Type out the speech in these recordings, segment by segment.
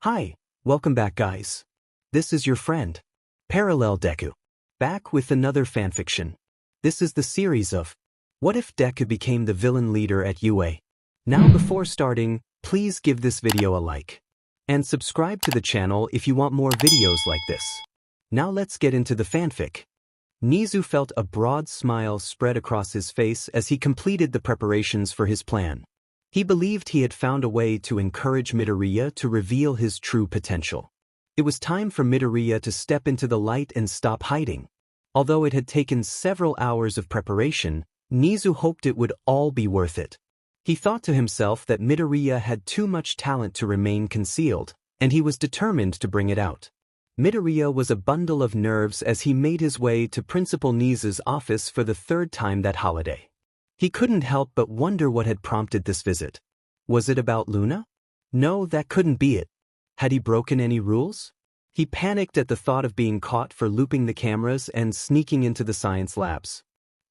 Hi, welcome back guys. This is your friend, Parallel Deku. Back with another fanfiction. This is the series of What if Deku became the villain leader at UA? Now before starting, please give this video a like. And subscribe to the channel if you want more videos like this. Now let's get into the fanfic. Nezu felt a broad smile spread across his face as he completed the preparations for his plan. He believed he had found a way to encourage Midoriya to reveal his true potential. It was time for Midoriya to step into the light and stop hiding. Although it had taken several hours of preparation, Nezu hoped it would all be worth it. He thought to himself that Midoriya had too much talent to remain concealed, and he was determined to bring it out. Midoriya was a bundle of nerves as he made his way to Principal Nezu's office for the third time that holiday. He couldn't help but wonder what had prompted this visit. Was it about Luna? No, that couldn't be it. Had he broken any rules? He panicked at the thought of being caught for looping the cameras and sneaking into the science labs.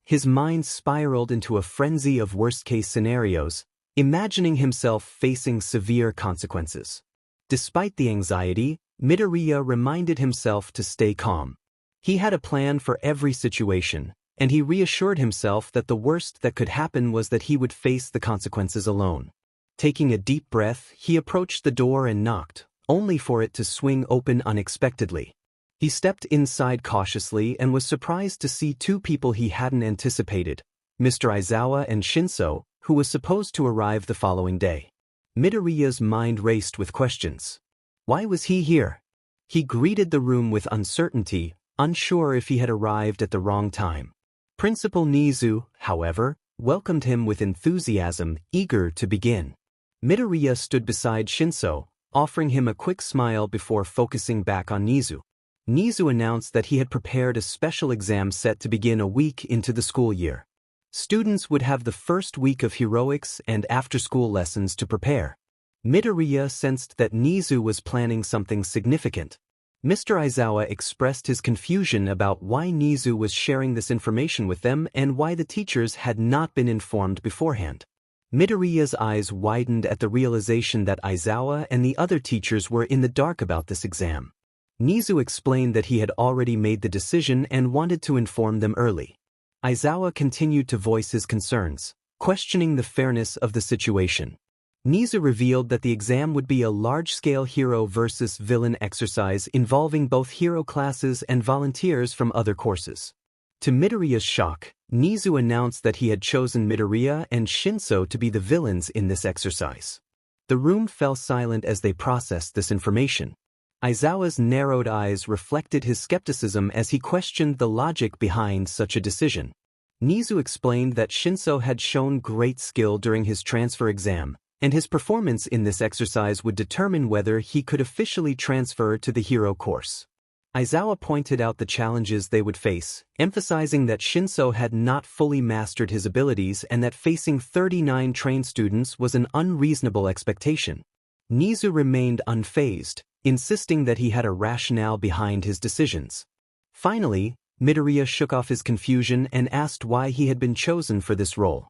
His mind spiraled into a frenzy of worst-case scenarios, imagining himself facing severe consequences. Despite the anxiety, Midoriya reminded himself to stay calm. He had a plan for every situation, and he reassured himself that the worst that could happen was that he would face the consequences alone. Taking a deep breath, he approached the door and knocked, only for it to swing open unexpectedly. He stepped inside cautiously and was surprised to see two people he hadn't anticipated, Mr. Aizawa and Shinso, who was supposed to arrive the following day. Midoriya's mind raced with questions. Why was he here? He greeted the room with uncertainty, unsure if he had arrived at the wrong time. Principal Nezu, however, welcomed him with enthusiasm, eager to begin. Midoriya stood beside Shinso, offering him a quick smile before focusing back on Nezu. Nezu announced that he had prepared a special exam set to begin a week into the school year. Students would have the first week of heroics and after-school lessons to prepare. Midoriya sensed that Nezu was planning something significant. Mr. Aizawa expressed his confusion about why Nezu was sharing this information with them and why the teachers had not been informed beforehand. Midoriya's eyes widened at the realization that Aizawa and the other teachers were in the dark about this exam. Nezu explained that he had already made the decision and wanted to inform them early. Aizawa continued to voice his concerns, questioning the fairness of the situation. Nezu revealed that the exam would be a large-scale hero versus villain exercise involving both hero classes and volunteers from other courses. To Midoriya's shock, Nezu announced that he had chosen Midoriya and Shinso to be the villains in this exercise. The room fell silent as they processed this information. Aizawa's narrowed eyes reflected his skepticism as he questioned the logic behind such a decision. Nezu explained that Shinso had shown great skill during his transfer exam, and his performance in this exercise would determine whether he could officially transfer to the hero course. Aizawa pointed out the challenges they would face, emphasizing that Shinso had not fully mastered his abilities and that facing 39 trained students was an unreasonable expectation. Nezu remained unfazed, insisting that he had a rationale behind his decisions. Finally, Midoriya shook off his confusion and asked why he had been chosen for this role.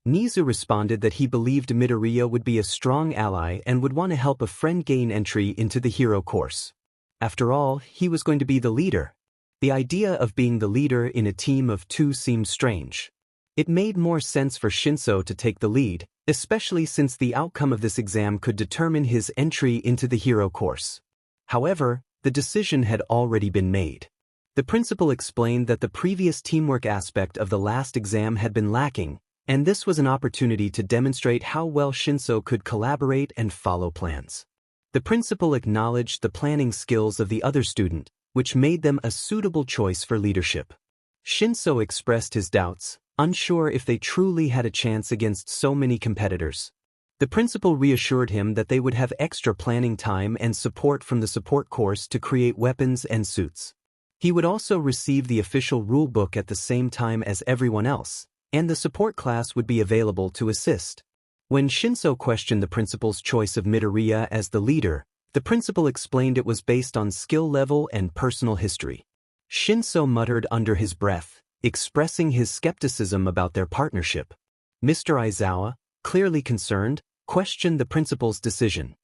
Nezu responded that he believed Midoriya would be a strong ally and would want to help a friend gain entry into the hero course. After all, he was going to be the leader. The idea of being the leader in a team of two seemed strange. It made more sense for Shinso to take the lead, especially since the outcome of this exam could determine his entry into the hero course. However, the decision had already been made. The principal explained that the previous teamwork aspect of the last exam had been lacking, and this was an opportunity to demonstrate how well Shinso could collaborate and follow plans. The principal acknowledged the planning skills of the other student, which made them a suitable choice for leadership. Shinso expressed his doubts, unsure if they truly had a chance against so many competitors. The principal reassured him that they would have extra planning time and support from the support course to create weapons and suits. He would also receive the official rulebook at the same time as everyone else, and the support class would be available to assist. When Shinso questioned the principal's choice of Midoriya as the leader, the principal explained it was based on skill level and personal history. Shinso muttered under his breath, expressing his skepticism about their partnership. Mr. Aizawa, clearly concerned, questioned the principal's decision.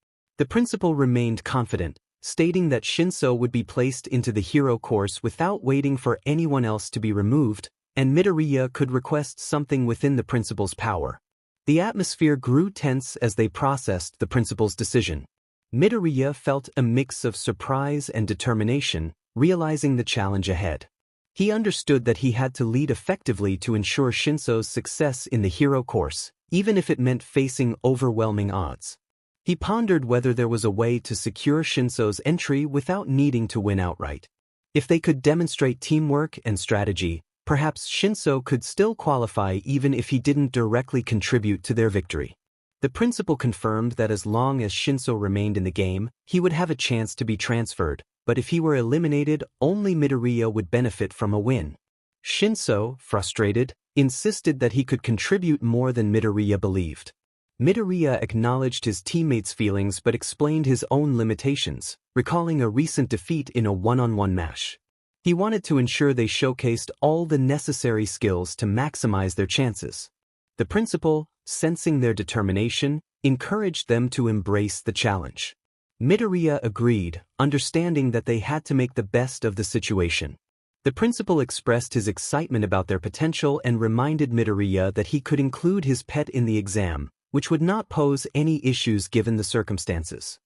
The principal remained confident, stating that Shinso would be placed into the hero course without waiting for anyone else to be removed, and Midoriya could request something within the principal's power. The atmosphere grew tense as they processed the principal's decision. Midoriya felt a mix of surprise and determination, realizing the challenge ahead. He understood that he had to lead effectively to ensure Shinso's success in the hero course, even if it meant facing overwhelming odds. He pondered whether there was a way to secure Shinso's entry without needing to win outright. If they could demonstrate teamwork and strategy, perhaps Shinso could still qualify even if he didn't directly contribute to their victory. The principal confirmed that as long as Shinso remained in the game, he would have a chance to be transferred, but if he were eliminated, only Midoriya would benefit from a win. Shinso, frustrated, insisted that he could contribute more than Midoriya believed. Midoriya acknowledged his teammates' feelings but explained his own limitations, recalling a recent defeat in a one-on-one match. He wanted to ensure they showcased all the necessary skills to maximize their chances. The principal, sensing their determination, encouraged them to embrace the challenge. Midoriya agreed, understanding that they had to make the best of the situation. The principal expressed his excitement about their potential and reminded Midoriya that he could include his pet in the exam, which would not pose any issues given the circumstances.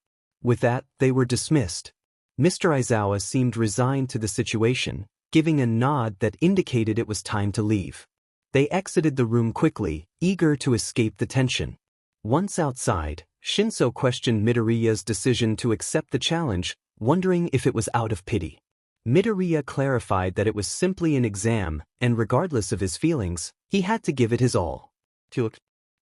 With that, they were dismissed. Mr. Aizawa seemed resigned to the situation, giving a nod that indicated it was time to leave. They exited the room quickly, eager to escape the tension. Once outside, Shinso questioned Midoriya's decision to accept the challenge, wondering if it was out of pity. Midoriya clarified that it was simply an exam, and regardless of his feelings, he had to give it his all.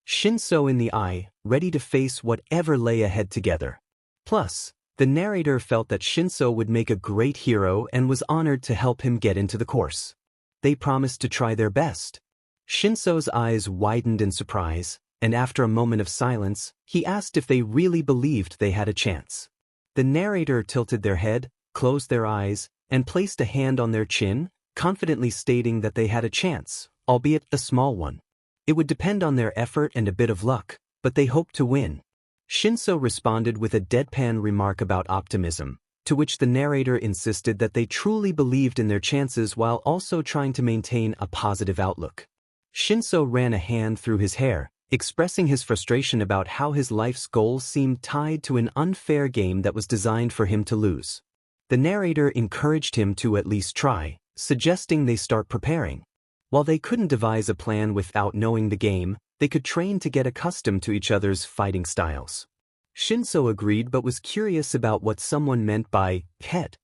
Shinso in the eye, ready to face whatever lay ahead together. Plus, the narrator felt that Shinso would make a great hero and was honored to help him get into the course. They promised to try their best. Shinso's eyes widened in surprise, and after a moment of silence, he asked if they really believed they had a chance. The narrator tilted their head, closed their eyes, and placed a hand on their chin, confidently stating that they had a chance, albeit a small one. It would depend on their effort and a bit of luck, but they hoped to win. Shinso responded with a deadpan remark about optimism, to which the narrator insisted that they truly believed in their chances while also trying to maintain a positive outlook. Shinso ran a hand through his hair, expressing his frustration about how his life's goals seemed tied to an unfair game that was designed for him to lose. The narrator encouraged him to at least try, suggesting they start preparing. While they couldn't devise a plan without knowing the game, they could train to get accustomed to each other's fighting styles. Shinso agreed but was curious about what someone meant by pet.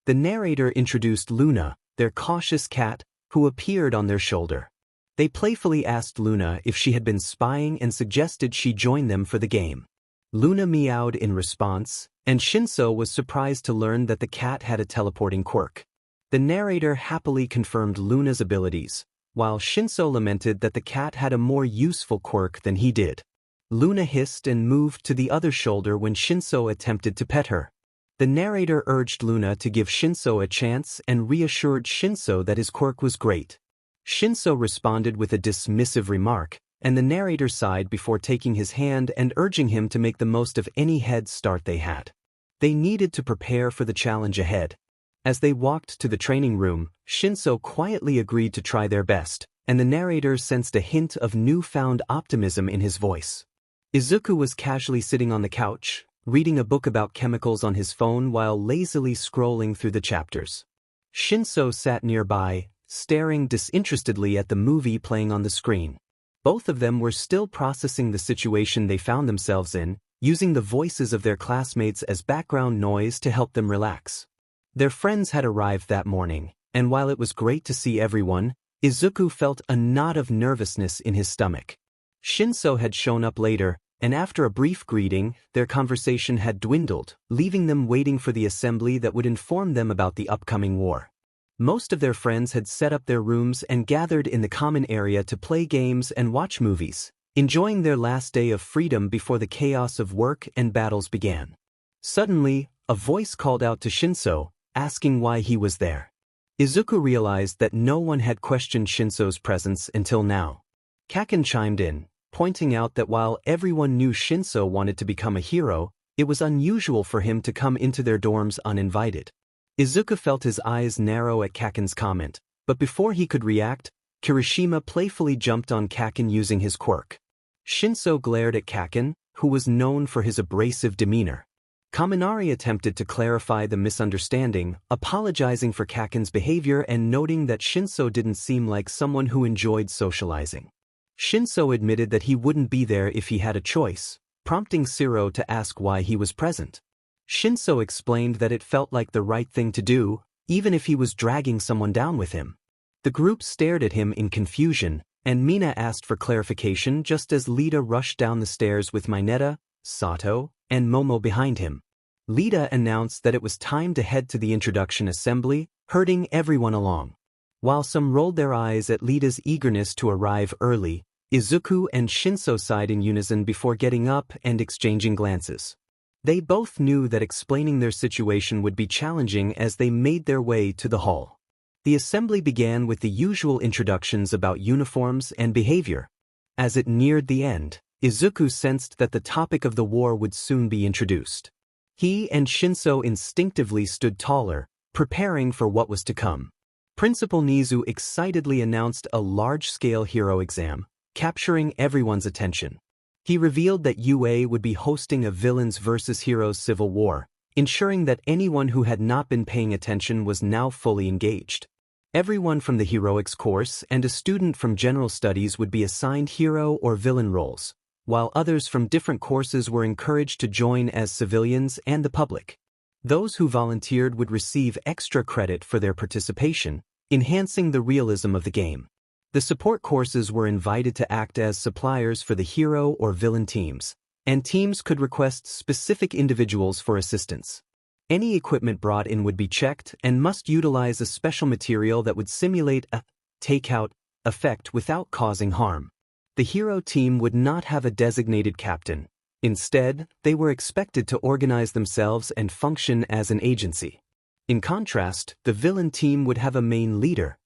The narrator introduced Luna, their cautious cat, who appeared on their shoulder. They playfully asked Luna if she had been spying and suggested she join them for the game. Luna meowed in response, and Shinso was surprised to learn that the cat had a teleporting quirk. The narrator happily confirmed Luna's abilities, while Shinso lamented that the cat had a more useful quirk than he did. Luna hissed and moved to the other shoulder when Shinso attempted to pet her. The narrator urged Luna to give Shinso a chance and reassured Shinso that his quirk was great. Shinso responded with a dismissive remark, and the narrator sighed before taking his hand and urging him to make the most of any head start they had. They needed to prepare for the challenge ahead. As they walked to the training room, Shinso quietly agreed to try their best, and the narrator sensed a hint of newfound optimism in his voice. Izuku was casually sitting on the couch, reading a book about chemicals on his phone while lazily scrolling through the chapters. Shinso sat nearby, staring disinterestedly at the movie playing on the screen. Both of them were still processing the situation they found themselves in, using the voices of their classmates as background noise to help them relax. Their friends had arrived that morning, and while it was great to see everyone, Izuku felt a knot of nervousness in his stomach. Shinso had shown up later, and after a brief greeting, their conversation had dwindled, leaving them waiting for the assembly that would inform them about the upcoming war. Most of their friends had set up their rooms and gathered in the common area to play games and watch movies, enjoying their last day of freedom before the chaos of work and battles began. Suddenly, a voice called out to Shinso, asking why he was there. Izuku realized that no one had questioned Shinso's presence until now. Kaken chimed in, pointing out that while everyone knew Shinso wanted to become a hero, It was unusual for him to come into their dorms uninvited. Izuku felt his eyes narrow at Kaken's comment, but before he could react, Kirishima playfully jumped on Kaken using his quirk. Shinso glared at Kaken, who was known for his abrasive demeanor. Kaminari attempted to clarify the misunderstanding, apologizing for Kaken's behavior and noting that Shinso didn't seem like someone who enjoyed socializing. Shinso admitted that he wouldn't be there if he had a choice, prompting Siro to ask why he was present. Shinso explained that it felt like the right thing to do, even if he was dragging someone down with him. The group stared at him in confusion, and Mina asked for clarification just as Lita rushed down the stairs with Mineta, Sato, and Momo behind him. Lita announced that it was time to head to the introduction assembly, herding everyone along. While some rolled their eyes at Lita's eagerness to arrive early, Izuku and Shinso sighed in unison before getting up and exchanging glances. They both knew that explaining their situation would be challenging as they made their way to the hall. The assembly began with the usual introductions about uniforms and behavior. As it neared the end, Izuku sensed that the topic of the war would soon be introduced. He and Shinso instinctively stood taller, preparing for what was to come. Principal Nezu excitedly announced a large-scale hero exam, capturing everyone's attention. He revealed that UA would be hosting a villains versus heroes civil war, ensuring that anyone who had not been paying attention was now fully engaged. Everyone from the heroics course and a student from general studies would be assigned hero or villain roles, while others from different courses were encouraged to join as civilians and the public. Those who volunteered would receive extra credit for their participation, enhancing the realism of the game. The support courses were invited to act as suppliers for the hero or villain teams, and teams could request specific individuals for assistance. Any equipment brought in would be checked and must utilize a special material that would simulate a takeout effect without causing harm. The hero team would not have a designated captain. Instead, they were expected to organize themselves and function as an agency. In contrast, the villain team would have a main leader.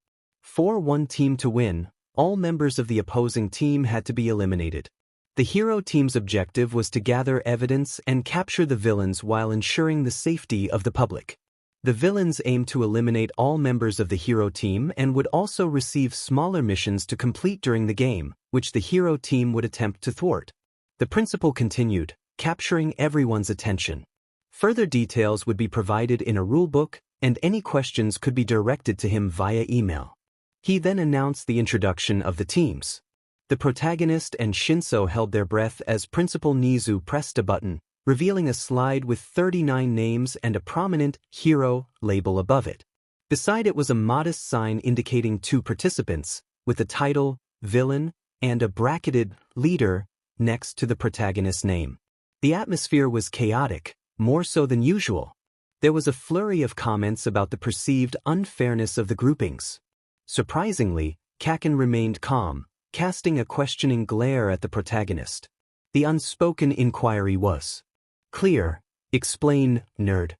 For one team to win, all members of the opposing team had to be eliminated. The hero team's objective was to gather evidence and capture the villains while ensuring the safety of the public. The villains aimed to eliminate all members of the hero team and would also receive smaller missions to complete during the game, which the hero team would attempt to thwart. The principal continued, capturing everyone's attention. Further details would be provided in a rulebook, and any questions could be directed to him via email. He then announced the introduction of the teams. The protagonist and Shinso held their breath as Principal Nezu pressed a button, revealing a slide with 39 names and a prominent hero label above it. Beside it was a modest sign indicating 2 participants, with the title, villain, and a bracketed leader next to the protagonist's name. The atmosphere was chaotic, more so than usual. There was a flurry of comments about the perceived unfairness of the groupings. Surprisingly, Kaken remained calm, casting a questioning glare at the protagonist. The unspoken inquiry was, "Clear, explain, nerd."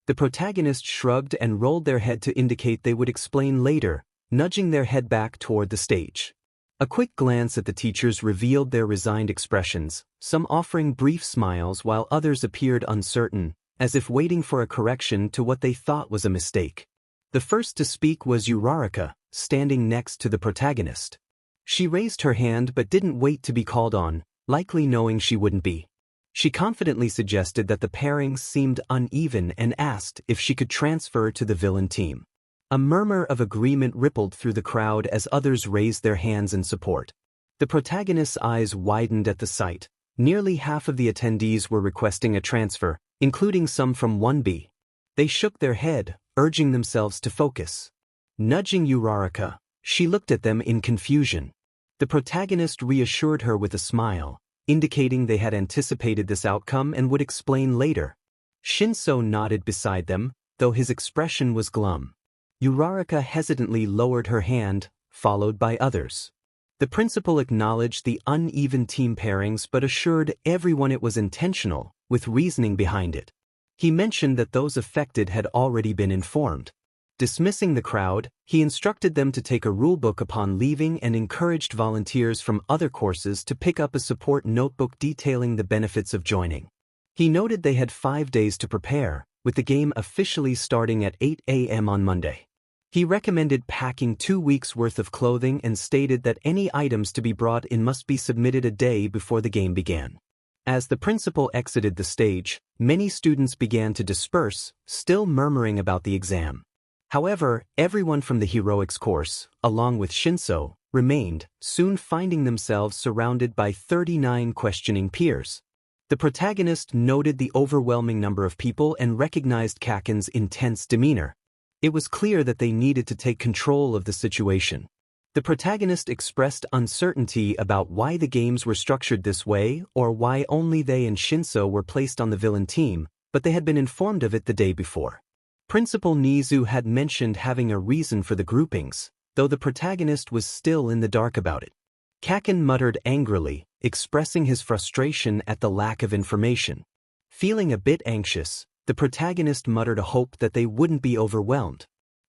The protagonist shrugged and rolled their head to indicate they would explain later, nudging their head back toward the stage. A quick glance at the teachers revealed their resigned expressions, some offering brief smiles while others appeared uncertain, as if waiting for a correction to what they thought was a mistake. The first to speak was Uraraka, standing next to the protagonist. She raised her hand but didn't wait to be called on, likely knowing she wouldn't be. She confidently suggested that the pairings seemed uneven and asked if she could transfer to the villain team. A murmur of agreement rippled through the crowd as others raised their hands in support. The protagonist's eyes widened at the sight. Nearly half of the attendees were requesting a transfer, including some from 1B. They shook their head, urging themselves to focus. Nudging Uraraka, she looked at them in confusion. The protagonist reassured her with a smile, indicating they had anticipated this outcome and would explain later. Shinso nodded beside them, though his expression was glum. Uraraka hesitantly lowered her hand, followed by others. The principal acknowledged the uneven team pairings but assured everyone it was intentional, with reasoning behind it. He mentioned that those affected had already been informed. Dismissing the crowd, he instructed them to take a rulebook upon leaving and encouraged volunteers from other courses to pick up a support notebook detailing the benefits of joining. He noted they had 5 days to prepare, with the game officially starting at 8 a.m. on Monday. He recommended packing 2 weeks' worth of clothing and stated that any items to be brought in must be submitted a day before the game began. As the principal exited the stage, many students began to disperse, still murmuring about the exam. However, everyone from the heroics course, along with Shinso, remained, soon finding themselves surrounded by 39 questioning peers. The protagonist noted the overwhelming number of people and recognized Kaken's intense demeanor. It was clear that they needed to take control of the situation. The protagonist expressed uncertainty about why the games were structured this way or why only they and Shinso were placed on the villain team, but they had been informed of it the day before. Principal Nezu had mentioned having a reason for the groupings, though the protagonist was still in the dark about it. Kaken muttered angrily, expressing his frustration at the lack of information. Feeling a bit anxious, the protagonist muttered a hope that they wouldn't be overwhelmed.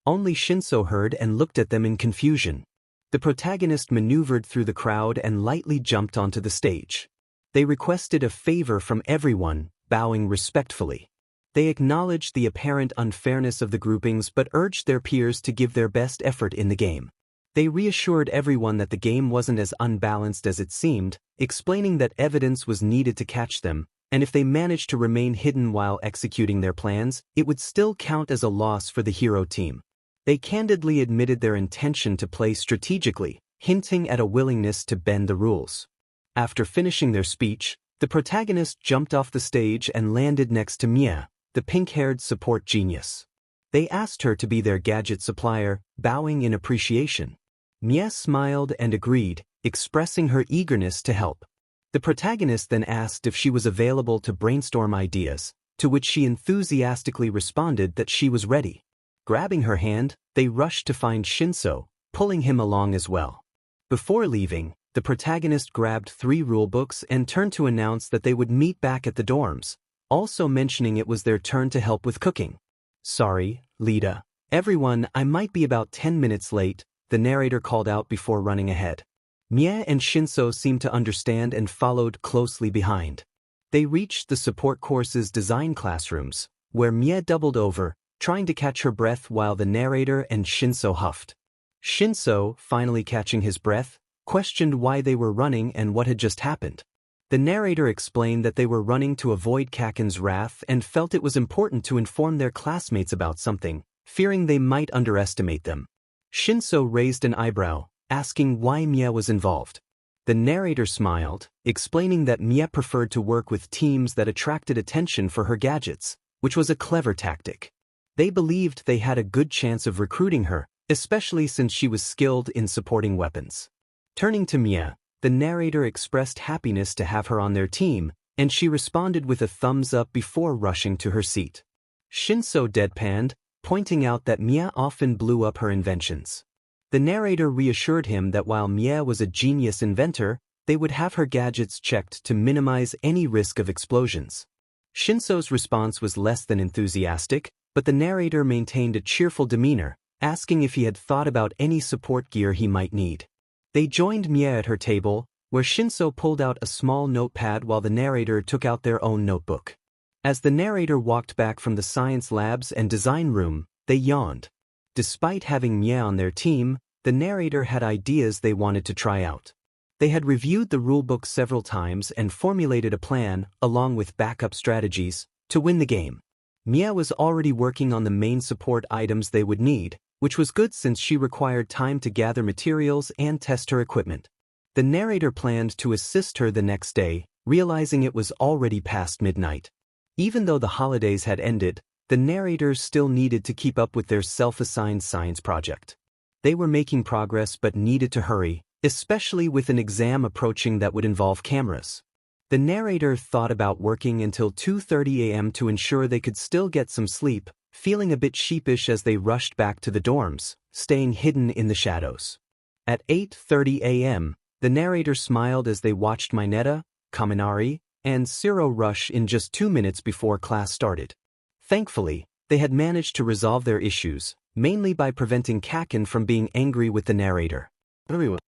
Only Shinso heard and looked at them in confusion. The protagonist maneuvered through the crowd and lightly jumped onto the stage. They requested a favor from everyone, bowing respectfully. They acknowledged the apparent unfairness of the groupings but urged their peers to give their best effort in the game. They reassured everyone that the game wasn't as unbalanced as it seemed, explaining that evidence was needed to catch them, and if they managed to remain hidden while executing their plans, it would still count as a loss for the hero team. They candidly admitted their intention to play strategically, hinting at a willingness to bend the rules. After finishing their speech, the protagonist jumped off the stage and landed next to Mia, the pink-haired support genius. They asked her to be their gadget supplier, bowing in appreciation. Mia smiled and agreed, expressing her eagerness to help. The protagonist then asked if she was available to brainstorm ideas, to which she enthusiastically responded that she was ready. Grabbing her hand, they rushed to find Shinso, pulling him along as well. Before leaving, the protagonist grabbed 3 rulebooks and turned to announce that they would meet back at the dorms, also mentioning it was their turn to help with cooking. "Sorry, Lita. Everyone, I might be about 10 minutes late," the narrator called out before running ahead. Mie and Shinso seemed to understand and followed closely behind. They reached the support course's design classrooms, where Mie doubled over, trying to catch her breath while the narrator and Shinso huffed. Shinso, finally catching his breath, questioned why they were running and what had just happened. The narrator explained that they were running to avoid Kaken's wrath and felt it was important to inform their classmates about something, fearing they might underestimate them. Shinso raised an eyebrow, asking why Mie was involved. The narrator smiled, explaining that Mie preferred to work with teams that attracted attention for her gadgets, which was a clever tactic. They believed they had a good chance of recruiting her, especially since she was skilled in supporting weapons. Turning to Mie, the narrator expressed happiness to have her on their team, and she responded with a thumbs up before rushing to her seat. Shinso deadpanned, pointing out that Mie often blew up her inventions. The narrator reassured him that while Mie was a genius inventor, they would have her gadgets checked to minimize any risk of explosions. Shinso's response was less than enthusiastic, but the narrator maintained a cheerful demeanor, asking if he had thought about any support gear he might need. They joined Mie at her table, where Shinso pulled out a small notepad while the narrator took out their own notebook. As the narrator walked back from the science labs and design room, they yawned. Despite having Mie on their team, the narrator had ideas they wanted to try out. They had reviewed the rulebook several times and formulated a plan, along with backup strategies, to win the game. Mie was already working on the main support items they would need, which was good since she required time to gather materials and test her equipment. The narrator planned to assist her the next day, realizing it was already past midnight. Even though the holidays had ended, the narrators still needed to keep up with their self-assigned science project. They were making progress but needed to hurry, especially with an exam approaching that would involve cameras. The narrator thought about working until 2:30 a.m. to ensure they could still get some sleep, feeling a bit sheepish as they rushed back to the dorms, staying hidden in the shadows. At 8:30 a.m., the narrator smiled as they watched Mineta, Kaminari, and Siro rush in just 2 minutes before class started. Thankfully, they had managed to resolve their issues, mainly by preventing Kaken from being angry with the narrator. Everyone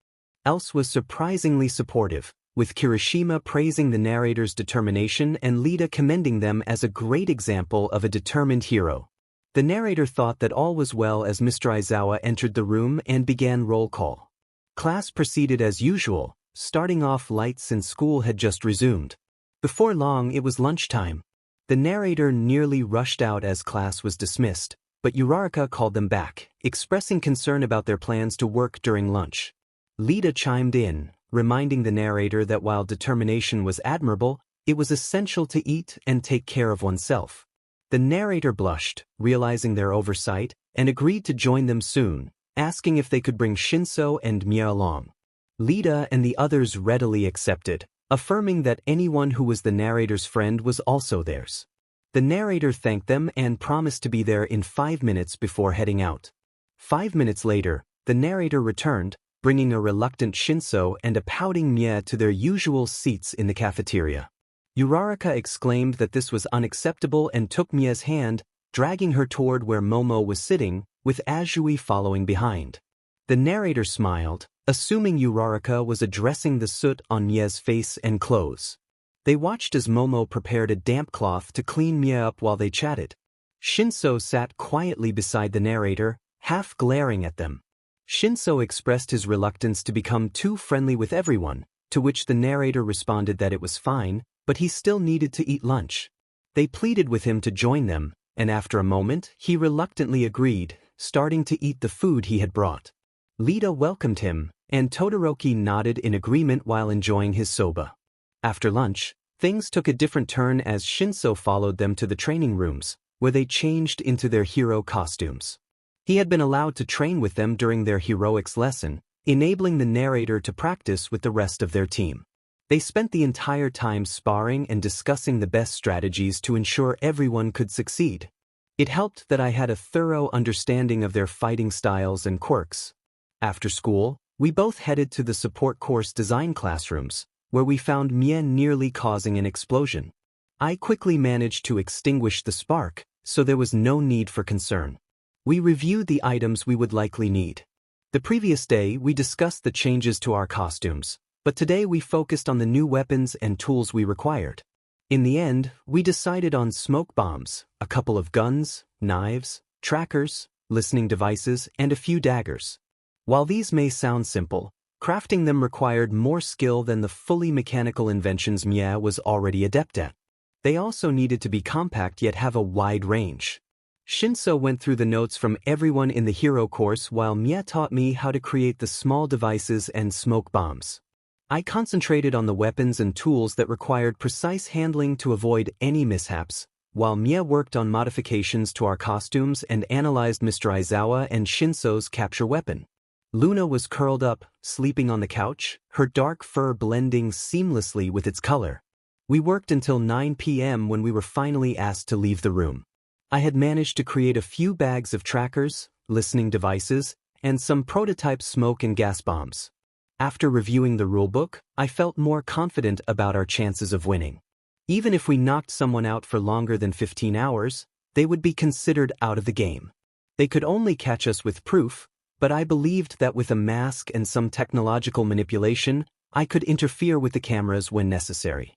else was surprisingly supportive, with Kirishima praising the narrator's determination and Lida commending them as a great example of a determined hero. The narrator thought that all was well as Mr. Aizawa entered the room and began roll call. Class proceeded as usual, starting off light since school had just resumed. Before long it was lunchtime. The narrator nearly rushed out as class was dismissed, but Uraraka called them back, expressing concern about their plans to work during lunch. Lida chimed in, reminding the narrator that while determination was admirable, it was essential to eat and take care of oneself. The narrator blushed, realizing their oversight, and agreed to join them soon, asking if they could bring Shinso and Mia along. Lida and the others readily accepted, affirming that anyone who was the narrator's friend was also theirs. The narrator thanked them and promised to be there in 5 minutes before heading out. 5 minutes later, the narrator returned, bringing a reluctant Shinso and a pouting Mia to their usual seats in the cafeteria. Uraraka exclaimed that this was unacceptable and took Mia's hand, dragging her toward where Momo was sitting, with Azui following behind. The narrator smiled, assuming Uraraka was addressing the soot on Mia's face and clothes. They watched as Momo prepared a damp cloth to clean Mia up while they chatted. Shinso sat quietly beside the narrator, half glaring at them. Shinso expressed his reluctance to become too friendly with everyone, to which the narrator responded that it was fine, but he still needed to eat lunch. They pleaded with him to join them, and after a moment, he reluctantly agreed, starting to eat the food he had brought. Lida welcomed him, and Todoroki nodded in agreement while enjoying his soba. After lunch, things took a different turn as Shinso followed them to the training rooms, where they changed into their hero costumes. He had been allowed to train with them during their heroics lesson, enabling the narrator to practice with the rest of their team. They spent the entire time sparring and discussing the best strategies to ensure everyone could succeed. It helped that I had a thorough understanding of their fighting styles and quirks. After school, we both headed to the support course design classrooms, where we found Mia nearly causing an explosion. I quickly managed to extinguish the spark, so there was no need for concern. We reviewed the items we would likely need. The previous day we discussed the changes to our costumes, but today we focused on the new weapons and tools we required. In the end, we decided on smoke bombs, a couple of guns, knives, trackers, listening devices, and a few daggers. While these may sound simple, crafting them required more skill than the fully mechanical inventions Mia was already adept at. They also needed to be compact yet have a wide range. Shinso went through the notes from everyone in the hero course while Mia taught me how to create the small devices and smoke bombs. I concentrated on the weapons and tools that required precise handling to avoid any mishaps, while Mia worked on modifications to our costumes and analyzed Mr. Aizawa and Shinso's capture weapon. Luna was curled up, sleeping on the couch, her dark fur blending seamlessly with its color. We worked until 9 p.m. when we were finally asked to leave the room. I had managed to create a few bags of trackers, listening devices, and some prototype smoke and gas bombs. After reviewing the rulebook, I felt more confident about our chances of winning. Even if we knocked someone out for longer than 15 hours, they would be considered out of the game. They could only catch us with proof, but I believed that with a mask and some technological manipulation, I could interfere with the cameras when necessary.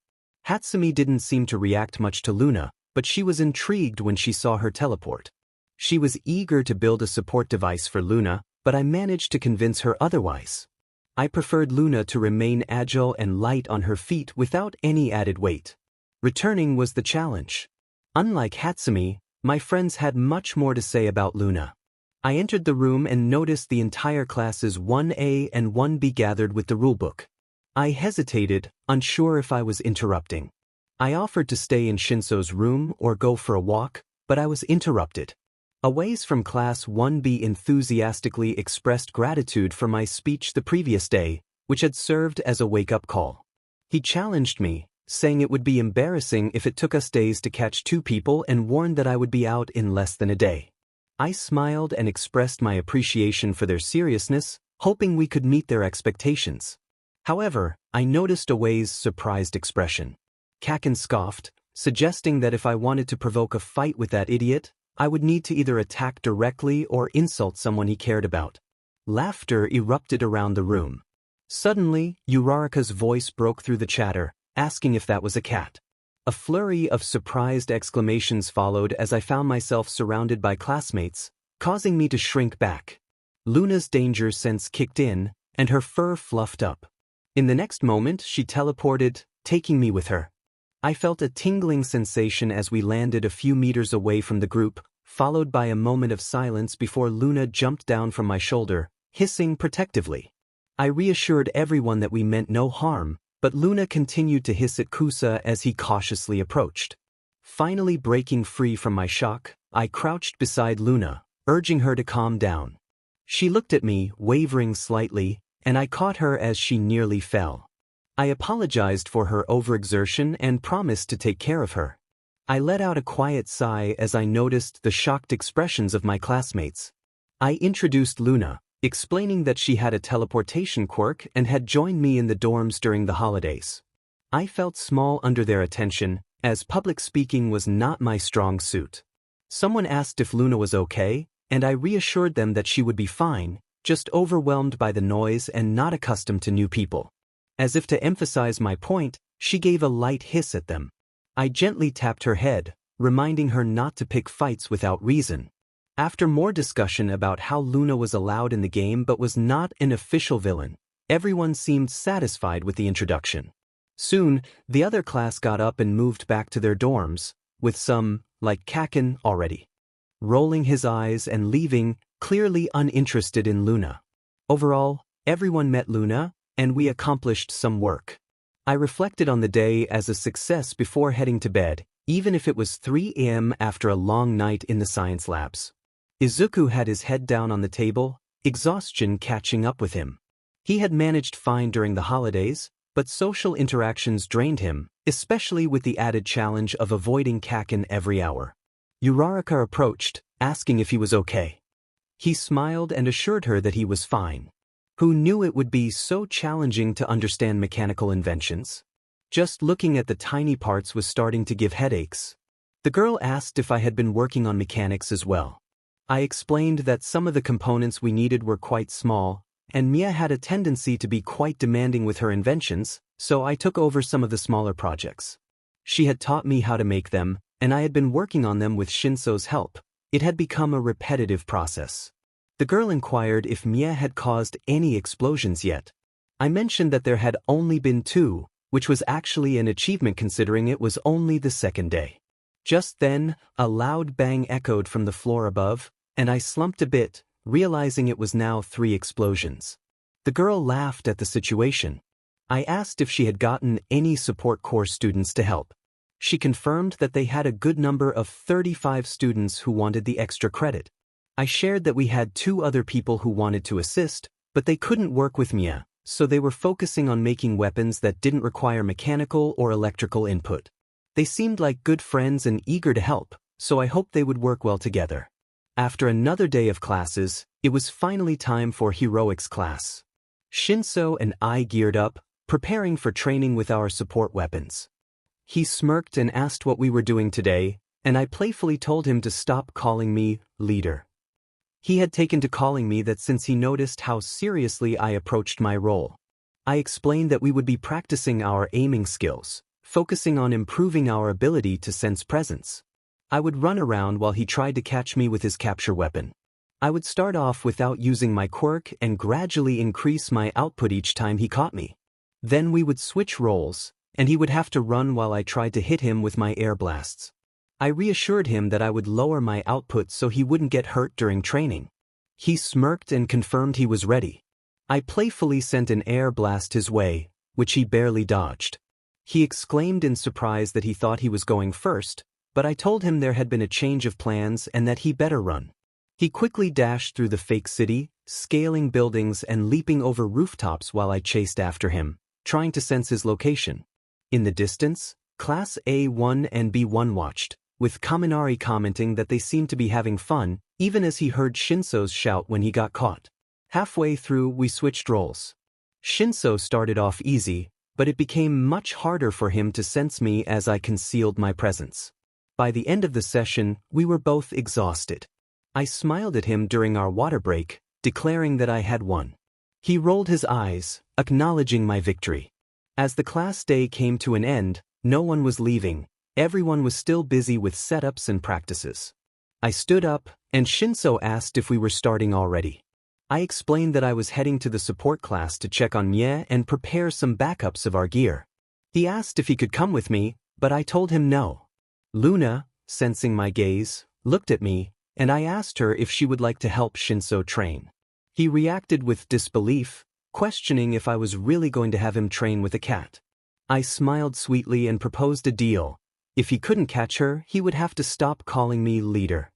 Hatsumi didn't seem to react much to Luna, but she was intrigued when she saw her teleport. She was eager to build a support device for Luna, but I managed to convince her otherwise. I preferred Luna to remain agile and light on her feet without any added weight. Returning was the challenge. Unlike Hatsumi, my friends had much more to say about Luna. I entered the room and noticed the entire classes 1A and 1B gathered with the rulebook. I hesitated, unsure if I was interrupting. I offered to stay in Shinso's room or go for a walk, but I was interrupted. Awais from class 1B enthusiastically expressed gratitude for my speech the previous day, which had served as a wake-up call. He challenged me, saying it would be embarrassing if it took us days to catch 2 people and warned that I would be out in less than a day. I smiled and expressed my appreciation for their seriousness, hoping we could meet their expectations. However, I noticed Awais' surprised expression. Kaken scoffed, suggesting that if I wanted to provoke a fight with that idiot, I would need to either attack directly or insult someone he cared about. Laughter erupted around the room. Suddenly, Uraraka's voice broke through the chatter, asking if that was a cat. A flurry of surprised exclamations followed as I found myself surrounded by classmates, causing me to shrink back. Luna's danger sense kicked in, and her fur fluffed up. In the next moment, she teleported, taking me with her. I felt a tingling sensation as we landed a few meters away from the group, followed by a moment of silence before Luna jumped down from my shoulder, hissing protectively. I reassured everyone that we meant no harm, but Luna continued to hiss at Kusa as he cautiously approached. Finally breaking free from my shock, I crouched beside Luna, urging her to calm down. She looked at me, wavering slightly, and I caught her as she nearly fell. I apologized for her overexertion and promised to take care of her. I let out a quiet sigh as I noticed the shocked expressions of my classmates. I introduced Luna, explaining that she had a teleportation quirk and had joined me in the dorms during the holidays. I felt small under their attention, as public speaking was not my strong suit. Someone asked if Luna was okay, and I reassured them that she would be fine, just overwhelmed by the noise and not accustomed to new people. As if to emphasize my point, she gave a light hiss at them. I gently tapped her head, reminding her not to pick fights without reason. After more discussion about how Luna was allowed in the game but was not an official villain, everyone seemed satisfied with the introduction. Soon, the other class got up and moved back to their dorms, with some, like Kaken, already rolling his eyes and leaving, clearly uninterested in Luna. Overall, everyone met Luna, and we accomplished some work. I reflected on the day as a success before heading to bed, even if it was 3 a.m. after a long night in the science labs. Izuku had his head down on the table, exhaustion catching up with him. He had managed fine during the holidays, but social interactions drained him, especially with the added challenge of avoiding Kaken every hour. Uraraka approached, asking if he was okay. He smiled and assured her that he was fine. Who knew it would be so challenging to understand mechanical inventions? Just looking at the tiny parts was starting to give headaches. The girl asked if I had been working on mechanics as well. I explained that some of the components we needed were quite small, and Mia had a tendency to be quite demanding with her inventions, so I took over some of the smaller projects. She had taught me how to make them, and I had been working on them with Shinso's help. It had become a repetitive process. The girl inquired if Mia had caused any explosions yet. I mentioned that there had only been 2, which was actually an achievement considering it was only the second day. Just then, a loud bang echoed from the floor above, and I slumped a bit, realizing it was now 3 explosions. The girl laughed at the situation. I asked if she had gotten any support course students to help. She confirmed that they had a good number of 35 students who wanted the extra credit. I shared that we had 2 other people who wanted to assist, but they couldn't work with Mia, so they were focusing on making weapons that didn't require mechanical or electrical input. They seemed like good friends and eager to help, so I hoped they would work well together. After another day of classes, it was finally time for heroics class. Shinso and I geared up, preparing for training with our support weapons. He smirked and asked what we were doing today, and I playfully told him to stop calling me leader. He had taken to calling me that since he noticed how seriously I approached my role. I explained that we would be practicing our aiming skills, focusing on improving our ability to sense presence. I would run around while he tried to catch me with his capture weapon. I would start off without using my quirk and gradually increase my output each time he caught me. Then we would switch roles, and he would have to run while I tried to hit him with my air blasts. I reassured him that I would lower my output so he wouldn't get hurt during training. He smirked and confirmed he was ready. I playfully sent an air blast his way, which he barely dodged. He exclaimed in surprise that he thought he was going first, but I told him there had been a change of plans and that he better run. He quickly dashed through the fake city, scaling buildings and leaping over rooftops while I chased after him, trying to sense his location. In the distance, Class A1 and B1 watched, with Kaminari commenting that they seemed to be having fun, even as he heard Shinso's shout when he got caught. Halfway through, we switched roles. Shinso started off easy, but it became much harder for him to sense me as I concealed my presence. By the end of the session, we were both exhausted. I smiled at him during our water break, declaring that I had won. He rolled his eyes, acknowledging my victory. As the class day came to an end, no one was leaving. Everyone was still busy with setups and practices. I stood up, and Shinso asked if we were starting already. I explained that I was heading to the support class to check on Mie and prepare some backups of our gear. He asked if he could come with me, but I told him no. Luna, sensing my gaze, looked at me, and I asked her if she would like to help Shinso train. He reacted with disbelief, questioning if I was really going to have him train with a cat. I smiled sweetly and proposed a deal. If he couldn't catch her, he would have to stop calling me leader.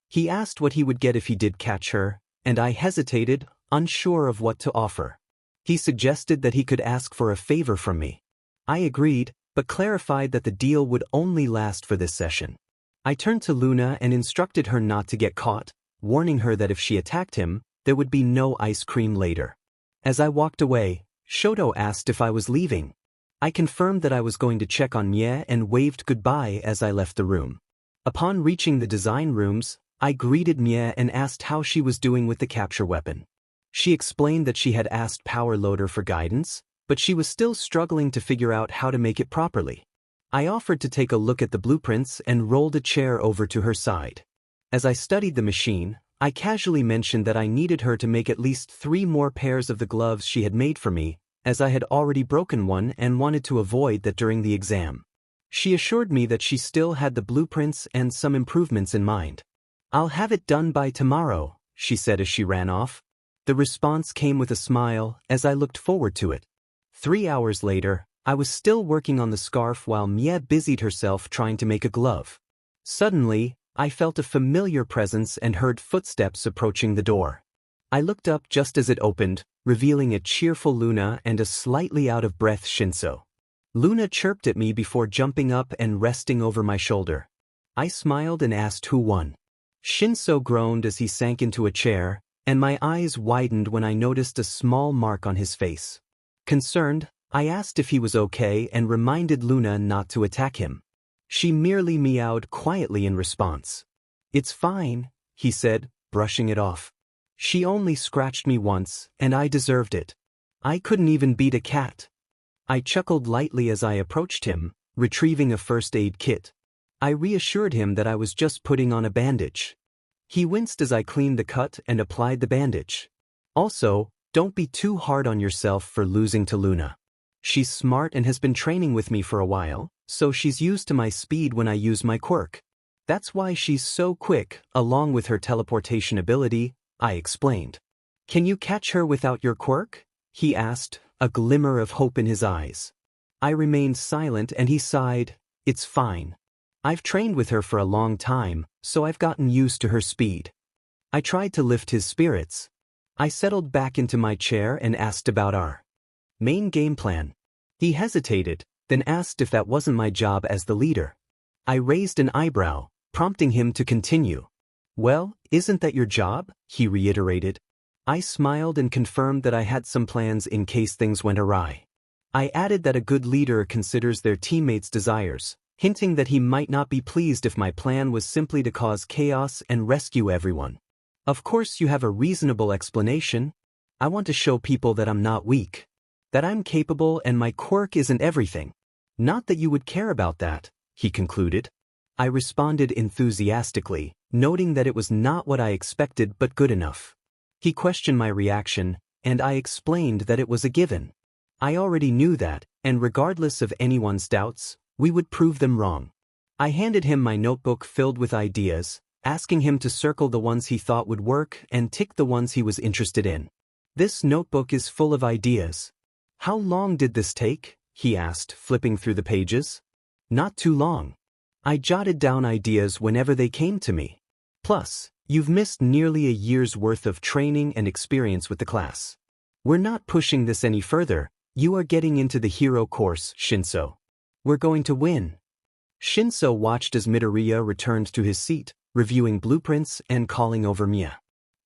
He asked what he would get if he did catch her, and I hesitated, unsure of what to offer. He suggested that he could ask for a favor from me. I agreed, but clarified that the deal would only last for this session. I turned to Luna and instructed her not to get caught, warning her that if she attacked him, there would be no ice cream later. As I walked away, Shoto asked if I was leaving. I confirmed that I was going to check on Mie and waved goodbye as I left the room. Upon reaching the design rooms, I greeted Mie and asked how she was doing with the capture weapon. She explained that she had asked Power Loader for guidance, but she was still struggling to figure out how to make it properly. I offered to take a look at the blueprints and rolled a chair over to her side. As I studied the machine, I casually mentioned that I needed her to make at least 3 more pairs of the gloves she had made for me, as I had already broken one and wanted to avoid that during the exam. She assured me that she still had the blueprints and some improvements in mind. "I'll have it done by tomorrow," she said as she ran off. The response came with a smile as I looked forward to it. 3 hours later, I was still working on the scarf while Mie busied herself trying to make a glove. Suddenly, I felt a familiar presence and heard footsteps approaching the door. I looked up just as it opened, revealing a cheerful Luna and a slightly out-of-breath Shinso. Luna chirped at me before jumping up and resting over my shoulder. I smiled and asked who won. Shinso groaned as he sank into a chair, and my eyes widened when I noticed a small mark on his face. Concerned, I asked if he was okay and reminded Luna not to attack him. She merely meowed quietly in response. "It's fine," he said, brushing it off. "She only scratched me once, and I deserved it. I couldn't even beat a cat." I chuckled lightly as I approached him, retrieving a first aid kit. I reassured him that I was just putting on a bandage. He winced as I cleaned the cut and applied the bandage. "Also, don't be too hard on yourself for losing to Luna. She's smart and has been training with me for a while, so she's used to my speed when I use my quirk. That's why she's so quick, along with her teleportation ability," I explained. "Can you catch her without your quirk?" he asked, a glimmer of hope in his eyes. I remained silent and he sighed, "It's fine. I've trained with her for a long time, so I've gotten used to her speed." I tried to lift his spirits. I settled back into my chair and asked about our main game plan. He hesitated, then asked if that wasn't my job as the leader. I raised an eyebrow, prompting him to continue. "Well, isn't that your job?" he reiterated. I smiled and confirmed that I had some plans in case things went awry. I added that a good leader considers their teammates' desires, hinting that he might not be pleased if my plan was simply to cause chaos and rescue everyone. "Of course you have a reasonable explanation. I want to show people that I'm not weak. That I'm capable and my quirk isn't everything. Not that you would care about that," he concluded. I responded enthusiastically, noting that it was not what I expected but good enough. He questioned my reaction, and I explained that it was a given. I already knew that, and regardless of anyone's doubts, we would prove them wrong. I handed him my notebook filled with ideas, asking him to circle the ones he thought would work and tick the ones he was interested in. "This notebook is full of ideas. How long did this take?" he asked, flipping through the pages. "Not too long. I jotted down ideas whenever they came to me. Plus, you've missed nearly a year's worth of training and experience with the class. We're not pushing this any further. You are getting into the hero course, Shinso. We're going to win." Shinso watched as Midoriya returned to his seat, reviewing blueprints and calling over Mia.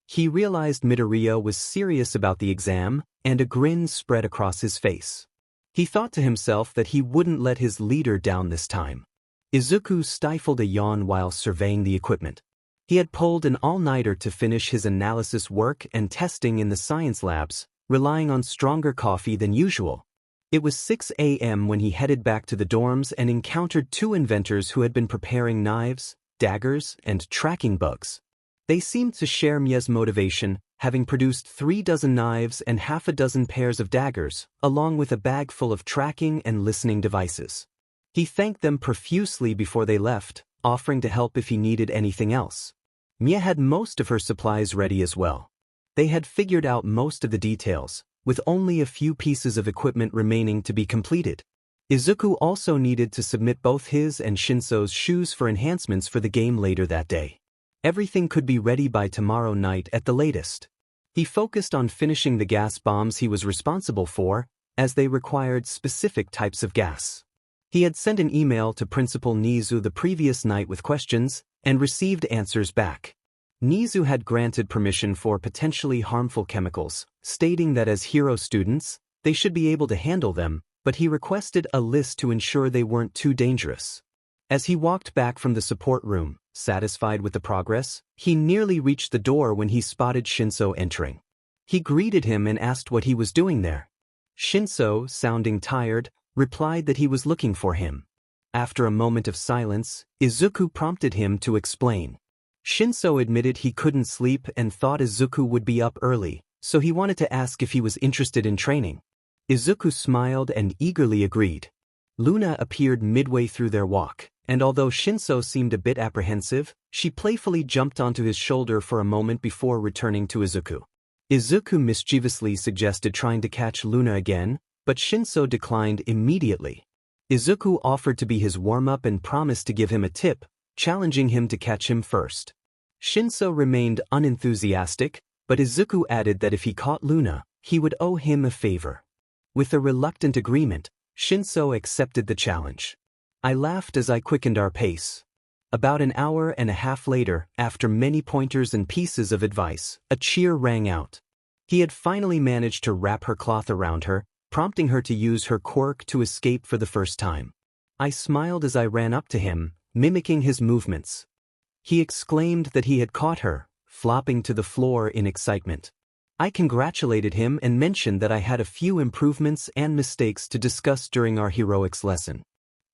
He realized Midoriya was serious about the exam, and a grin spread across his face. He thought to himself that he wouldn't let his leader down this time. Izuku stifled a yawn while surveying the equipment. He had pulled an all-nighter to finish his analysis work and testing in the science labs, relying on stronger coffee than usual. It was 6 a.m. when he headed back to the dorms and encountered two inventors who had been preparing knives, daggers, and tracking bugs. They seemed to share Mia's motivation, having produced 3 dozen knives and half a dozen pairs of daggers, along with a bag full of tracking and listening devices. He thanked them profusely before they left, offering to help if he needed anything else. Mia had most of her supplies ready as well. They had figured out most of the details, with only a few pieces of equipment remaining to be completed. Izuku also needed to submit both his and Shinso's shoes for enhancements for the game later that day. Everything could be ready by tomorrow night at the latest. He focused on finishing the gas bombs he was responsible for, as they required specific types of gas. He had sent an email to Principal Nezu the previous night with questions, and received answers back. Nezu had granted permission for potentially harmful chemicals, stating that as hero students, they should be able to handle them, but he requested a list to ensure they weren't too dangerous. As he walked back from the support room, satisfied with the progress, he nearly reached the door when he spotted Shinso entering. He greeted him and asked what he was doing there. Shinso, sounding tired, replied that he was looking for him. After a moment of silence, Izuku prompted him to explain. Shinso admitted he couldn't sleep and thought Izuku would be up early, so he wanted to ask if he was interested in training. Izuku smiled and eagerly agreed. Luna appeared midway through their walk, and although Shinso seemed a bit apprehensive, she playfully jumped onto his shoulder for a moment before returning to Izuku. Izuku mischievously suggested trying to catch Luna again, but Shinso declined immediately. Izuku offered to be his warm-up and promised to give him a tip, challenging him to catch him first. Shinso remained unenthusiastic, but Izuku added that if he caught Luna, he would owe him a favor. With a reluctant agreement, Shinso accepted the challenge. I laughed as I quickened our pace. About an hour and a half later, after many pointers and pieces of advice, a cheer rang out. He had finally managed to wrap her cloth around her, prompting her to use her quirk to escape for the first time. I smiled as I ran up to him, mimicking his movements. He exclaimed that he had caught her, flopping to the floor in excitement. I congratulated him and mentioned that I had a few improvements and mistakes to discuss during our heroics lesson.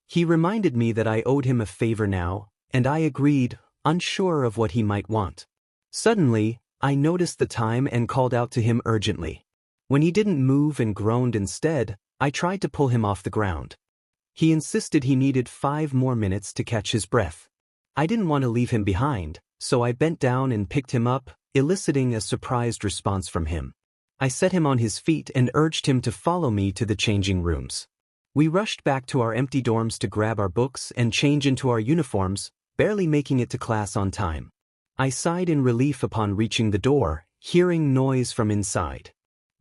He reminded me that I owed him a favor now, and I agreed, unsure of what he might want. Suddenly, I noticed the time and called out to him urgently. When he didn't move and groaned instead, I tried to pull him off the ground. He insisted he needed 5 more minutes to catch his breath. I didn't want to leave him behind, so I bent down and picked him up, eliciting a surprised response from him. I set him on his feet and urged him to follow me to the changing rooms. We rushed back to our empty dorms to grab our books and change into our uniforms, barely making it to class on time. I sighed in relief upon reaching the door, hearing noise from inside.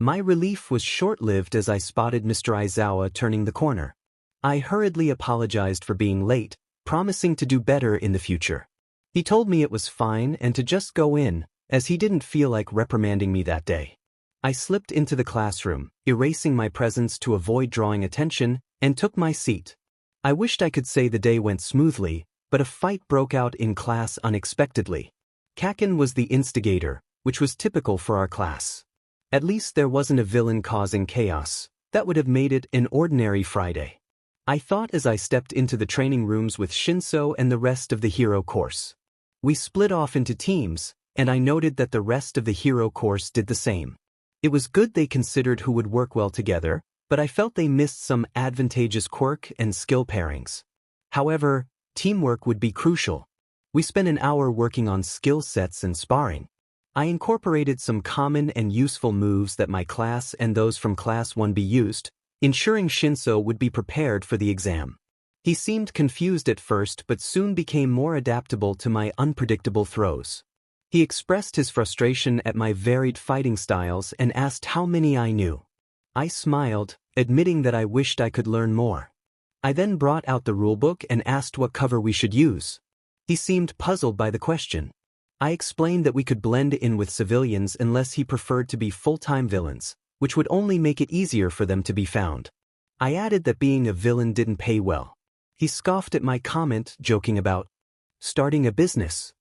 My relief was short-lived as I spotted Mr. Aizawa turning the corner. I hurriedly apologized for being late, promising to do better in the future. He told me it was fine and to just go in, as he didn't feel like reprimanding me that day. I slipped into the classroom, erasing my presence to avoid drawing attention, and took my seat. I wished I could say the day went smoothly, but a fight broke out in class unexpectedly. Kaken was the instigator, which was typical for our class. At least there wasn't a villain causing chaos. That would have made it an ordinary Friday. I thought as I stepped into the training rooms with Shinso and the rest of the hero course. We split off into teams, and I noted that the rest of the hero course did the same. It was good they considered who would work well together, but I felt they missed some advantageous quirk and skill pairings. However, teamwork would be crucial. We spent an hour working on skill sets and sparring. I incorporated some common and useful moves that my class and those from Class 1B used, ensuring Shinso would be prepared for the exam. He seemed confused at first but soon became more adaptable to my unpredictable throws. He expressed his frustration at my varied fighting styles and asked how many I knew. I smiled, admitting that I wished I could learn more. I then brought out the rulebook and asked what cover we should use. He seemed puzzled by the question. I explained that we could blend in with civilians unless he preferred to be full-time villains, which would only make it easier for them to be found. I added that being a villain didn't pay well. He scoffed at my comment, joking about starting a business.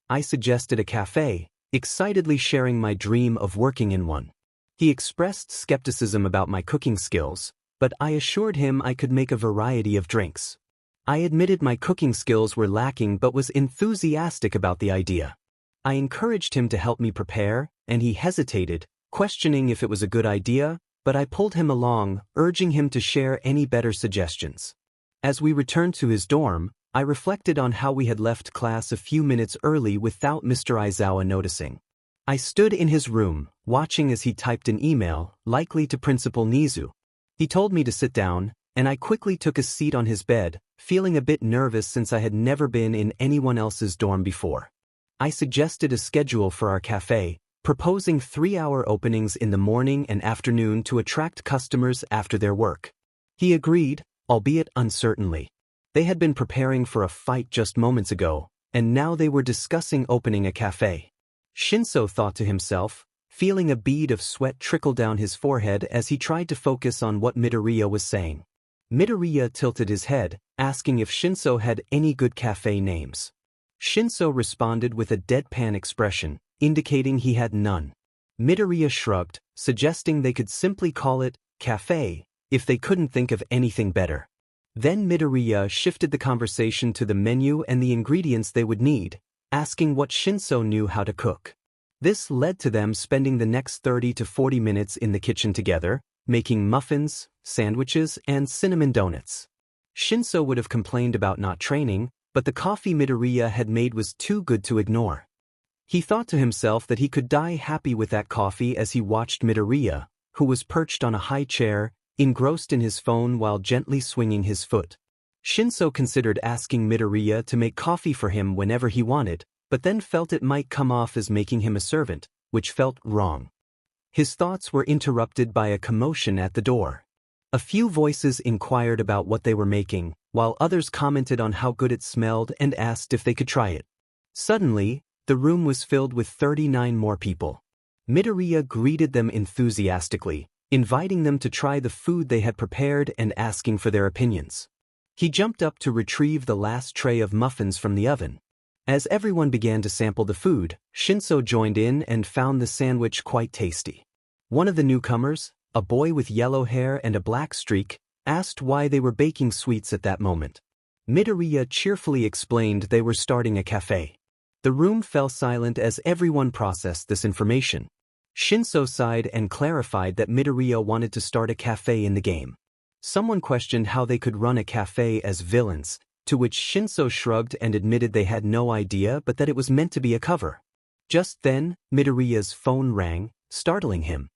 I suggested a cafe, excitedly sharing my dream of working in one. He expressed skepticism about my cooking skills, but I assured him I could make a variety of drinks. I admitted my cooking skills were lacking but was enthusiastic about the idea. I encouraged him to help me prepare, and he hesitated, questioning if it was a good idea, but I pulled him along, urging him to share any better suggestions. As we returned to his dorm, I reflected on how we had left class a few minutes early without Mr. Aizawa noticing. I stood in his room, watching as he typed an email, likely to Principal Nezu. He told me to sit down, and I quickly took a seat on his bed, feeling a bit nervous since I had never been in anyone else's dorm before. I suggested a schedule for our cafe, proposing 3-hour openings in the morning and afternoon to attract customers after their work. He agreed, albeit uncertainly. They had been preparing for a fight just moments ago, and now they were discussing opening a cafe. Shinso thought to himself, feeling a bead of sweat trickle down his forehead as he tried to focus on what Midoriya was saying. Midoriya tilted his head, asking if Shinso had any good cafe names. Shinso responded with a deadpan expression, indicating he had none. Midoriya shrugged, suggesting they could simply call it cafe if they couldn't think of anything better. Then Midoriya shifted the conversation to the menu and the ingredients they would need, asking what Shinso knew how to cook. This led to them spending the next 30 to 40 minutes in the kitchen together, making muffins, sandwiches, and cinnamon donuts. Shinso would have complained about not training, but the coffee Midoriya had made was too good to ignore. He thought to himself that he could die happy with that coffee as he watched Midoriya, who was perched on a high chair, engrossed in his phone while gently swinging his foot. Shinso considered asking Midoriya to make coffee for him whenever he wanted, but then felt it might come off as making him a servant, which felt wrong. His thoughts were interrupted by a commotion at the door. A few voices inquired about what they were making, while others commented on how good it smelled and asked if they could try it. Suddenly, the room was filled with 39 more people. Midoriya greeted them enthusiastically, inviting them to try the food they had prepared and asking for their opinions. He jumped up to retrieve the last tray of muffins from the oven. As everyone began to sample the food, Shinso joined in and found the sandwich quite tasty. One of the newcomers, a boy with yellow hair and a black streak, asked why they were baking sweets at that moment. Midoriya cheerfully explained they were starting a cafe. The room fell silent as everyone processed this information. Shinso sighed and clarified that Midoriya wanted to start a cafe in the game. Someone questioned how they could run a cafe as villains, to which Shinso shrugged and admitted they had no idea but that it was meant to be a cover. Just then, Midoriya's phone rang, startling him.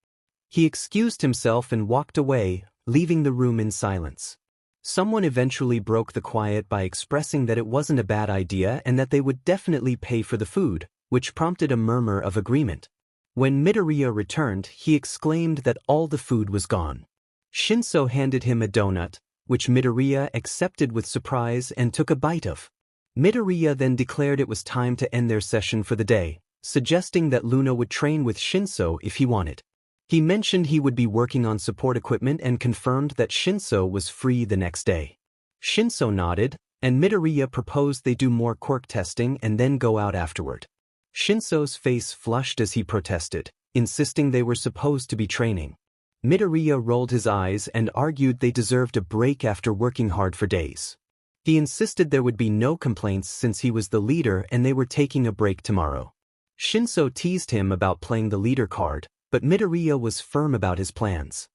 He excused himself and walked away, leaving the room in silence. Someone eventually broke the quiet by expressing that it wasn't a bad idea and that they would definitely pay for the food, which prompted a murmur of agreement. When Midoriya returned, he exclaimed that all the food was gone. Shinso handed him a donut, which Midoriya accepted with surprise and took a bite of. Midoriya then declared it was time to end their session for the day, suggesting that Luna would train with Shinso if he wanted. He mentioned he would be working on support equipment and confirmed that Shinso was free the next day. Shinso nodded, and Midoriya proposed they do more quirk testing and then go out afterward. Shinso's face flushed as he protested, insisting they were supposed to be training. Midoriya rolled his eyes and argued they deserved a break after working hard for days. He insisted there would be no complaints since he was the leader and they were taking a break tomorrow. Shinso teased him about playing the leader card, but Midoriya was firm about his plans.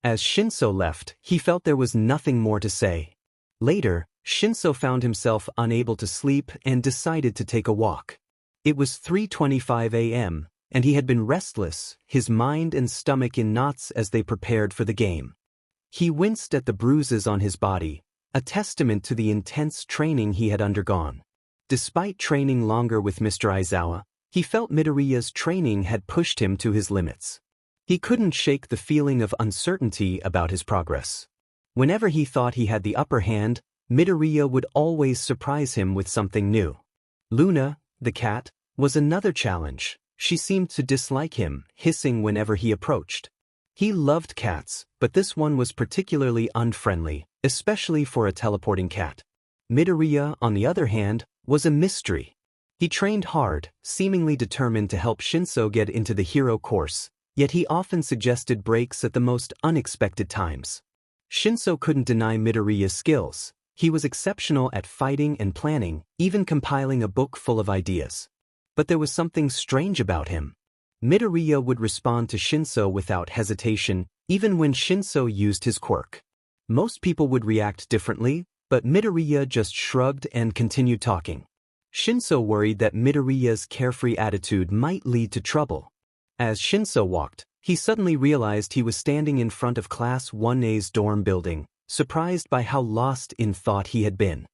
As Shinso left, he felt there was nothing more to say. Later, Shinso found himself unable to sleep and decided to take a walk. It was 3:25 a.m., and he had been restless, his mind and stomach in knots as they prepared for the game. He winced at the bruises on his body, a testament to the intense training he had undergone. Despite training longer with Mr. Aizawa, he felt Midoriya's training had pushed him to his limits. He couldn't shake the feeling of uncertainty about his progress. Whenever he thought he had the upper hand, Midoriya would always surprise him with something new. Luna, the cat, was another challenge. She seemed to dislike him, hissing whenever he approached. He loved cats, but this one was particularly unfriendly, especially for a teleporting cat. Midoriya, on the other hand, was a mystery. He trained hard, seemingly determined to help Shinso get into the hero course, Yet he often suggested breaks at the most unexpected times. Shinso couldn't deny Midoriya's skills. He was exceptional at fighting and planning, even compiling a book full of ideas. But there was something strange about him. Midoriya would respond to Shinso without hesitation, even when Shinso used his quirk. Most people would react differently, but Midoriya just shrugged and continued talking. Shinso worried that Midoriya's carefree attitude might lead to trouble. As Shinso walked, he suddenly realized he was standing in front of Class 1A's dorm building, surprised by how lost in thought he had been.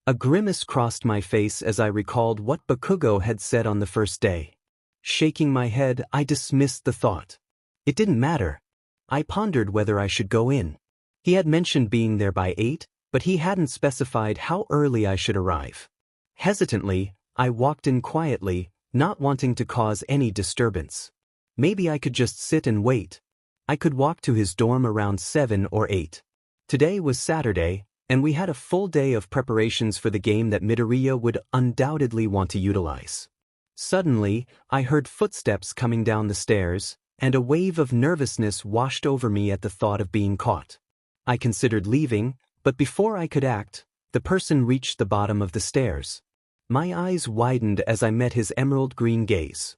A grimace crossed my face as I recalled what Bakugo had said on the first day. Shaking my head, I dismissed the thought. It didn't matter. I pondered whether I should go in. He had mentioned being there by 8, but he hadn't specified how early I should arrive. Hesitantly, I walked in quietly, not wanting to cause any disturbance. Maybe I could just sit and wait. I could walk to his dorm around 7 or 8. Today was Saturday, and we had a full day of preparations for the game that Midoriya would undoubtedly want to utilize. Suddenly, I heard footsteps coming down the stairs, and a wave of nervousness washed over me at the thought of being caught. I considered leaving, but before I could act, the person reached the bottom of the stairs. My eyes widened as I met his emerald green gaze.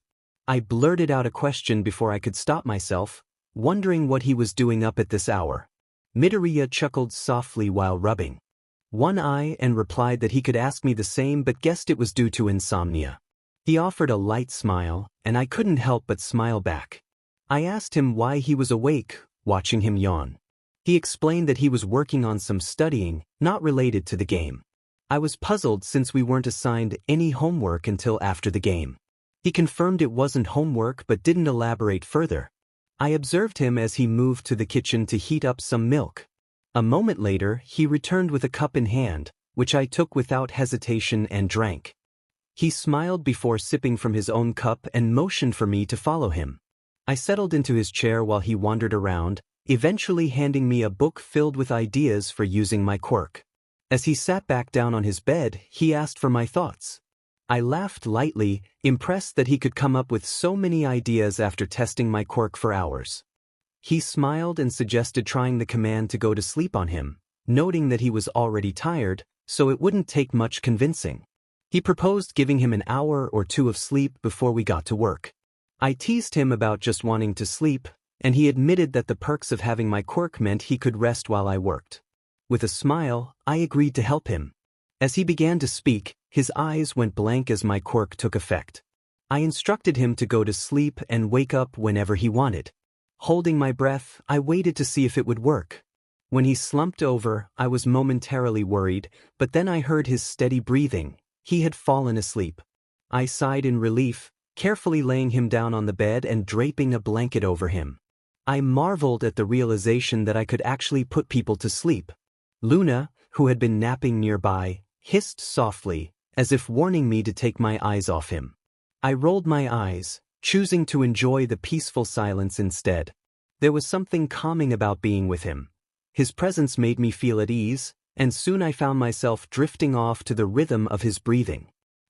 I blurted out a question before I could stop myself, wondering what he was doing up at this hour. Midoriya chuckled softly while rubbing one eye and replied that he could ask me the same but guessed it was due to insomnia. He offered a light smile, and I couldn't help but smile back. I asked him why he was awake, watching him yawn. He explained that he was working on some studying, not related to the game. I was puzzled since we weren't assigned any homework until after the game. He confirmed it wasn't homework but didn't elaborate further. I observed him as he moved to the kitchen to heat up some milk. A moment later, he returned with a cup in hand, which I took without hesitation and drank. He smiled before sipping from his own cup and motioned for me to follow him. I settled into his chair while he wandered around, eventually handing me a book filled with ideas for using my quirk. As he sat back down on his bed, he asked for my thoughts. I laughed lightly, impressed that he could come up with so many ideas after testing my quirk for hours. He smiled and suggested trying the command to go to sleep on him, noting that he was already tired, so it wouldn't take much convincing. He proposed giving him an hour or 2 of sleep before we got to work. I teased him about just wanting to sleep, and he admitted that the perks of having my quirk meant he could rest while I worked. With a smile, I agreed to help him. As he began to speak, his eyes went blank as my quirk took effect. I instructed him to go to sleep and wake up whenever he wanted. Holding my breath, I waited to see if it would work. When he slumped over, I was momentarily worried, but then I heard his steady breathing. He had fallen asleep. I sighed in relief, carefully laying him down on the bed and draping a blanket over him. I marveled at the realization that I could actually put people to sleep. Luna, who had been napping nearby, hissed softly, as if warning me to take my eyes off him. I rolled my eyes, choosing to enjoy the peaceful silence instead. There was something calming about being with him. His presence made me feel at ease, and soon I found myself drifting off to the rhythm of his breathing.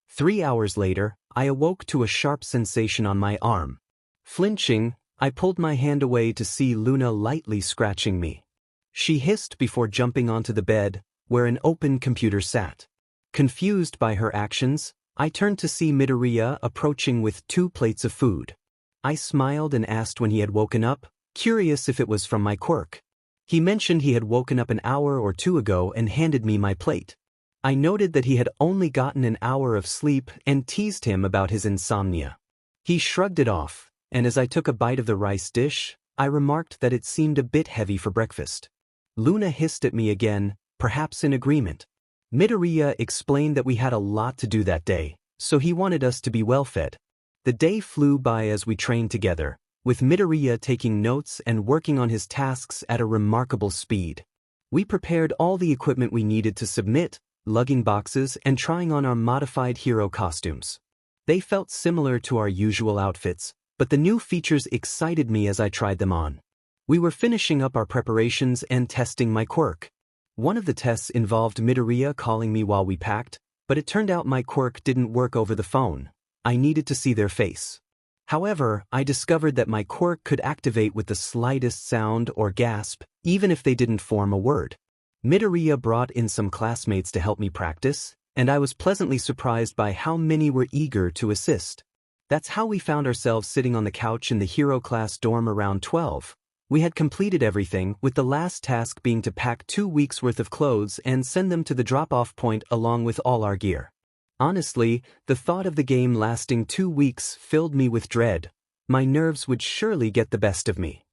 3 hours later, I awoke to a sharp sensation on my arm. Flinching, I pulled my hand away to see Luna lightly scratching me. She hissed before jumping onto the bed, where an open computer sat. Confused by her actions, I turned to see Midoriya approaching with 2 plates of food. I smiled and asked when he had woken up, curious if it was from my quirk. He mentioned he had woken up an hour or 2 ago and handed me my plate. I noted that he had only gotten an hour of sleep and teased him about his insomnia. He shrugged it off, and as I took a bite of the rice dish, I remarked that it seemed a bit heavy for breakfast. Luna hissed at me again, perhaps in agreement. Midoriya explained that we had a lot to do that day, so he wanted us to be well-fed. The day flew by as we trained together, with Midoriya taking notes and working on his tasks at a remarkable speed. We prepared all the equipment we needed to submit, lugging boxes and trying on our modified hero costumes. They felt similar to our usual outfits, but the new features excited me as I tried them on. We were finishing up our preparations and testing my quirk. One of the tests involved Midoriya calling me while we packed, but it turned out my quirk didn't work over the phone. I needed to see their face. However, I discovered that my quirk could activate with the slightest sound or gasp, even if they didn't form a word. Midoriya brought in some classmates to help me practice, and I was pleasantly surprised by how many were eager to assist. That's how we found ourselves sitting on the couch in the hero class dorm around 12. We had completed everything, with the last task being to pack 2 weeks' worth of clothes and send them to the drop-off point along with all our gear. Honestly, the thought of the game lasting 2 weeks filled me with dread. My nerves would surely get the best of me.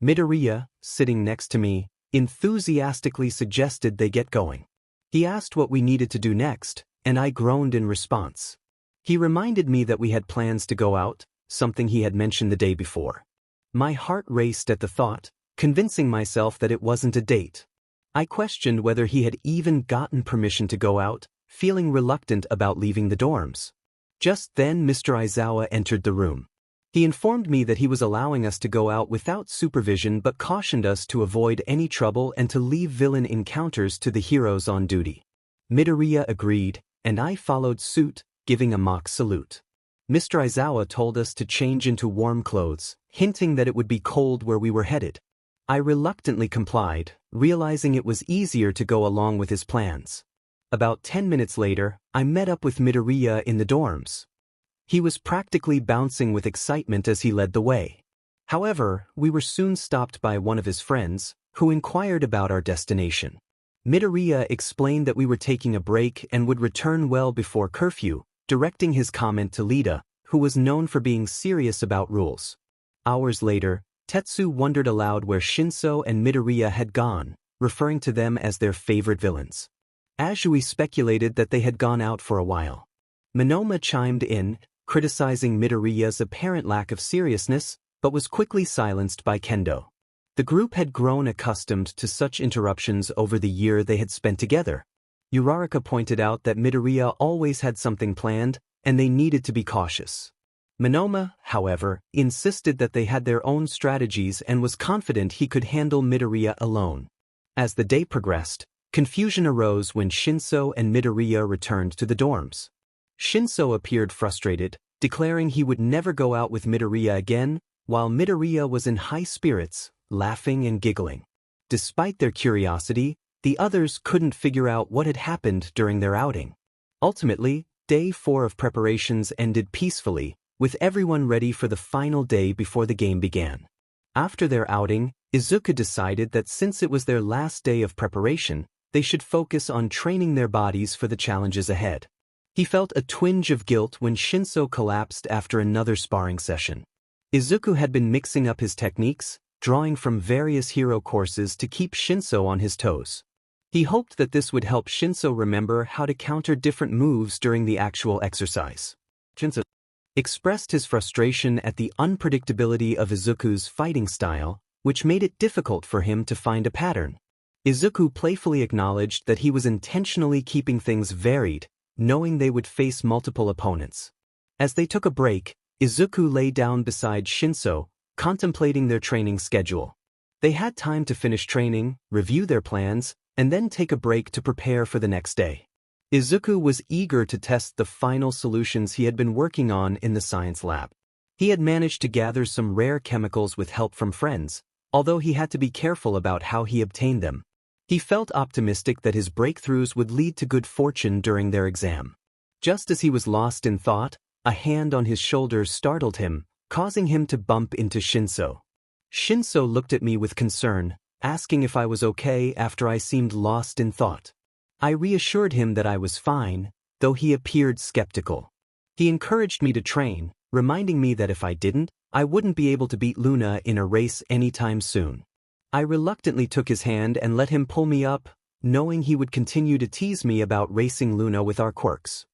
Midoriya, sitting next to me, enthusiastically suggested they get going. He asked what we needed to do next, and I groaned in response. He reminded me that we had plans to go out, something he had mentioned the day before. My heart raced at the thought, convincing myself that it wasn't a date. I questioned whether he had even gotten permission to go out, feeling reluctant about leaving the dorms. Just then Mr. Aizawa entered the room. He informed me that he was allowing us to go out without supervision but cautioned us to avoid any trouble and to leave villain encounters to the heroes on duty. Midoriya agreed, and I followed suit, giving a mock salute. Mr. Aizawa told us to change into warm clothes, hinting that it would be cold where we were headed. I reluctantly complied, realizing it was easier to go along with his plans. About 10 minutes later, I met up with Midoriya in the dorms. He was practically bouncing with excitement as he led the way. However, we were soon stopped by one of his friends, who inquired about our destination. Midoriya explained that we were taking a break and would return well before curfew, directing his comment to Lita, who was known for being serious about rules. Hours later, Tetsu wondered aloud where Shinso and Midoriya had gone, referring to them as their favorite villains. Azui speculated that they had gone out for a while. Monoma chimed in, criticizing Midoriya's apparent lack of seriousness, but was quickly silenced by Kendo. The group had grown accustomed to such interruptions over the year they had spent together. Uraraka pointed out that Midoriya always had something planned, and they needed to be cautious. Monoma, however, insisted that they had their own strategies and was confident he could handle Midoriya alone. As the day progressed, confusion arose when Shinso and Midoriya returned to the dorms. Shinso appeared frustrated, declaring he would never go out with Midoriya again, while Midoriya was in high spirits, laughing and giggling. Despite their curiosity, the others couldn't figure out what had happened during their outing. Ultimately, Day 4 of preparations ended peacefully, with everyone ready for the final day before the game began. After their outing, Izuku decided that since it was their last day of preparation, they should focus on training their bodies for the challenges ahead. He felt a twinge of guilt when Shinso collapsed after another sparring session. Izuku had been mixing up his techniques, drawing from various hero courses to keep Shinso on his toes. He hoped that this would help Shinso remember how to counter different moves during the actual exercise. Shinso expressed his frustration at the unpredictability of Izuku's fighting style, which made it difficult for him to find a pattern. Izuku playfully acknowledged that he was intentionally keeping things varied, knowing they would face multiple opponents. As they took a break, Izuku lay down beside Shinso, contemplating their training schedule. They had time to finish training, review their plans, and then take a break to prepare for the next day. Izuku was eager to test the final solutions he had been working on in the science lab. He had managed to gather some rare chemicals with help from friends, although he had to be careful about how he obtained them. He felt optimistic that his breakthroughs would lead to good fortune during their exam. Just as he was lost in thought, a hand on his shoulder startled him, causing him to bump into Shinso. Shinso looked at me with concern, asking if I was okay after I seemed lost in thought. I reassured him that I was fine, though he appeared skeptical. He encouraged me to train, reminding me that if I didn't, I wouldn't be able to beat Luna in a race anytime soon. I reluctantly took his hand and let him pull me up, knowing he would continue to tease me about racing Luna with our quirks.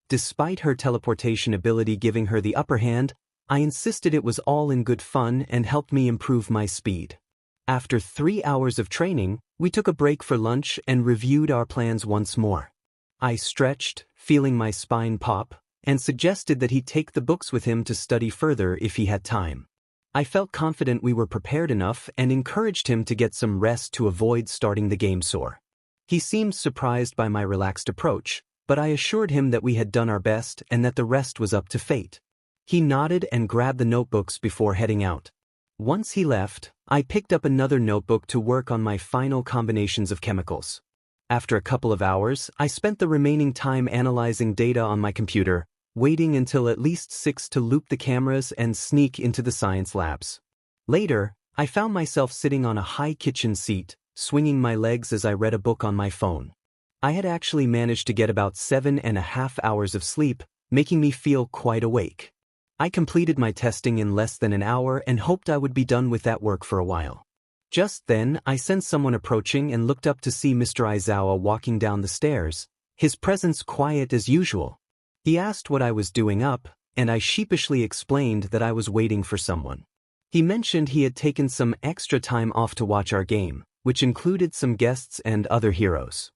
Despite her teleportation ability giving her the upper hand, I insisted it was all in good fun and helped me improve my speed. After 3 hours of training, we took a break for lunch and reviewed our plans once more. I stretched, feeling my spine pop, and suggested that he take the books with him to study further if he had time. I felt confident we were prepared enough and encouraged him to get some rest to avoid starting the game sore. He seemed surprised by my relaxed approach, but I assured him that we had done our best and that the rest was up to fate. He nodded and grabbed the notebooks before heading out. Once he left, I picked up another notebook to work on my final combinations of chemicals. After a couple of hours, I spent the remaining time analyzing data on my computer, waiting until at least 6 to loop the cameras and sneak into the science labs. Later, I found myself sitting on a high kitchen seat, swinging my legs as I read a book on my phone. I had actually managed to get about 7.5 hours of sleep, making me feel quite awake. I completed my testing in less than an hour and hoped I would be done with that work for a while. Just then, I sensed someone approaching and looked up to see Mr. Izawa walking down the stairs, his presence quiet as usual. He asked what I was doing up, and I sheepishly explained that I was waiting for someone. He mentioned he had taken some extra time off to watch our game, which included some guests and other heroes.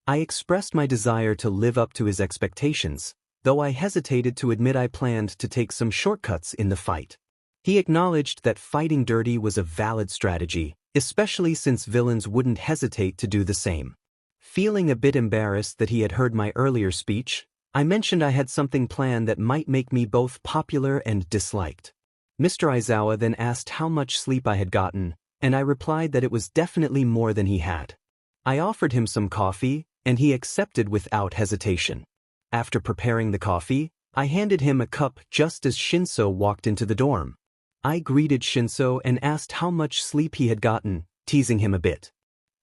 I expressed my desire to live up to his expectations, though I hesitated to admit I planned to take some shortcuts in the fight. He acknowledged that fighting dirty was a valid strategy, especially since villains wouldn't hesitate to do the same. Feeling a bit embarrassed that he had heard my earlier speech, I mentioned I had something planned that might make me both popular and disliked. Mr. Izawa then asked how much sleep I had gotten, and I replied that it was definitely more than he had. I offered him some coffee, and he accepted without hesitation. After preparing the coffee, I handed him a cup just as Shinso walked into the dorm. I greeted Shinso and asked how much sleep he had gotten, teasing him a bit.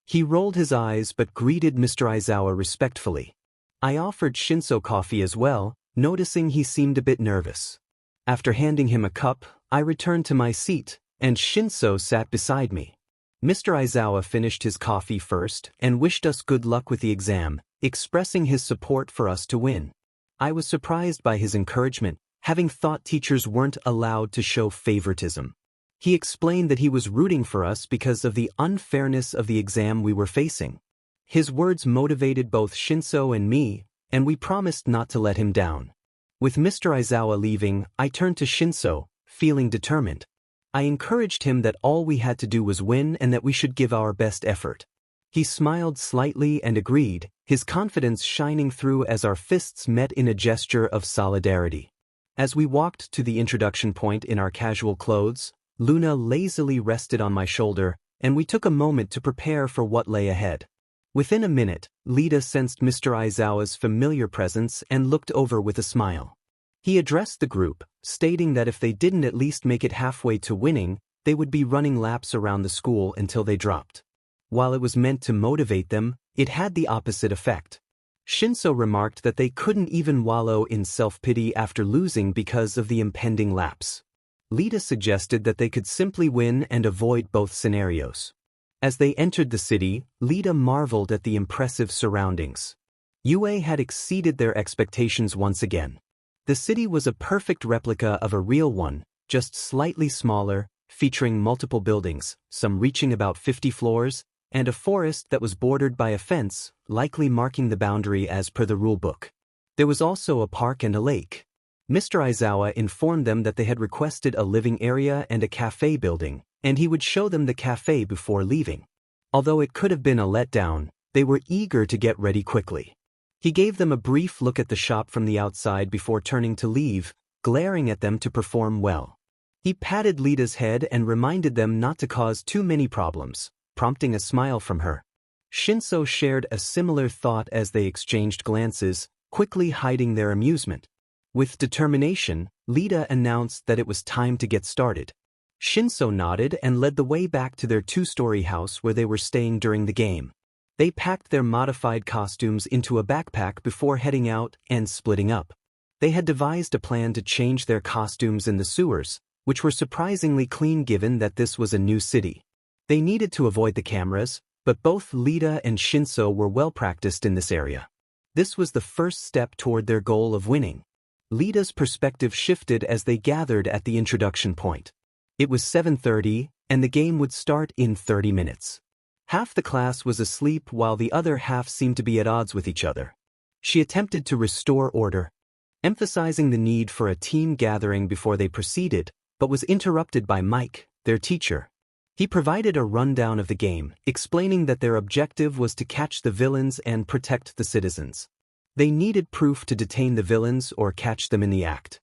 He rolled his eyes but greeted Mr. Izawa respectfully. I offered Shinso coffee as well, noticing he seemed a bit nervous. After handing him a cup, I returned to my seat, and Shinso sat beside me. Mr. Izawa finished his coffee first and wished us good luck with the exam, expressing his support for us to win. I was surprised by his encouragement, having thought teachers weren't allowed to show favoritism. He explained that he was rooting for us because of the unfairness of the exam we were facing. His words motivated both Shinso and me, and we promised not to let him down. With Mr. Izawa leaving, I turned to Shinso, feeling determined. I encouraged him that all we had to do was win and that we should give our best effort. He smiled slightly and agreed, his confidence shining through as our fists met in a gesture of solidarity. As we walked to the introduction point in our casual clothes, Luna lazily rested on my shoulder, and we took a moment to prepare for what lay ahead. Within a minute, Lita sensed Mr. Izawa's familiar presence and looked over with a smile. He addressed the group, stating that if they didn't at least make it halfway to winning, they would be running laps around the school until they dropped. While it was meant to motivate them, it had the opposite effect. Shinso remarked that they couldn't even wallow in self-pity after losing because of the impending lapse. Lita suggested that they could simply win and avoid both scenarios. As they entered the city, Lita marveled at the impressive surroundings. UA had exceeded their expectations once again. The city was a perfect replica of a real one, just slightly smaller, featuring multiple buildings, some reaching about 50 floors, and a forest that was bordered by a fence, likely marking the boundary as per the rulebook. There was also a park and a lake. Mr. Izawa informed them that they had requested a living area and a cafe building, and he would show them the cafe before leaving. Although it could have been a letdown, they were eager to get ready quickly. He gave them a brief look at the shop from the outside before turning to leave, glaring at them to perform well. He patted Lita's head and reminded them not to cause too many problems, prompting a smile from her. Shinso shared a similar thought as they exchanged glances, quickly hiding their amusement. With determination, Lita announced that it was time to get started. Shinso nodded and led the way back to their two-story house where they were staying during the game. They packed their modified costumes into a backpack before heading out and splitting up. They had devised a plan to change their costumes in the sewers, which were surprisingly clean given that this was a new city. They needed to avoid the cameras, but both Lita and Shinso were well practiced in this area. This was the first step toward their goal of winning. Lita's perspective shifted as they gathered at the introduction point. It was 7:30, and the game would start in 30 minutes. Half the class was asleep while the other half seemed to be at odds with each other. She attempted to restore order, emphasizing the need for a team gathering before they proceeded, but was interrupted by Mike, their teacher. He provided a rundown of the game, explaining that their objective was to catch the villains and protect the citizens. They needed proof to detain the villains or catch them in the act.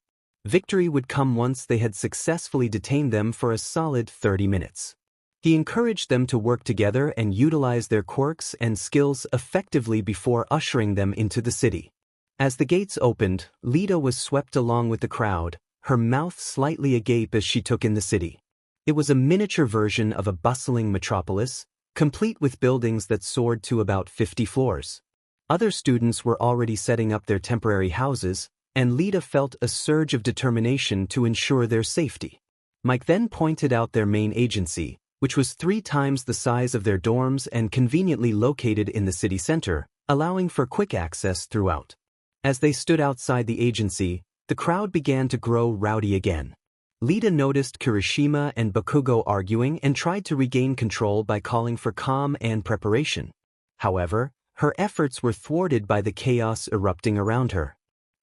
Victory would come once they had successfully detained them for a solid 30 minutes. He encouraged them to work together and utilize their quirks and skills effectively before ushering them into the city. As the gates opened, Lita was swept along with the crowd, her mouth slightly agape as she took in the city. It was a miniature version of a bustling metropolis, complete with buildings that soared to about 50 floors. Other students were already setting up their temporary houses, and Lita felt a surge of determination to ensure their safety. Mike then pointed out their main agency, which was 3 times the size of their dorms and conveniently located in the city center, allowing for quick access throughout. As they stood outside the agency, the crowd began to grow rowdy again. Lita noticed Kirishima and Bakugo arguing and tried to regain control by calling for calm and preparation. However, her efforts were thwarted by the chaos erupting around her.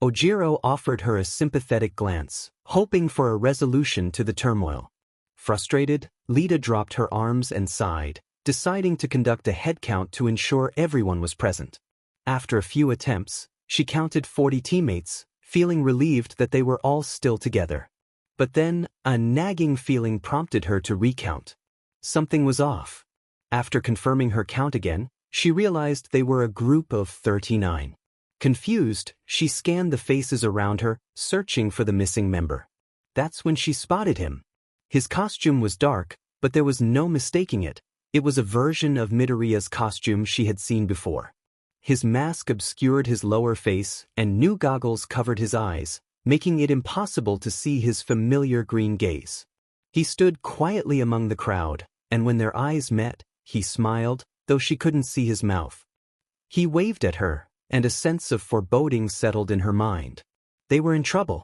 Ojiro offered her a sympathetic glance, hoping for a resolution to the turmoil. Frustrated, Lita dropped her arms and sighed, deciding to conduct a head count to ensure everyone was present. After a few attempts, she counted 40 teammates, feeling relieved that they were all still together. But then, a nagging feeling prompted her to recount. Something was off. After confirming her count again, she realized they were a group of 39. Confused, she scanned the faces around her, searching for the missing member. That's when she spotted him. His costume was dark, but there was no mistaking it. It was a version of Midoriya's costume she had seen before. His mask obscured his lower face, and new goggles covered his eyes, making it impossible to see his familiar green gaze. He stood quietly among the crowd, and when their eyes met, he smiled, though she couldn't see his mouth. He waved at her, and a sense of foreboding settled in her mind. They were in trouble.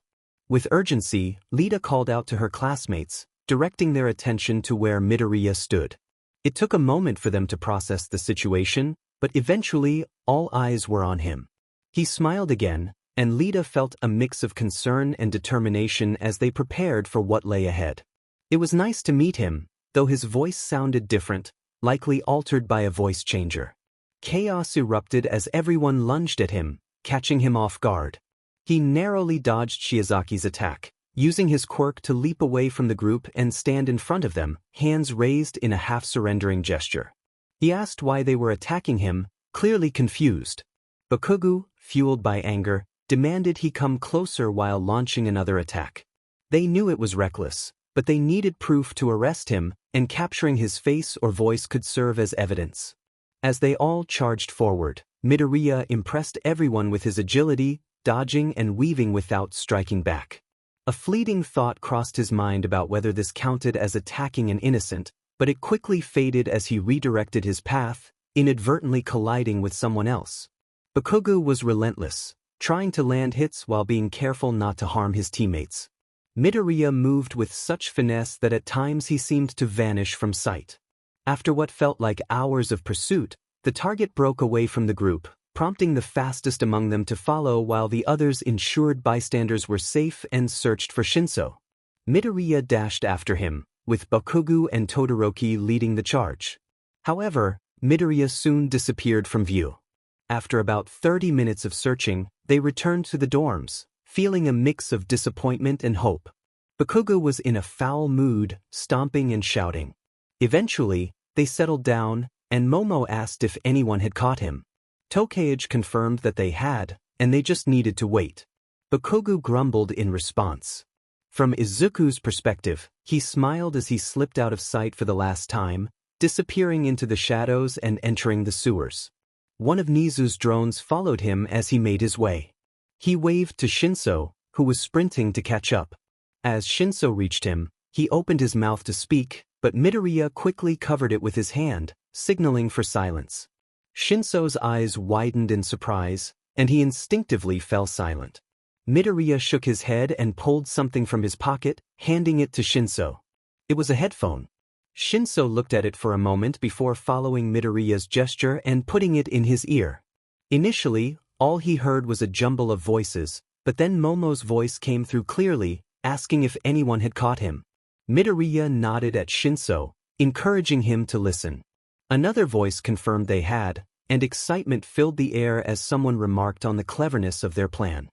With urgency, Lita called out to her classmates, directing their attention to where Midoriya stood. It took a moment for them to process the situation, but eventually, all eyes were on him. He smiled again, and Lita felt a mix of concern and determination as they prepared for what lay ahead. It was nice to meet him, though his voice sounded different, likely altered by a voice changer. Chaos erupted as everyone lunged at him, catching him off guard. He narrowly dodged Shiozaki's attack, using his quirk to leap away from the group and stand in front of them, hands raised in a half-surrendering gesture. He asked why they were attacking him, clearly confused. Bakugo, fueled by anger, demanded he come closer while launching another attack. They knew it was reckless, but they needed proof to arrest him, and capturing his face or voice could serve as evidence. As they all charged forward, Midoriya impressed everyone with his agility, dodging and weaving without striking back. A fleeting thought crossed his mind about whether this counted as attacking an innocent, but it quickly faded as he redirected his path, inadvertently colliding with someone else. Bakugo was relentless, trying to land hits while being careful not to harm his teammates. Midoriya moved with such finesse that at times he seemed to vanish from sight. After what felt like hours of pursuit, the target broke away from the group, prompting the fastest among them to follow while the others ensured bystanders were safe and searched for Shinso. Midoriya dashed after him, with Bakugo and Todoroki leading the charge. However, Midoriya soon disappeared from view. After about 30 minutes of searching, they returned to the dorms, feeling a mix of disappointment and hope. Bakugo was in a foul mood, stomping and shouting. Eventually, they settled down, and Momo asked if anyone had caught him. Tokage confirmed that they had, and they just needed to wait. Bakugo grumbled in response. From Izuku's perspective, he smiled as he slipped out of sight for the last time, disappearing into the shadows and entering the sewers. One of Nezu's drones followed him as he made his way. He waved to Shinso, who was sprinting to catch up. As Shinso reached him, he opened his mouth to speak, but Midoriya quickly covered it with his hand, signaling for silence. Shinso's eyes widened in surprise, and he instinctively fell silent. Midoriya shook his head and pulled something from his pocket, handing it to Shinso. It was a headphone. Shinso looked at it for a moment before following Midoriya's gesture and putting it in his ear. Initially, all he heard was a jumble of voices, but then Momo's voice came through clearly, asking if anyone had caught him. Midoriya nodded at Shinso, encouraging him to listen. Another voice confirmed they had, and excitement filled the air as someone remarked on the cleverness of their plan.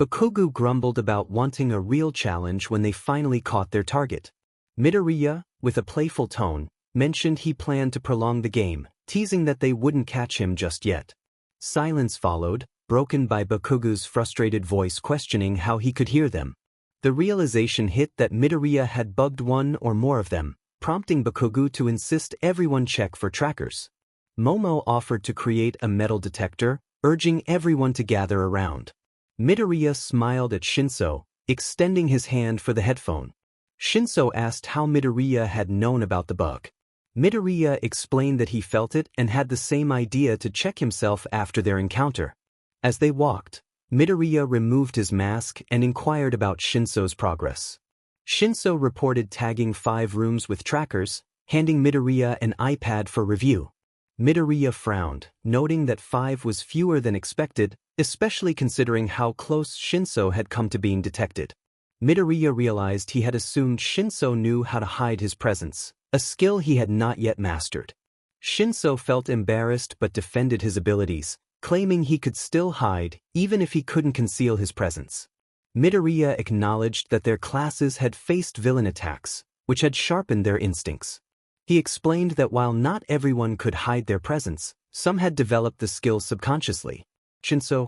Bakugo grumbled about wanting a real challenge when they finally caught their target. Midoriya, with a playful tone, mentioned he planned to prolong the game, teasing that they wouldn't catch him just yet. Silence followed, broken by Bakugo's frustrated voice questioning how he could hear them. The realization hit that Midoriya had bugged one or more of them, prompting Bakugo to insist everyone check for trackers. Momo offered to create a metal detector, urging everyone to gather around. Midoriya smiled at Shinso, extending his hand for the headphone. Shinso asked how Midoriya had known about the bug. Midoriya explained that he felt it and had the same idea to check himself after their encounter. As they walked, Midoriya removed his mask and inquired about Shinso's progress. Shinso reported tagging 5 rooms with trackers, handing Midoriya an iPad for review. Midoriya frowned, noting that 5 was fewer than expected, especially considering how close Shinso had come to being detected. Midoriya realized he had assumed Shinso knew how to hide his presence, a skill he had not yet mastered. Shinso felt embarrassed but defended his abilities, claiming he could still hide even if he couldn't conceal his presence. Midoriya acknowledged that their classes had faced villain attacks, which had sharpened their instincts. He explained that while not everyone could hide their presence, some had developed the skill subconsciously. Shinso,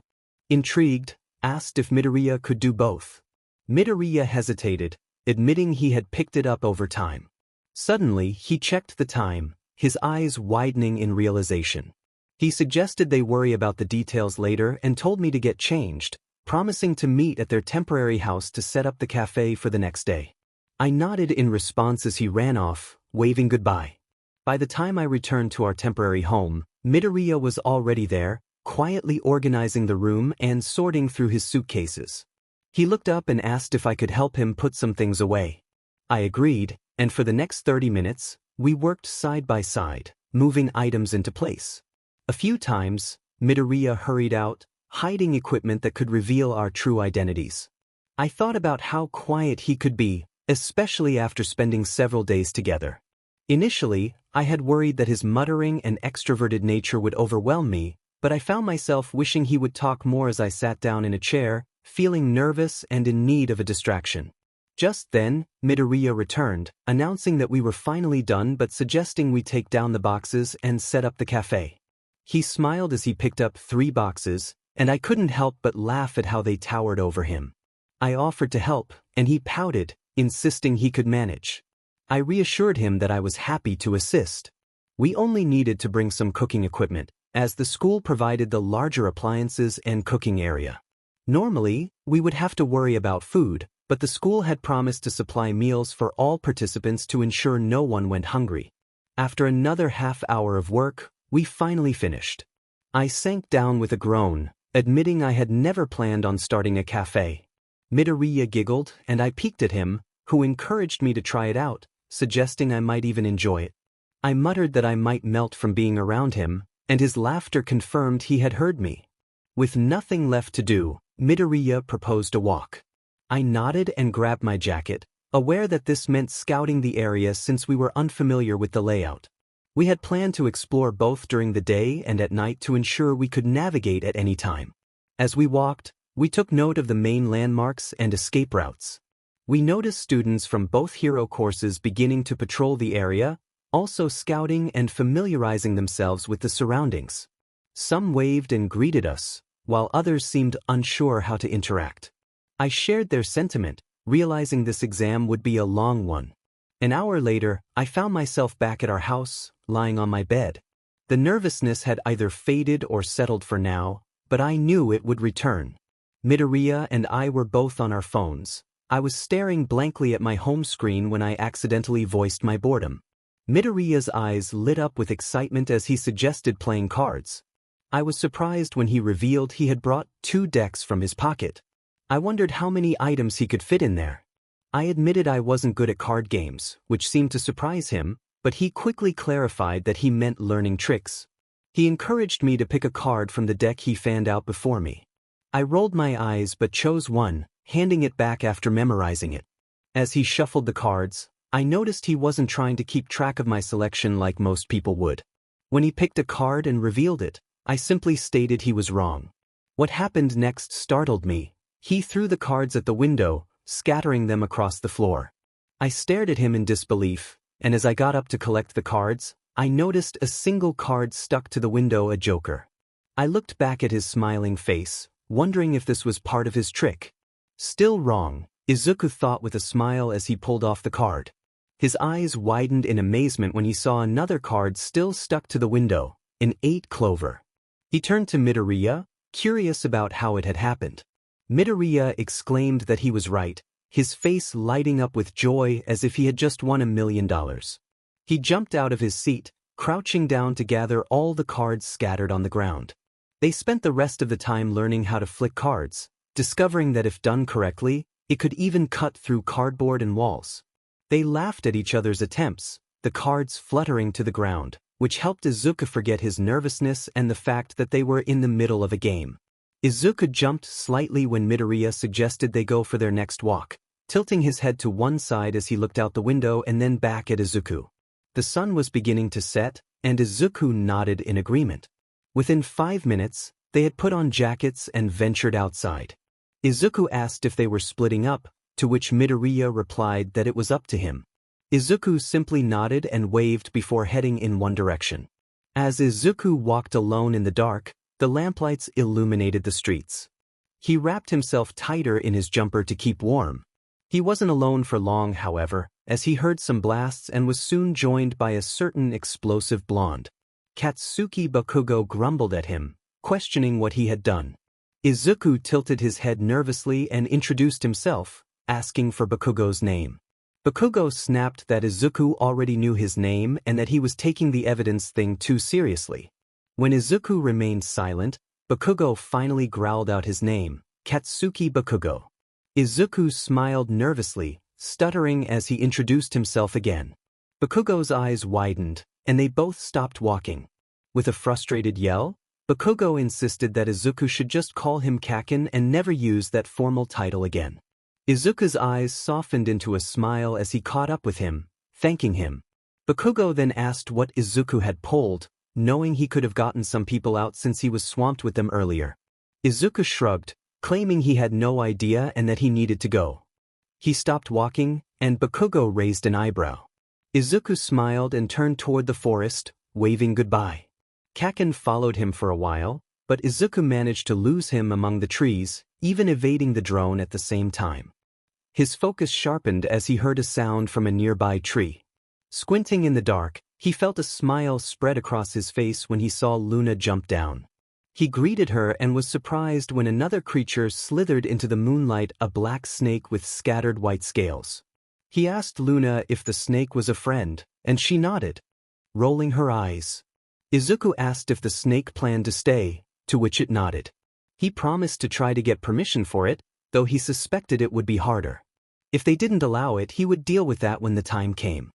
intrigued, asked if Midoriya could do both. Midoriya hesitated, admitting he had picked it up over time. Suddenly, he checked the time, his eyes widening in realization. He suggested they worry about the details later and told me to get changed, promising to meet at their temporary house to set up the cafe for the next day. I nodded in response as he ran off, waving goodbye. By the time I returned to our temporary home, Midoriya was already there, quietly organizing the room and sorting through his suitcases. He looked up and asked if I could help him put some things away. I agreed, and for the next 30 minutes, we worked side by side, moving items into place. A few times, Midoriya hurried out, hiding equipment that could reveal our true identities. I thought about how quiet he could be, especially after spending several days together. Initially, I had worried that his muttering and extroverted nature would overwhelm me, but I found myself wishing he would talk more as I sat down in a chair, feeling nervous and in need of a distraction. Just then, Midoriya returned, announcing that we were finally done but suggesting we take down the boxes and set up the cafe. He smiled as he picked up 3 boxes, and I couldn't help but laugh at how they towered over him. I offered to help, and he pouted, insisting he could manage. I reassured him that I was happy to assist. We only needed to bring some cooking equipment, as the school provided the larger appliances and cooking area. Normally, we would have to worry about food, but the school had promised to supply meals for all participants to ensure no one went hungry. After another half-hour of work, we finally finished. I sank down with a groan, admitting I had never planned on starting a cafe. Midoriya giggled, and I peeked at him, who encouraged me to try it out, suggesting I might even enjoy it. I muttered that I might melt from being around him, and his laughter confirmed he had heard me. With nothing left to do, Midoriya proposed a walk. I nodded and grabbed my jacket, aware that this meant scouting the area since we were unfamiliar with the layout. We had planned to explore both during the day and at night to ensure we could navigate at any time. As we walked, we took note of the main landmarks and escape routes. We noticed students from both hero courses beginning to patrol the area, also scouting and familiarizing themselves with the surroundings. Some waved and greeted us, while others seemed unsure how to interact. I shared their sentiment, realizing this exam would be a long one. An hour later, I found myself back at our house, lying on my bed. The nervousness had either faded or settled for now, but I knew it would return. Midoriya and I were both on our phones. I was staring blankly at my home screen when I accidentally voiced my boredom. Midoriya's eyes lit up with excitement as he suggested playing cards. I was surprised when he revealed he had brought 2 decks from his pocket. I wondered how many items he could fit in there. I admitted I wasn't good at card games, which seemed to surprise him, but he quickly clarified that he meant learning tricks. He encouraged me to pick a card from the deck he fanned out before me. I rolled my eyes but chose one, handing it back after memorizing it. As he shuffled the cards, I noticed he wasn't trying to keep track of my selection like most people would. When he picked a card and revealed it, I simply stated he was wrong. What happened next startled me. He threw the cards at the window, scattering them across the floor. I stared at him in disbelief, and as I got up to collect the cards, I noticed a single card stuck to the window, a joker. I looked back at his smiling face, wondering if this was part of his trick. Still wrong, Izuku thought with a smile as he pulled off the card. His eyes widened in amazement when he saw another card still stuck to the window, an 8 clover. He turned to Midoriya, curious about how it had happened. Midoriya exclaimed that he was right, his face lighting up with joy as if he had just won $1 million. He jumped out of his seat, crouching down to gather all the cards scattered on the ground. They spent the rest of the time learning how to flick cards, discovering that if done correctly, it could even cut through cardboard and walls. They laughed at each other's attempts, the cards fluttering to the ground, which helped Izuku forget his nervousness and the fact that they were in the middle of a game. Izuku jumped slightly when Midoriya suggested they go for their next walk, tilting his head to one side as he looked out the window and then back at Izuku. The sun was beginning to set, and Izuku nodded in agreement. Within 5 minutes, they had put on jackets and ventured outside. Izuku asked if they were splitting up, to which Midoriya replied that it was up to him. Izuku simply nodded and waved before heading in one direction. As Izuku walked alone in the dark, the lamplights illuminated the streets. He wrapped himself tighter in his jumper to keep warm. He wasn't alone for long, however, as he heard some blasts and was soon joined by a certain explosive blonde. Katsuki Bakugo grumbled at him, questioning what he had done. Izuku tilted his head nervously and introduced himself, asking for Bakugo's name. Bakugo snapped that Izuku already knew his name and that he was taking the evidence thing too seriously. When Izuku remained silent, Bakugo finally growled out his name, Katsuki Bakugo. Izuku smiled nervously, stuttering as he introduced himself again. Bakugo's eyes widened, and they both stopped walking. With a frustrated yell, Bakugo insisted that Izuku should just call him Kaken and never use that formal title again. Izuku's eyes softened into a smile as he caught up with him, thanking him. Bakugo then asked what Izuku had pulled, knowing he could have gotten some people out since he was swamped with them earlier. Izuku shrugged, claiming he had no idea and that he needed to go. He stopped walking, and Bakugo raised an eyebrow. Izuku smiled and turned toward the forest, waving goodbye. Kaken followed him for a while, but Izuku managed to lose him among the trees, even evading the drone at the same time. His focus sharpened as he heard a sound from a nearby tree. Squinting in the dark, he felt a smile spread across his face when he saw Luna jump down. He greeted her and was surprised when another creature slithered into the moonlight, a black snake with scattered white scales. He asked Luna if the snake was a friend, and she nodded, rolling her eyes. Izuku asked if the snake planned to stay, to which it nodded. He promised to try to get permission for it, though he suspected it would be harder. If they didn't allow it, he would deal with that when the time came.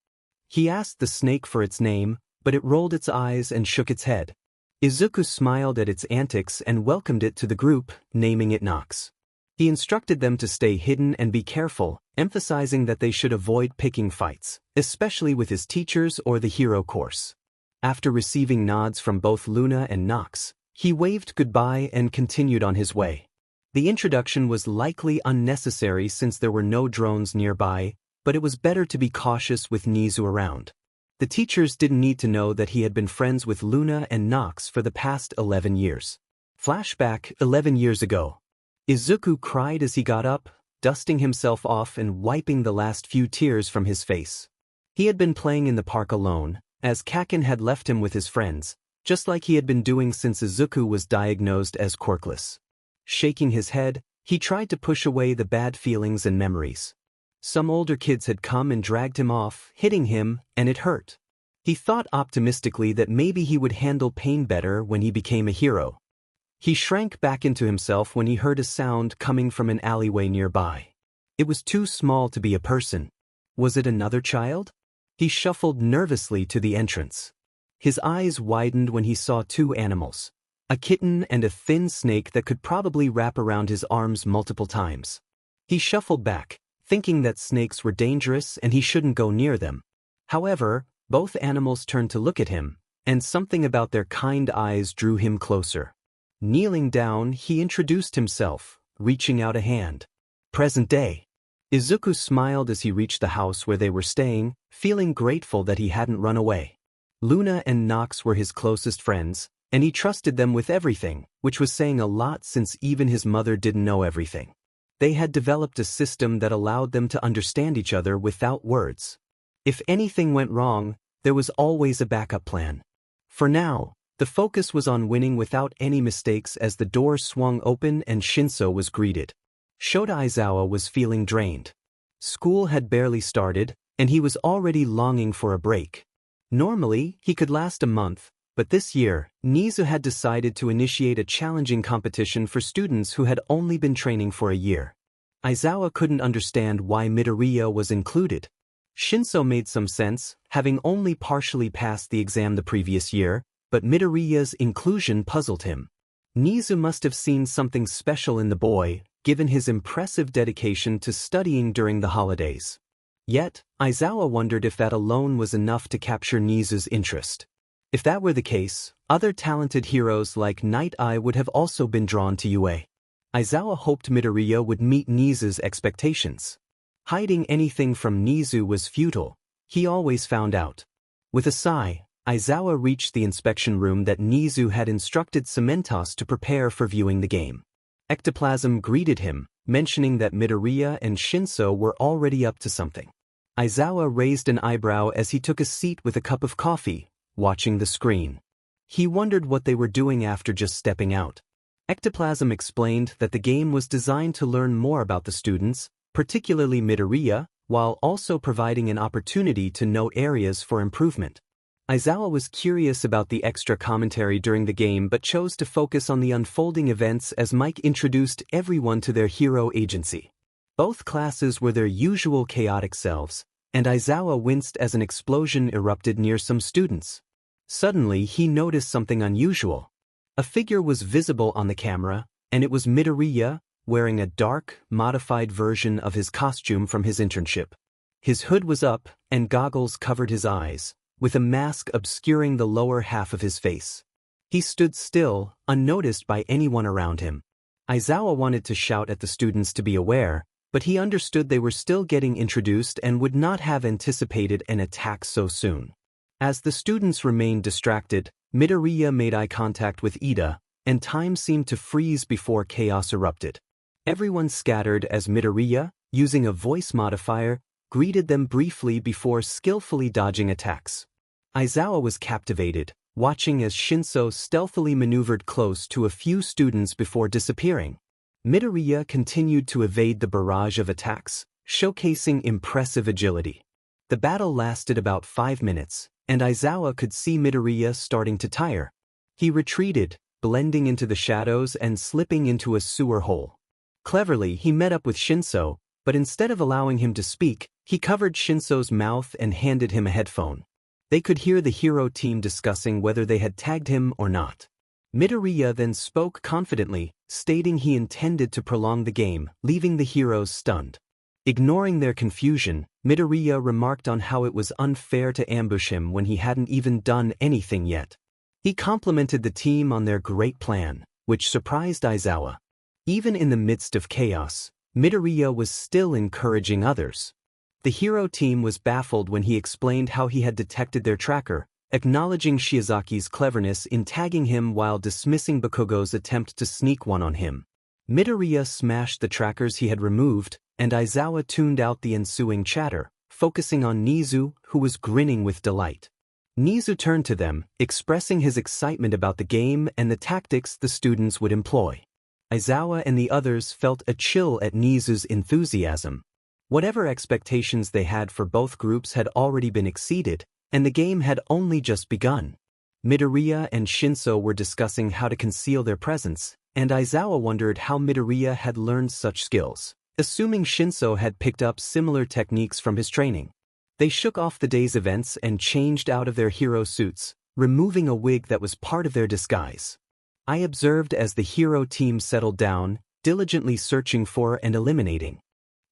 He asked the snake for its name, but it rolled its eyes and shook its head. Izuku smiled at its antics and welcomed it to the group, naming it Nox. He instructed them to stay hidden and be careful, emphasizing that they should avoid picking fights, especially with his teachers or the hero course. After receiving nods from both Luna and Nox, he waved goodbye and continued on his way. The introduction was likely unnecessary since there were no drones nearby, but it was better to be cautious with Nezu around. The teachers didn't need to know that he had been friends with Luna and Nox for the past 11 years. Flashback 11 years ago. Izuku cried as he got up, dusting himself off and wiping the last few tears from his face. He had been playing in the park alone, as Kaken had left him with his friends, just like he had been doing since Izuku was diagnosed as quirkless. Shaking his head, he tried to push away the bad feelings and memories. Some older kids had come and dragged him off, hitting him, and it hurt. He thought optimistically that maybe he would handle pain better when he became a hero. He shrank back into himself when he heard a sound coming from an alleyway nearby. It was too small to be a person. Was it another child? He shuffled nervously to the entrance. His eyes widened when he saw two animals, a kitten and a thin snake that could probably wrap around his arms multiple times. He shuffled back, thinking that snakes were dangerous and he shouldn't go near them. However, both animals turned to look at him, and something about their kind eyes drew him closer. Kneeling down, he introduced himself, reaching out a hand. Present day. Izuku smiled as he reached the house where they were staying, feeling grateful that he hadn't run away. Luna and Nox were his closest friends, and he trusted them with everything, which was saying a lot since even his mother didn't know everything. They had developed a system that allowed them to understand each other without words. If anything went wrong, there was always a backup plan. For now, the focus was on winning without any mistakes as the door swung open and Shinso was greeted. Shota Aizawa was feeling drained. School had barely started, and he was already longing for a break. Normally, he could last a month, but this year, Nezu had decided to initiate a challenging competition for students who had only been training for a year. Aizawa couldn't understand why Midoriya was included. Shinso made some sense, having only partially passed the exam the previous year, but Midoriya's inclusion puzzled him. Nezu must have seen something special in the boy, given his impressive dedication to studying during the holidays. Yet, Aizawa wondered if that alone was enough to capture Nezu's interest. If that were the case, other talented heroes like Night Eye would have also been drawn to UA. Aizawa hoped Midoriya would meet Nezu's expectations. Hiding anything from Nezu was futile. He always found out. With a sigh, Aizawa reached the inspection room that Nezu had instructed Cementos to prepare for viewing the game. Ectoplasm greeted him, mentioning that Midoriya and Shinso were already up to something. Aizawa raised an eyebrow as he took a seat with a cup of coffee, watching the screen. He wondered what they were doing after just stepping out. Ectoplasm explained that the game was designed to learn more about the students, particularly Midoriya, while also providing an opportunity to know areas for improvement. Aizawa was curious about the extra commentary during the game but chose to focus on the unfolding events as Mike introduced everyone to their hero agency. Both classes were their usual chaotic selves, and Aizawa winced as an explosion erupted near some students. Suddenly he noticed something unusual. A figure was visible on the camera, and it was Midoriya, wearing a dark, modified version of his costume from his internship. His hood was up, and goggles covered his eyes, with a mask obscuring the lower half of his face. He stood still, unnoticed by anyone around him. Aizawa wanted to shout at the students to be aware, but he understood they were still getting introduced and would not have anticipated an attack so soon. As the students remained distracted, Midoriya made eye contact with Ida, and time seemed to freeze before chaos erupted. Everyone scattered as Midoriya, using a voice modifier, greeted them briefly before skillfully dodging attacks. Aizawa was captivated, watching as Shinso stealthily maneuvered close to a few students before disappearing. Midoriya continued to evade the barrage of attacks, showcasing impressive agility. The battle lasted about 5 minutes, and Aizawa could see Midoriya starting to tire. He retreated, blending into the shadows and slipping into a sewer hole. Cleverly, he met up with Shinso, but instead of allowing him to speak, he covered Shinso's mouth and handed him a headphone. They could hear the hero team discussing whether they had tagged him or not. Midoriya then spoke confidently, stating he intended to prolong the game, leaving the heroes stunned. Ignoring their confusion, Midoriya remarked on how it was unfair to ambush him when he hadn't even done anything yet. He complimented the team on their great plan, which surprised Aizawa. Even in the midst of chaos, Midoriya was still encouraging others. The hero team was baffled when he explained how he had detected their tracker, acknowledging Shiozaki's cleverness in tagging him while dismissing Bakugo's attempt to sneak one on him. Midoriya smashed the trackers he had removed, and Aizawa tuned out the ensuing chatter, focusing on Nezu, who was grinning with delight. Nezu turned to them, expressing his excitement about the game and the tactics the students would employ. Aizawa and the others felt a chill at Nezu's enthusiasm. Whatever expectations they had for both groups had already been exceeded, and the game had only just begun. Midoriya and Shinso were discussing how to conceal their presence, and Aizawa wondered how Midoriya had learned such skills, assuming Shinso had picked up similar techniques from his training. They shook off the day's events and changed out of their hero suits, removing a wig that was part of their disguise. I observed as the hero team settled down, diligently searching for and eliminating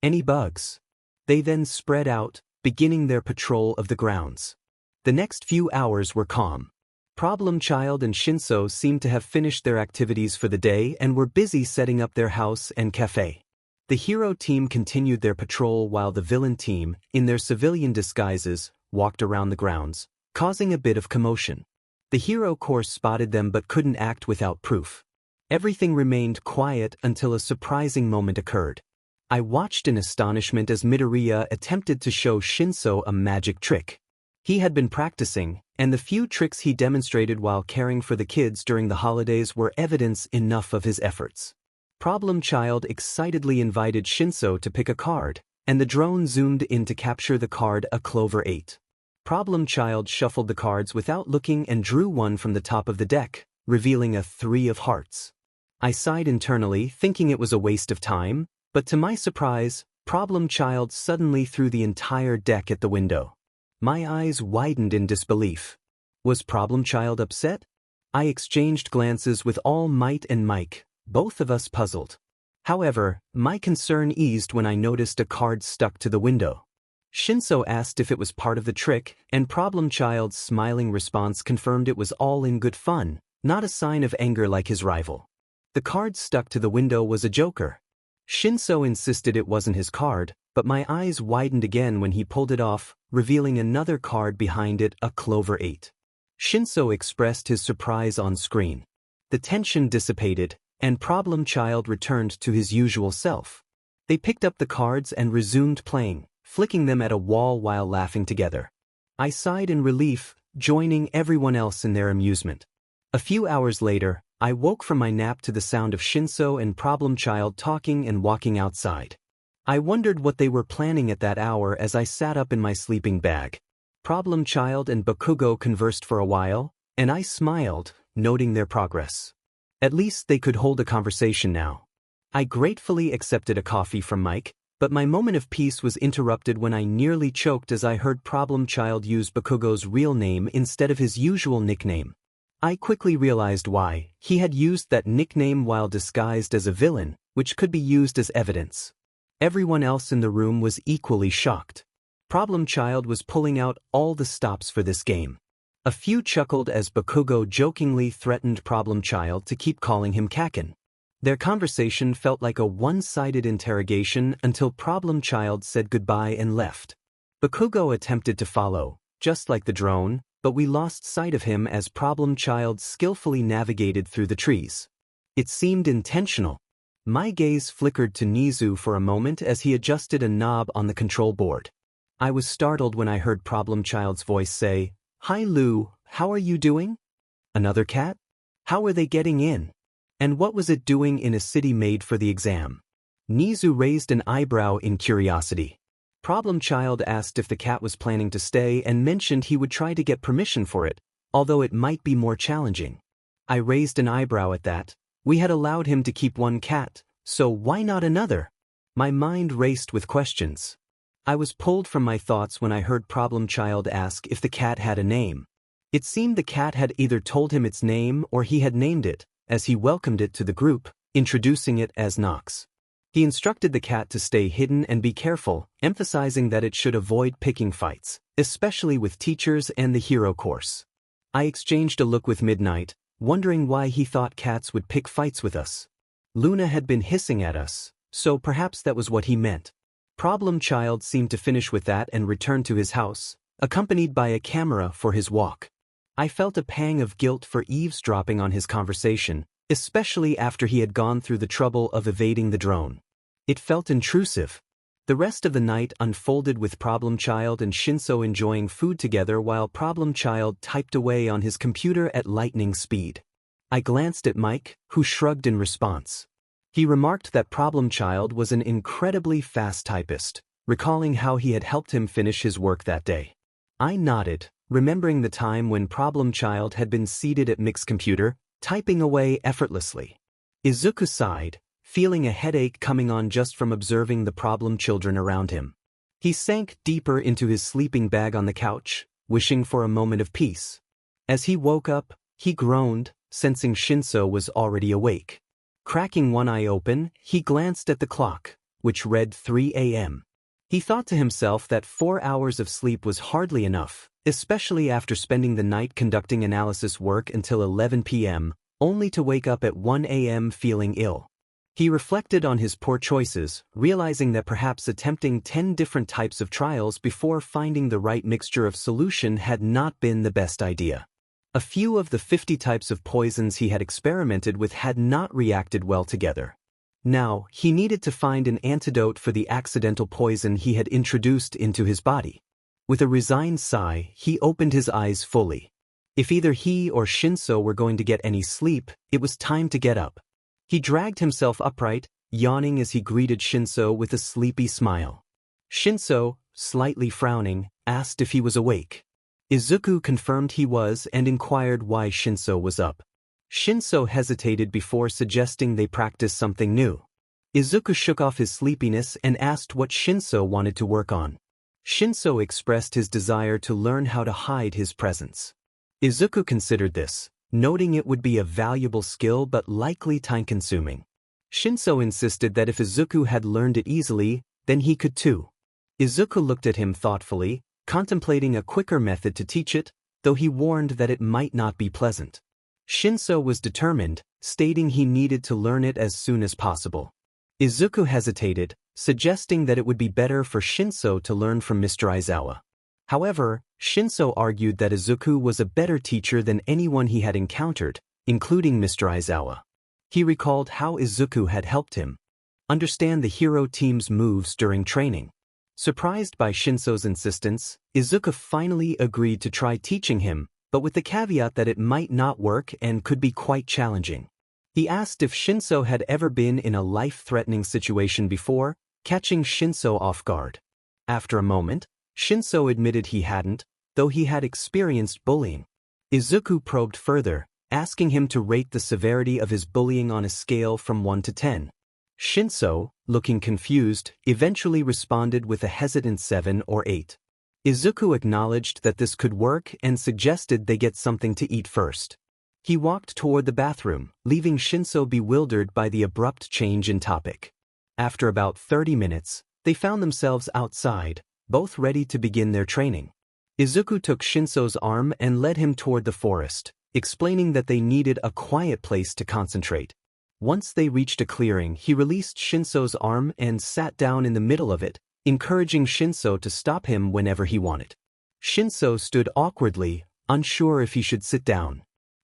any bugs. They then spread out, beginning their patrol of the grounds. The next few hours were calm. Problem Child and Shinso seemed to have finished their activities for the day and were busy setting up their house and cafe. The hero team continued their patrol while the villain team, in their civilian disguises, walked around the grounds, causing a bit of commotion. The hero corps spotted them but couldn't act without proof. Everything remained quiet until a surprising moment occurred. I watched in astonishment as Midoriya attempted to show Shinso a magic trick. He had been practicing, and the few tricks he demonstrated while caring for the kids during the holidays were evidence enough of his efforts. Problem Child excitedly invited Shinso to pick a card, and the drone zoomed in to capture the card a clover 8. Problem Child shuffled the cards without looking and drew one from the top of the deck, revealing a 3 of hearts. I sighed internally, thinking it was a waste of time, but to my surprise, Problem Child suddenly threw the entire deck at the window. My eyes widened in disbelief. Was Problem Child upset? I exchanged glances with all might and Mike, both of us puzzled. However, my concern eased when I noticed a card stuck to the window. Shinso asked if it was part of the trick, and Problem Child's smiling response confirmed it was all in good fun, not a sign of anger like his rival. The card stuck to the window was a joker. Shinso insisted it wasn't his card, but my eyes widened again when he pulled it off, revealing another card behind it, a clover 8. Shinso expressed his surprise on screen. The tension dissipated, and Problem Child returned to his usual self. They picked up the cards and resumed playing, flicking them at a wall while laughing together. I sighed in relief, joining everyone else in their amusement. A few hours later, I woke from my nap to the sound of Shinso and Problem Child talking and walking outside. I wondered what they were planning at that hour as I sat up in my sleeping bag. Problem Child and Bakugo conversed for a while, and I smiled, noting their progress. At least they could hold a conversation now. I gratefully accepted a coffee from Mike, but my moment of peace was interrupted when I nearly choked as I heard Problem Child use Bakugo's real name instead of his usual nickname. I quickly realized why. He had used that nickname while disguised as a villain, which could be used as evidence. Everyone else in the room was equally shocked. Problem Child was pulling out all the stops for this game. A few chuckled as Bakugo jokingly threatened Problem Child to keep calling him Kaken. Their conversation felt like a one-sided interrogation until Problem Child said goodbye and left. Bakugo attempted to follow, just like the drone, but we lost sight of him as Problem Child skillfully navigated through the trees. It seemed intentional. My gaze flickered to Nezu for a moment as he adjusted a knob on the control board. I was startled when I heard Problem Child's voice say, "Hi Lou, how are you doing? Another cat? How are they getting in? And what was it doing in a city made for the exam?" Nezu raised an eyebrow in curiosity. Problem Child asked if the cat was planning to stay and mentioned he would try to get permission for it, although it might be more challenging. I raised an eyebrow at that. We had allowed him to keep one cat, so why not another? My mind raced with questions. I was pulled from my thoughts when I heard Problem Child ask if the cat had a name. It seemed the cat had either told him its name or he had named it, as he welcomed it to the group, introducing it as Nox. He instructed the cat to stay hidden and be careful, emphasizing that it should avoid picking fights, especially with teachers and the hero course. I exchanged a look with Midnight, wondering why he thought cats would pick fights with us. Luna had been hissing at us, so perhaps that was what he meant. Problem Child seemed to finish with that and return to his house, accompanied by a camera for his walk. I felt a pang of guilt for eavesdropping on his conversation, especially after he had gone through the trouble of evading the drone. It felt intrusive. The rest of the night unfolded with Problem Child and Shinso enjoying food together while Problem Child typed away on his computer at lightning speed. I glanced at Mike, who shrugged in response. He remarked that Problem Child was an incredibly fast typist, recalling how he had helped him finish his work that day. I nodded, remembering the time when Problem Child had been seated at Mick's computer, typing away effortlessly. Izuku sighed, feeling a headache coming on just from observing the problem children around him. He sank deeper into his sleeping bag on the couch, wishing for a moment of peace. As he woke up, he groaned, sensing Shinso was already awake. Cracking one eye open, he glanced at the clock, which read 3 a.m. He thought to himself that 4 hours of sleep was hardly enough, especially after spending the night conducting analysis work until 11 p.m., only to wake up at 1 a.m. feeling ill. He reflected on his poor choices, realizing that perhaps attempting 10 different types of trials before finding the right mixture of solution had not been the best idea. A few of the 50 types of poisons he had experimented with had not reacted well together. Now, he needed to find an antidote for the accidental poison he had introduced into his body. With a resigned sigh, he opened his eyes fully. If either he or Shinso were going to get any sleep, it was time to get up. He dragged himself upright, yawning as he greeted Shinso with a sleepy smile. Shinso, slightly frowning, asked if he was awake. Izuku confirmed he was and inquired why Shinso was up. Shinso hesitated before suggesting they practice something new. Izuku shook off his sleepiness and asked what Shinso wanted to work on. Shinso expressed his desire to learn how to hide his presence. Izuku considered this, noting it would be a valuable skill but likely time-consuming. Shinso insisted that if Izuku had learned it easily, then he could too. Izuku looked at him thoughtfully, contemplating a quicker method to teach it, though he warned that it might not be pleasant. Shinso was determined, stating he needed to learn it as soon as possible. Izuku hesitated, suggesting that it would be better for Shinso to learn from Mr. Aizawa. However, Shinso argued that Izuku was a better teacher than anyone he had encountered, including Mr. Aizawa. He recalled how Izuku had helped him understand the hero team's moves during training. Surprised by Shinso's insistence, Izuku finally agreed to try teaching him, but with the caveat that it might not work and could be quite challenging. He asked if Shinso had ever been in a life-threatening situation before, catching Shinso off guard. After a moment, Shinso admitted he hadn't, though he had experienced bullying. Izuku probed further, asking him to rate the severity of his bullying on a scale from 1 to 10. Shinso, looking confused, eventually responded with a hesitant 7 or 8. Izuku acknowledged that this could work and suggested they get something to eat first. He walked toward the bathroom, leaving Shinso bewildered by the abrupt change in topic. After about 30 minutes, they found themselves outside, both ready to begin their training. Izuku took Shinso's arm and led him toward the forest, explaining that they needed a quiet place to concentrate. Once they reached a clearing, he released Shinso's arm and sat down in the middle of it, encouraging Shinso to stop him whenever he wanted. Shinso stood awkwardly, unsure if he should sit down.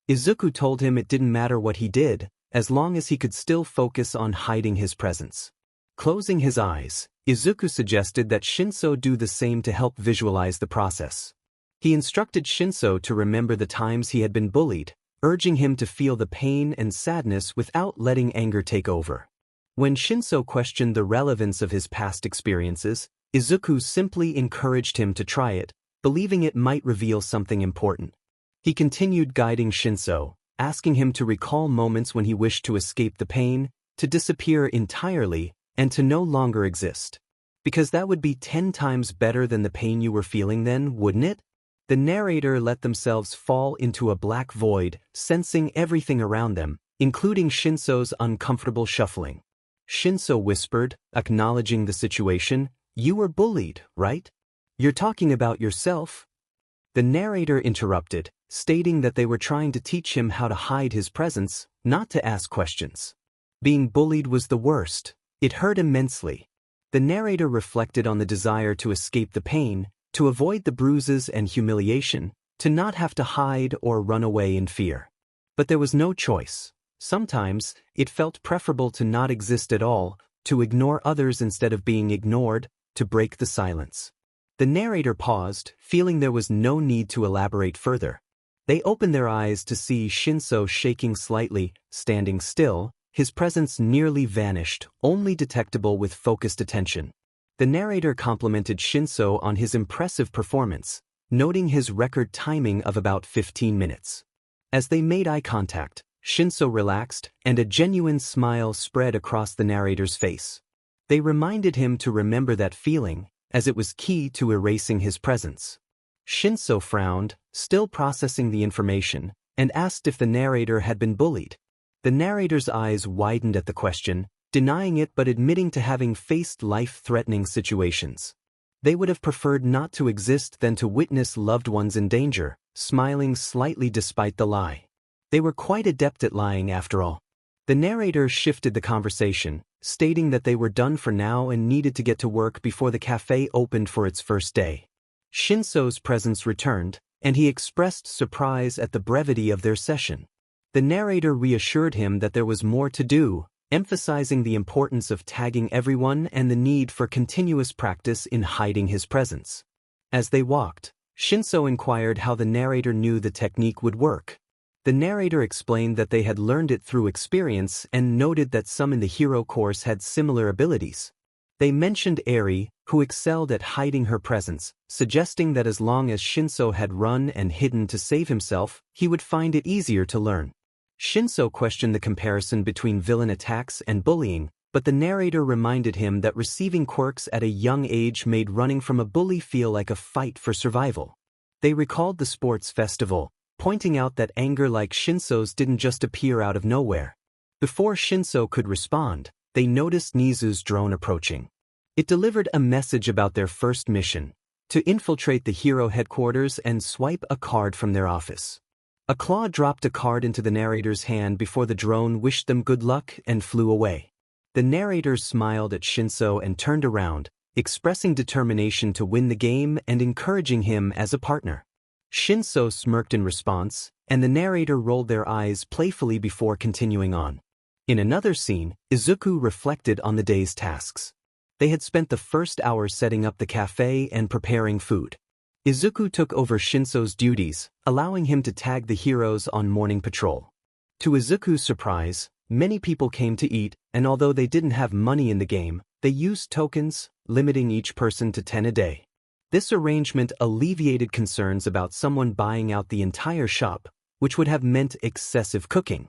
Izuku told him it didn't matter what he did, as long as he could still focus on hiding his presence. Closing his eyes, Izuku suggested that Shinso do the same to help visualize the process. He instructed Shinso to remember the times he had been bullied, urging him to feel the pain and sadness without letting anger take over. When Shinso questioned the relevance of his past experiences, Izuku simply encouraged him to try it, believing it might reveal something important. He continued guiding Shinso, asking him to recall moments when he wished to escape the pain, to disappear entirely, and to no longer exist. Because that would be 10 times better than the pain you were feeling then, wouldn't it? The narrator let themselves fall into a black void, sensing everything around them, including Shinso's uncomfortable shuffling. Shinso whispered, acknowledging the situation, "You were bullied, right? You're talking about yourself?" The narrator interrupted, stating that they were trying to teach him how to hide his presence, not to ask questions. Being bullied was the worst. It hurt immensely. The narrator reflected on the desire to escape the pain, to avoid the bruises and humiliation, to not have to hide or run away in fear. But there was no choice. Sometimes, it felt preferable to not exist at all, to ignore others instead of being ignored, to break the silence. The narrator paused, feeling there was no need to elaborate further. They opened their eyes to see Shinso shaking slightly, standing still, his presence nearly vanished, only detectable with focused attention. The narrator complimented Shinso on his impressive performance, noting his record timing of about 15 minutes. As they made eye contact, Shinso relaxed, and a genuine smile spread across the narrator's face. They reminded him to remember that feeling, as it was key to erasing his presence. Shinso frowned, still processing the information, and asked if the narrator had been bullied. The narrator's eyes widened at the question, denying it but admitting to having faced life-threatening situations. They would have preferred not to exist than to witness loved ones in danger, smiling slightly despite the lie. They were quite adept at lying after all. The narrator shifted the conversation, stating that they were done for now and needed to get to work before the cafe opened for its first day. Shinso's presence returned, and he expressed surprise at the brevity of their session. The narrator reassured him that there was more to do, emphasizing the importance of tagging everyone and the need for continuous practice in hiding his presence. As they walked, Shinso inquired how the narrator knew the technique would work. The narrator explained that they had learned it through experience and noted that some in the hero course had similar abilities. They mentioned Eri, who excelled at hiding her presence, suggesting that as long as Shinso had run and hidden to save himself, he would find it easier to learn. Shinso questioned the comparison between villain attacks and bullying, but the narrator reminded him that receiving quirks at a young age made running from a bully feel like a fight for survival. They recalled the sports festival, pointing out that anger like Shinso's didn't just appear out of nowhere. Before Shinso could respond, they noticed Nezu's drone approaching. It delivered a message about their first mission, to infiltrate the hero headquarters and swipe a card from their office. A claw dropped a card into the narrator's hand before the drone wished them good luck and flew away. The narrator smiled at Shinso and turned around, expressing determination to win the game and encouraging him as a partner. Shinso smirked in response, and the narrator rolled their eyes playfully before continuing on. In another scene, Izuku reflected on the day's tasks. They had spent the first hour setting up the cafe and preparing food. Izuku took over Shinso's duties, allowing him to tag the heroes on morning patrol. To Izuku's surprise, many people came to eat, and although they didn't have money in the game, they used tokens, limiting each person to 10 a day. This arrangement alleviated concerns about someone buying out the entire shop, which would have meant excessive cooking.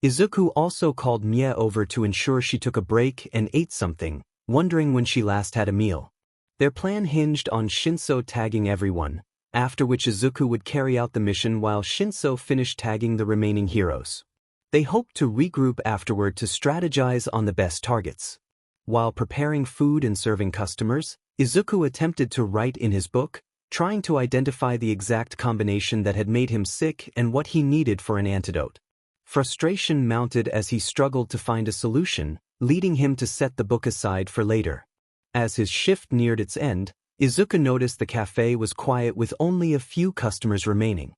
Izuku also called Mie over to ensure she took a break and ate something, wondering when she last had a meal. Their plan hinged on Shinso tagging everyone, after which Izuku would carry out the mission while Shinso finished tagging the remaining heroes. They hoped to regroup afterward to strategize on the best targets. While preparing food and serving customers, Izuku attempted to write in his book, trying to identify the exact combination that had made him sick and what he needed for an antidote. Frustration mounted as he struggled to find a solution, leading him to set the book aside for later. As his shift neared its end, Izuku noticed the cafe was quiet with only a few customers remaining.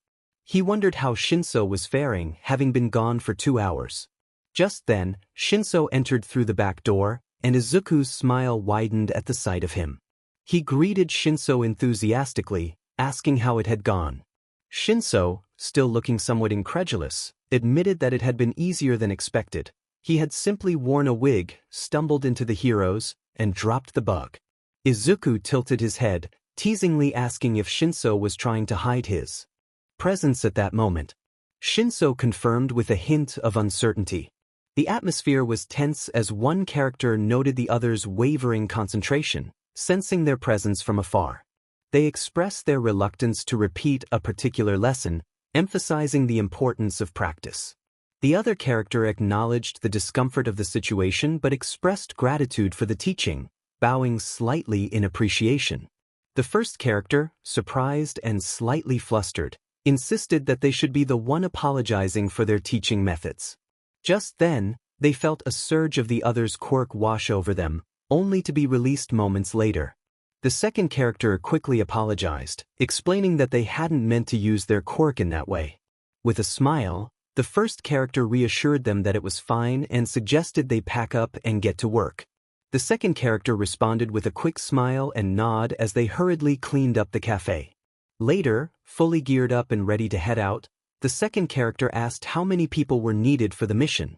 He wondered how Shinso was faring, having been gone for 2 hours. Just then, Shinso entered through the back door, and Izuku's smile widened at the sight of him. He greeted Shinso enthusiastically, asking how it had gone. Shinso, still looking somewhat incredulous, admitted that it had been easier than expected. He had simply worn a wig, stumbled into the heroes, and dropped the bug. Izuku tilted his head, teasingly asking if Shinso was trying to hide his presence at that moment. Shinso confirmed with a hint of uncertainty. The atmosphere was tense as one character noted the other's wavering concentration, sensing their presence from afar. They expressed their reluctance to repeat a particular lesson, emphasizing the importance of practice. The other character acknowledged the discomfort of the situation but expressed gratitude for the teaching, bowing slightly in appreciation. The first character, surprised and slightly flustered, insisted that they should be the one apologizing for their teaching methods. Just then, they felt a surge of the other's quirk wash over them, only to be released moments later. The second character quickly apologized, explaining that they hadn't meant to use their quirk in that way. With a smile, the first character reassured them that it was fine and suggested they pack up and get to work. The second character responded with a quick smile and nod as they hurriedly cleaned up the cafe. Later, fully geared up and ready to head out, the second character asked how many people were needed for the mission.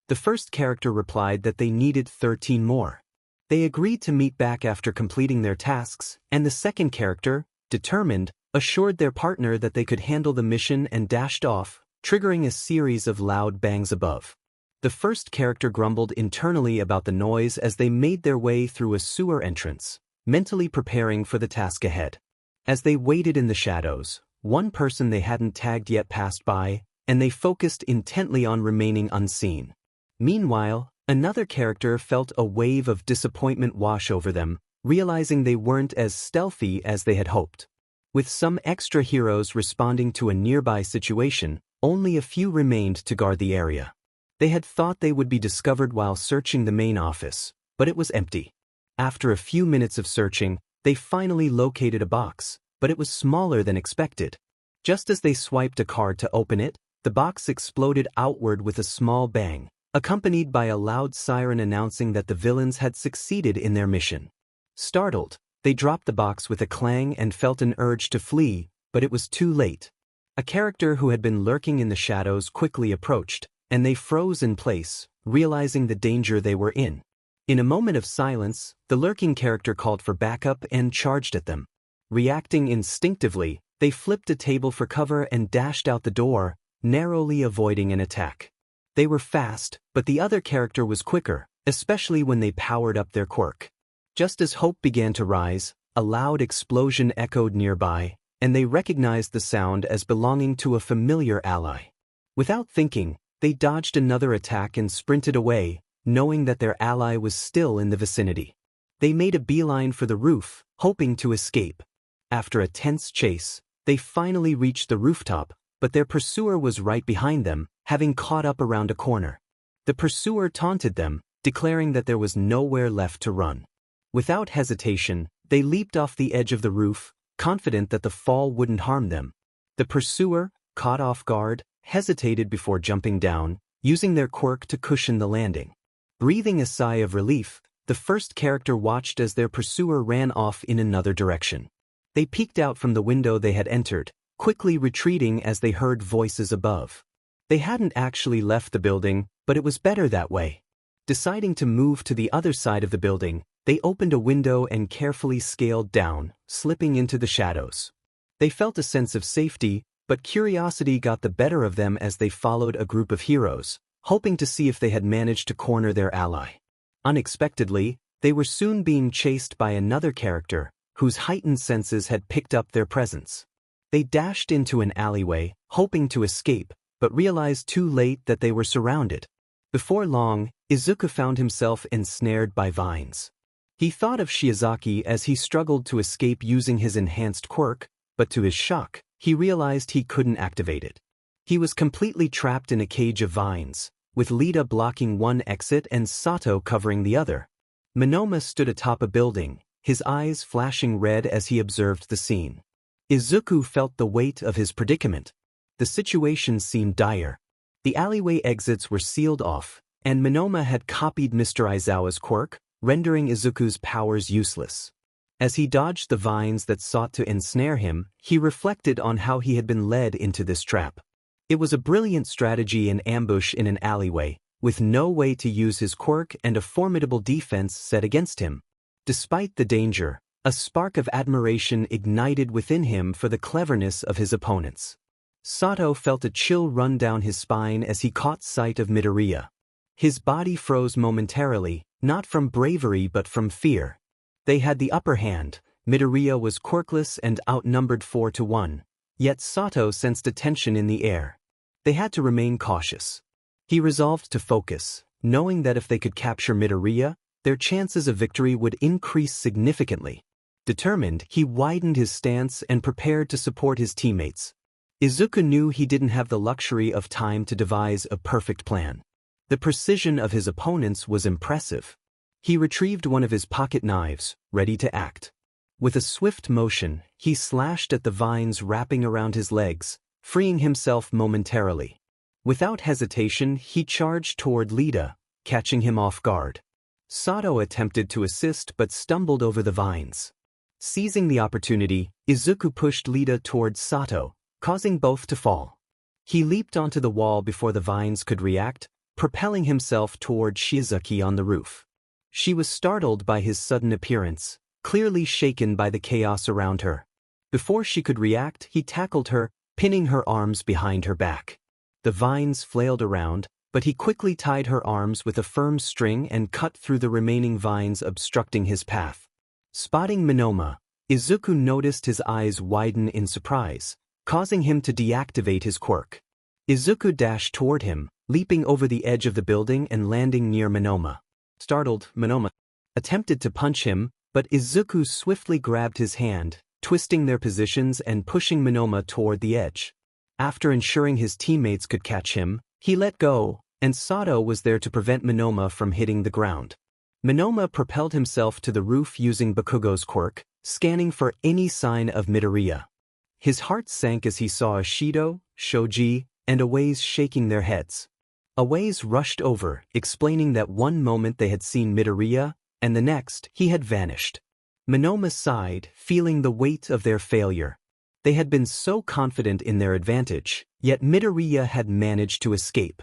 The first character replied that they needed 13 more. They agreed to meet back after completing their tasks, and the second character, determined, assured their partner that they could handle the mission and dashed off, triggering a series of loud bangs above. The first character grumbled internally about the noise as they made their way through a sewer entrance, mentally preparing for the task ahead. As they waited in the shadows, one person they hadn't tagged yet passed by, and they focused intently on remaining unseen. Meanwhile, Another character felt a wave of disappointment wash over them, realizing they weren't as stealthy as they had hoped. With some extra heroes responding to a nearby situation, only a few remained to guard the area. They had thought they would be discovered while searching the main office, but it was empty. After a few minutes of searching, they finally located a box, but it was smaller than expected. Just as they swiped a card to open it, the box exploded outward with a small bang, accompanied by a loud siren announcing that the villains had succeeded in their mission. Startled, they dropped the box with a clang and felt an urge to flee, but it was too late. A character who had been lurking in the shadows quickly approached, and they froze in place, realizing the danger they were in. In a moment of silence, the lurking character called for backup and charged at them. Reacting instinctively, they flipped a table for cover and dashed out the door, narrowly avoiding an attack. They were fast, but the other character was quicker, especially when they powered up their quirk. Just as hope began to rise, a loud explosion echoed nearby, and they recognized the sound as belonging to a familiar ally. Without thinking, they dodged another attack and sprinted away, knowing that their ally was still in the vicinity. They made a beeline for the roof, hoping to escape. After a tense chase, they finally reached the rooftop, but their pursuer was right behind them, having caught up around a corner. The pursuer taunted them, declaring that there was nowhere left to run. Without hesitation, they leaped off the edge of the roof, confident that the fall wouldn't harm them. The pursuer, caught off guard, hesitated before jumping down, using their quirk to cushion the landing. Breathing a sigh of relief, the first character watched as their pursuer ran off in another direction. They peeked out from the window they had entered, quickly retreating as they heard voices above. They hadn't actually left the building, but it was better that way. Deciding to move to the other side of the building, they opened a window and carefully scaled down, slipping into the shadows. They felt a sense of safety, but curiosity got the better of them as they followed a group of heroes, hoping to see if they had managed to corner their ally. Unexpectedly, they were soon being chased by another character, whose heightened senses had picked up their presence. They dashed into an alleyway, hoping to escape, but realized too late that they were surrounded. Before long, Izuku found himself ensnared by vines. He thought of Shiozaki as he struggled to escape using his enhanced quirk, but to his shock, he realized he couldn't activate it. He was completely trapped in a cage of vines, with Lita blocking one exit and Sato covering the other. Monoma stood atop a building, his eyes flashing red as he observed the scene. Izuku felt the weight of his predicament. The situation seemed dire. The alleyway exits were sealed off, and Monoma had copied Mr. Aizawa's quirk, rendering Izuku's powers useless. As he dodged the vines that sought to ensnare him, he reflected on how he had been led into this trap. It was a brilliant strategy in ambush in an alleyway, with no way to use his quirk and a formidable defense set against him. Despite the danger, a spark of admiration ignited within him for the cleverness of his opponents. Sato felt a chill run down his spine as he caught sight of Midoriya. His body froze momentarily, not from bravery but from fear. They had the upper hand. Midoriya was quirkless and outnumbered 4-1. Yet Sato sensed a tension in the air. They had to remain cautious. He resolved to focus, knowing that if they could capture Midoriya, their chances of victory would increase significantly. Determined, he widened his stance and prepared to support his teammates. Izuku knew he didn't have the luxury of time to devise a perfect plan. The precision of his opponents was impressive. He retrieved one of his pocket knives, ready to act. With a swift motion, he slashed at the vines wrapping around his legs, freeing himself momentarily. Without hesitation, he charged toward Lita, catching him off guard. Sato attempted to assist but stumbled over the vines. Seizing the opportunity, Izuku pushed Lita towards Sato, causing both to fall. He leaped onto the wall before the vines could react, propelling himself toward Shiozaki on the roof. She was startled by his sudden appearance, clearly shaken by the chaos around her. Before she could react, he tackled her, pinning her arms behind her back. The vines flailed around, but he quickly tied her arms with a firm string and cut through the remaining vines obstructing his path. Spotting Monoma, Izuku noticed his eyes widen in surprise, causing him to deactivate his quirk. Izuku dashed toward him, leaping over the edge of the building and landing near Monoma. Startled, Monoma attempted to punch him, but Izuku swiftly grabbed his hand, twisting their positions and pushing Monoma toward the edge. After ensuring his teammates could catch him, he let go, and Sato was there to prevent Monoma from hitting the ground. Monoma propelled himself to the roof using Bakugo's quirk, scanning for any sign of Midoriya. His heart sank as he saw Ashido, Shoji, and Awaze shaking their heads. Awaze rushed over, explaining that one moment they had seen Midoriya, and the next, he had vanished. Monoma sighed, feeling the weight of their failure. They had been so confident in their advantage, yet Midoriya had managed to escape.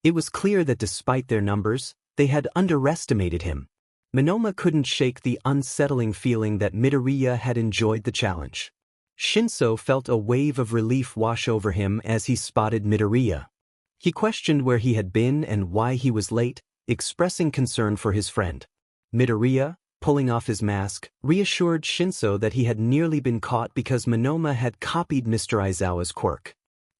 It was clear that despite their numbers, they had underestimated him. Monoma couldn't shake the unsettling feeling that Midoriya had enjoyed the challenge. Shinso felt a wave of relief wash over him as he spotted Midoriya. He questioned where he had been and why he was late, expressing concern for his friend. Midoriya, pulling off his mask, reassured Shinso that he had nearly been caught because Monoma had copied Mr. Aizawa's quirk.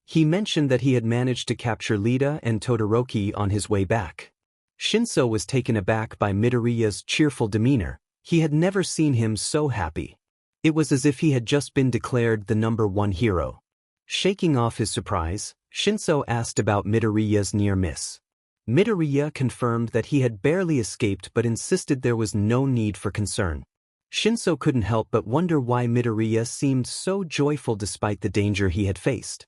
He mentioned that he had managed to capture Lita and Todoroki on his way back. Shinso was taken aback by Midoriya's cheerful demeanor. He had never seen him so happy. It was as if he had just been declared the #1 hero. Shaking off his surprise, Shinso asked about Midoriya's near miss. Midoriya confirmed that he had barely escaped but insisted there was no need for concern. Shinso couldn't help but wonder why Midoriya seemed so joyful despite the danger he had faced.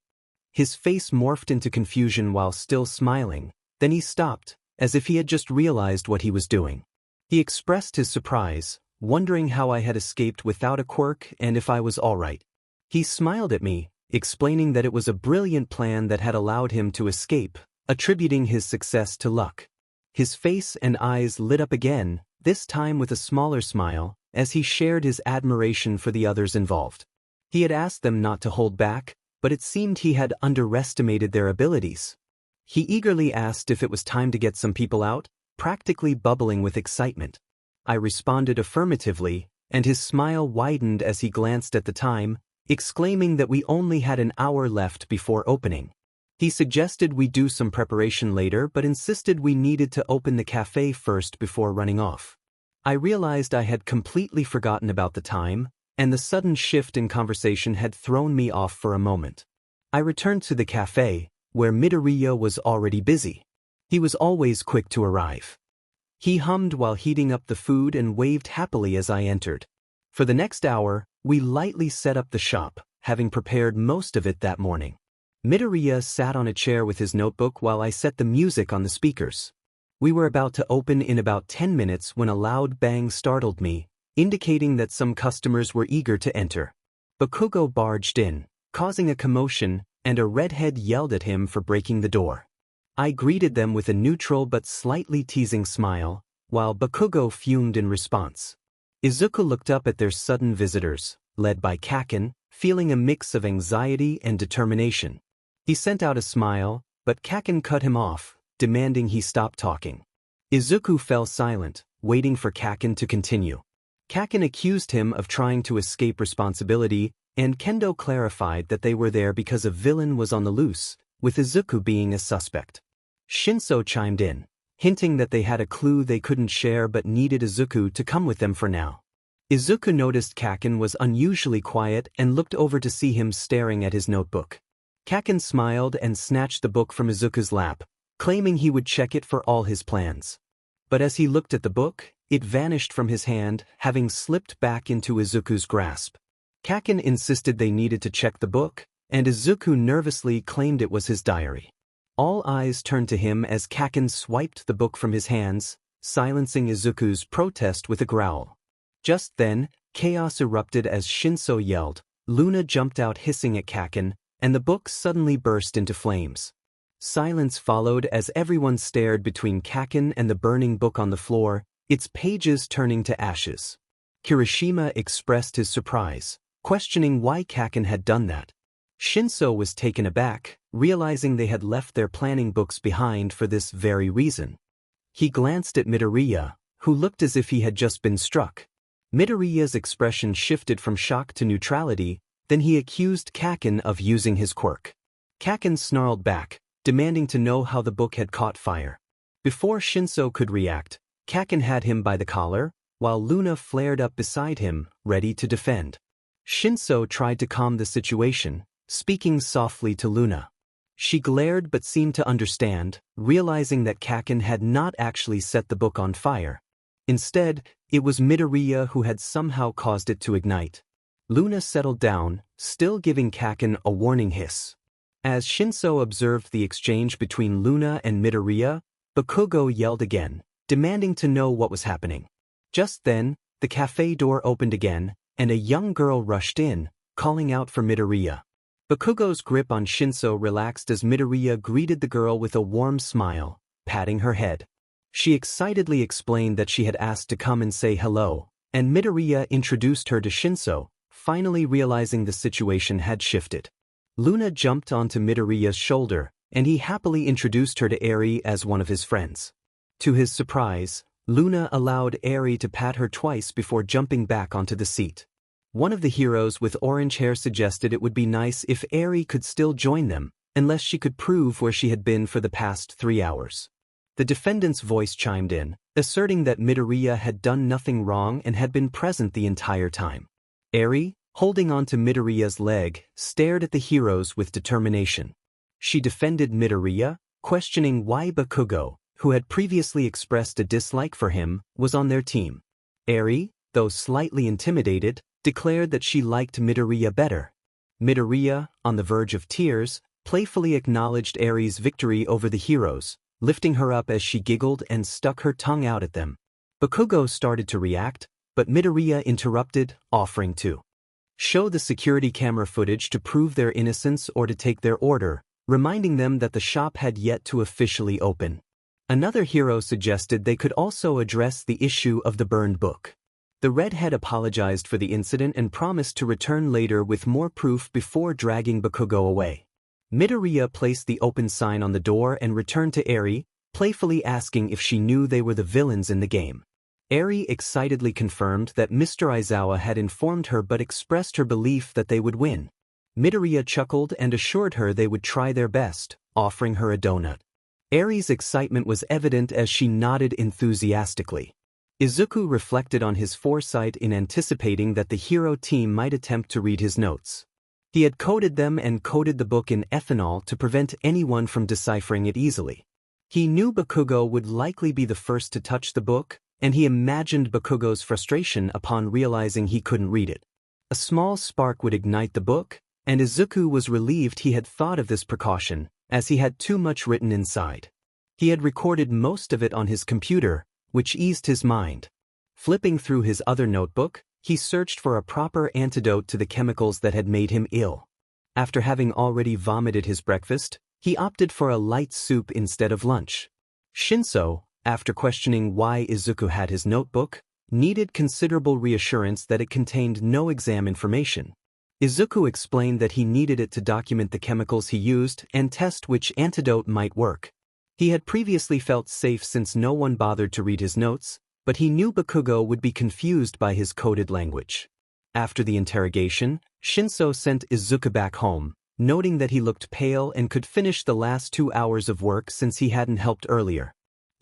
His face morphed into confusion while still smiling, then he stopped, as if he had just realized what he was doing. He expressed his surprise, wondering how I had escaped without a quirk and if I was all right. He smiled at me, explaining that it was a brilliant plan that had allowed him to escape, attributing his success to luck. His face and eyes lit up again, this time with a smaller smile, as he shared his admiration for the others involved. He had asked them not to hold back, but it seemed he had underestimated their abilities. He eagerly asked if it was time to get some people out, practically bubbling with excitement. I responded affirmatively, and his smile widened as he glanced at the time, exclaiming that we only had an hour left before opening. He suggested we do some preparation later but insisted we needed to open the cafe first before running off. I realized I had completely forgotten about the time, and the sudden shift in conversation had thrown me off for a moment. I returned to the cafe, where Midoriya was already busy. He was always quick to arrive. He hummed while heating up the food and waved happily as I entered. For the next hour, we lightly set up the shop, having prepared most of it that morning. Midoriya sat on a chair with his notebook while I set the music on the speakers. We were about to open in about 10 minutes when a loud bang startled me, indicating that some customers were eager to enter. Bakugo barged in, causing a commotion, and a redhead yelled at him for breaking the door. I greeted them with a neutral but slightly teasing smile, while Bakugo fumed in response. Izuku looked up at their sudden visitors, led by Kaken, feeling a mix of anxiety and determination. He sent out a smile, but Kaken cut him off, demanding he stop talking. Izuku fell silent, waiting for Kaken to continue. Kaken accused him of trying to escape responsibility, and Kendo clarified that they were there because a villain was on the loose, with Izuku being a suspect. Shinso chimed in, hinting that they had a clue they couldn't share but needed Izuku to come with them for now. Izuku noticed Kaken was unusually quiet and looked over to see him staring at his notebook. Kaken smiled and snatched the book from Izuku's lap, claiming he would check it for all his plans. But as he looked at the book, it vanished from his hand, having slipped back into Izuku's grasp. Kaken insisted they needed to check the book, and Izuku nervously claimed it was his diary. All eyes turned to him as Kaken swiped the book from his hands, silencing Izuku's protest with a growl. Just then, chaos erupted as Shinso yelled, Luna jumped out hissing at Kaken, and the book suddenly burst into flames. Silence followed as everyone stared between Kaken and the burning book on the floor, its pages turning to ashes. Kirishima expressed his surprise, questioning why Kaken had done that. Shinso was taken aback, realizing they had left their planning books behind for this very reason. He glanced at Midoriya, who looked as if he had just been struck. Midoriya's expression shifted from shock to neutrality, then he accused Kaken of using his quirk. Kaken snarled back, demanding to know how the book had caught fire. Before Shinso could react, Kaken had him by the collar, while Luna flared up beside him, ready to defend. Shinso tried to calm the situation, speaking softly to Luna. She glared but seemed to understand, realizing that Kaken had not actually set the book on fire. Instead, it was Midoriya who had somehow caused it to ignite. Luna settled down, still giving Kaken a warning hiss. As Shinso observed the exchange between Luna and Midoriya, Bakugo yelled again, demanding to know what was happening. Just then, the cafe door opened again, and a young girl rushed in, calling out for Midoriya. Bakugo's grip on Shinso relaxed as Midoriya greeted the girl with a warm smile, patting her head. She excitedly explained that she had asked to come and say hello, and Midoriya introduced her to Shinso, finally realizing the situation had shifted. Luna jumped onto Midoriya's shoulder, and he happily introduced her to Eri as one of his friends. To his surprise, Luna allowed Eri to pat her twice before jumping back onto the seat. One of the heroes with orange hair suggested it would be nice if Eri could still join them, unless she could prove where she had been for the past 3 hours. The defendant's voice chimed in, asserting that Midoriya had done nothing wrong and had been present the entire time. Eri, holding on to Midoriya's leg, stared at the heroes with determination. She defended Midoriya, questioning why Bakugo, who had previously expressed a dislike for him, was on their team. Eri, though slightly intimidated, declared that she liked Midoriya better. Midoriya, on the verge of tears, playfully acknowledged Eri's victory over the heroes, lifting her up as she giggled and stuck her tongue out at them. Bakugo started to react, but Midoriya interrupted, offering to show the security camera footage to prove their innocence or to take their order, reminding them that the shop had yet to officially open. Another hero suggested they could also address the issue of the burned book. The redhead apologized for the incident and promised to return later with more proof before dragging Bakugo away. Midoriya placed the open sign on the door and returned to Eri, playfully asking if she knew they were the villains in the game. Eri excitedly confirmed that Mr. Aizawa had informed her but expressed her belief that they would win. Midoriya chuckled and assured her they would try their best, offering her a donut. Eri's excitement was evident as she nodded enthusiastically. Izuku reflected on his foresight in anticipating that the hero team might attempt to read his notes. He had coded them and coated the book in ethanol to prevent anyone from deciphering it easily. He knew Bakugo would likely be the first to touch the book, and he imagined Bakugo's frustration upon realizing he couldn't read it. A small spark would ignite the book, and Izuku was relieved he had thought of this precaution, as he had too much written inside. He had recorded most of it on his computer, which eased his mind. Flipping through his other notebook, he searched for a proper antidote to the chemicals that had made him ill. After having already vomited his breakfast, he opted for a light soup instead of lunch. Shinso, after questioning why Izuku had his notebook, needed considerable reassurance that it contained no exam information. Izuku explained that he needed it to document the chemicals he used and test which antidote might work. He had previously felt safe since no one bothered to read his notes, but he knew Bakugo would be confused by his coded language. After the interrogation, Shinso sent Izuku back home, noting that he looked pale and could finish the last 2 hours of work since he hadn't helped earlier.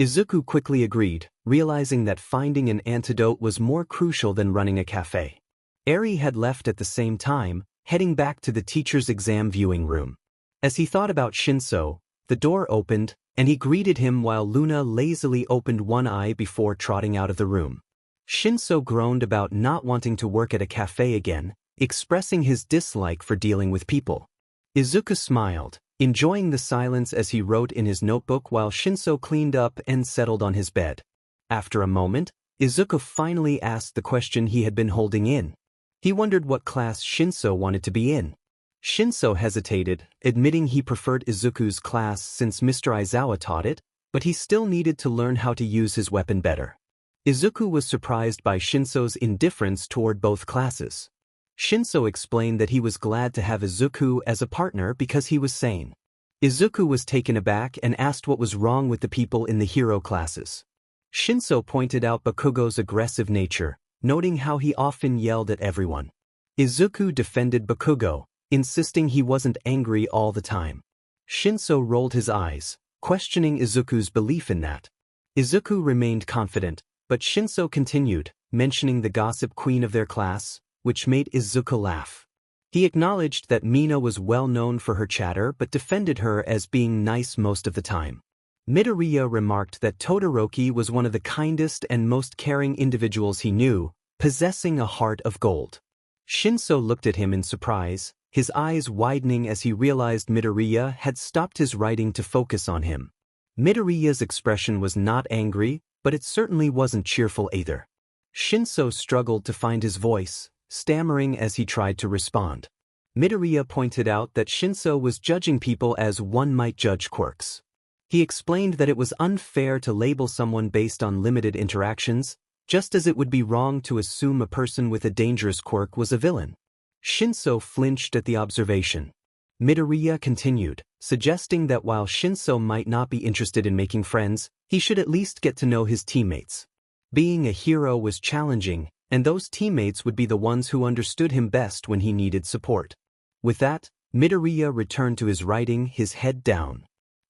Izuku quickly agreed, realizing that finding an antidote was more crucial than running a cafe. Eri had left at the same time, heading back to the teacher's exam viewing room. As he thought about Shinso, the door opened, and he greeted him while Luna lazily opened one eye before trotting out of the room. Shinso groaned about not wanting to work at a cafe again, expressing his dislike for dealing with people. Izuku smiled, enjoying the silence as he wrote in his notebook while Shinso cleaned up and settled on his bed. After a moment, Izuku finally asked the question he had been holding in. He wondered what class Shinso wanted to be in. Shinso hesitated, admitting he preferred Izuku's class since Mr. Aizawa taught it, but he still needed to learn how to use his weapon better. Izuku was surprised by Shinso's indifference toward both classes. Shinso explained that he was glad to have Izuku as a partner because he was sane. Izuku was taken aback and asked what was wrong with the people in the hero classes. Shinso pointed out Bakugo's aggressive nature, noting how he often yelled at everyone. Izuku defended Bakugo, insisting he wasn't angry all the time. Shinso rolled his eyes, questioning Izuku's belief in that. Izuku remained confident, but Shinso continued, mentioning the gossip queen of their class, which made Izuku laugh. He acknowledged that Mina was well known for her chatter but defended her as being nice most of the time. Midoriya remarked that Todoroki was one of the kindest and most caring individuals he knew, possessing a heart of gold. Shinso looked at him in surprise, his eyes widening as he realized Midoriya had stopped his writing to focus on him. Midoriya's expression was not angry, but it certainly wasn't cheerful either. Shinso struggled to find his voice, stammering as he tried to respond. Midoriya pointed out that Shinso was judging people as one might judge quirks. He explained that it was unfair to label someone based on limited interactions, just as it would be wrong to assume a person with a dangerous quirk was a villain. Shinso flinched at the observation. Midoriya continued, suggesting that while Shinso might not be interested in making friends, he should at least get to know his teammates. Being a hero was challenging, and those teammates would be the ones who understood him best when he needed support. With that, Midoriya returned to his writing, his head down.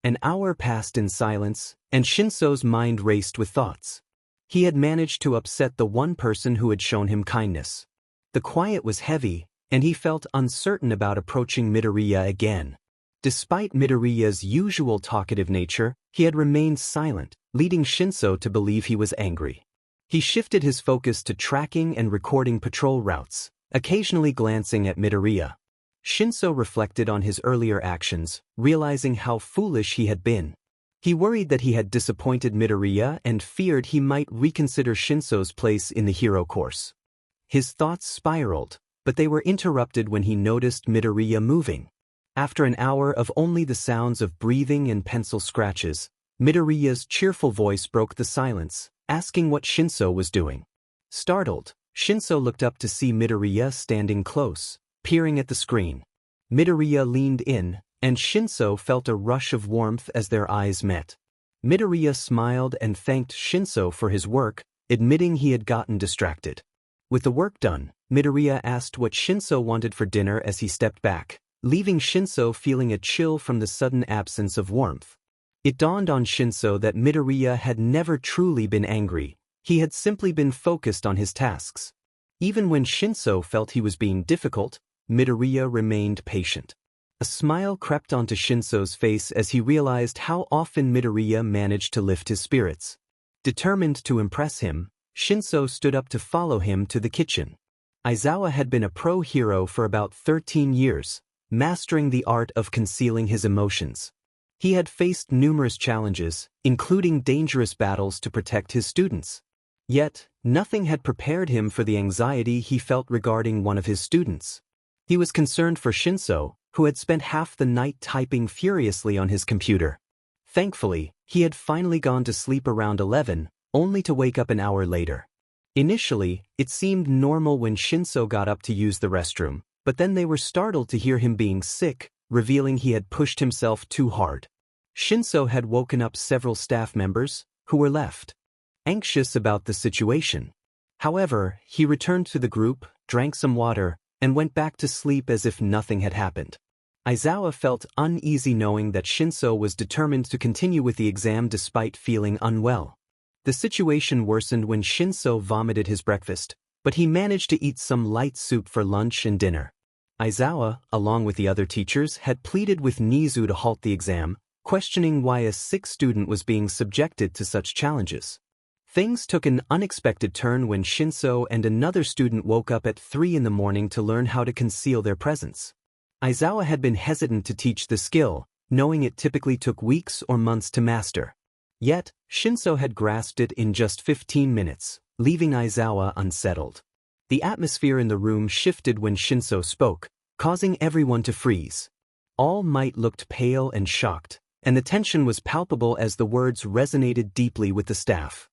An hour passed in silence, and Shinso's mind raced with thoughts. He had managed to upset the one person who had shown him kindness. The quiet was heavy, and he felt uncertain about approaching Midoriya again. Despite Midoriya's usual talkative nature, he had remained silent, leading Shinso to believe he was angry. He shifted his focus to tracking and recording patrol routes, occasionally glancing at Midoriya. Shinso reflected on his earlier actions, realizing how foolish he had been. He worried that he had disappointed Midoriya and feared he might reconsider Shinso's place in the hero course. His thoughts spiraled, but they were interrupted when he noticed Midoriya moving. After an hour of only the sounds of breathing and pencil scratches, Midoriya's cheerful voice broke the silence, asking what Shinso was doing. Startled, Shinso looked up to see Midoriya standing close, peering at the screen. Midoriya leaned in, and Shinso felt a rush of warmth as their eyes met. Midoriya smiled and thanked Shinso for his work, admitting he had gotten distracted. With the work done, Midoriya asked what Shinso wanted for dinner as he stepped back, leaving Shinso feeling a chill from the sudden absence of warmth. It dawned on Shinso that Midoriya had never truly been angry, he had simply been focused on his tasks. Even when Shinso felt he was being difficult, Midoriya remained patient. A smile crept onto Shinso's face as he realized how often Midoriya managed to lift his spirits. Determined to impress him, Shinso stood up to follow him to the kitchen. Aizawa had been a pro hero for about 13 years, mastering the art of concealing his emotions. He had faced numerous challenges, including dangerous battles to protect his students. Yet, nothing had prepared him for the anxiety he felt regarding one of his students. He was concerned for Shinso, who had spent half the night typing furiously on his computer. Thankfully, he had finally gone to sleep around 11, only to wake up an hour later. Initially, it seemed normal when Shinso got up to use the restroom, but then they were startled to hear him being sick, revealing he had pushed himself too hard. Shinso had woken up several staff members, who were left anxious about the situation. However, he returned to the group, drank some water, and went back to sleep as if nothing had happened. Aizawa felt uneasy knowing that Shinso was determined to continue with the exam despite feeling unwell. The situation worsened when Shinso vomited his breakfast, but he managed to eat some light soup for lunch and dinner. Aizawa, along with the other teachers, had pleaded with Nezu to halt the exam, questioning why a sick student was being subjected to such challenges. Things took an unexpected turn when Shinso and another student woke up at 3 in the morning to learn how to conceal their presence. Aizawa had been hesitant to teach the skill, knowing it typically took weeks or months to master. Yet, Shinso had grasped it in just 15 minutes, leaving Aizawa unsettled. The atmosphere in the room shifted when Shinso spoke, causing everyone to freeze. All Might looked pale and shocked, and the tension was palpable as the words resonated deeply with the staff.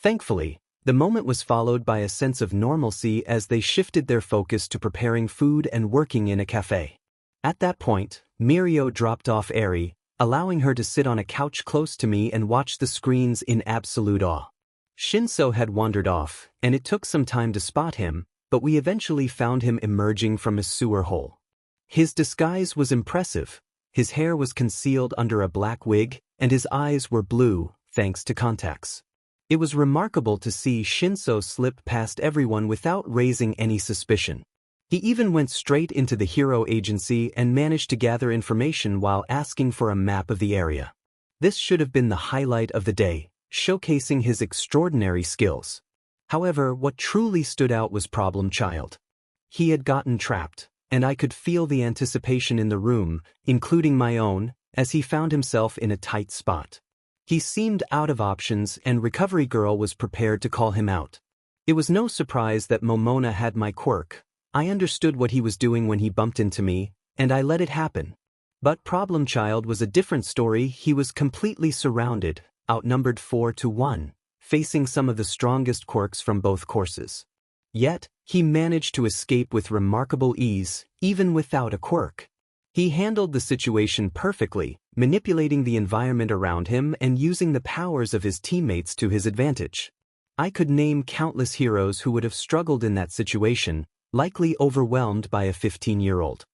Thankfully, the moment was followed by a sense of normalcy as they shifted their focus to preparing food and working in a cafe. At that point, Mirio dropped off Eri, allowing her to sit on a couch close to me and watch the screens in absolute awe. Shinso had wandered off, and it took some time to spot him, but we eventually found him emerging from a sewer hole. His disguise was impressive. His hair was concealed under a black wig, and his eyes were blue, thanks to contacts. It was remarkable to see Shinso slip past everyone without raising any suspicion. He even went straight into the hero agency and managed to gather information while asking for a map of the area. This should have been the highlight of the day, showcasing his extraordinary skills. However, what truly stood out was Problem Child. He had gotten trapped, and I could feel the anticipation in the room, including my own, as he found himself in a tight spot. He seemed out of options, and Recovery Girl was prepared to call him out. It was no surprise that Momona had my quirk. I understood what he was doing when he bumped into me, and I let it happen. But Problem Child was a different story. He was completely surrounded, outnumbered 4-1, facing some of the strongest quirks from both courses. Yet, he managed to escape with remarkable ease, even without a quirk. He handled the situation perfectly, manipulating the environment around him and using the powers of his teammates to his advantage. I could name countless heroes who would have struggled in that situation, likely overwhelmed by a 15-year-old.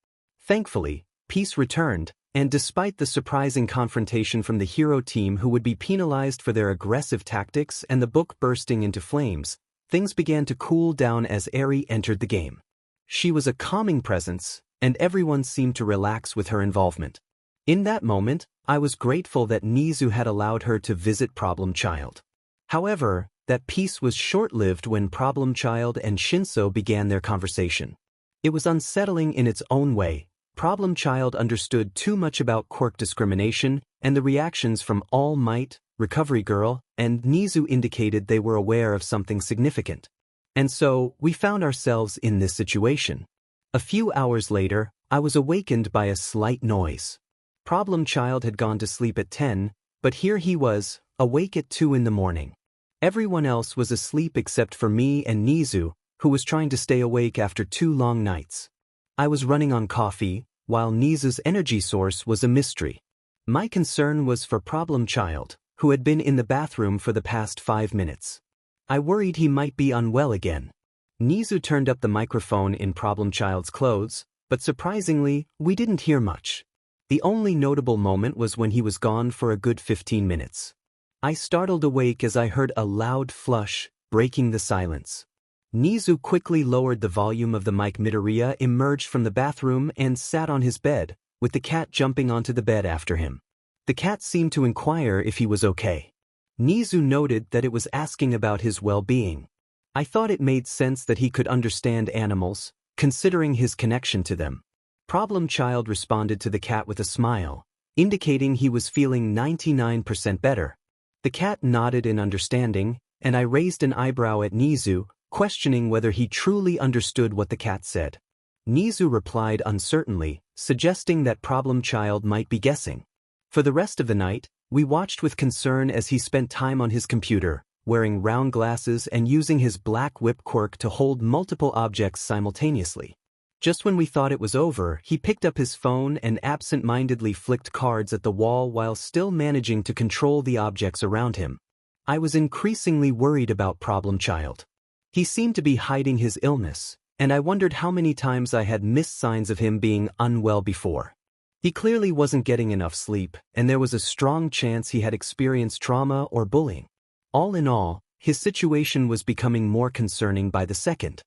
Thankfully, peace returned, and despite the surprising confrontation from the hero team who would be penalized for their aggressive tactics and the book bursting into flames, things began to cool down as Eri entered the game. She was a calming presence, and everyone seemed to relax with her involvement. In that moment, I was grateful that Nezu had allowed her to visit Problem Child. However, that peace was short-lived when Problem Child and Shinso began their conversation. It was unsettling in its own way. Problem Child understood too much about quirk discrimination, and the reactions from All Might, Recovery Girl, and Nezu indicated they were aware of something significant. And so, we found ourselves in this situation. A few hours later, I was awakened by a slight noise. Problem Child had gone to sleep at 10, but here he was, awake at 2 in the morning. Everyone else was asleep except for me and Nezu, who was trying to stay awake after 2 long nights. I was running on coffee, while Nezu's energy source was a mystery. My concern was for Problem Child, who had been in the bathroom for the past 5 minutes. I worried he might be unwell again. Nezu turned up the microphone in Problem Child's clothes, but surprisingly, we didn't hear much. The only notable moment was when he was gone for a good 15 minutes. I startled awake as I heard a loud flush, breaking the silence. Nezu quickly lowered the volume of the mic. Midoriya emerged from the bathroom and sat on his bed, with the cat jumping onto the bed after him. The cat seemed to inquire if he was okay. Nezu noted that it was asking about his well-being. I thought it made sense that he could understand animals, considering his connection to them. Problem Child responded to the cat with a smile, indicating he was feeling 99% better. The cat nodded in understanding, and I raised an eyebrow at Nezu, questioning whether he truly understood what the cat said. Nezu replied uncertainly, suggesting that Problem Child might be guessing. For the rest of the night, we watched with concern as he spent time on his computer, wearing round glasses and using his black whip quirk to hold multiple objects simultaneously. Just when we thought it was over, he picked up his phone and absent-mindedly flicked cards at the wall while still managing to control the objects around him. I was increasingly worried about Problem Child. He seemed to be hiding his illness, and I wondered how many times I had missed signs of him being unwell before. He clearly wasn't getting enough sleep, and there was a strong chance he had experienced trauma or bullying. All in all, his situation was becoming more concerning by the second.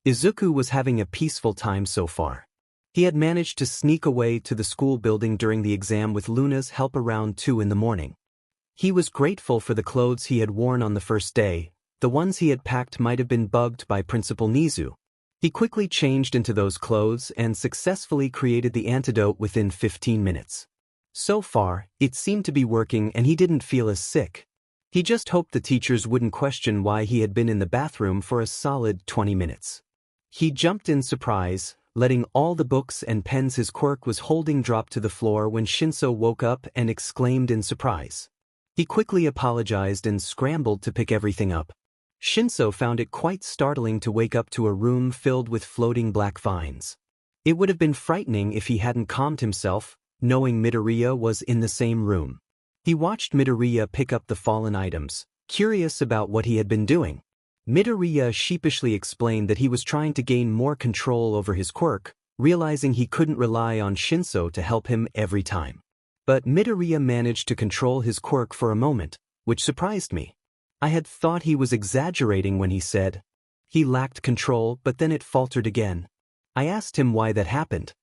Izuku was having a peaceful time so far. He had managed to sneak away to the school building during the exam with Luna's help around 2 in the morning. He was grateful for the clothes he had worn on the first day. The ones he had packed might have been bugged by Principal Nezu. He quickly changed into those clothes and successfully created the antidote within 15 minutes. So far, it seemed to be working and he didn't feel as sick. He just hoped the teachers wouldn't question why he had been in the bathroom for a solid 20 minutes. He jumped in surprise, letting all the books and pens his quirk was holding drop to the floor when Shinso woke up and exclaimed in surprise. He quickly apologized and scrambled to pick everything up. Shinso found it quite startling to wake up to a room filled with floating black vines. It would have been frightening if he hadn't calmed himself, knowing Midoriya was in the same room. He watched Midoriya pick up the fallen items, curious about what he had been doing. Midoriya sheepishly explained that he was trying to gain more control over his quirk, realizing he couldn't rely on Shinso to help him every time. But Midoriya managed to control his quirk for a moment, which surprised me. I had thought he was exaggerating when he said he lacked control, but then it faltered again. I asked him why that happened.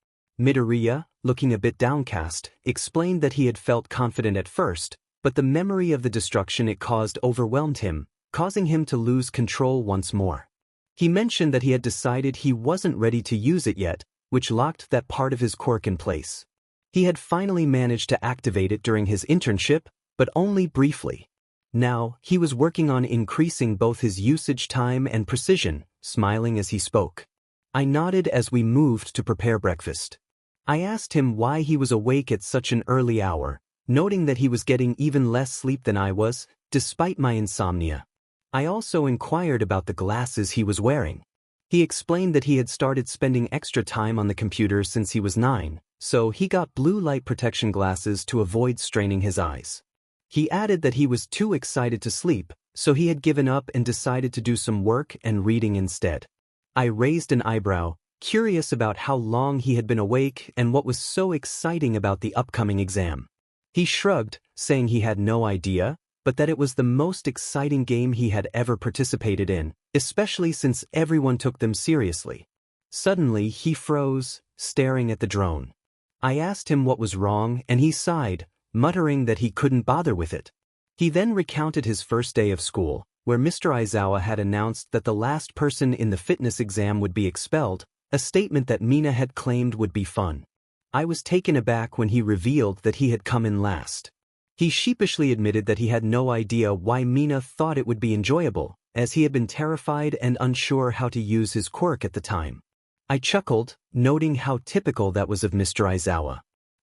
Midoriya, looking a bit downcast, explained that he had felt confident at first, but the memory of the destruction it caused overwhelmed him, causing him to lose control once more. He mentioned that he had decided he wasn't ready to use it yet, which locked that part of his quirk in place. He had finally managed to activate it during his internship, but only briefly. Now, he was working on increasing both his usage time and precision, smiling as he spoke. I nodded as we moved to prepare breakfast. I asked him why he was awake at such an early hour, noting that he was getting even less sleep than I was, despite my insomnia. I also inquired about the glasses he was wearing. He explained that he had started spending extra time on the computer since he was 9, so he got blue light protection glasses to avoid straining his eyes. He added that he was too excited to sleep, so he had given up and decided to do some work and reading instead. I raised an eyebrow, curious about how long he had been awake and what was so exciting about the upcoming exam. He shrugged, saying he had no idea, but that it was the most exciting game he had ever participated in, especially since everyone took them seriously. Suddenly, he froze, staring at the drone. I asked him what was wrong, and he sighed, muttering that he couldn't bother with it. He then recounted his first day of school, where Mr. Aizawa had announced that the last person in the fitness exam would be expelled, a statement that Mina had claimed would be fun. I was taken aback when he revealed that he had come in last. He sheepishly admitted that he had no idea why Mina thought it would be enjoyable, as he had been terrified and unsure how to use his quirk at the time. I chuckled, noting how typical that was of Mr. Aizawa.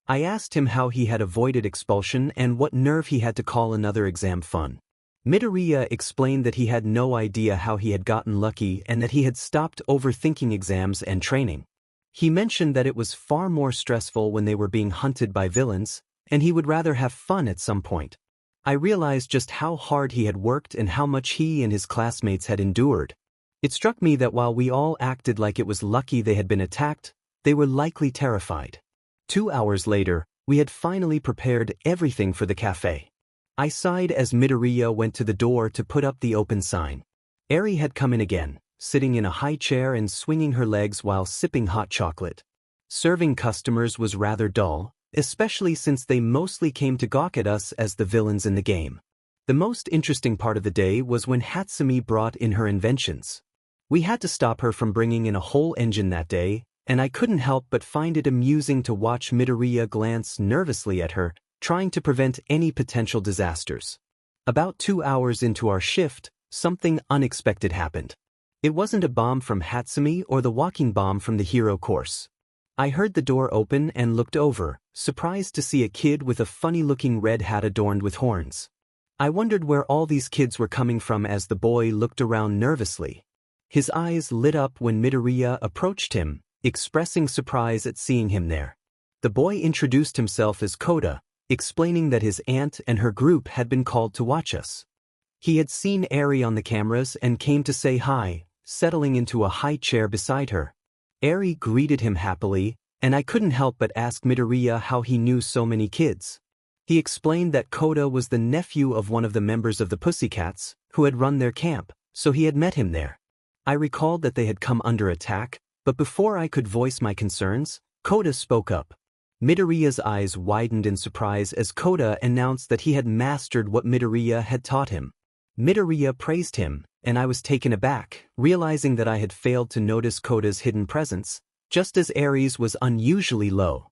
I asked him how he had avoided expulsion and what nerve he had to call another exam fun. Midoriya explained that he had no idea how he had gotten lucky and that he had stopped overthinking exams and training. He mentioned that it was far more stressful when they were being hunted by villains, and he would rather have fun at some point. I realized just how hard he had worked and how much he and his classmates had endured. It struck me that while we all acted like it was lucky they had been attacked, they were likely terrified. 2 hours later, we had finally prepared everything for the cafe. I sighed as Midoriya went to the door to put up the open sign. Eri had come in again, sitting in a high chair and swinging her legs while sipping hot chocolate. Serving customers was rather dull, especially since they mostly came to gawk at us as the villains in the game. The most interesting part of the day was when Hatsumi brought in her inventions. We had to stop her from bringing in a whole engine that day, and I couldn't help but find it amusing to watch Midoriya glance nervously at her, trying to prevent any potential disasters. About 2 hours into our shift, something unexpected happened. It wasn't a bomb from Hatsumi or the walking bomb from the hero course. I heard the door open and looked over, surprised to see a kid with a funny-looking red hat adorned with horns. I wondered where all these kids were coming from as the boy looked around nervously. His eyes lit up when Midoriya approached him, expressing surprise at seeing him there. The boy introduced himself as Koda, explaining that his aunt and her group had been called to watch us. He had seen Eri on the cameras and came to say hi, settling into a high chair beside her. Eri greeted him happily, and I couldn't help but ask Midoriya how he knew so many kids. He explained that Koda was the nephew of one of the members of the Pussycats, who had run their camp, so he had met him there. I recalled that they had come under attack, but before I could voice my concerns, Koda spoke up. Midoriya's eyes widened in surprise as Koda announced that he had mastered what Midoriya had taught him. Midoriya praised him, and I was taken aback, realizing that I had failed to notice Koda's hidden presence, just as Ares was unusually low.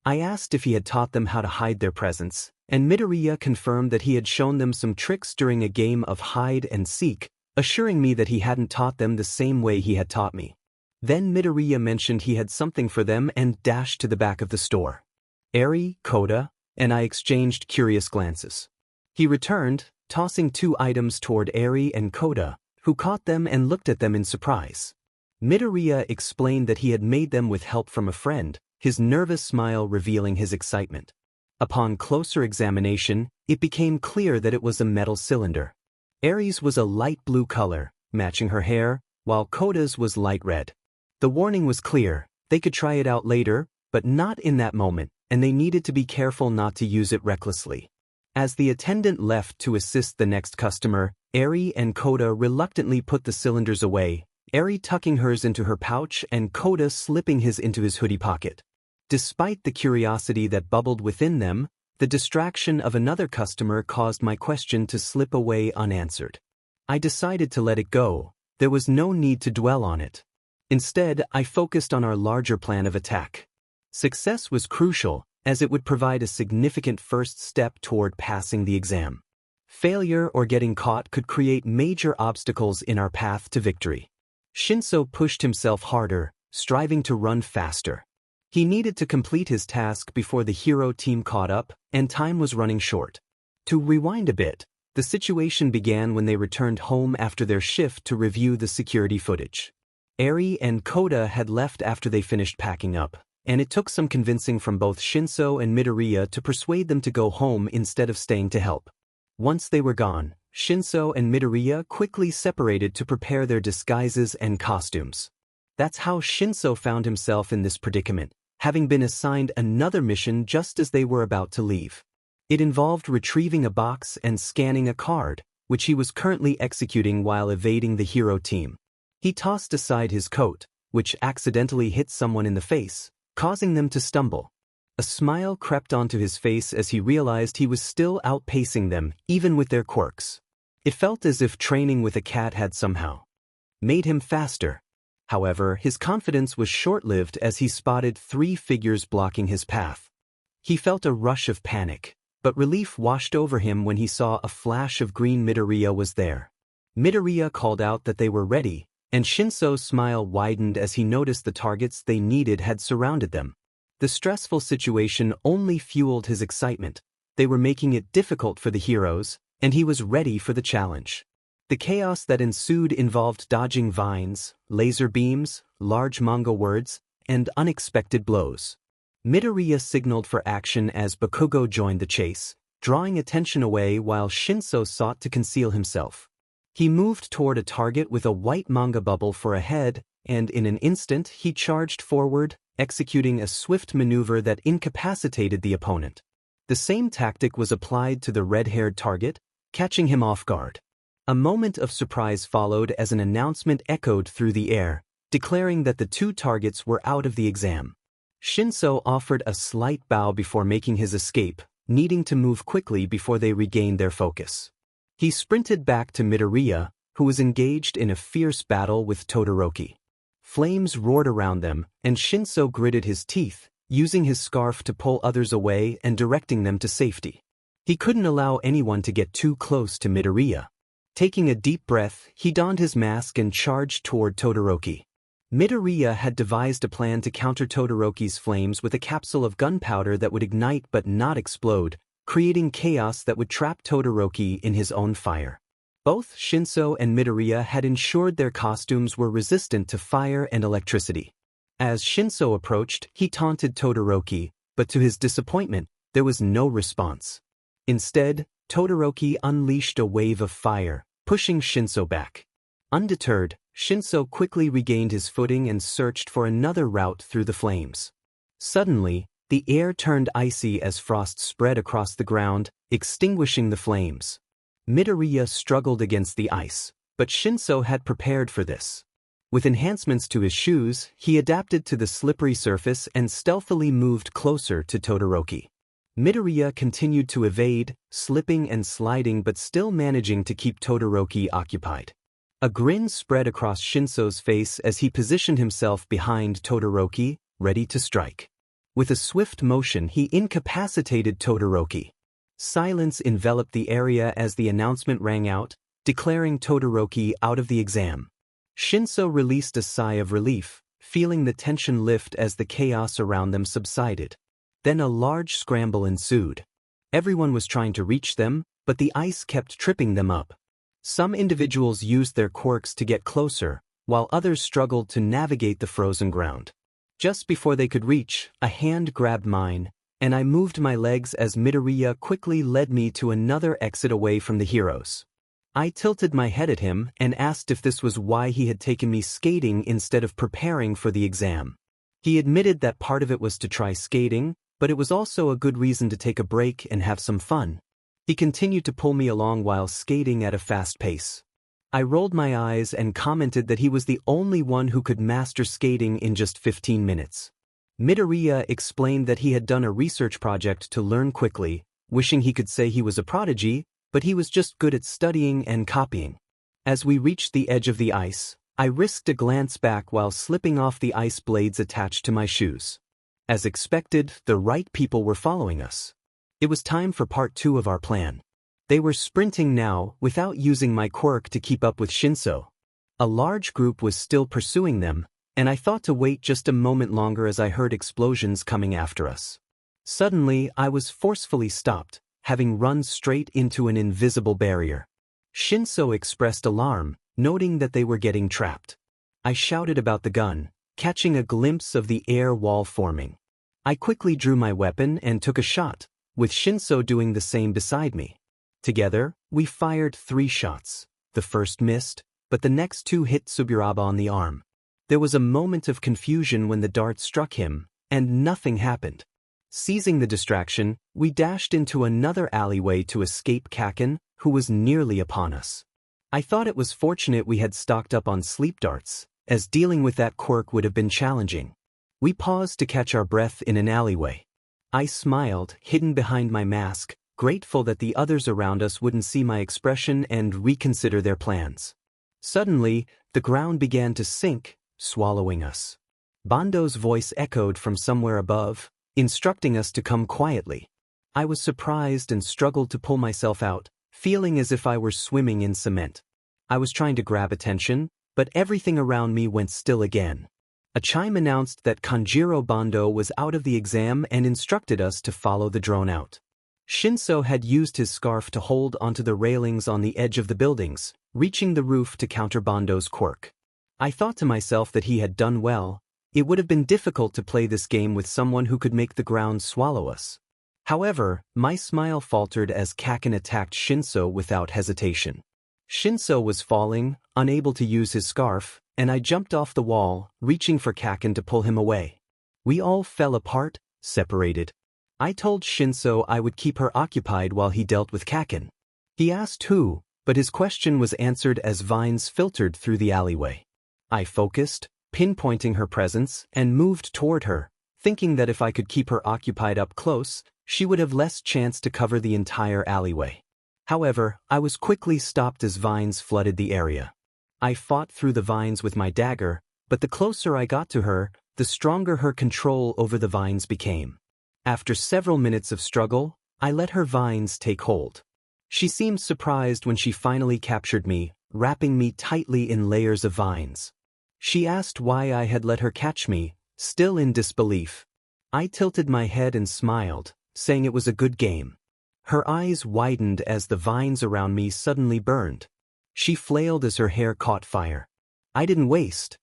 I asked if he had taught them how to hide their presence, and Midoriya confirmed that he had shown them some tricks during a game of hide and seek, assuring me that he hadn't taught them the same way he had taught me. Then Midoriya mentioned he had something for them and dashed to the back of the store. Eri, Koda, and I exchanged curious glances. He returned, tossing 2 items toward Eri and Koda, who caught them and looked at them in surprise. Midoriya explained that he had made them with help from a friend, his nervous smile revealing his excitement. Upon closer examination, it became clear that it was a metal cylinder. Eri's was a light blue color, matching her hair, while Koda's was light red. The warning was clear: They could try it out later, but not in that moment, and they needed to be careful not to use it recklessly. As the attendant left to assist the next customer, Eri and Koda reluctantly put the cylinders away, Eri tucking hers into her pouch and Koda slipping his into his hoodie pocket. Despite the curiosity that bubbled within them, the distraction of another customer caused my question to slip away unanswered. I decided to let it go. There was no need to dwell on it. Instead, I focused on our larger plan of attack. Success was crucial, as it would provide a significant first step toward passing the exam. Failure or getting caught could create major obstacles in our path to victory. Shinso pushed himself harder, striving to run faster. He needed to complete his task before the hero team caught up, and time was running short. To rewind a bit, the situation began when they returned home after their shift to review the security footage. Eri and Koda had left after they finished packing up, and it took some convincing from both Shinso and Midoriya to persuade them to go home instead of staying to help. Once they were gone, Shinso and Midoriya quickly separated to prepare their disguises and costumes. That's how Shinso found himself in this predicament, having been assigned another mission just as they were about to leave. It involved retrieving a box and scanning a card, which he was currently executing while evading the hero team. He tossed aside his coat, which accidentally hit someone in the face, causing them to stumble. A smile crept onto his face as he realized he was still outpacing them, even with their quirks. It felt as if training with a cat had somehow made him faster. However, his confidence was short-lived as he spotted 3 figures blocking his path. He felt a rush of panic, but relief washed over him when he saw a flash of green. Midoriya was there. Midoriya called out that they were ready, and Shinso's smile widened as he noticed the targets they needed had surrounded them. The stressful situation only fueled his excitement. They were making it difficult for the heroes, and he was ready for the challenge. The chaos that ensued involved dodging vines, laser beams, large manga words, and unexpected blows. Midoriya signaled for action as Bakugo joined the chase, drawing attention away while Shinso sought to conceal himself. He moved toward a target with a white manga bubble for a head, and in an instant he charged forward, executing a swift maneuver that incapacitated the opponent. The same tactic was applied to the red-haired target, catching him off guard. A moment of surprise followed as an announcement echoed through the air, declaring that the 2 targets were out of the exam. Shinso offered a slight bow before making his escape, needing to move quickly before they regained their focus. He sprinted back to Midoriya, who was engaged in a fierce battle with Todoroki. Flames roared around them, and Shinso gritted his teeth, using his scarf to pull others away and directing them to safety. He couldn't allow anyone to get too close to Midoriya. Taking a deep breath, he donned his mask and charged toward Todoroki. Midoriya had devised a plan to counter Todoroki's flames with a capsule of gunpowder that would ignite but not explode, creating chaos that would trap Todoroki in his own fire. Both Shinso and Midoriya had ensured their costumes were resistant to fire and electricity. As Shinso approached, he taunted Todoroki, but to his disappointment, there was no response. Instead, Todoroki unleashed a wave of fire, pushing Shinso back. Undeterred, Shinso quickly regained his footing and searched for another route through the flames. Suddenly, the air turned icy as frost spread across the ground, extinguishing the flames. Midoriya struggled against the ice, but Shinso had prepared for this. With enhancements to his shoes, he adapted to the slippery surface and stealthily moved closer to Todoroki. Midoriya continued to evade, slipping and sliding but still managing to keep Todoroki occupied. A grin spread across Shinso's face as he positioned himself behind Todoroki, ready to strike. With a swift motion, he incapacitated Todoroki. Silence enveloped the area as the announcement rang out, declaring Todoroki out of the exam. Shinso released a sigh of relief, feeling the tension lift as the chaos around them subsided. Then a large scramble ensued. Everyone was trying to reach them, but the ice kept tripping them up. Some individuals used their quirks to get closer, while others struggled to navigate the frozen ground. Just before they could reach, a hand grabbed mine, and I moved my legs as Midoriya quickly led me to another exit away from the heroes. I tilted my head at him and asked if this was why he had taken me skating instead of preparing for the exam. He admitted that part of it was to try skating, but it was also a good reason to take a break and have some fun. He continued to pull me along while skating at a fast pace. I rolled my eyes and commented that he was the only one who could master skating in just 15 minutes. Midoriya explained that he had done a research project to learn quickly, wishing he could say he was a prodigy, but he was just good at studying and copying. As we reached the edge of the ice, I risked a glance back while slipping off the ice blades attached to my shoes. As expected, the right people were following us. It was time for part 2 of our plan. They were sprinting now, without using my quirk to keep up with Shinso. A large group was still pursuing them, and I thought to wait just a moment longer as I heard explosions coming after us. Suddenly, I was forcefully stopped, having run straight into an invisible barrier. Shinso expressed alarm, noting that they were getting trapped. I shouted about the gun, catching a glimpse of the air wall forming. I quickly drew my weapon and took a shot, with Shinso doing the same beside me. Together, we fired 3 shots. The first missed, but the next 2 hit Tsuburaba on the arm. There was a moment of confusion when the dart struck him, and nothing happened. Seizing the distraction, we dashed into another alleyway to escape Kaken, who was nearly upon us. I thought it was fortunate we had stocked up on sleep darts, as dealing with that quirk would have been challenging. We paused to catch our breath in an alleyway. I smiled, hidden behind my mask, grateful that the others around us wouldn't see my expression and reconsider their plans. Suddenly, the ground began to sink, swallowing us. Bando's voice echoed from somewhere above, instructing us to come quietly. I was surprised and struggled to pull myself out, feeling as if I were swimming in cement. I was trying to grab attention, but everything around me went still again. A chime announced that Kanjiro Bando was out of the exam and instructed us to follow the drone out. Shinso had used his scarf to hold onto the railings on the edge of the buildings, reaching the roof to counter Bando's quirk. I thought to myself that he had done well. It would have been difficult to play this game with someone who could make the ground swallow us. However, my smile faltered as Kaken attacked Shinso without hesitation. Shinso was falling, unable to use his scarf, and I jumped off the wall, reaching for Kaken to pull him away. We all fell apart, separated. I told Shinso I would keep her occupied while he dealt with Kaken. He asked who, but his question was answered as vines filtered through the alleyway. I focused, pinpointing her presence, and moved toward her, thinking that if I could keep her occupied up close, she would have less chance to cover the entire alleyway. However, I was quickly stopped as vines flooded the area. I fought through the vines with my dagger, but the closer I got to her, the stronger her control over the vines became. After several minutes of struggle, I let her vines take hold. She seemed surprised when she finally captured me, wrapping me tightly in layers of vines. She asked why I had let her catch me, still in disbelief. I tilted my head and smiled, saying it was a good game. Her eyes widened as the vines around me suddenly burned. She flailed as her hair caught fire. I didn't waste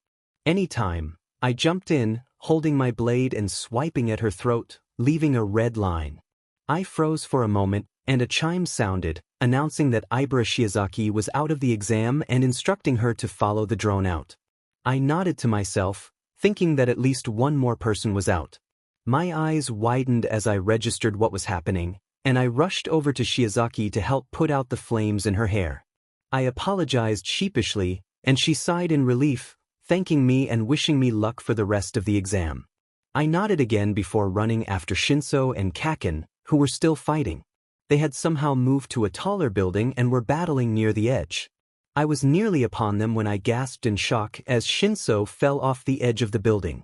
any time. I jumped in, holding my blade and swiping at her throat, leaving a red line. I froze for a moment, and a chime sounded, announcing that Ibara Shiozaki was out of the exam and instructing her to follow the drone out. I nodded to myself, thinking that at least one more person was out. My eyes widened as I registered what was happening, and I rushed over to Shiozaki to help put out the flames in her hair. I apologized sheepishly, and she sighed in relief, thanking me and wishing me luck for the rest of the exam. I nodded again before running after Shinso and Kaken, who were still fighting. They had somehow moved to a taller building and were battling near the edge. I was nearly upon them when I gasped in shock as Shinso fell off the edge of the building.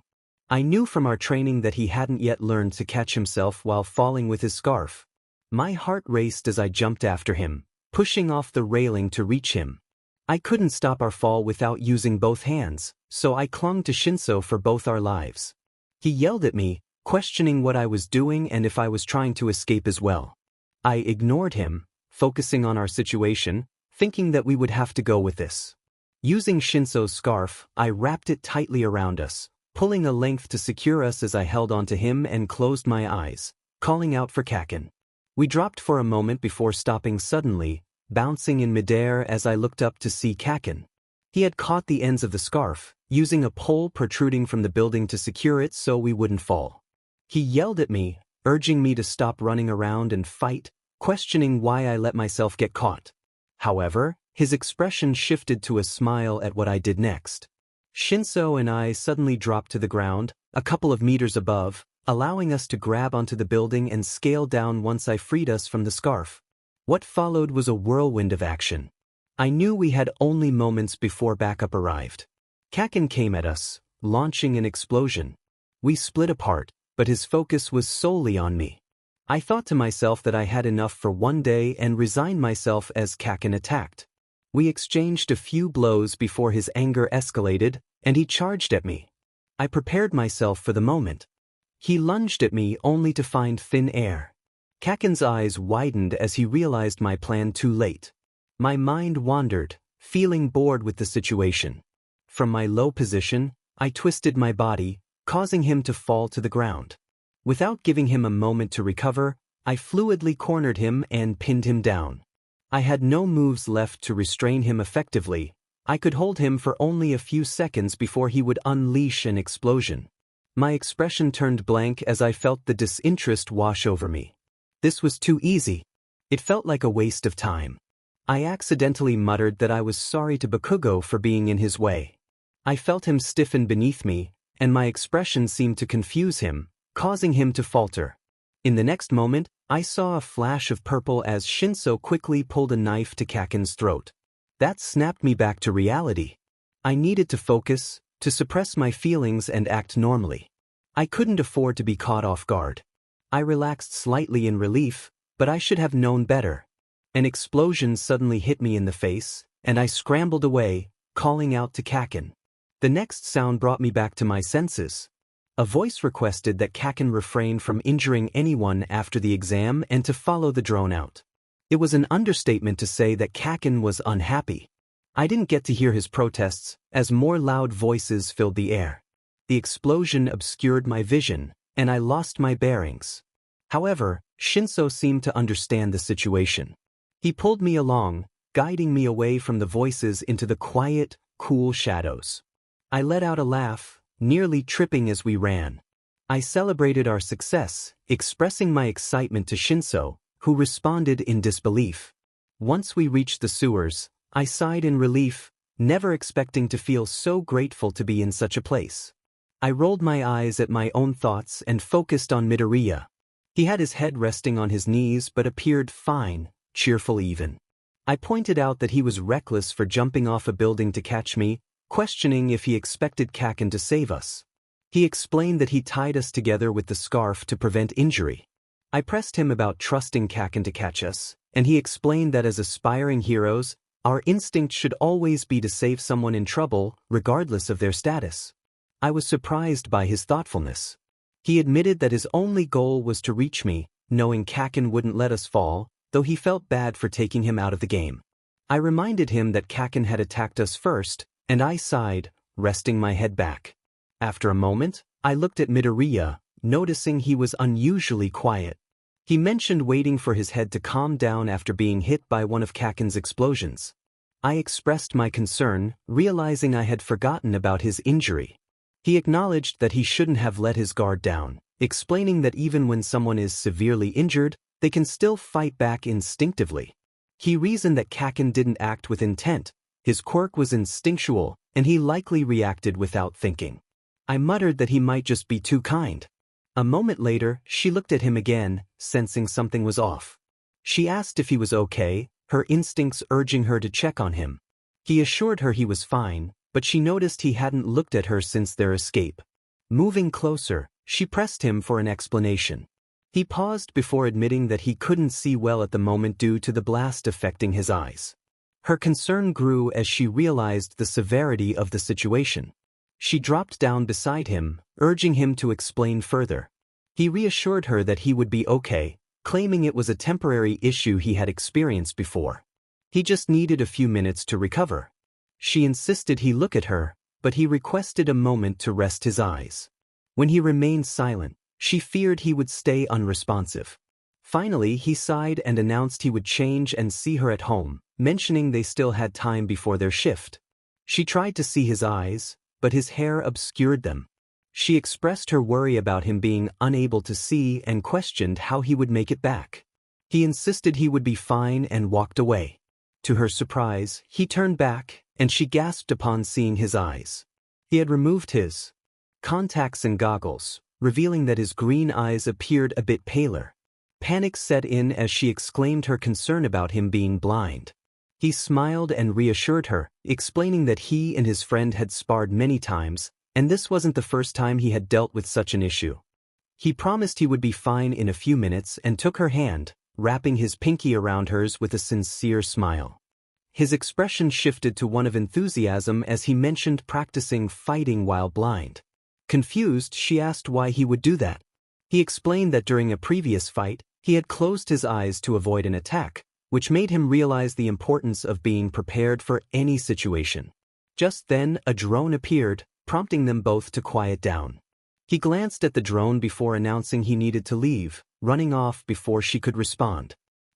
I knew from our training that he hadn't yet learned to catch himself while falling with his scarf. My heart raced as I jumped after him, pushing off the railing to reach him. I couldn't stop our fall without using both hands, so I clung to Shinso for both our lives. He yelled at me, questioning what I was doing and if I was trying to escape as well. I ignored him, focusing on our situation, thinking that we would have to go with this. Using Shinso's scarf, I wrapped it tightly around us, pulling a length to secure us as I held onto him and closed my eyes, calling out for Kaken. We dropped for a moment before stopping suddenly, bouncing in midair as I looked up to see Kaken. He had caught the ends of the scarf, using a pole protruding from the building to secure it so we wouldn't fall. He yelled at me, urging me to stop running around and fight, questioning why I let myself get caught. However, his expression shifted to a smile at what I did next. Shinso and I suddenly dropped to the ground, a couple of meters above, allowing us to grab onto the building and scale down once I freed us from the scarf. What followed was a whirlwind of action. I knew we had only moments before backup arrived. Kaken came at us, launching an explosion. We split apart, but his focus was solely on me. I thought to myself that I had enough for one day and resigned myself as Kaken attacked. We exchanged a few blows before his anger escalated, and he charged at me. I prepared myself for the moment. He lunged at me only to find thin air. Kaken's eyes widened as he realized my plan too late. My mind wandered, feeling bored with the situation. From my low position, I twisted my body, causing him to fall to the ground. Without giving him a moment to recover, I fluidly cornered him and pinned him down. I had no moves left to restrain him effectively. I could hold him for only a few seconds before he would unleash an explosion. My expression turned blank as I felt the disinterest wash over me. This was too easy. It felt like a waste of time. I accidentally muttered that I was sorry to Bakugo for being in his way. I felt him stiffen beneath me, and my expression seemed to confuse him, causing him to falter. In the next moment, I saw a flash of purple as Shinso quickly pulled a knife to Kaken's throat. That snapped me back to reality. I needed to focus, to suppress my feelings and act normally. I couldn't afford to be caught off guard. I relaxed slightly in relief, but I should have known better. An explosion suddenly hit me in the face, and I scrambled away, calling out to Kaken. The next sound brought me back to my senses. A voice requested that Kaken refrain from injuring anyone after the exam and to follow the drone out. It was an understatement to say that Kaken was unhappy. I didn't get to hear his protests, as more loud voices filled the air. The explosion obscured my vision, and I lost my bearings. However, Shinso seemed to understand the situation. He pulled me along, guiding me away from the voices into the quiet, cool shadows. I let out a laugh, nearly tripping as we ran. I celebrated our success, expressing my excitement to Shinso, who responded in disbelief. Once we reached the sewers, I sighed in relief, never expecting to feel so grateful to be in such a place. I rolled my eyes at my own thoughts and focused on Midoriya. He had his head resting on his knees but appeared fine, cheerful even. I pointed out that he was reckless for jumping off a building to catch me, questioning if he expected Kaken to save us. He explained that he tied us together with the scarf to prevent injury. I pressed him about trusting Kaken to catch us, and he explained that as aspiring heroes, our instinct should always be to save someone in trouble, regardless of their status. I was surprised by his thoughtfulness. He admitted that his only goal was to reach me, knowing Kaken wouldn't let us fall, though he felt bad for taking him out of the game. I reminded him that Kaken had attacked us first, and I sighed, resting my head back. After a moment, I looked at Midoriya, noticing he was unusually quiet. He mentioned waiting for his head to calm down after being hit by one of Kaken's explosions. I expressed my concern, realizing I had forgotten about his injury. He acknowledged that he shouldn't have let his guard down, explaining that even when someone is severely injured, they can still fight back instinctively. He reasoned that Kaken didn't act with intent. His quirk was instinctual, and he likely reacted without thinking. I muttered that he might just be too kind. A moment later, she looked at him again, sensing something was off. She asked if he was okay, her instincts urging her to check on him. He assured her he was fine, but she noticed he hadn't looked at her since their escape. Moving closer, she pressed him for an explanation. He paused before admitting that he couldn't see well at the moment due to the blast affecting his eyes. Her concern grew as she realized the severity of the situation. She dropped down beside him, urging him to explain further. He reassured her that he would be okay, claiming it was a temporary issue he had experienced before. He just needed a few minutes to recover. She insisted he look at her, but he requested a moment to rest his eyes. When he remained silent, she feared he would stay unresponsive. Finally, he sighed and announced he would change and see her at home, mentioning they still had time before their shift. She tried to see his eyes, but his hair obscured them. She expressed her worry about him being unable to see and questioned how he would make it back. He insisted he would be fine and walked away. To her surprise, he turned back, and she gasped upon seeing his eyes. He had removed his contacts and goggles, revealing that his green eyes appeared a bit paler. Panic set in as she exclaimed her concern about him being blind. He smiled and reassured her, explaining that he and his friend had sparred many times, and this wasn't the first time he had dealt with such an issue. He promised he would be fine in a few minutes and took her hand, wrapping his pinky around hers with a sincere smile. His expression shifted to one of enthusiasm as he mentioned practicing fighting while blind. Confused, she asked why he would do that. He explained that during a previous fight, he had closed his eyes to avoid an attack, which made him realize the importance of being prepared for any situation. Just then, a drone appeared, prompting them both to quiet down. He glanced at the drone before announcing he needed to leave, running off before she could respond.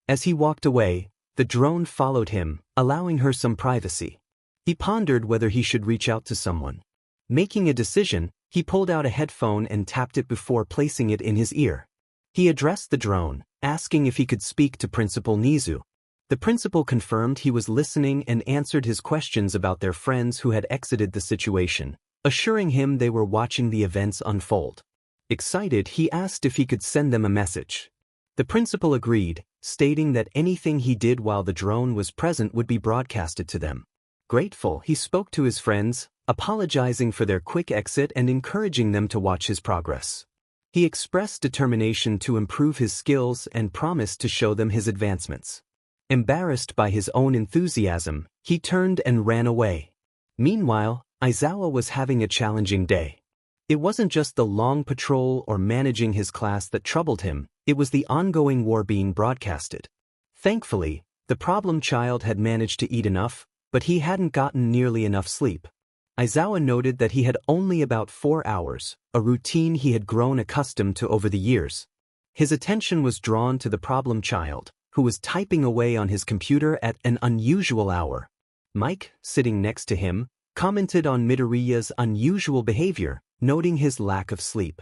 As he walked away, the drone followed him, allowing her some privacy. He pondered whether he should reach out to someone. Making a decision, he pulled out a headphone and tapped it before placing it in his ear. He addressed the drone, asking if he could speak to Principal Nezu. The principal confirmed he was listening and answered his questions about their friends who had exited the situation, assuring him they were watching the events unfold. Excited, he asked if he could send them a message. The principal agreed, stating that anything he did while the drone was present would be broadcasted to them. Grateful, he spoke to his friends, apologizing for their quick exit and encouraging them to watch his progress. He expressed determination to improve his skills and promised to show them his advancements. Embarrassed by his own enthusiasm, he turned and ran away. Meanwhile, Aizawa was having a challenging day. It wasn't just the long patrol or managing his class that troubled him, it was the ongoing war being broadcasted. Thankfully, the problem child had managed to eat enough, but he hadn't gotten nearly enough sleep. Aizawa noted that he had only about 4 hours, a routine he had grown accustomed to over the years. His attention was drawn to the problem child, who was typing away on his computer at an unusual hour. Mike, sitting next to him, commented on Midoriya's unusual behavior, noting his lack of sleep.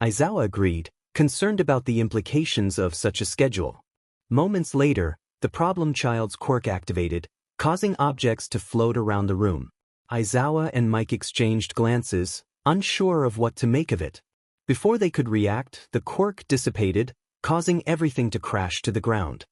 Aizawa agreed, concerned about the implications of such a schedule. Moments later, the problem child's quirk activated, causing objects to float around the room. Aizawa and Mike exchanged glances, unsure of what to make of it. Before they could react, the quirk dissipated, causing everything to crash to the ground.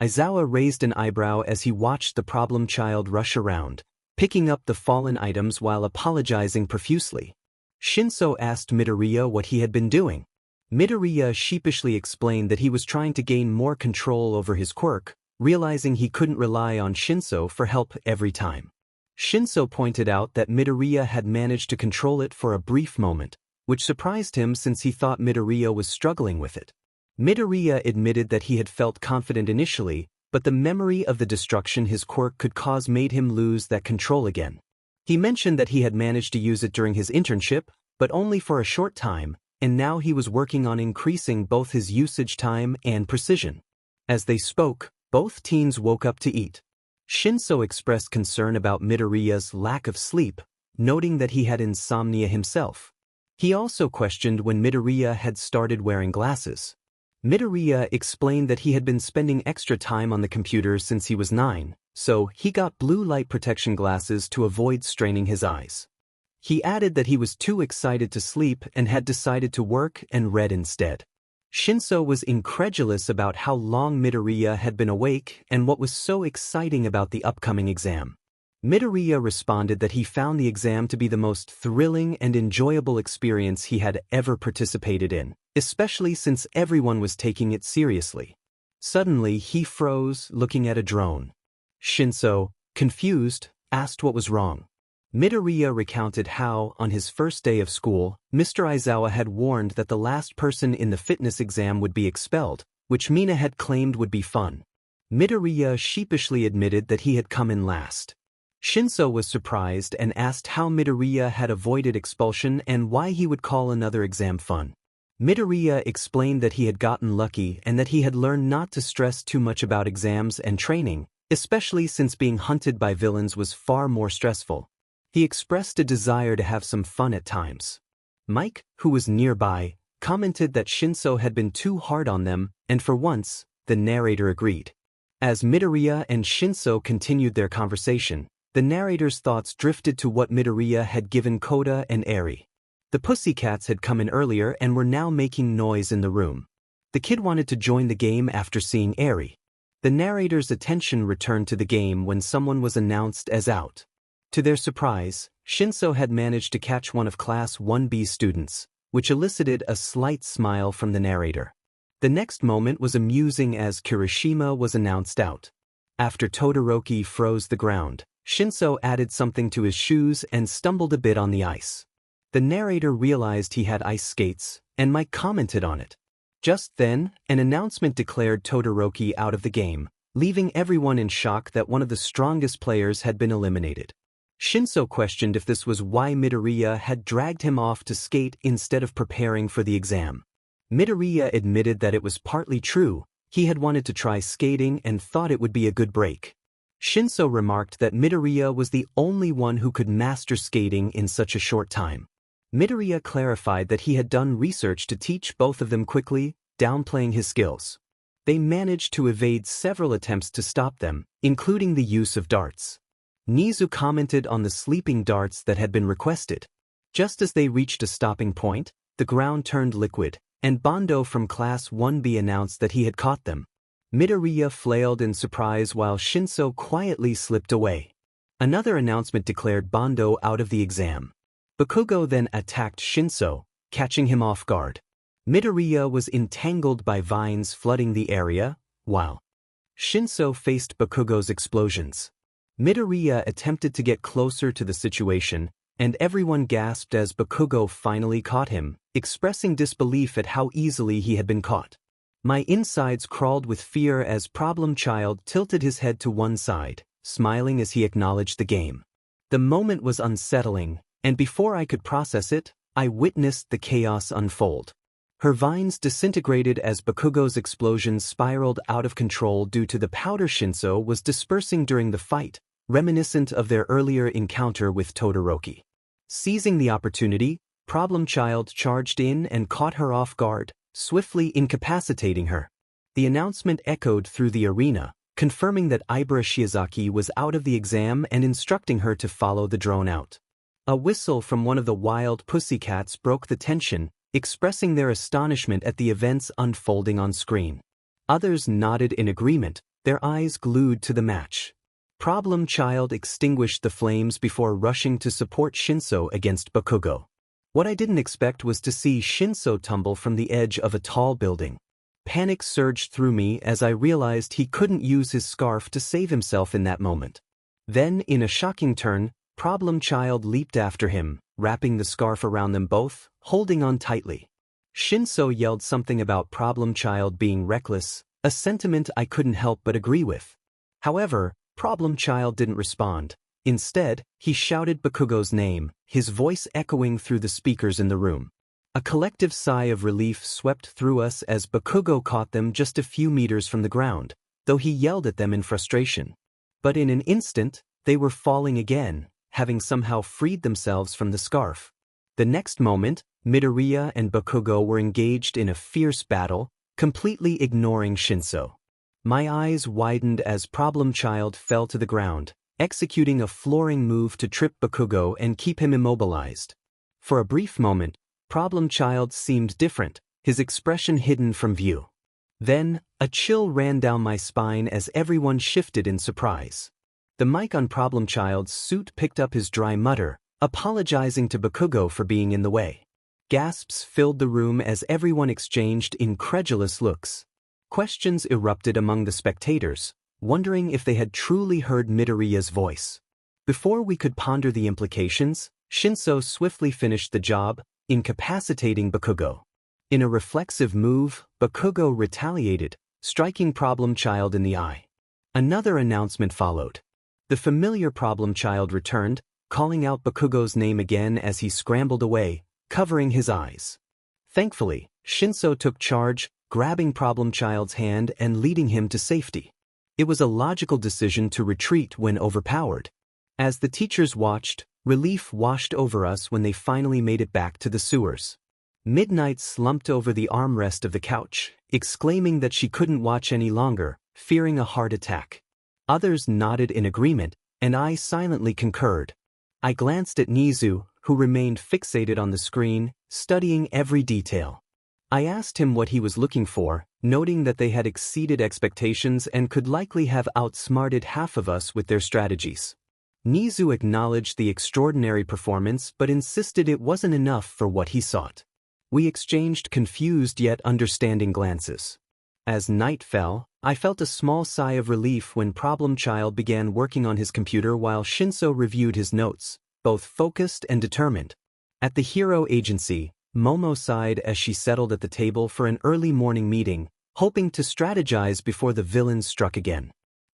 Aizawa raised an eyebrow as he watched the problem child rush around, picking up the fallen items while apologizing profusely. Shinso asked Midoriya what he had been doing. Midoriya sheepishly explained that he was trying to gain more control over his quirk, realizing he couldn't rely on Shinso for help every time. Shinso pointed out that Midoriya had managed to control it for a brief moment, which surprised him since he thought Midoriya was struggling with it. Midoriya admitted that he had felt confident initially, but the memory of the destruction his quirk could cause made him lose that control again. He mentioned that he had managed to use it during his internship, but only for a short time, and now he was working on increasing both his usage time and precision. As they spoke, both teens woke up to eat. Shinso expressed concern about Midoriya's lack of sleep, noting that he had insomnia himself. He also questioned when Midoriya had started wearing glasses. Midoriya explained that he had been spending extra time on the computer since he was 9, so he got blue light protection glasses to avoid straining his eyes. He added that he was too excited to sleep and had decided to work and read instead. Shinso was incredulous about how long Midoriya had been awake and what was so exciting about the upcoming exam. Midoriya responded that he found the exam to be the most thrilling and enjoyable experience he had ever participated in, especially since everyone was taking it seriously. Suddenly, he froze, looking at a drone. Shinso, confused, asked what was wrong. Midoriya recounted how, on his first day of school, Mr. Aizawa had warned that the last person in the fitness exam would be expelled, which Mina had claimed would be fun. Midoriya sheepishly admitted that he had come in last. Shinso was surprised and asked how Midoriya had avoided expulsion and why he would call another exam fun. Midoriya explained that he had gotten lucky and that he had learned not to stress too much about exams and training, especially since being hunted by villains was far more stressful. He expressed a desire to have some fun at times. Mike, who was nearby, commented that Shinso had been too hard on them, and for once, the narrator agreed. As Midoriya and Shinso continued their conversation, the narrator's thoughts drifted to what Midoriya had given Koda and Eri. The pussycats had come in earlier and were now making noise in the room. The kid wanted to join the game after seeing Eri. The narrator's attention returned to the game when someone was announced as out. To their surprise, Shinso had managed to catch one of Class 1B's students, which elicited a slight smile from the narrator. The next moment was amusing as Kirishima was announced out. After Todoroki froze the ground, Shinso added something to his shoes and stumbled a bit on the ice. The narrator realized he had ice skates, and Mike commented on it. Just then, an announcement declared Todoroki out of the game, leaving everyone in shock that one of the strongest players had been eliminated. Shinso questioned if this was why Midoriya had dragged him off to skate instead of preparing for the exam. Midoriya admitted that it was partly true, he had wanted to try skating and thought it would be a good break. Shinso remarked that Midoriya was the only one who could master skating in such a short time. Midoriya clarified that he had done research to teach both of them quickly, downplaying his skills. They managed to evade several attempts to stop them, including the use of darts. Nezu commented on the sleeping darts that had been requested. Just as they reached a stopping point, the ground turned liquid, and Bondo from Class 1B announced that he had caught them. Midoriya flailed in surprise while Shinso quietly slipped away. Another announcement declared Bondo out of the exam. Bakugo then attacked Shinso, catching him off guard. Midoriya was entangled by vines flooding the area, while Shinso faced Bakugo's explosions. Midoriya attempted to get closer to the situation, and everyone gasped as Bakugo finally caught him, expressing disbelief at how easily he had been caught. My insides crawled with fear as Problem Child tilted his head to one side, smiling as he acknowledged the game. The moment was unsettling, and before I could process it, I witnessed the chaos unfold. Her vines disintegrated as Bakugo's explosions spiraled out of control due to the powder Shinso was dispersing during the fight, reminiscent of their earlier encounter with Todoroki. Seizing the opportunity, Problem Child charged in and caught her off guard, swiftly incapacitating her. The announcement echoed through the arena, confirming that Ibara Shiozaki was out of the exam and instructing her to follow the drone out. A whistle from one of the wild pussycats broke the tension, expressing their astonishment at the events unfolding on screen. Others nodded in agreement, their eyes glued to the match. Problem Child extinguished the flames before rushing to support Shinso against Bakugo. What I didn't expect was to see Shinso tumble from the edge of a tall building. Panic surged through me as I realized he couldn't use his scarf to save himself in that moment. Then, in a shocking turn, Problem Child leaped after him, wrapping the scarf around them both, holding on tightly. Shinso yelled something about Problem Child being reckless, a sentiment I couldn't help but agree with. However, Problem Child didn't respond. Instead, he shouted Bakugo's name, his voice echoing through the speakers in the room. A collective sigh of relief swept through us as Bakugo caught them just a few meters from the ground, though he yelled at them in frustration. But in an instant, they were falling again, having somehow freed themselves from the scarf. The next moment, Midoriya and Bakugo were engaged in a fierce battle, completely ignoring Shinso. My eyes widened as Problem Child fell to the ground, executing a flooring move to trip Bakugo and keep him immobilized. For a brief moment, Problem Child seemed different, his expression hidden from view. Then, a chill ran down my spine as everyone shifted in surprise. The mic on Problem Child's suit picked up his dry mutter, apologizing to Bakugo for being in the way. Gasps filled the room as everyone exchanged incredulous looks. Questions erupted among the spectators, wondering if they had truly heard Midoriya's voice. Before we could ponder the implications, Shinso swiftly finished the job, incapacitating Bakugo. In a reflexive move, Bakugo retaliated, striking Problem Child in the eye. Another announcement followed. The familiar Problem Child returned, calling out Bakugo's name again as he scrambled away, covering his eyes. Thankfully, Shinso took charge, grabbing Problem Child's hand and leading him to safety. It was a logical decision to retreat when overpowered. As the teachers watched, Relief washed over us when they finally made it back to the sewers. Midnight slumped over the armrest of the couch, exclaiming that she couldn't watch any longer, fearing a heart attack. Others nodded in agreement, and I silently concurred. I glanced at Nezu, who remained fixated on the screen, studying every detail. I asked him what he was looking for, noting that they had exceeded expectations and could likely have outsmarted half of us with their strategies. Nezu acknowledged the extraordinary performance but insisted it wasn't enough for what he sought. We exchanged confused yet understanding glances. As night fell, I felt a small sigh of relief when Problem Child began working on his computer while Shinso reviewed his notes, both focused and determined. At the Hero Agency, Momo sighed as she settled at the table for an early morning meeting, hoping to strategize before the villains struck again.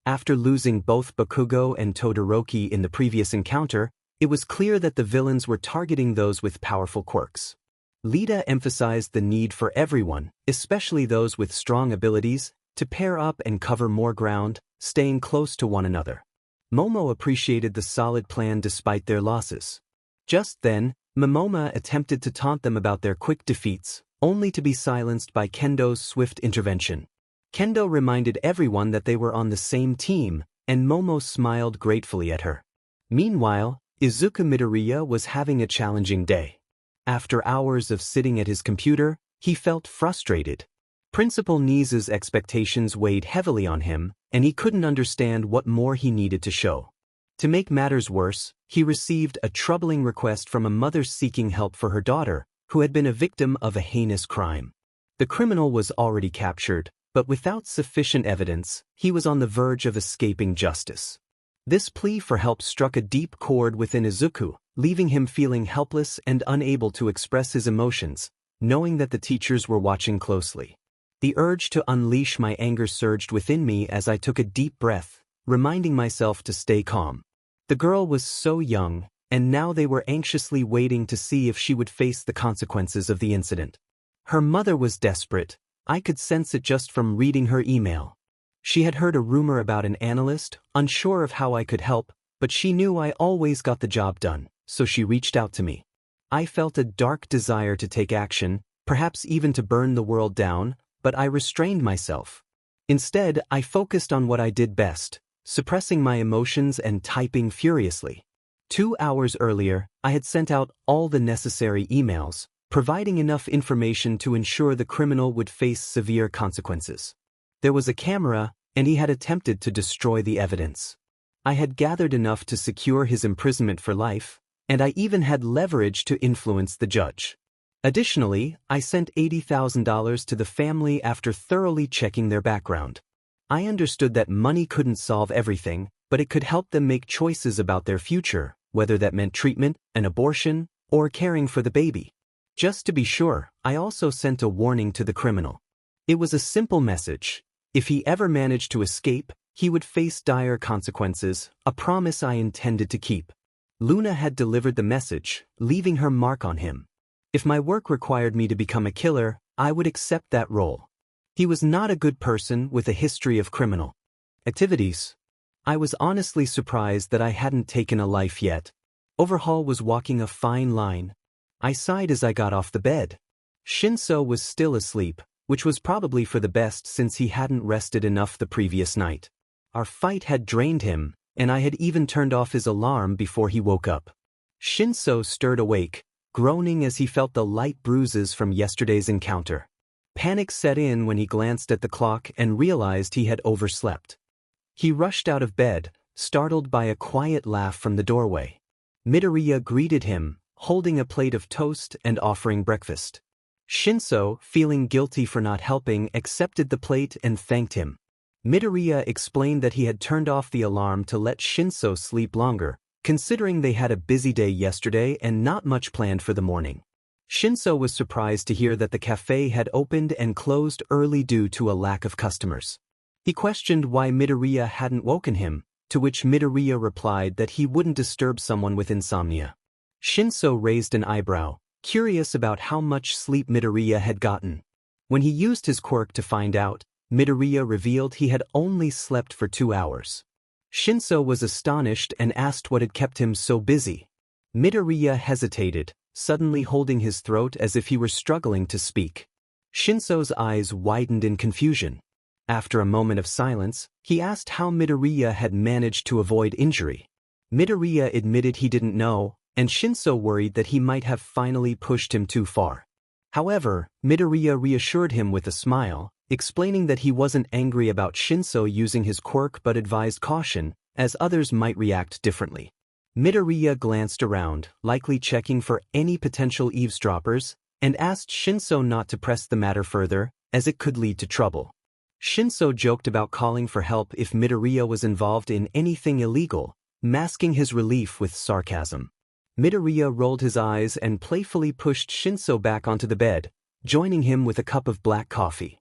After losing both Bakugo and Todoroki in the previous encounter, it was clear that the villains were targeting those with powerful quirks. Lita emphasized the need for everyone, especially those with strong abilities, to pair up and cover more ground, staying close to one another. Momo appreciated the solid plan despite their losses. Just then, Momoma attempted to taunt them about their quick defeats, only to be silenced by Kendo's swift intervention. Kendo reminded everyone that they were on the same team, and Momo smiled gratefully at her. Meanwhile, Izuku Midoriya was having a challenging day. After hours of sitting at his computer, he felt frustrated. Principal Nezu's expectations weighed heavily on him, and he couldn't understand what more he needed to show. To make matters worse, he received a troubling request from a mother seeking help for her daughter, who had been a victim of a heinous crime. The criminal was already captured, but without sufficient evidence, he was on the verge of escaping justice. This plea for help struck a deep chord within Izuku, leaving him feeling helpless and unable to express his emotions, knowing that the teachers were watching closely. The urge to unleash my anger surged within me as I took a deep breath, reminding myself to stay calm. The girl was so young, and now they were anxiously waiting to see if she would face the consequences of the incident. Her mother was desperate. I could sense it just from reading her email. She had heard a rumor about an analyst, unsure of how I could help, but she knew I always got the job done, so she reached out to me. I felt a dark desire to take action, perhaps even to burn the world down, but I restrained myself. Instead, I focused on what I did best, suppressing my emotions and typing furiously. 2 hours earlier, I had sent out all the necessary emails, providing enough information to ensure the criminal would face severe consequences. There was a camera, and he had attempted to destroy the evidence. I had gathered enough to secure his imprisonment for life, and I even had leverage to influence the judge. Additionally, I sent $80,000 to the family after thoroughly checking their background. I understood that money couldn't solve everything, but it could help them make choices about their future, whether that meant treatment, an abortion, or caring for the baby. Just to be sure, I also sent a warning to the criminal. It was a simple message. If he ever managed to escape, he would face dire consequences, a promise I intended to keep. Luna had delivered the message, leaving her mark on him. If my work required me to become a killer, I would accept that role. He was not a good person with a history of criminal activities. I was honestly surprised that I hadn't taken a life yet. Overhaul was walking a fine line. I sighed as I got off the bed. Shinso was still asleep, which was probably for the best since he hadn't rested enough the previous night. Our fight had drained him, and I had even turned off his alarm before he woke up. Shinso stirred awake, groaning as he felt the light bruises from yesterday's encounter. Panic set in when he glanced at the clock and realized he had overslept. He rushed out of bed, startled by a quiet laugh from the doorway. Midoriya greeted him, holding a plate of toast and offering breakfast. Shinso, feeling guilty for not helping, accepted the plate and thanked him. Midoriya explained that he had turned off the alarm to let Shinso sleep longer, considering they had a busy day yesterday and not much planned for the morning. Shinso was surprised to hear that the cafe had opened and closed early due to a lack of customers. He questioned why Midoriya hadn't woken him, to which Midoriya replied that he wouldn't disturb someone with insomnia. Shinso raised an eyebrow, curious about how much sleep Midoriya had gotten. When he used his quirk to find out, Midoriya revealed he had only slept for 2 hours. Shinso was astonished and asked what had kept him so busy. Midoriya hesitated, suddenly holding his throat as if he were struggling to speak. Shinso's eyes widened in confusion. After a moment of silence, he asked how Midoriya had managed to avoid injury. Midoriya admitted he didn't know, and Shinso worried that he might have finally pushed him too far. However, Midoriya reassured him with a smile, explaining that he wasn't angry about Shinso using his quirk but advised caution, as others might react differently. Midoriya glanced around, likely checking for any potential eavesdroppers, and asked Shinso not to press the matter further, as it could lead to trouble. Shinso joked about calling for help if Midoriya was involved in anything illegal, masking his relief with sarcasm. Midoriya rolled his eyes and playfully pushed Shinso back onto the bed, joining him with a cup of black coffee.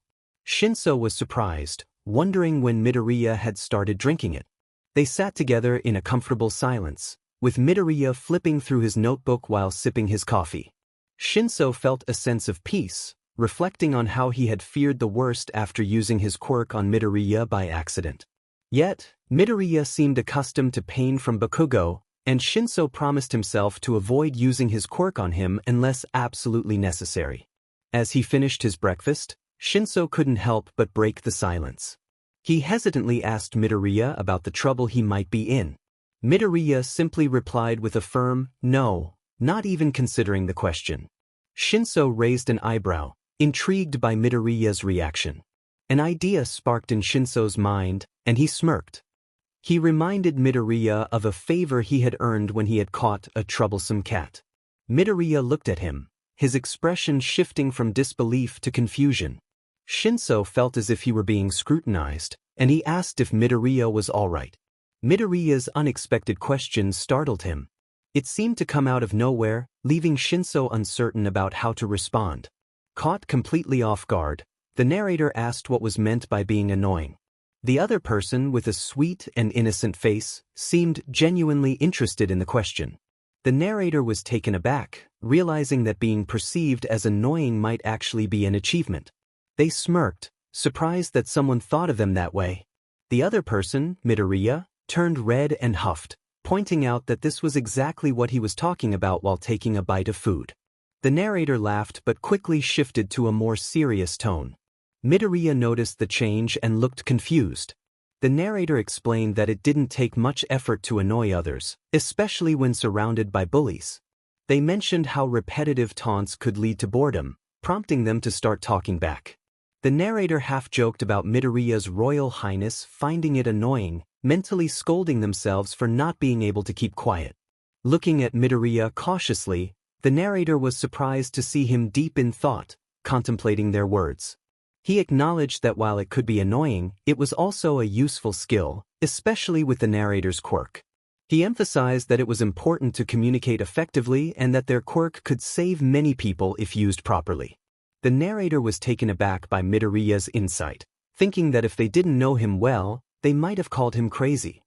Shinso was surprised, wondering when Midoriya had started drinking it. They sat together in a comfortable silence, with Midoriya flipping through his notebook while sipping his coffee. Shinso felt a sense of peace, reflecting on how he had feared the worst after using his quirk on Midoriya by accident. Yet, Midoriya seemed accustomed to pain from Bakugo, and Shinso promised himself to avoid using his quirk on him unless absolutely necessary. As he finished his breakfast, Shinso couldn't help but break the silence. He hesitantly asked Midoriya about the trouble he might be in. Midoriya simply replied with a firm no, not even considering the question. Shinso raised an eyebrow, intrigued by Midoriya's reaction. An idea sparked in Shinso's mind, and he smirked. He reminded Midoriya of a favor he had earned when he had caught a troublesome cat. Midoriya looked at him, his expression shifting from disbelief to confusion. Shinso felt as if he were being scrutinized, and he asked if Midoriya was all right. Midoriya's unexpected question startled him. It seemed to come out of nowhere, leaving Shinso uncertain about how to respond. Caught completely off guard, the narrator asked what was meant by being annoying. The other person, with a sweet and innocent face, seemed genuinely interested in the question. The narrator was taken aback, realizing that being perceived as annoying might actually be an achievement. They smirked, surprised that someone thought of them that way. The other person, Midoriya, turned red and huffed, pointing out that this was exactly what he was talking about while taking a bite of food. The narrator laughed but quickly shifted to a more serious tone. Midoriya noticed the change and looked confused. The narrator explained that it didn't take much effort to annoy others, especially when surrounded by bullies. They mentioned how repetitive taunts could lead to boredom, prompting them to start talking back. The narrator half-joked about Midoriya's Royal Highness finding it annoying, mentally scolding themselves for not being able to keep quiet. Looking at Midoriya cautiously, the narrator was surprised to see him deep in thought, contemplating their words. He acknowledged that while it could be annoying, it was also a useful skill, especially with the narrator's quirk. He emphasized that it was important to communicate effectively and that their quirk could save many people if used properly. The narrator was taken aback by Midoriya's insight, thinking that if they didn't know him well, they might have called him crazy.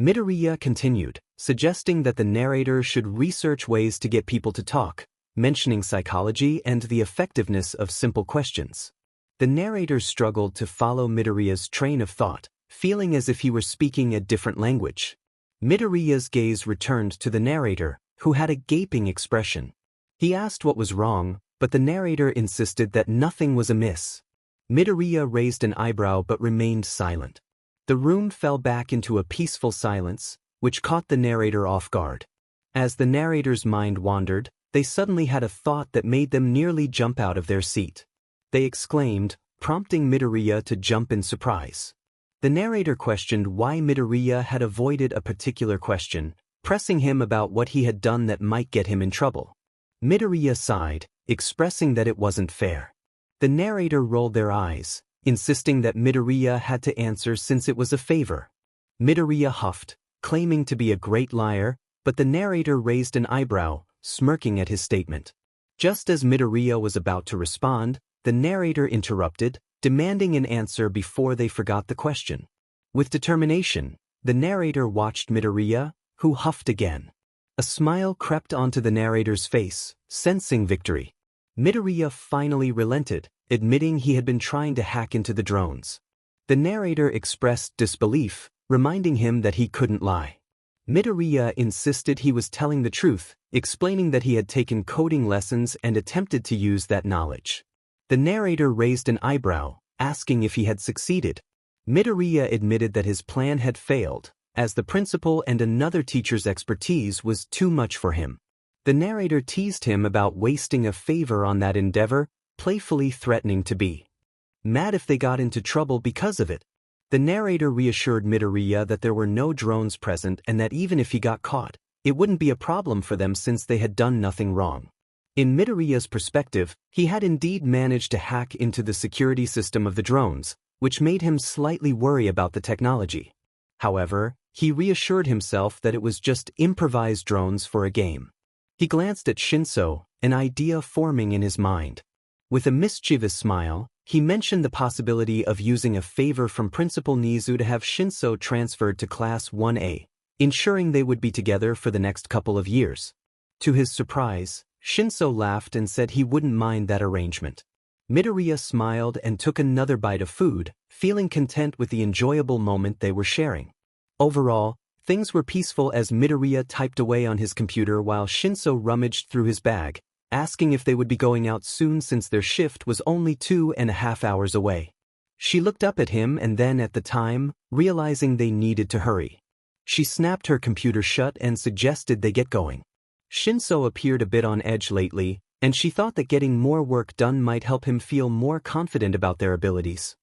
Midoriya continued, suggesting that the narrator should research ways to get people to talk, mentioning psychology and the effectiveness of simple questions. The narrator struggled to follow Midoriya's train of thought, feeling as if he were speaking a different language. Midoriya's gaze returned to the narrator, who had a gaping expression. He asked what was wrong, but the narrator insisted that nothing was amiss. Midoriya raised an eyebrow but remained silent. The room fell back into a peaceful silence, which caught the narrator off guard. As the narrator's mind wandered, they suddenly had a thought that made them nearly jump out of their seat. They exclaimed, prompting Midoriya to jump in surprise. The narrator questioned why Midoriya had avoided a particular question, pressing him about what he had done that might get him in trouble. Midoriya sighed, expressing that it wasn't fair. The narrator rolled their eyes, insisting that Midoriya had to answer since it was a favor. Midoriya huffed, claiming to be a great liar, but the narrator raised an eyebrow, smirking at his statement. Just as Midoriya was about to respond, the narrator interrupted, demanding an answer before they forgot the question. With determination, the narrator watched Midoriya, who huffed again. A smile crept onto the narrator's face, sensing victory. Midoriya finally relented, admitting he had been trying to hack into the drones. The narrator expressed disbelief, reminding him that he couldn't lie. Midoriya insisted he was telling the truth, explaining that he had taken coding lessons and attempted to use that knowledge. The narrator raised an eyebrow, asking if he had succeeded. Midoriya admitted that his plan had failed, as the principal and another teacher's expertise was too much for him. The narrator teased him about wasting a favor on that endeavor, playfully threatening to be mad if they got into trouble because of it. The narrator reassured Midoriya that there were no drones present and that even if he got caught, it wouldn't be a problem for them since they had done nothing wrong. In Midoriya's perspective, he had indeed managed to hack into the security system of the drones, which made him slightly worry about the technology. However, he reassured himself that it was just improvised drones for a game. He glanced at Shinso, an idea forming in his mind. With a mischievous smile, he mentioned the possibility of using a favor from Principal Nezu to have Shinso transferred to Class 1A, ensuring they would be together for the next couple of years. To his surprise, Shinso laughed and said he wouldn't mind that arrangement. Midoriya smiled and took another bite of food, feeling content with the enjoyable moment they were sharing. Overall, things were peaceful as Midoriya typed away on his computer while Shinso rummaged through his bag, asking if they would be going out soon since their shift was only 2.5 hours away. She looked up at him and then at the time, realizing they needed to hurry. She snapped her computer shut and suggested they get going. Shinso appeared a bit on edge lately, and she thought that getting more work done might help him feel more confident about their abilities.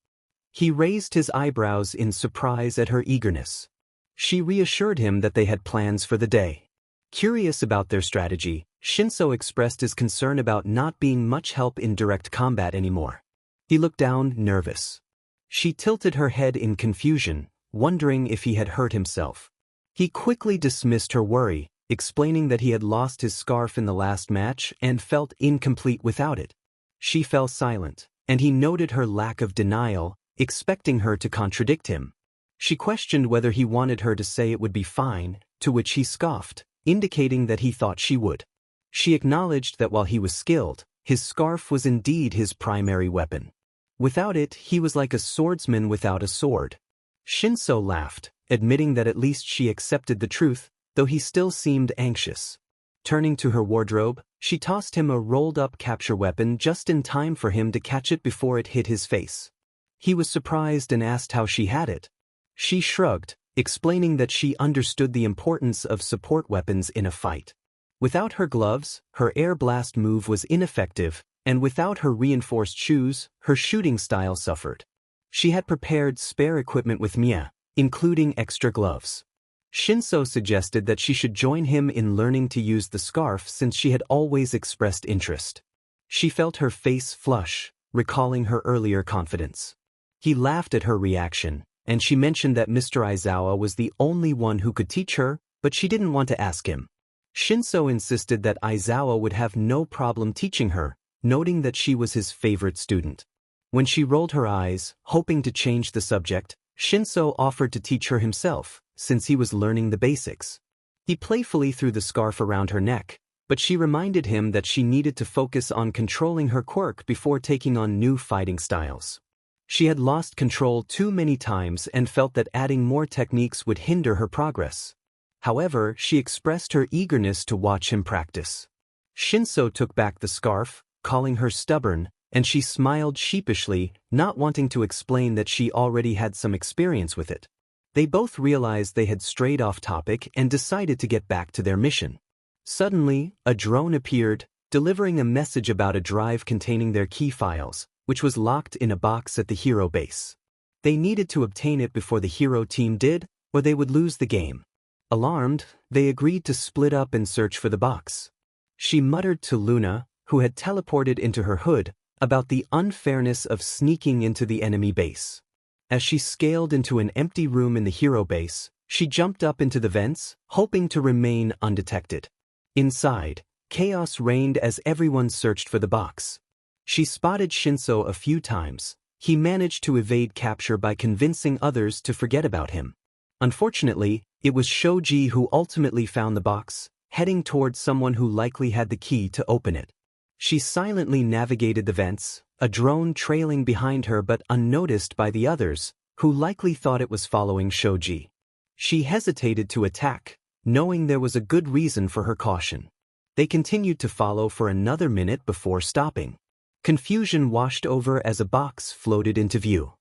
He raised his eyebrows in surprise at her eagerness. She reassured him that they had plans for the day. Curious about their strategy, Shinso expressed his concern about not being much help in direct combat anymore. He looked down, nervous. She tilted her head in confusion, wondering if he had hurt himself. He quickly dismissed her worry, explaining that he had lost his scarf in the last match and felt incomplete without it. She fell silent, and he noted her lack of denial, expecting her to contradict him. She questioned whether he wanted her to say it would be fine, to which he scoffed, indicating that he thought she would. She acknowledged that while he was skilled, his scarf was indeed his primary weapon. Without it, he was like a swordsman without a sword. Shinso laughed, admitting that at least she accepted the truth, though he still seemed anxious. Turning to her wardrobe, she tossed him a rolled-up capture weapon just in time for him to catch it before it hit his face. He was surprised and asked how she had it. She shrugged, explaining that she understood the importance of support weapons in a fight. Without her gloves, her air blast move was ineffective, and without her reinforced shoes, her shooting style suffered. She had prepared spare equipment with Mia, including extra gloves. Shinso suggested that she should join him in learning to use the scarf since she had always expressed interest. She felt her face flush, recalling her earlier confidence. He laughed at her reaction, and she mentioned that Mr. Aizawa was the only one who could teach her, but she didn't want to ask him. Shinso insisted that Aizawa would have no problem teaching her, noting that she was his favorite student. When she rolled her eyes, hoping to change the subject, Shinso offered to teach her himself, since he was learning the basics. He playfully threw the scarf around her neck, but she reminded him that she needed to focus on controlling her quirk before taking on new fighting styles. She had lost control too many times and felt that adding more techniques would hinder her progress. However, she expressed her eagerness to watch him practice. Shinso took back the scarf, calling her stubborn, and she smiled sheepishly, not wanting to explain that she already had some experience with it. They both realized they had strayed off topic and decided to get back to their mission. Suddenly, a drone appeared, delivering a message about a drive containing their key files, which was locked in a box at the hero base. They needed to obtain it before the hero team did, or they would lose the game. Alarmed, they agreed to split up and search for the box. She muttered to Luna, who had teleported into her hood, about the unfairness of sneaking into the enemy base. As she scaled into an empty room in the hero base, she jumped up into the vents, hoping to remain undetected. Inside, chaos reigned as everyone searched for the box. She spotted Shinso a few times. He managed to evade capture by convincing others to forget about him. Unfortunately, it was Shoji who ultimately found the box, heading towards someone who likely had the key to open it. She silently navigated the vents, a drone trailing behind her but unnoticed by the others, who likely thought it was following Shoji. She hesitated to attack, knowing there was a good reason for her caution. They continued to follow for another minute before stopping. Confusion washed over as a box floated into view.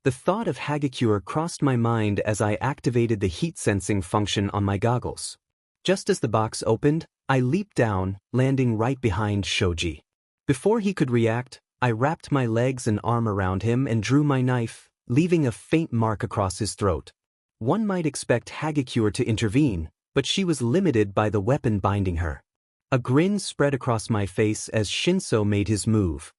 The thought of Hagakure crossed my mind as I activated the heat-sensing function on my goggles. Just as the box opened, I leaped down, landing right behind Shoji. Before he could react, I wrapped my legs and arm around him and drew my knife, leaving a faint mark across his throat. One might expect Hagakure to intervene, but she was limited by the weapon binding her. A grin spread across my face as Shinso made his move.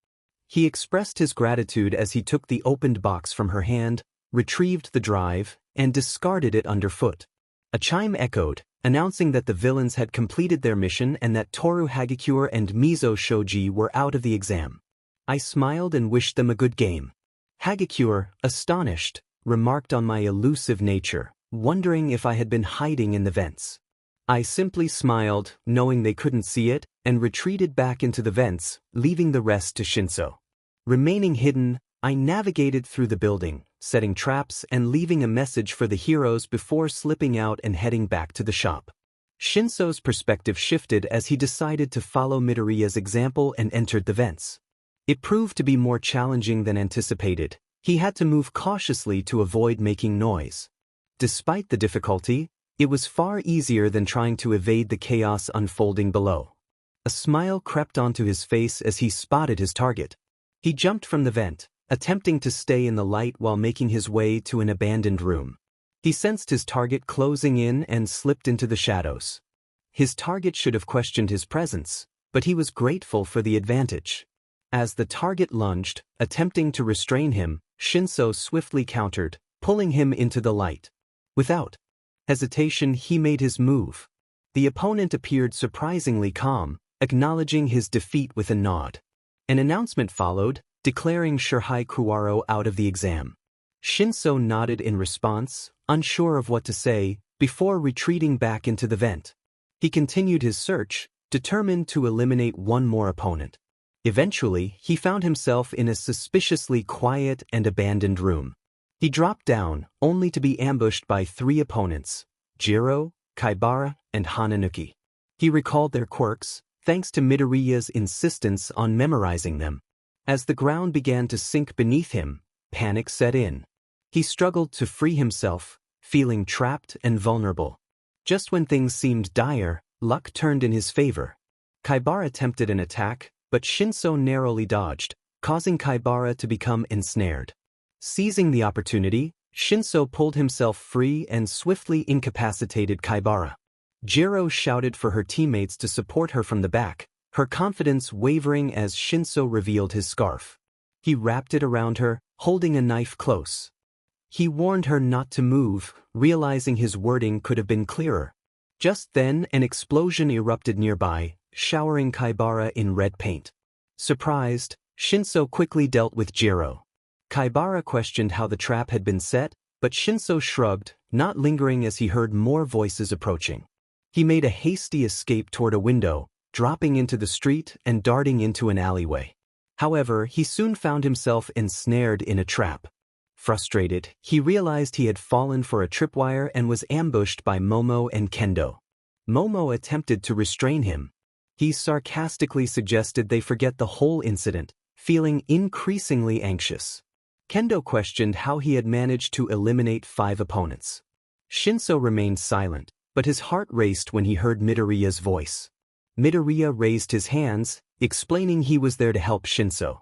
He expressed his gratitude as he took the opened box from her hand, retrieved the drive, and discarded it underfoot. A chime echoed, announcing that the villains had completed their mission and that Toru Hagakure and Mizo Shoji were out of the exam. I smiled and wished them a good game. Hagakure, astonished, remarked on my elusive nature, wondering if I had been hiding in the vents. I simply smiled, knowing they couldn't see it, and retreated back into the vents, leaving the rest to Shinso. Remaining hidden, I navigated through the building, setting traps and leaving a message for the heroes before slipping out and heading back to the shop. Shinso's perspective shifted as he decided to follow Midoriya's example and entered the vents. It proved to be more challenging than anticipated. He had to move cautiously to avoid making noise. Despite the difficulty, it was far easier than trying to evade the chaos unfolding below. A smile crept onto his face as he spotted his target. He jumped from the vent, attempting to stay in the light while making his way to an abandoned room. He sensed his target closing in and slipped into the shadows. His target should have questioned his presence, but he was grateful for the advantage. As the target lunged, attempting to restrain him, Shinso swiftly countered, pulling him into the light. Without hesitation, he made his move. The opponent appeared surprisingly calm, acknowledging his defeat with a nod. An announcement followed, declaring Shirhai Kuwaro out of the exam. Shinso nodded in response, unsure of what to say, before retreating back into the vent. He continued his search, determined to eliminate one more opponent. Eventually, he found himself in a suspiciously quiet and abandoned room. He dropped down, only to be ambushed by 3 opponents, Jiro, Kaibara, and Hananuki. He recalled their quirks, thanks to Midoriya's insistence on memorizing them. As the ground began to sink beneath him, panic set in. He struggled to free himself, feeling trapped and vulnerable. Just when things seemed dire, luck turned in his favor. Kaibara attempted an attack, but Shinso narrowly dodged, causing Kaibara to become ensnared. Seizing the opportunity, Shinso pulled himself free and swiftly incapacitated Kaibara. Jiro shouted for her teammates to support her from the back, her confidence wavering as Shinso revealed his scarf. He wrapped it around her, holding a knife close. He warned her not to move, realizing his wording could have been clearer. Just then, an explosion erupted nearby, showering Kaibara in red paint. Surprised, Shinso quickly dealt with Jiro. Kaibara questioned how the trap had been set, but Shinso shrugged, not lingering as he heard more voices approaching. He made a hasty escape toward a window, dropping into the street and darting into an alleyway. However, he soon found himself ensnared in a trap. Frustrated, he realized he had fallen for a tripwire and was ambushed by Momo and Kendo. Momo attempted to restrain him. He sarcastically suggested they forget the whole incident, feeling increasingly anxious. Kendo questioned how he had managed to eliminate 5 opponents. Shinso remained silent, but his heart raced when he heard Midoriya's voice. Midoriya raised his hands, explaining he was there to help Shinso.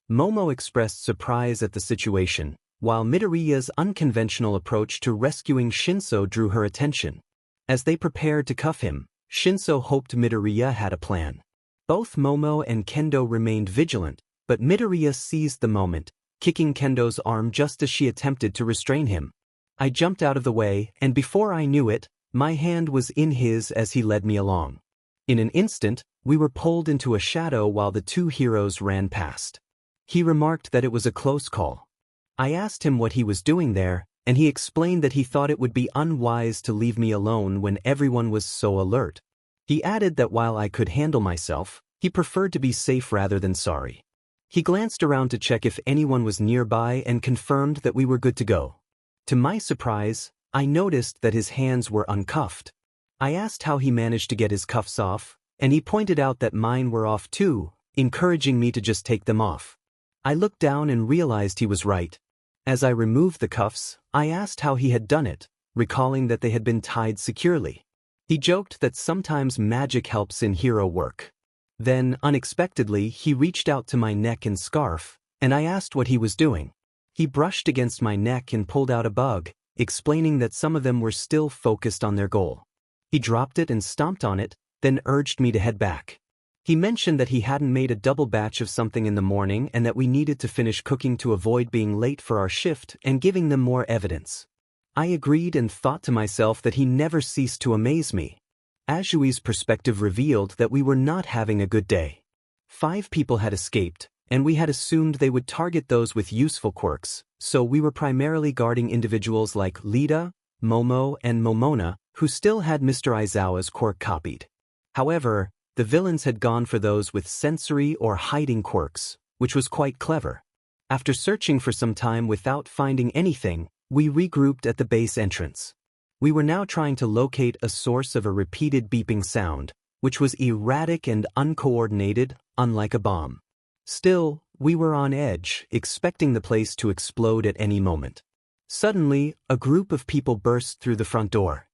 Momo expressed surprise at the situation, while Midoriya's unconventional approach to rescuing Shinso drew her attention. As they prepared to cuff him, Shinso hoped Midoriya had a plan. Both Momo and Kendo remained vigilant, but Midoriya seized the moment, kicking Kendo's arm just as she attempted to restrain him. I jumped out of the way, and before I knew it, my hand was in his as he led me along. In an instant, we were pulled into a shadow while the 2 heroes ran past. He remarked that it was a close call. I asked him what he was doing there, and he explained that he thought it would be unwise to leave me alone when everyone was so alert. He added that while I could handle myself, he preferred to be safe rather than sorry. He glanced around to check if anyone was nearby and confirmed that we were good to go. To my surprise, I noticed that his hands were uncuffed. I asked how he managed to get his cuffs off, and he pointed out that mine were off too, encouraging me to just take them off. I looked down and realized he was right. As I removed the cuffs, I asked how he had done it, recalling that they had been tied securely. He joked that sometimes magic helps in hero work. Then, unexpectedly, he reached out to my neck and scarf, and I asked what he was doing. He brushed against my neck and pulled out a bug, explaining that some of them were still focused on their goal. He dropped it and stomped on it, then urged me to head back. He mentioned that he hadn't made a double batch of something in the morning and that we needed to finish cooking to avoid being late for our shift and giving them more evidence. I agreed and thought to myself that he never ceased to amaze me. Ajui's perspective revealed that we were not having a good day. 5 people had escaped, and we had assumed they would target those with useful quirks, so we were primarily guarding individuals like Lita, Momo, and Momona, who still had Mr. Aizawa's quirk copied. However, the villains had gone for those with sensory or hiding quirks, which was quite clever. After searching for some time without finding anything, we regrouped at the base entrance. We were now trying to locate a source of a repeated beeping sound, which was erratic and uncoordinated, unlike a bomb. Still, we were on edge, expecting the place to explode at any moment. Suddenly, a group of people burst through the front door.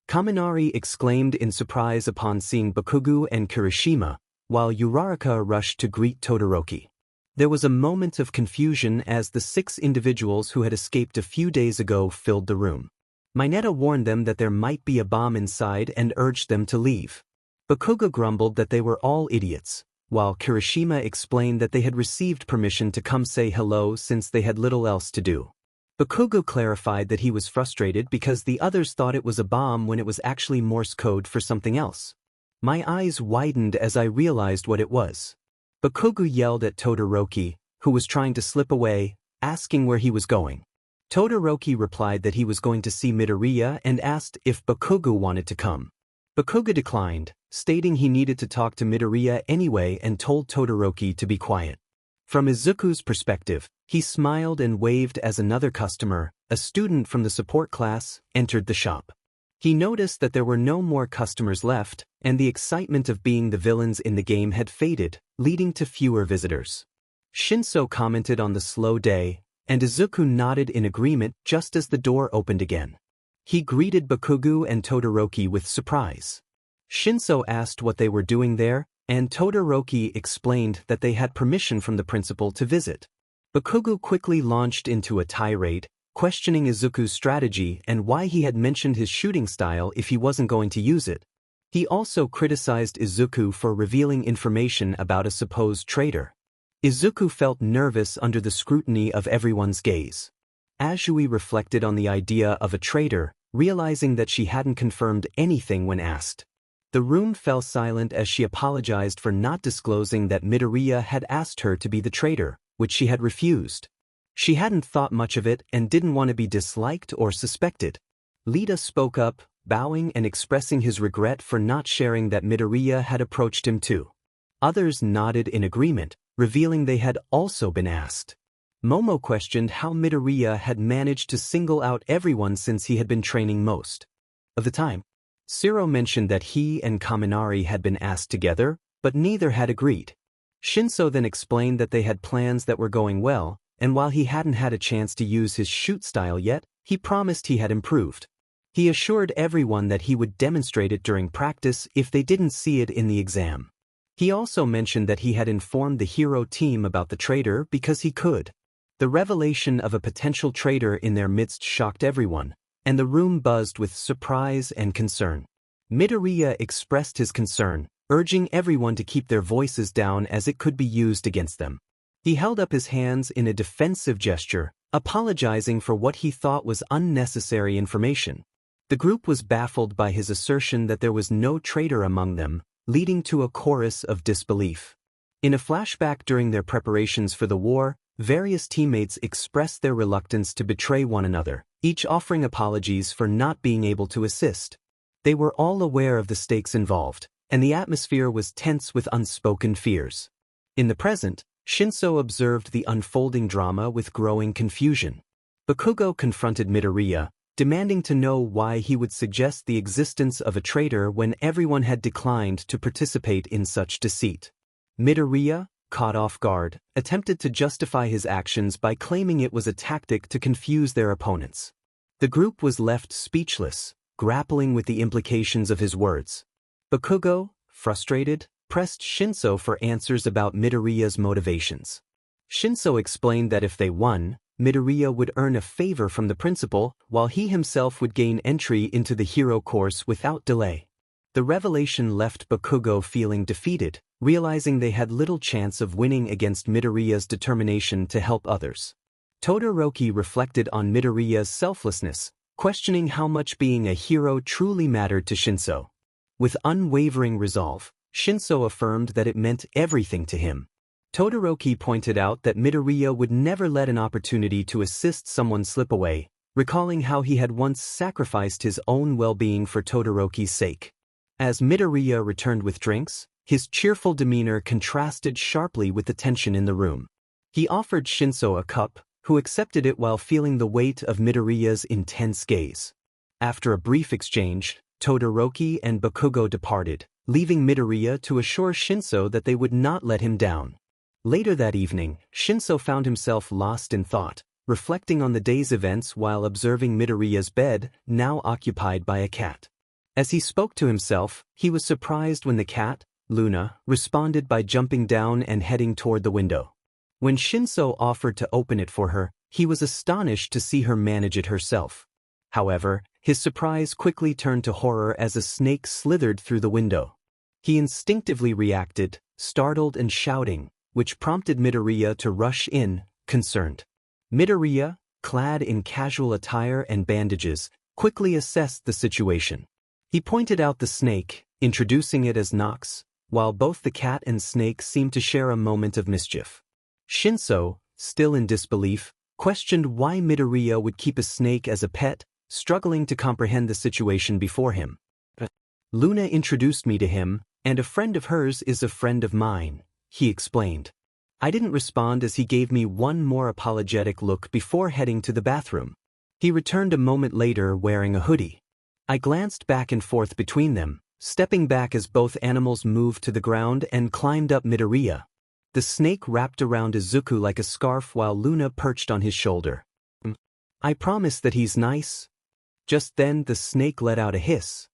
Kaminari exclaimed in surprise upon seeing Bakugo and Kirishima, while Uraraka rushed to greet Todoroki. There was a moment of confusion as the 6 individuals who had escaped a few days ago filled the room. Mineta warned them that there might be a bomb inside and urged them to leave. Bakugo grumbled that they were all idiots, while Kirishima explained that they had received permission to come say hello since they had little else to do. Bakugo clarified that he was frustrated because the others thought it was a bomb when it was actually Morse code for something else. My eyes widened as I realized what it was. Bakugo yelled at Todoroki, who was trying to slip away, asking where he was going. Todoroki replied that he was going to see Midoriya and asked if Bakugo wanted to come. Bakugo declined, stating he needed to talk to Midoriya anyway and told Todoroki to be quiet. From Izuku's perspective, he smiled and waved as another customer, a student from the support class, entered the shop. He noticed that there were no more customers left, and the excitement of being the villains in the game had faded, leading to fewer visitors. Shinso commented on the slow day, and Izuku nodded in agreement just as the door opened again. He greeted Bakugo and Todoroki with surprise. Shinso asked what they were doing there, and Todoroki explained that they had permission from the principal to visit. Bakugo quickly launched into a tirade, questioning Izuku's strategy and why he had mentioned his shooting style if he wasn't going to use it. He also criticized Izuku for revealing information about a supposed traitor. Izuku felt nervous under the scrutiny of everyone's gaze. Ajui reflected on the idea of a traitor, realizing that she hadn't confirmed anything when asked. The room fell silent as she apologized for not disclosing that Midoriya had asked her to be the traitor, which she had refused. She hadn't thought much of it and didn't want to be disliked or suspected. Lita spoke up, bowing and expressing his regret for not sharing that Midoriya had approached him too. Others nodded in agreement, revealing they had also been asked. Momo questioned how Midoriya had managed to single out everyone since he had been training most of the time. Shiro mentioned that he and Kaminari had been asked together, but neither had agreed. Shinso then explained that they had plans that were going well, and while he hadn't had a chance to use his shoot style yet, he promised he had improved. He assured everyone that he would demonstrate it during practice if they didn't see it in the exam. He also mentioned that he had informed the hero team about the traitor because he could. The revelation of a potential traitor in their midst shocked everyone, and the room buzzed with surprise and concern. Midoriya expressed his concern, urging everyone to keep their voices down as it could be used against them. He held up his hands in a defensive gesture, apologizing for what he thought was unnecessary information. The group was baffled by his assertion that there was no traitor among them, leading to a chorus of disbelief. In a flashback during their preparations for the war, various teammates expressed their reluctance to betray one another, each offering apologies for not being able to assist. They were all aware of the stakes involved, and the atmosphere was tense with unspoken fears. In the present, Shinso observed the unfolding drama with growing confusion. Bakugo confronted Midoriya, demanding to know why he would suggest the existence of a traitor when everyone had declined to participate in such deceit. Midoriya, caught off guard, attempted to justify his actions by claiming it was a tactic to confuse their opponents. The group was left speechless, grappling with the implications of his words. Bakugo, frustrated, pressed Shinso for answers about Midoriya's motivations. Shinso explained that if they won, Midoriya would earn a favor from the principal, while he himself would gain entry into the hero course without delay. The revelation left Bakugo feeling defeated, realizing they had little chance of winning against Midoriya's determination to help others. Todoroki reflected on Midoriya's selflessness, questioning how much being a hero truly mattered to Shinso. With unwavering resolve, Shinso affirmed that it meant everything to him. Todoroki pointed out that Midoriya would never let an opportunity to assist someone slip away, recalling how he had once sacrificed his own well-being for Todoroki's sake. As Midoriya returned with drinks, his cheerful demeanor contrasted sharply with the tension in the room. He offered Shinso a cup, who accepted it while feeling the weight of Midoriya's intense gaze. After a brief exchange, Todoroki and Bakugo departed, leaving Midoriya to assure Shinso that they would not let him down. Later that evening, Shinso found himself lost in thought, reflecting on the day's events while observing Midoriya's bed, now occupied by a cat. As he spoke to himself, he was surprised when the cat, Luna, responded by jumping down and heading toward the window. When Shinso offered to open it for her, he was astonished to see her manage it herself. However, his surprise quickly turned to horror as a snake slithered through the window. He instinctively reacted, startled and shouting, which prompted Midoriya to rush in, concerned. Midoriya, clad in casual attire and bandages, quickly assessed the situation. He pointed out the snake, introducing it as Nox, while both the cat and snake seemed to share a moment of mischief. Shinso, still in disbelief, questioned why Midoriya would keep a snake as a pet, struggling to comprehend the situation before him. Luna introduced me to him, and a friend of hers is a friend of mine, he explained. I didn't respond as he gave me one more apologetic look before heading to the bathroom. He returned a moment later wearing a hoodie. I glanced back and forth between them, stepping back as both animals moved to the ground and climbed up Midoriya. The snake wrapped around Izuku like a scarf while Luna perched on his shoulder. I promise that he's nice. Just then the snake let out a hiss.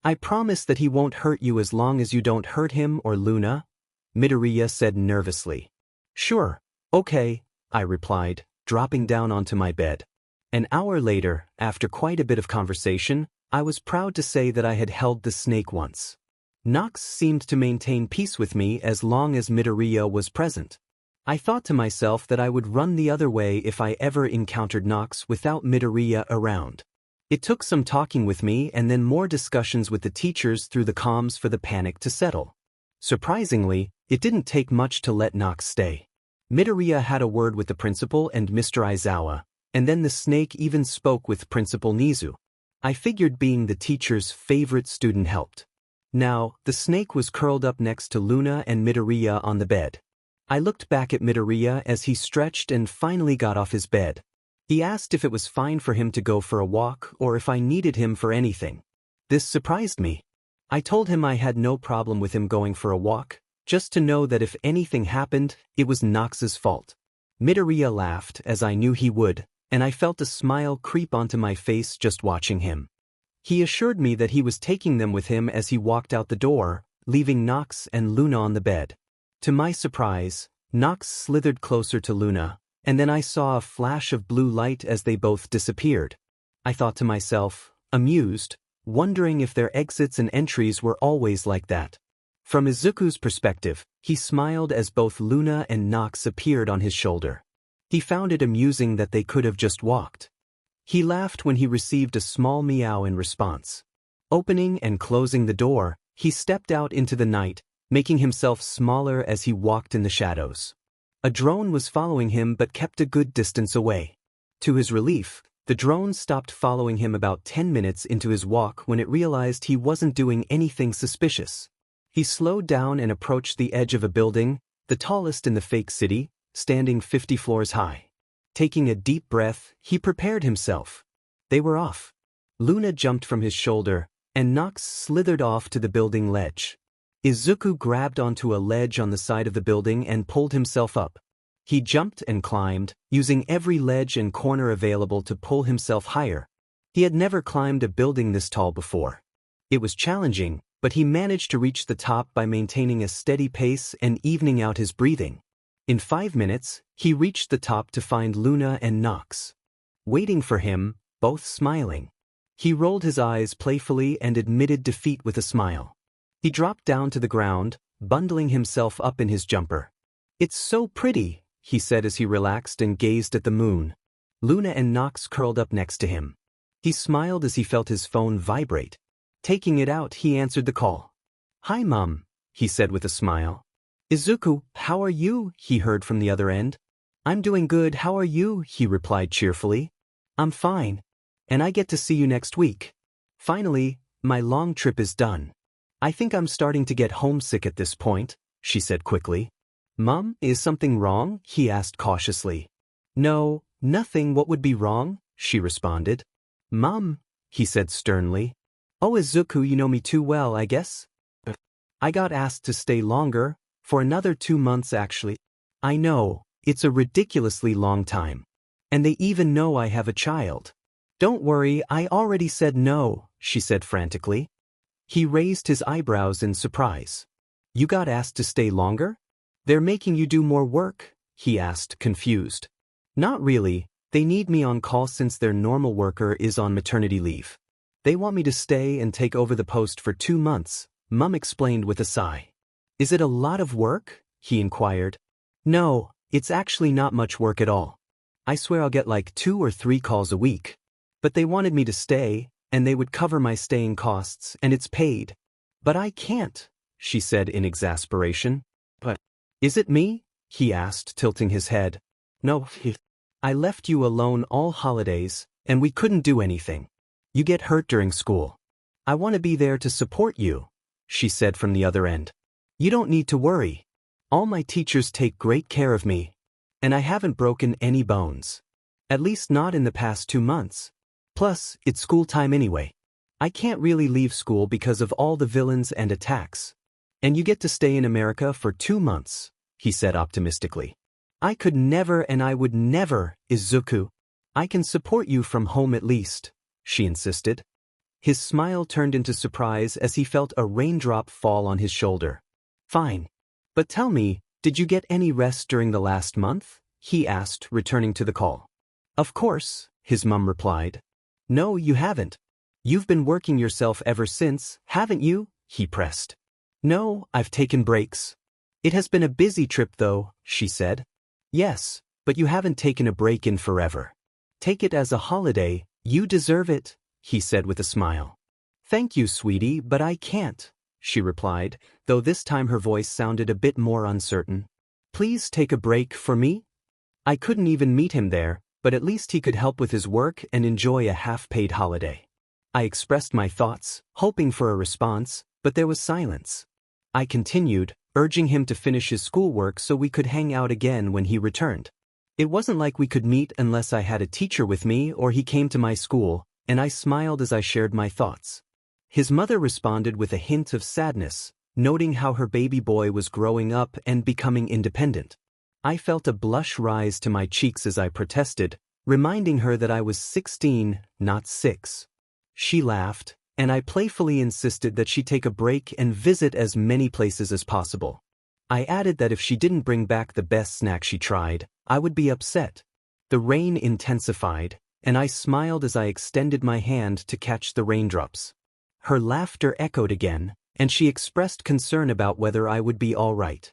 I promise that he won't hurt you as long as you don't hurt him or Luna, Midoriya said nervously. Sure, okay, I replied, dropping down onto my bed. An hour later, after quite a bit of conversation, I was proud to say that I had held the snake once. Nox seemed to maintain peace with me as long as Midoriya was present. I thought to myself that I would run the other way if I ever encountered Nox without Midoriya around. It took some talking with me and then more discussions with the teachers through the comms for the panic to settle. Surprisingly, it didn't take much to let Nox stay. Midoriya had a word with the principal and Mr. Aizawa, and then the snake even spoke with Principal Nezu. I figured being the teacher's favorite student helped. Now, the snake was curled up next to Luna and Midoriya on the bed. I looked back at Midoriya as he stretched and finally got off his bed. He asked if it was fine for him to go for a walk or if I needed him for anything. This surprised me. I told him I had no problem with him going for a walk, just to know that if anything happened, it was Nox's fault. Midoriya laughed, as I knew he would, and I felt a smile creep onto my face just watching him. He assured me that he was taking them with him as he walked out the door, leaving Nox and Luna on the bed. To my surprise, Nox slithered closer to Luna, and then I saw a flash of blue light as they both disappeared. I thought to myself, amused, wondering if their exits and entries were always like that. From Izuku's perspective, he smiled as both Luna and Nox appeared on his shoulder. He found it amusing that they could have just walked. He laughed when he received a small meow in response. Opening and closing the door, he stepped out into the night, making himself smaller as he walked in the shadows. A drone was following him but kept a good distance away. To his relief, the drone stopped following him about 10 minutes into his walk when it realized he wasn't doing anything suspicious. He slowed down and approached the edge of a building, the tallest in the fake city, standing 50 floors high. Taking a deep breath, he prepared himself. They were off. Luna jumped from his shoulder, and Nox slithered off to the building ledge. Izuku grabbed onto a ledge on the side of the building and pulled himself up. He jumped and climbed, using every ledge and corner available to pull himself higher. He had never climbed a building this tall before. It was challenging, but he managed to reach the top by maintaining a steady pace and evening out his breathing. In 5 minutes, he reached the top to find Luna and Nox waiting for him, both smiling. He rolled his eyes playfully and admitted defeat with a smile. He dropped down to the ground, bundling himself up in his jumper. "It's so pretty," he said as he relaxed and gazed at the moon. Luna and Nox curled up next to him. He smiled as he felt his phone vibrate. Taking it out, he answered the call. "Hi, Mom," he said with a smile. "Izuku, how are you?" he heard from the other end. "I'm doing good, how are you?" he replied cheerfully. "I'm fine. And I get to see you next week. Finally, my long trip is done. I think I'm starting to get homesick at this point," she said quickly. "Mom, is something wrong?" he asked cautiously. "No, nothing. What would be wrong?" she responded. "Mom," he said sternly. "Oh, Izuku, you know me too well, I guess. I got asked to stay longer, for another 2 months actually. I know, it's a ridiculously long time. And they even know I have a child." "Don't worry, I already said no," she said frantically. He raised his eyebrows in surprise. "You got asked to stay longer? They're making you do more work?" he asked, confused. "Not really, they need me on call since their normal worker is on maternity leave. They want me to stay and take over the post for 2 months, Mom explained with a sigh. "Is it a lot of work?" he inquired. "No, it's actually not much work at all. I swear I'll get like 2 or 3 calls a week. But they wanted me to stay, and they would cover my staying costs, and it's paid. But I can't," she said in exasperation. "But is it me?" he asked, tilting his head. "No, I left you alone all holidays, and we couldn't do anything. You get hurt during school. I want to be there to support you," she said from the other end. "You don't need to worry. All my teachers take great care of me. And I haven't broken any bones. At least not in the past 2 months. Plus, it's school time anyway. I can't really leave school because of all the villains and attacks. And you get to stay in America for 2 months," he said optimistically. "I could never and I would never, Izuku. I can support you from home at least," she insisted. His smile turned into surprise as he felt a raindrop fall on his shoulder. "Fine. But tell me, did you get any rest during the last month?" he asked, returning to the call. "Of course," his mom replied. "No, you haven't. You've been working yourself ever since, haven't you?" he pressed. "No, I've taken breaks. It has been a busy trip though," she said. "Yes, but you haven't taken a break in forever. Take it as a holiday, you deserve it," he said with a smile. "Thank you, sweetie, but I can't," she replied, though this time her voice sounded a bit more uncertain. "Please take a break for me?" I couldn't even meet him there, but at least he could help with his work and enjoy a half-paid holiday. I expressed my thoughts, hoping for a response, but there was silence. I continued, urging him to finish his schoolwork so we could hang out again when he returned. It wasn't like we could meet unless I had a teacher with me or he came to my school, and I smiled as I shared my thoughts. His mother responded with a hint of sadness, noting how her baby boy was growing up and becoming independent. I felt a blush rise to my cheeks as I protested, reminding her that I was 16, not 6. She laughed, and I playfully insisted that she take a break and visit as many places as possible. I added that if she didn't bring back the best snack she tried, I would be upset. The rain intensified, and I smiled as I extended my hand to catch the raindrops. Her laughter echoed again, and she expressed concern about whether I would be all right.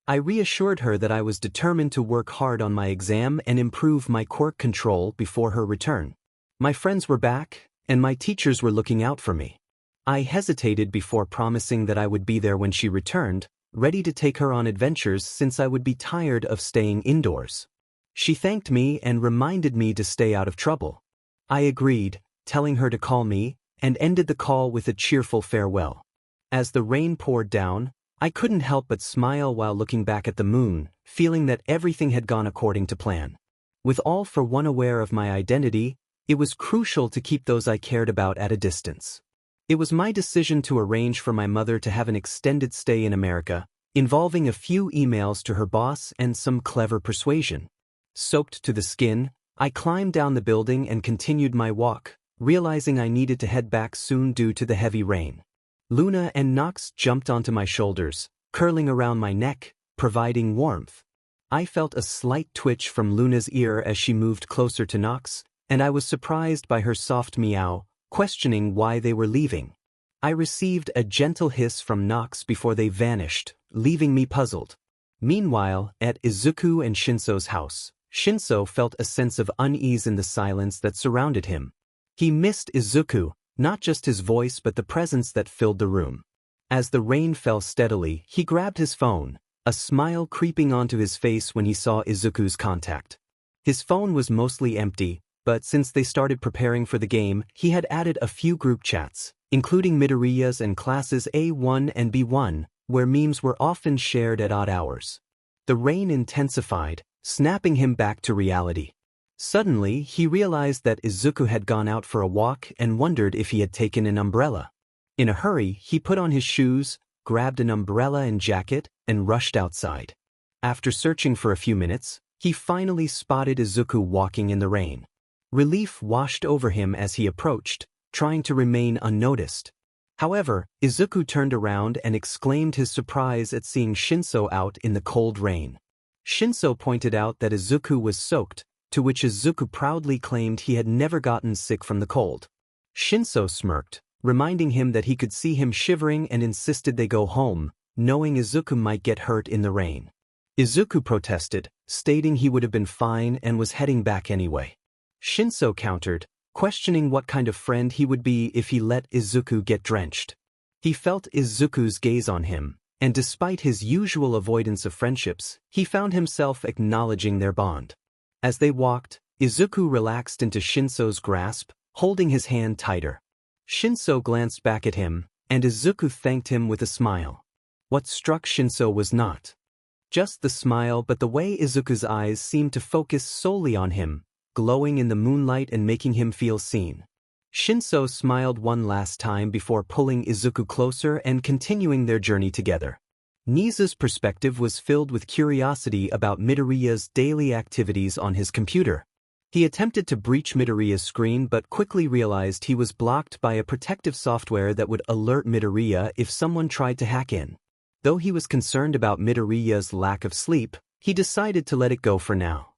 I reassured her that I was determined to work hard on my exam and improve my quirk control before her return. My friends were back, and my teachers were looking out for me. I hesitated before promising that I would be there when she returned, ready to take her on adventures since I would be tired of staying indoors. She thanked me and reminded me to stay out of trouble. I agreed, telling her to call me, and ended the call with a cheerful farewell. As the rain poured down, I couldn't help but smile while looking back at the moon, feeling that everything had gone according to plan. With all for one aware of my identity, It was crucial to keep those I cared about at a distance. It was my decision to arrange for my mother to have an extended stay in America, involving a few emails to her boss and some clever persuasion. Soaked to the skin, I climbed down the building and continued my walk, realizing I needed to head back soon due to the heavy rain. Luna and Nox jumped onto my shoulders, curling around my neck, providing warmth. I felt a slight twitch from Luna's ear as she moved closer to Nox, and I was surprised by her soft meow, questioning why they were leaving. I received a gentle hiss from Nox before they vanished, leaving me puzzled. Meanwhile, at Izuku and Shinso's house, Shinso felt a sense of unease in the silence that surrounded him. He missed Izuku, not just his voice but the presence that filled the room. As the rain fell steadily, he grabbed his phone, a smile creeping onto his face when he saw Izuku's contact. His phone was mostly empty, but since they started preparing for the game, he had added a few group chats, including Midoriya's and classes A1 and B1, where memes were often shared at odd hours. The rain intensified, snapping him back to reality. Suddenly, he realized that Izuku had gone out for a walk and wondered if he had taken an umbrella. In a hurry, he put on his shoes, grabbed an umbrella and jacket, and rushed outside. After searching for a few minutes, he finally spotted Izuku walking in the rain. Relief washed over him as he approached, trying to remain unnoticed. However, Izuku turned around and exclaimed his surprise at seeing Shinso out in the cold rain. Shinso pointed out that Izuku was soaked, to which Izuku proudly claimed he had never gotten sick from the cold. Shinso smirked, reminding him that he could see him shivering and insisted they go home, knowing Izuku might get hurt in the rain. Izuku protested, stating he would have been fine and was heading back anyway. Shinso countered, questioning what kind of friend he would be if he let Izuku get drenched. He felt Izuku's gaze on him, and despite his usual avoidance of friendships, he found himself acknowledging their bond. As they walked, Izuku relaxed into Shinso's grasp, holding his hand tighter. Shinso glanced back at him, and Izuku thanked him with a smile. What struck Shinso was not just the smile but the way Izuku's eyes seemed to focus solely on him, glowing in the moonlight and making him feel seen. Shinso smiled one last time before pulling Izuku closer and continuing their journey together. Nezu's perspective was filled with curiosity about Midoriya's daily activities on his computer. He attempted to breach Midoriya's screen but quickly realized he was blocked by a protective software that would alert Midoriya if someone tried to hack in. Though he was concerned about Midoriya's lack of sleep, he decided to let it go for now.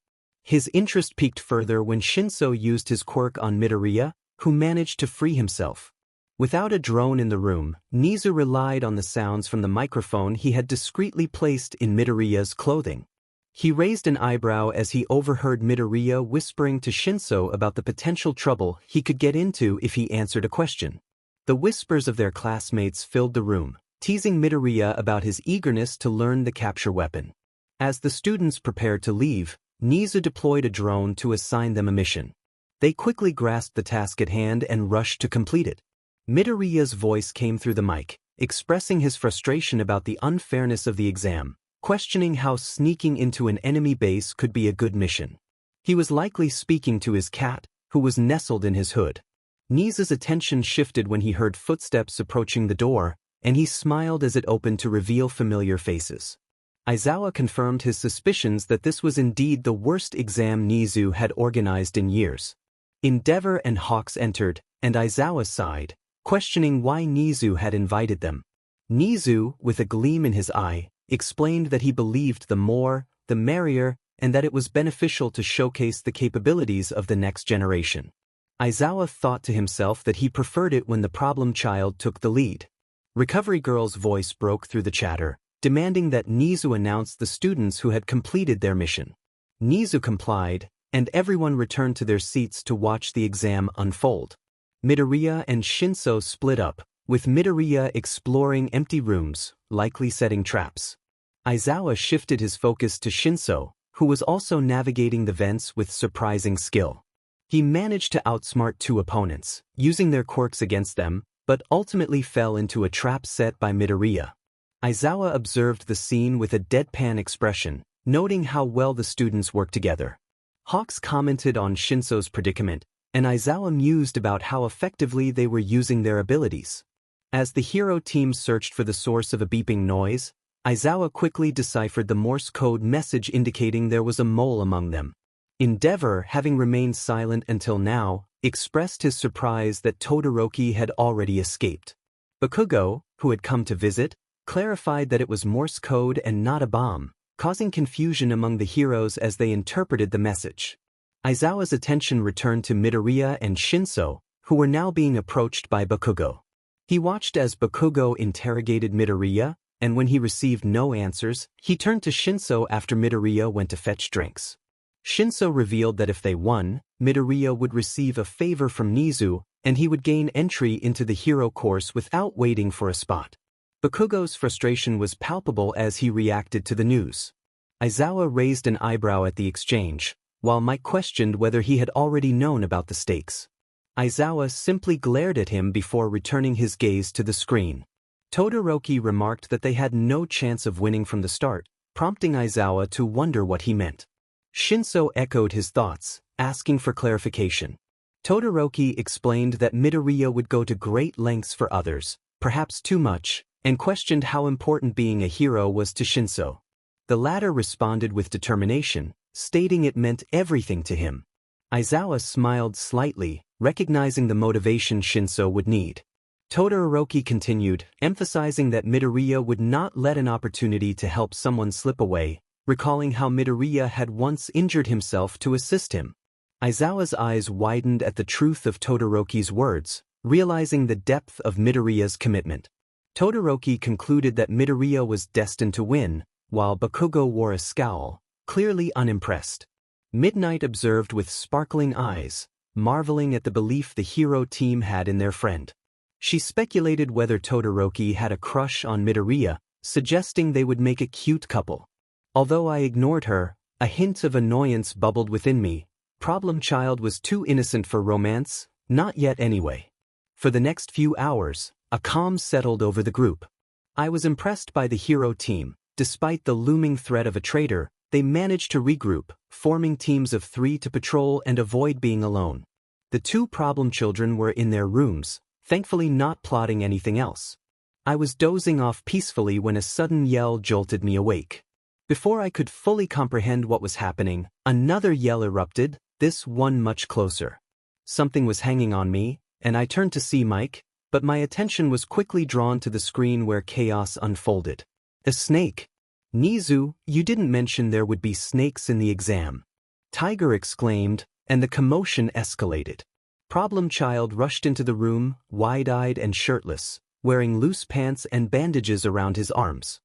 His interest peaked further when Shinso used his quirk on Midoriya, who managed to free himself. Without a drone in the room, Nezu relied on the sounds from the microphone he had discreetly placed in Midoriya's clothing. He raised an eyebrow as he overheard Midoriya whispering to Shinso about the potential trouble he could get into if he answered a question. The whispers of their classmates filled the room, teasing Midoriya about his eagerness to learn the capture weapon. As the students prepared to leave, Nezu deployed a drone to assign them a mission. They quickly grasped the task at hand and rushed to complete it. Midoriya's voice came through the mic, expressing his frustration about the unfairness of the exam, questioning how sneaking into an enemy base could be a good mission. He was likely speaking to his cat, who was nestled in his hood. Nezu's attention shifted when he heard footsteps approaching the door, and he smiled as it opened to reveal familiar faces. Aizawa confirmed his suspicions that this was indeed the worst exam Nezu had organized in years. Endeavor and Hawks entered, and Aizawa sighed, questioning why Nezu had invited them. Nezu, with a gleam in his eye, explained that he believed the more, the merrier, and that it was beneficial to showcase the capabilities of the next generation. Aizawa thought to himself that he preferred it when the problem child took the lead. Recovery Girl's voice broke through the chatter, demanding that Nezu announce the students who had completed their mission. Nezu complied, and everyone returned to their seats to watch the exam unfold. Midoriya and Shinso split up, with Midoriya exploring empty rooms, likely setting traps. Aizawa shifted his focus to Shinso, who was also navigating the vents with surprising skill. He managed to outsmart two opponents, using their quirks against them, but ultimately fell into a trap set by Midoriya. Aizawa observed the scene with a deadpan expression, noting how well the students worked together. Hawks commented on Shinso's predicament, and Aizawa mused about how effectively they were using their abilities. As the hero team searched for the source of a beeping noise, Aizawa quickly deciphered the Morse code message indicating there was a mole among them. Endeavor, having remained silent until now, expressed his surprise that Todoroki had already escaped. Bakugo, who had come to visit, clarified that it was Morse code and not a bomb, causing confusion among the heroes as they interpreted the message. Aizawa's attention returned to Midoriya and Shinso, who were now being approached by Bakugo. He watched as Bakugo interrogated Midoriya, and when he received no answers, he turned to Shinso after Midoriya went to fetch drinks. Shinso revealed that if they won, Midoriya would receive a favor from Nezu, and he would gain entry into the hero course without waiting for a spot. Bakugo's frustration was palpable as he reacted to the news. Aizawa raised an eyebrow at the exchange, while Mike questioned whether he had already known about the stakes. Aizawa simply glared at him before returning his gaze to the screen. Todoroki remarked that they had no chance of winning from the start, prompting Aizawa to wonder what he meant. Shinso echoed his thoughts, asking for clarification. Todoroki explained that Midoriya would go to great lengths for others, perhaps too much, and questioned how important being a hero was to Shinso. The latter responded with determination, stating it meant everything to him. Aizawa smiled slightly, recognizing the motivation Shinso would need. Todoroki continued, emphasizing that Midoriya would not let an opportunity to help someone slip away, recalling how Midoriya had once injured himself to assist him. Aizawa's eyes widened at the truth of Todoroki's words, realizing the depth of Midoriya's commitment. Todoroki concluded that Midoriya was destined to win, while Bakugo wore a scowl, clearly unimpressed. Midnight observed with sparkling eyes, marveling at the belief the hero team had in their friend. She speculated whether Todoroki had a crush on Midoriya, suggesting they would make a cute couple. Although I ignored her, a hint of annoyance bubbled within me. Problem child was too innocent for romance, not yet anyway. For the next few hours, a calm settled over the group. I was impressed by the hero team. Despite the looming threat of a traitor, they managed to regroup, forming teams of 3 to patrol and avoid being alone. The 2 problem children were in their rooms, thankfully not plotting anything else. I was dozing off peacefully when a sudden yell jolted me awake. Before I could fully comprehend what was happening, another yell erupted, this one much closer. Something was hanging on me, and I turned to see Mike, but my attention was quickly drawn to the screen where chaos unfolded. A snake. Nezu, you didn't mention there would be snakes in the exam. Tiger exclaimed, and the commotion escalated. Problem Child rushed into the room, wide-eyed and shirtless, wearing loose pants and bandages around his arms.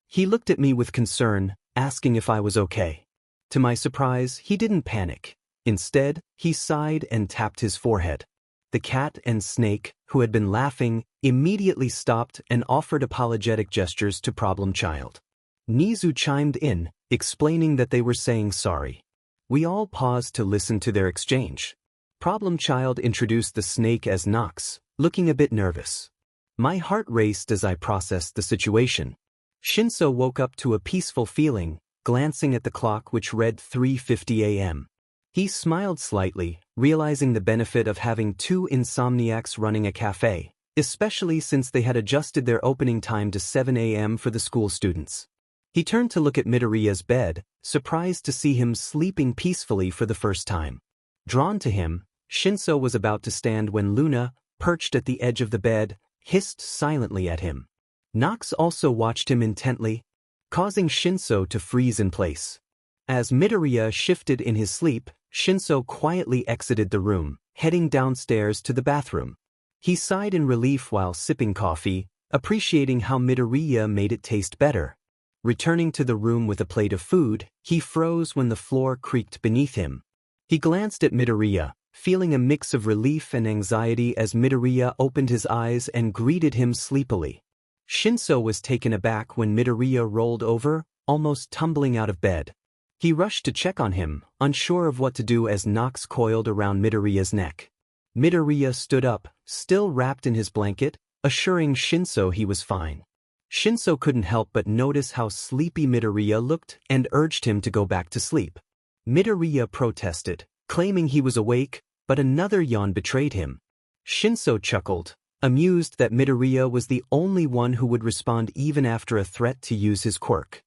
He looked at me with concern, asking if I was okay. To my surprise, he didn't panic. Instead, he sighed and tapped his forehead. The cat and snake, who had been laughing, immediately stopped and offered apologetic gestures to Problem Child. Nezu chimed in, explaining that they were saying sorry. We all paused to listen to their exchange. Problem Child introduced the snake as Nox, looking a bit nervous. My heart raced as I processed the situation. Shinso woke up to a peaceful feeling, glancing at the clock which read 3:50 a.m. He smiled slightly, realizing the benefit of having 2 insomniacs running a cafe, especially since they had adjusted their opening time to 7 a.m. for the school students. He turned to look at Midoriya's bed, surprised to see him sleeping peacefully for the first time. Drawn to him, Shinso was about to stand when Luna, perched at the edge of the bed, hissed silently at him. Nox also watched him intently, causing Shinso to freeze in place. As Midoriya shifted in his sleep, Shinso quietly exited the room, heading downstairs to the bathroom. He sighed in relief while sipping coffee, appreciating how Midoriya made it taste better. Returning to the room with a plate of food, he froze when the floor creaked beneath him. He glanced at Midoriya, feeling a mix of relief and anxiety as Midoriya opened his eyes and greeted him sleepily. Shinso was taken aback when Midoriya rolled over, almost tumbling out of bed. He rushed to check on him, unsure of what to do as Nox coiled around Midoriya's neck. Midoriya stood up, still wrapped in his blanket, assuring Shinso he was fine. Shinso couldn't help but notice how sleepy Midoriya looked and urged him to go back to sleep. Midoriya protested, claiming he was awake, but another yawn betrayed him. Shinso chuckled, amused that Midoriya was the only one who would respond even after a threat to use his quirk.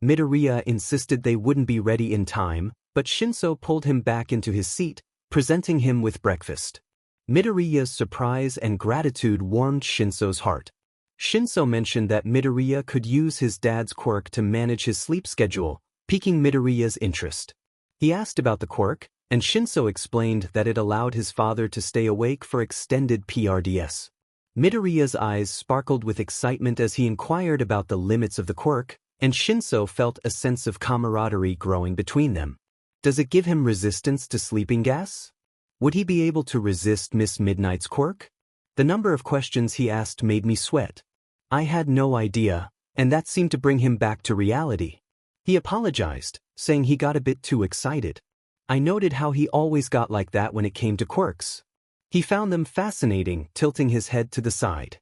Midoriya insisted they wouldn't be ready in time, but Shinso pulled him back into his seat, presenting him with breakfast. Midoriya's surprise and gratitude warmed Shinso's heart. Shinso mentioned that Midoriya could use his dad's quirk to manage his sleep schedule, piquing Midoriya's interest. He asked about the quirk, and Shinso explained that it allowed his father to stay awake for extended PRDS. Midoriya's eyes sparkled with excitement as he inquired about the limits of the quirk, and Shinso felt a sense of camaraderie growing between them. Does it give him resistance to sleeping gas? Would he be able to resist Miss Midnight's quirk? The number of questions he asked made me sweat. I had no idea, and that seemed to bring him back to reality. He apologized, saying he got a bit too excited. I noted how he always got like that when it came to quirks. He found them fascinating, tilting his head to the side.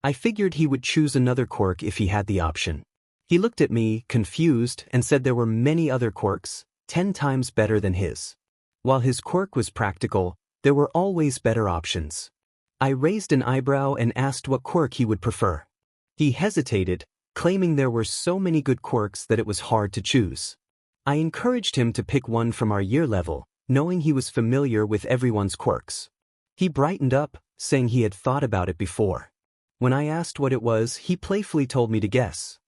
I figured he would choose another quirk if he had the option. He looked at me, confused, and said there were many other quirks, 10 times better than his. While his quirk was practical, there were always better options. I raised an eyebrow and asked what quirk he would prefer. He hesitated, claiming there were so many good quirks that it was hard to choose. I encouraged him to pick one from our year level, knowing he was familiar with everyone's quirks. He brightened up, saying he had thought about it before. When I asked what it was, he playfully told me to guess.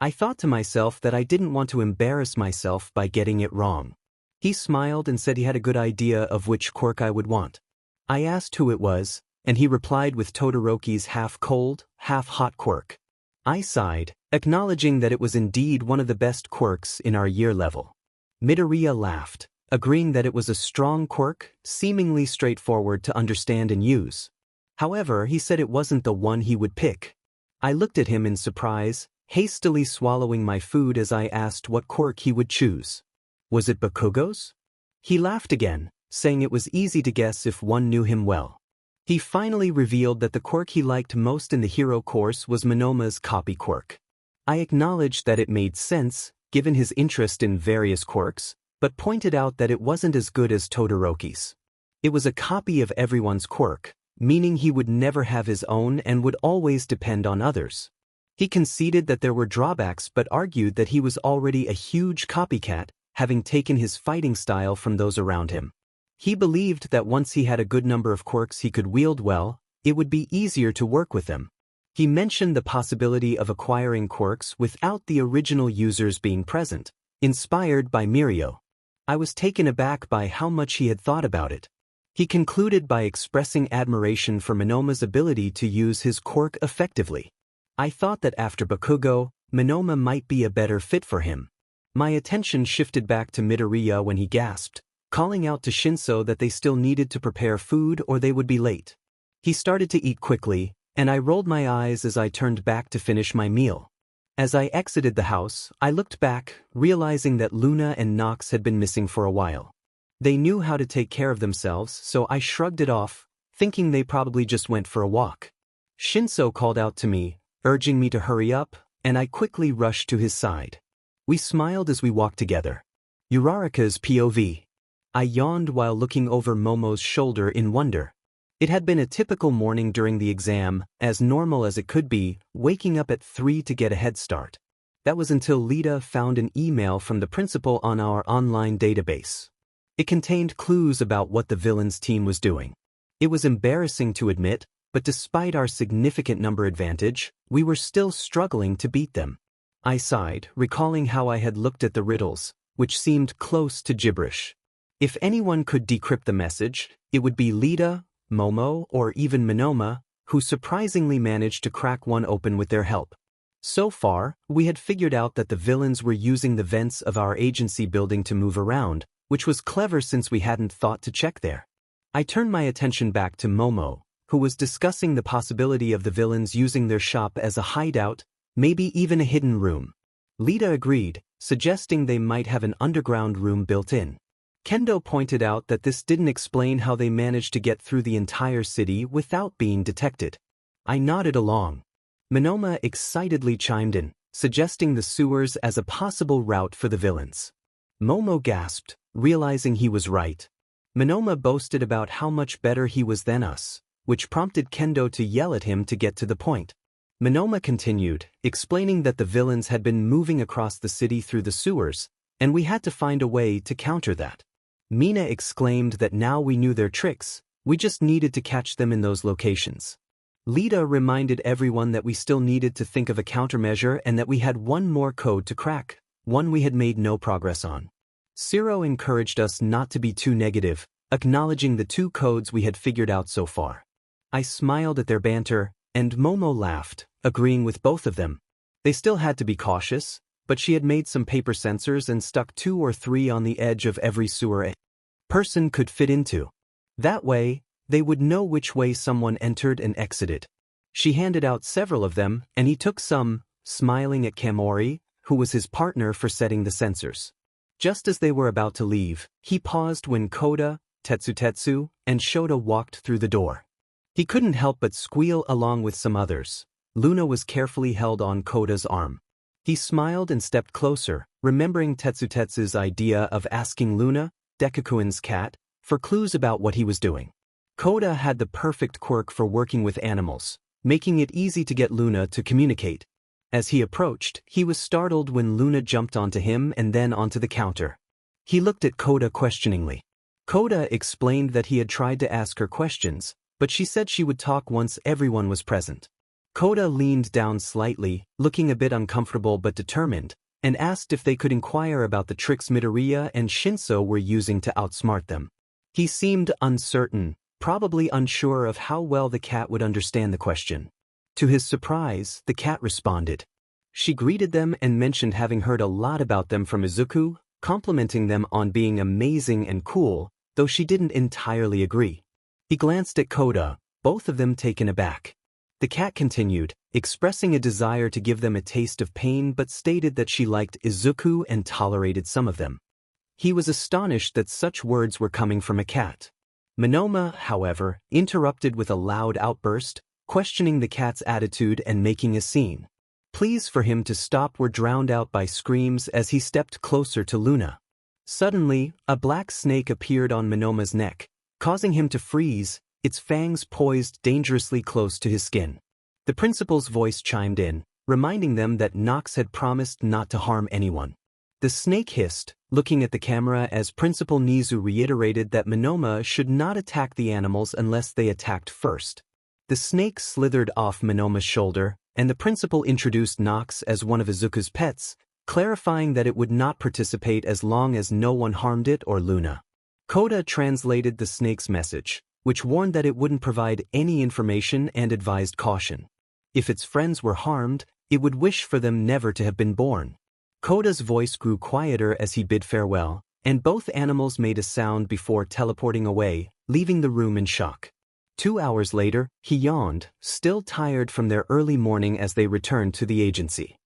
I thought to myself that I didn't want to embarrass myself by getting it wrong. He smiled and said he had a good idea of which quirk I would want. I asked who it was, and he replied with Todoroki's half-cold, half-hot quirk. I sighed, acknowledging that it was indeed one of the best quirks in our year level. Midoriya laughed, agreeing that it was a strong quirk, seemingly straightforward to understand and use. However, he said it wasn't the one he would pick. I looked at him in surprise, hastily swallowing my food as I asked what quirk he would choose. Was it Bakugo's? He laughed again, saying it was easy to guess if one knew him well. He finally revealed that the quirk he liked most in the hero course was Monoma's copy quirk. I acknowledged that it made sense, given his interest in various quirks, but pointed out that it wasn't as good as Todoroki's. It was a copy of everyone's quirk, meaning he would never have his own and would always depend on others. He conceded that there were drawbacks but argued that he was already a huge copycat, having taken his fighting style from those around him. He believed that once he had a good number of quirks he could wield well, it would be easier to work with them. He mentioned the possibility of acquiring quirks without the original users being present, inspired by Mirio. I was taken aback by how much he had thought about it. He concluded by expressing admiration for Monoma's ability to use his quirk effectively. I thought that after Bakugo, Monoma might be a better fit for him. My attention shifted back to Midoriya when he gasped, calling out to Shinso that they still needed to prepare food or they would be late. He started to eat quickly, and I rolled my eyes as I turned back to finish my meal. As I exited the house, I looked back, realizing that Luna and Nox had been missing for a while. They knew how to take care of themselves, so I shrugged it off, thinking they probably just went for a walk. Shinso called out to me, urging me to hurry up, and I quickly rushed to his side. We smiled as we walked together. Uraraka's POV. I yawned while looking over Momo's shoulder in wonder. It had been a typical morning during the exam, as normal as it could be, waking up at 3 to get a head start. That was until Lita found an email from the principal on our online database. It contained clues about what the villains team was doing. It was embarrassing to admit, but despite our significant number advantage, we were still struggling to beat them. I sighed, recalling how I had looked at the riddles, which seemed close to gibberish. If anyone could decrypt the message, it would be Lita, Momo, or even Monoma, who surprisingly managed to crack one open with their help. So far, we had figured out that the villains were using the vents of our agency building to move around, which was clever since we hadn't thought to check there. I turned my attention back to Momo, who was discussing the possibility of the villains using their shop as a hideout, maybe even a hidden room. Lita agreed, suggesting they might have an underground room built in. Kendo pointed out that this didn't explain how they managed to get through the entire city without being detected. I nodded along. Monoma excitedly chimed in, suggesting the sewers as a possible route for the villains. Momo gasped, realizing he was right. Monoma boasted about how much better he was than us, which prompted Kendo to yell at him to get to the point. Monoma continued, explaining that the villains had been moving across the city through the sewers, and we had to find a way to counter that. Mina exclaimed that now we knew their tricks, we just needed to catch them in those locations. Lita reminded everyone that we still needed to think of a countermeasure and that we had one more code to crack, one we had made no progress on. Zero encouraged us not to be too negative, acknowledging the 2 codes we had figured out so far. I smiled at their banter, and Momo laughed, agreeing with both of them. They still had to be cautious, but she had made some paper sensors and stuck 2 or 3 on the edge of every sewer a person could fit into. That way, they would know which way someone entered and exited. She handed out several of them, and he took some, smiling at Kamori, who was his partner for setting the sensors. Just as they were about to leave, he paused when Koda, Tetsu, and Shota walked through the door. He couldn't help but squeal along with some others. Luna was carefully held on Koda's arm. He smiled and stepped closer, remembering Tetsu's idea of asking Luna, Dekukuin's cat, for clues about what he was doing. Koda had the perfect quirk for working with animals, making it easy to get Luna to communicate. As he approached, he was startled when Luna jumped onto him and then onto the counter. He looked at Koda questioningly. Koda explained that he had tried to ask her questions, but she said she would talk once everyone was present. Koda leaned down slightly, looking a bit uncomfortable but determined, and asked if they could inquire about the tricks Midoriya and Shinso were using to outsmart them. He seemed uncertain, probably unsure of how well the cat would understand the question. To his surprise, the cat responded. She greeted them and mentioned having heard a lot about them from Izuku, complimenting them on being amazing and cool, though she didn't entirely agree. He glanced at Koda, both of them taken aback. The cat continued, expressing a desire to give them a taste of pain but stated that she liked Izuku and tolerated some of them. He was astonished that such words were coming from a cat. Monoma, however, interrupted with a loud outburst, questioning the cat's attitude and making a scene. Pleas for him to stop were drowned out by screams as he stepped closer to Luna. Suddenly, a black snake appeared on Monoma's neck, causing him to freeze, its fangs poised dangerously close to his skin. The principal's voice chimed in, reminding them that Nox had promised not to harm anyone. The snake hissed, looking at the camera as Principal Nezu reiterated that Monoma should not attack the animals unless they attacked first. The snake slithered off Monoma's shoulder, and the principal introduced Nox as one of Izuku's pets, clarifying that it would not participate as long as no one harmed it or Luna. Koda translated the snake's message, which warned that it wouldn't provide any information and advised caution. If its friends were harmed, it would wish for them never to have been born. Koda's voice grew quieter as he bid farewell, and both animals made a sound before teleporting away, leaving the room in shock. 2 hours later, he yawned, still tired from their early morning as they returned to the agency.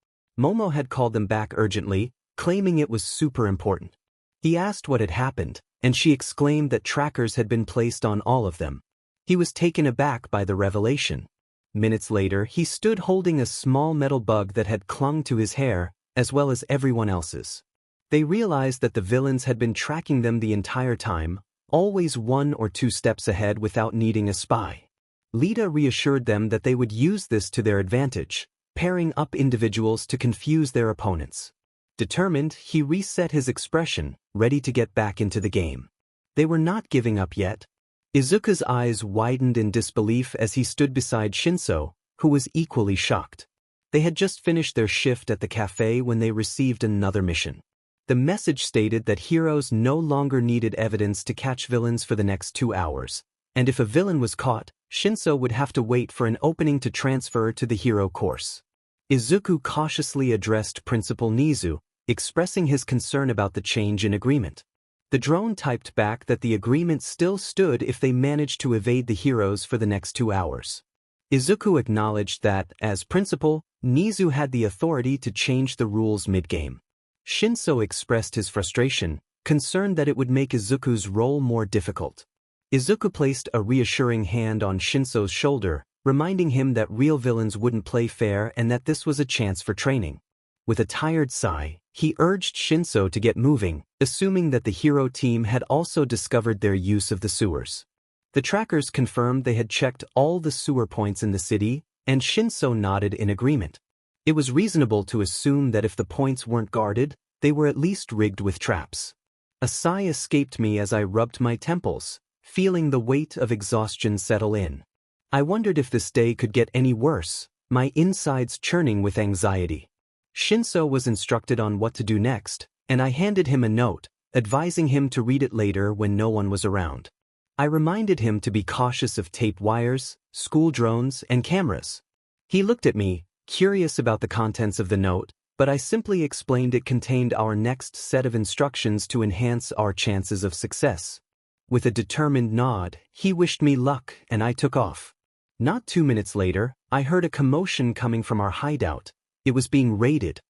Momo had called them back urgently, claiming it was super important. He asked what had happened, and she exclaimed that trackers had been placed on all of them. He was taken aback by the revelation. Minutes later, he stood holding a small metal bug that had clung to his hair, as well as everyone else's. They realized that the villains had been tracking them the entire time, always 1 or 2 steps ahead without needing a spy. Lita reassured them that they would use this to their advantage, pairing up individuals to confuse their opponents. Determined, he reset his expression, ready to get back into the game. They were not giving up yet. Izuku's eyes widened in disbelief as he stood beside Shinso, who was equally shocked. They had just finished their shift at the cafe when they received another mission. The message stated that heroes no longer needed evidence to catch villains for the next 2 hours, and if a villain was caught, Shinso would have to wait for an opening to transfer to the hero course. Izuku cautiously addressed Principal Nezu, expressing his concern about the change in agreement. The drone typed back that the agreement still stood if they managed to evade the heroes for the next 2 hours. Izuku acknowledged that, as principal, Nezu had the authority to change the rules mid-game. Shinso expressed his frustration, concerned that it would make Izuku's role more difficult. Izuku placed a reassuring hand on Shinso's shoulder, reminding him that real villains wouldn't play fair and that this was a chance for training. With a tired sigh, he urged Shinso to get moving, assuming that the hero team had also discovered their use of the sewers. The trackers confirmed they had checked all the sewer points in the city, and Shinso nodded in agreement. It was reasonable to assume that if the points weren't guarded, they were at least rigged with traps. A sigh escaped me as I rubbed my temples, feeling the weight of exhaustion settle in. I wondered if this day could get any worse, my insides churning with anxiety. Shinso was instructed on what to do next, and I handed him a note, advising him to read it later when no one was around. I reminded him to be cautious of taped wires, school drones, and cameras. He looked at me, curious about the contents of the note, but I simply explained it contained our next set of instructions to enhance our chances of success. With a determined nod, he wished me luck and I took off. Not 2 minutes later, I heard a commotion coming from our hideout. It was being raided.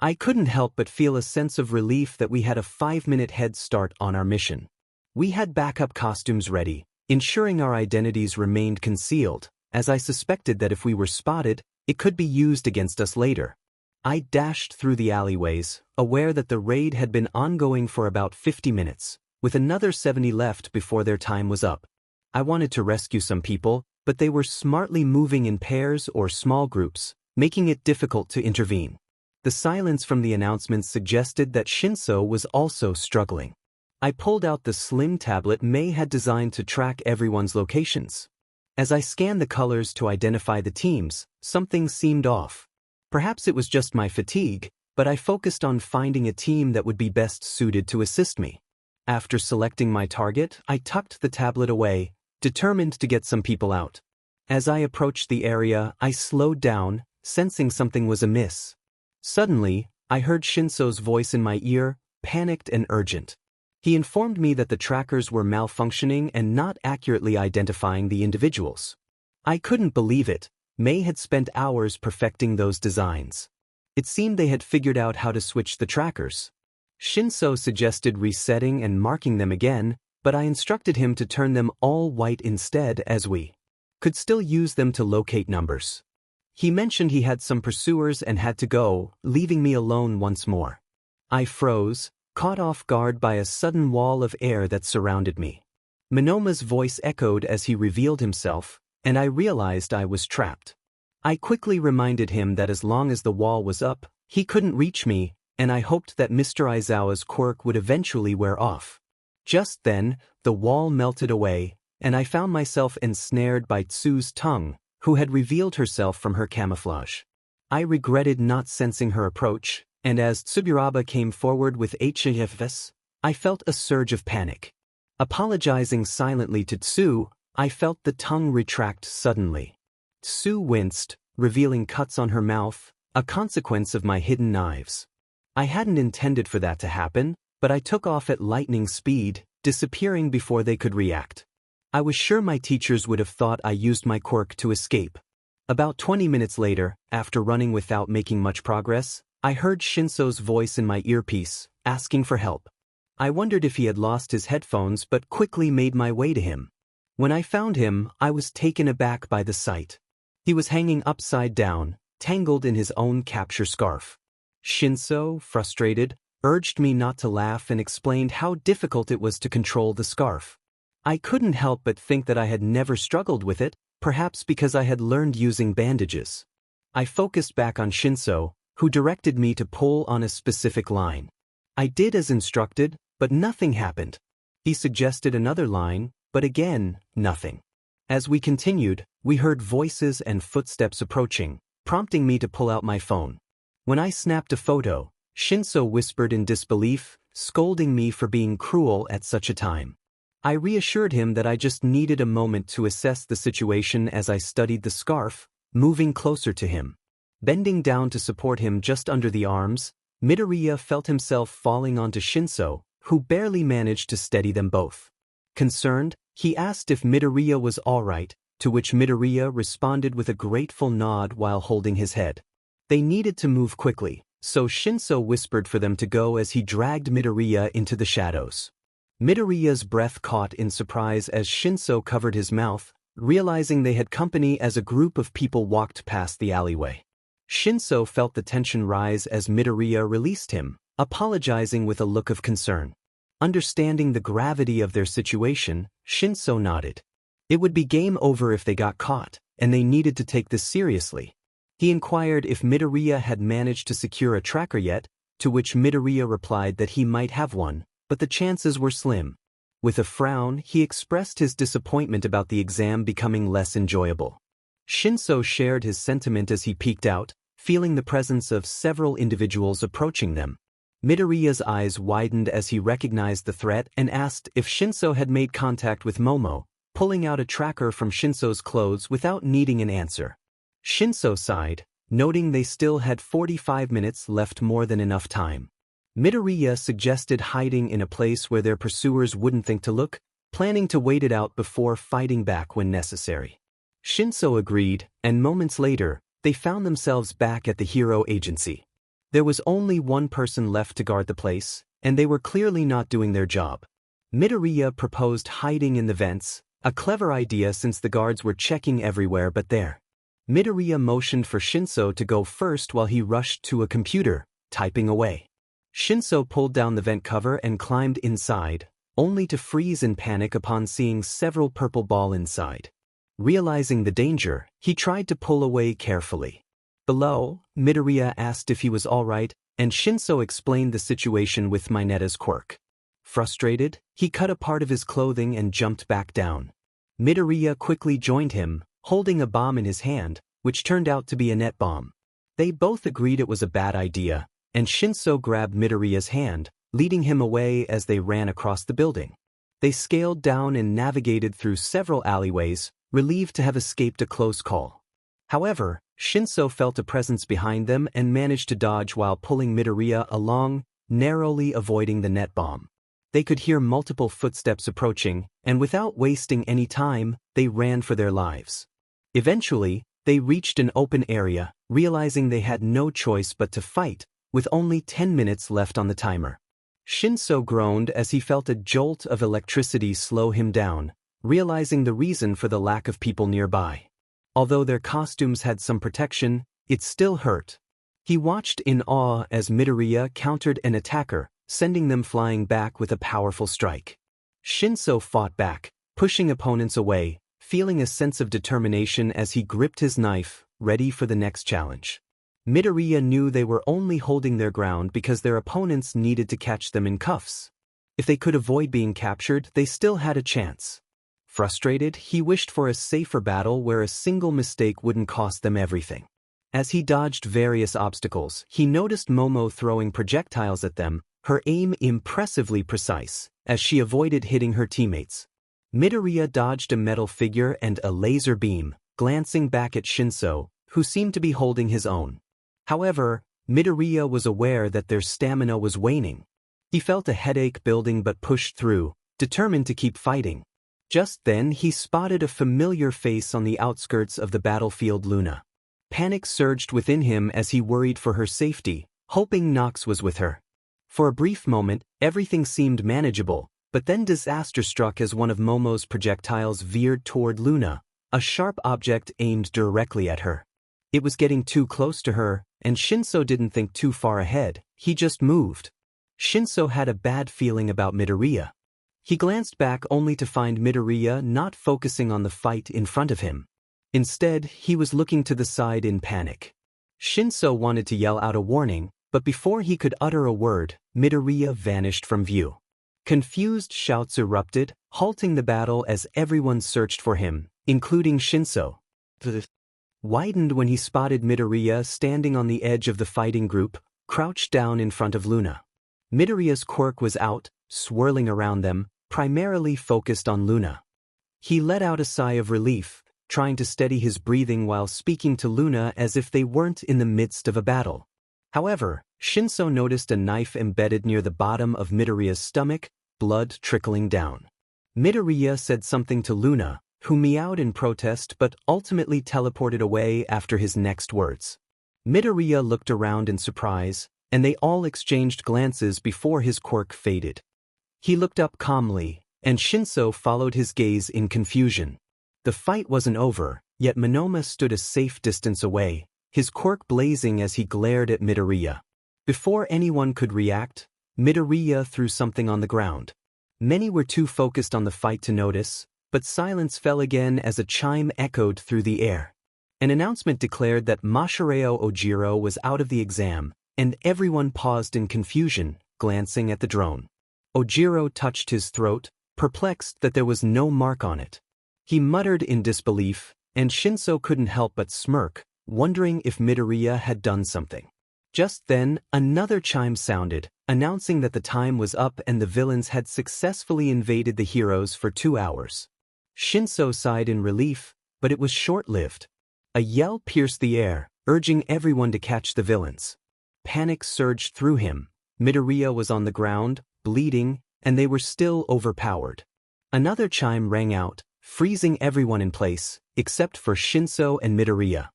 I couldn't help but feel a sense of relief that we had a 5-minute head start on our mission. We had backup costumes ready, ensuring our identities remained concealed, as I suspected that if we were spotted, it could be used against us later. I dashed through the alleyways, aware that the raid had been ongoing for about 50 minutes, with another 70 left before their time was up. I wanted to rescue some people, but they were smartly moving in pairs or small groups, making it difficult to intervene. The silence from the announcements suggested that Shinso was also struggling. I pulled out the slim tablet May had designed to track everyone's locations. As I scanned the colors to identify the teams, something seemed off. Perhaps it was just my fatigue, but I focused on finding a team that would be best suited to assist me. After selecting my target, I tucked the tablet away, determined to get some people out. As I approached the area, I slowed down, sensing something was amiss. Suddenly, I heard Shinso's voice in my ear, panicked and urgent. He informed me that the trackers were malfunctioning and not accurately identifying the individuals. I couldn't believe it. May had spent hours perfecting those designs. It seemed they had figured out how to switch the trackers. Shinso suggested resetting and marking them again, but I instructed him to turn them all white instead, as we could still use them to locate numbers. He mentioned he had some pursuers and had to go, leaving me alone once more. I froze, caught off guard by a sudden wall of air that surrounded me. Monoma's voice echoed as he revealed himself, and I realized I was trapped. I quickly reminded him that as long as the wall was up, he couldn't reach me, and I hoped that Mr. Aizawa's quirk would eventually wear off. Just then, the wall melted away, and I found myself ensnared by Tsu's tongue, who had revealed herself from her camouflage. I regretted not sensing her approach, and as Tsuburaba came forward with HFS, I felt a surge of panic. Apologizing silently to Tsu, I felt the tongue retract suddenly. Tsu winced, revealing cuts on her mouth, a consequence of my hidden knives. I hadn't intended for that to happen, but I took off at lightning speed, disappearing before they could react. I was sure my teachers would have thought I used my quirk to escape. About 20 minutes later, after running without making much progress, I heard Shinso's voice in my earpiece, asking for help. I wondered if he had lost his headphones but quickly made my way to him. When I found him, I was taken aback by the sight. He was hanging upside down, tangled in his own capture scarf. Shinso, frustrated, urged me not to laugh and explained how difficult it was to control the scarf. I couldn't help but think that I had never struggled with it, perhaps because I had learned using bandages. I focused back on Shinso, who directed me to pull on a specific line. I did as instructed, but nothing happened. He suggested another line, but again, nothing. As we continued, we heard voices and footsteps approaching, prompting me to pull out my phone. When I snapped a photo, Shinso whispered in disbelief, scolding me for being cruel at such a time. I reassured him that I just needed a moment to assess the situation as I studied the scarf, moving closer to him. Bending down to support him just under the arms, Midoriya felt himself falling onto Shinso, who barely managed to steady them both. Concerned, he asked if Midoriya was all right, to which Midoriya responded with a grateful nod while holding his head. They needed to move quickly, so Shinso whispered for them to go as he dragged Midoriya into the shadows. Midoriya's breath caught in surprise as Shinso covered his mouth, realizing they had company as a group of people walked past the alleyway. Shinso felt the tension rise as Midoriya released him, apologizing with a look of concern. Understanding the gravity of their situation, Shinso nodded. It would be game over if they got caught, and they needed to take this seriously. He inquired if Midoriya had managed to secure a tracker yet, to which Midoriya replied that he might have one, but the chances were slim. With a frown, he expressed his disappointment about the exam becoming less enjoyable. Shinso shared his sentiment as he peeked out, feeling the presence of several individuals approaching them. Midoriya's eyes widened as he recognized the threat and asked if Shinso had made contact with Momo, pulling out a tracker from Shinso's clothes without needing an answer. Shinso sighed, noting they still had 45 minutes left, more than enough time. Midoriya suggested hiding in a place where their pursuers wouldn't think to look, planning to wait it out before fighting back when necessary. Shinso agreed, and moments later, they found themselves back at the Hero Agency. There was only one person left to guard the place, and they were clearly not doing their job. Midoriya proposed hiding in the vents, a clever idea since the guards were checking everywhere but there. Midoriya motioned for Shinso to go first while he rushed to a computer, typing away. Shinso pulled down the vent cover and climbed inside, only to freeze in panic upon seeing several purple balls inside. Realizing the danger, he tried to pull away carefully. Below, Midoriya asked if he was alright, and Shinso explained the situation with Mineta's quirk. Frustrated, he cut a part of his clothing and jumped back down. Midoriya quickly joined him, holding a bomb in his hand, which turned out to be a net bomb. They both agreed it was a bad idea, and Shinso grabbed Midoriya's hand, leading him away as they ran across the building. They scaled down and navigated through several alleyways, relieved to have escaped a close call. However, Shinso felt a presence behind them and managed to dodge while pulling Midoriya along, narrowly avoiding the net bomb. They could hear multiple footsteps approaching, and without wasting any time, they ran for their lives. Eventually, they reached an open area, realizing they had no choice but to fight, with only 10 minutes left on the timer. Shinso groaned as he felt a jolt of electricity slow him down, realizing the reason for the lack of people nearby. Although their costumes had some protection, it still hurt. He watched in awe as Midoriya countered an attacker, sending them flying back with a powerful strike. Shinso fought back, pushing opponents away, feeling a sense of determination as he gripped his knife, ready for the next challenge. Midoriya knew they were only holding their ground because their opponents needed to catch them in cuffs. If they could avoid being captured, they still had a chance. Frustrated, he wished for a safer battle where a single mistake wouldn't cost them everything. As he dodged various obstacles, he noticed Momo throwing projectiles at them, her aim impressively precise, as she avoided hitting her teammates. Midoriya dodged a metal figure and a laser beam, glancing back at Shinso, who seemed to be holding his own. However, Midoriya was aware that their stamina was waning. He felt a headache building but pushed through, determined to keep fighting. Just then he spotted a familiar face on the outskirts of the battlefield, Luna. Panic surged within him as he worried for her safety, hoping Nox was with her. For a brief moment, everything seemed manageable, but then disaster struck as one of Momo's projectiles veered toward Luna, a sharp object aimed directly at her. It was getting too close to her, and Shinso didn't think too far ahead, he just moved. Shinso had a bad feeling about Midoriya. He glanced back only to find Midoriya not focusing on the fight in front of him. Instead, he was looking to the side in panic. Shinso wanted to yell out a warning, but before he could utter a word, Midoriya vanished from view. Confused shouts erupted, halting the battle as everyone searched for him, including Shinso. Widened when he spotted Midoriya standing on the edge of the fighting group, crouched down in front of Luna. Midoriya's quirk was out, swirling around them, primarily focused on Luna. He let out a sigh of relief, trying to steady his breathing while speaking to Luna as if they weren't in the midst of a battle. However, Shinso noticed a knife embedded near the bottom of Midoriya's stomach, blood trickling down. Midoriya said something to Luna, who meowed in protest but ultimately teleported away after his next words. Midoriya looked around in surprise, and they all exchanged glances before his quirk faded. He looked up calmly, and Shinso followed his gaze in confusion. The fight wasn't over, yet Monoma stood a safe distance away, his quirk blazing as he glared at Midoriya. Before anyone could react, Midoriya threw something on the ground. Many were too focused on the fight to notice, but silence fell again as a chime echoed through the air. An announcement declared that Masahiro Ojiro was out of the exam, and everyone paused in confusion, glancing at the drone. Ojiro touched his throat, perplexed that there was no mark on it. He muttered in disbelief, and Shinso couldn't help but smirk, wondering if Midoriya had done something. Just then, another chime sounded, announcing that the time was up and the villains had successfully invaded the heroes for 2 hours. Shinso sighed in relief, but it was short-lived. A yell pierced the air, urging everyone to catch the villains. Panic surged through him. Midoriya was on the ground, bleeding, and they were still overpowered. Another chime rang out, freezing everyone in place, except for Shinso and Midoriya.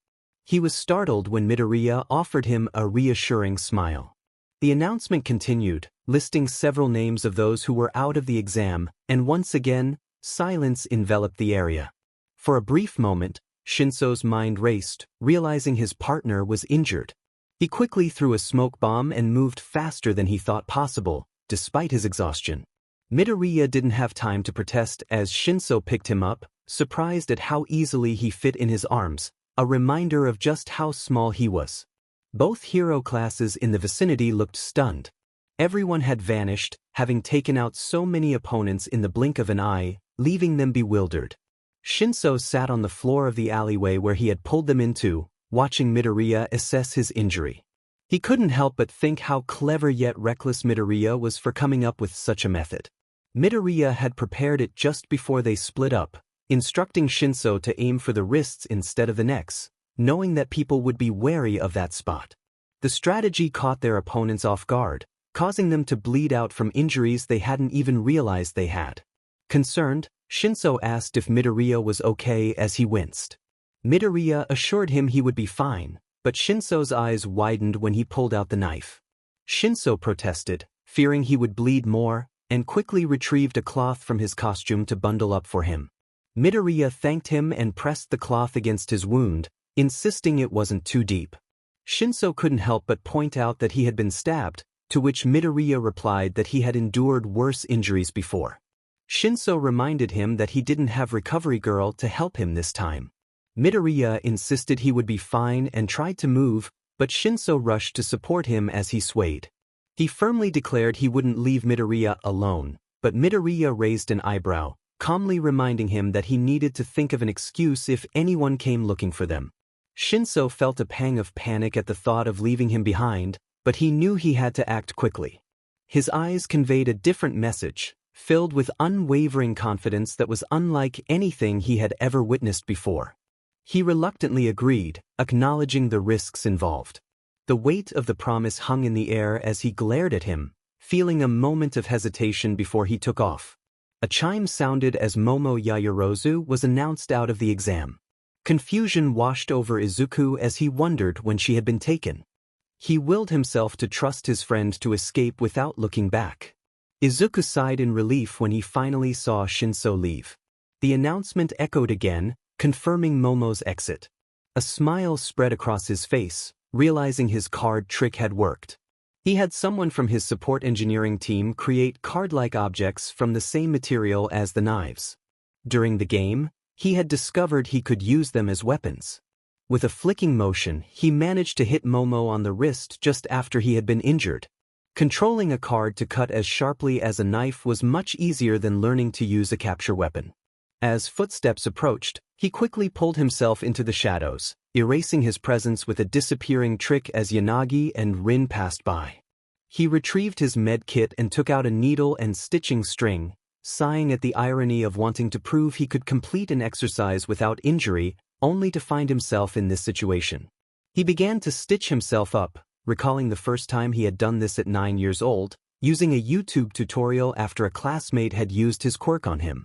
He was startled when Midoriya offered him a reassuring smile. The announcement continued, listing several names of those who were out of the exam, and once again, silence enveloped the area. For a brief moment, Shinso's mind raced, realizing his partner was injured. He quickly threw a smoke bomb and moved faster than he thought possible, despite his exhaustion. Midoriya didn't have time to protest as Shinso picked him up, surprised at how easily he fit in his arms, a reminder of just how small he was. Both hero classes in the vicinity looked stunned. Everyone had vanished, having taken out so many opponents in the blink of an eye, leaving them bewildered. Shinso sat on the floor of the alleyway where he had pulled them into, watching Midoriya assess his injury. He couldn't help but think how clever yet reckless Midoriya was for coming up with such a method. Midoriya had prepared it just before they split up, instructing Shinso to aim for the wrists instead of the necks, knowing that people would be wary of that spot. The strategy caught their opponents off guard, causing them to bleed out from injuries they hadn't even realized they had. Concerned, Shinso asked if Midoriya was okay as he winced. Midoriya assured him he would be fine, but Shinso's eyes widened when he pulled out the knife. Shinso protested, fearing he would bleed more, and quickly retrieved a cloth from his costume to bundle up for him. Midoriya thanked him and pressed the cloth against his wound, insisting it wasn't too deep. Shinso couldn't help but point out that he had been stabbed, to which Midoriya replied that he had endured worse injuries before. Shinso reminded him that he didn't have Recovery Girl to help him this time. Midoriya insisted he would be fine and tried to move, but Shinso rushed to support him as he swayed. He firmly declared he wouldn't leave Midoriya alone, but Midoriya raised an eyebrow, calmly reminding him that he needed to think of an excuse if anyone came looking for them. Shinso felt a pang of panic at the thought of leaving him behind, but he knew he had to act quickly. His eyes conveyed a different message, filled with unwavering confidence that was unlike anything he had ever witnessed before. He reluctantly agreed, acknowledging the risks involved. The weight of the promise hung in the air as he glared at him, feeling a moment of hesitation before he took off. A chime sounded as Momo Yaoyorozu was announced out of the exam. Confusion washed over Izuku as he wondered when she had been taken. He willed himself to trust his friend to escape without looking back. Izuku sighed in relief when he finally saw Shinso leave. The announcement echoed again, confirming Momo's exit. A smile spread across his face, realizing his card trick had worked. He had someone from his support engineering team create card-like objects from the same material as the knives. During the game, he had discovered he could use them as weapons. With a flicking motion, he managed to hit Momo on the wrist just after he had been injured. Controlling a card to cut as sharply as a knife was much easier than learning to use a capture weapon. As footsteps approached, he quickly pulled himself into the shadows, erasing his presence with a disappearing trick as Yanagi and Rin passed by. He retrieved his med kit and took out a needle and stitching string, sighing at the irony of wanting to prove he could complete an exercise without injury, only to find himself in this situation. He began to stitch himself up, recalling the first time he had done this at 9 years old, using a YouTube tutorial after a classmate had used his quirk on him.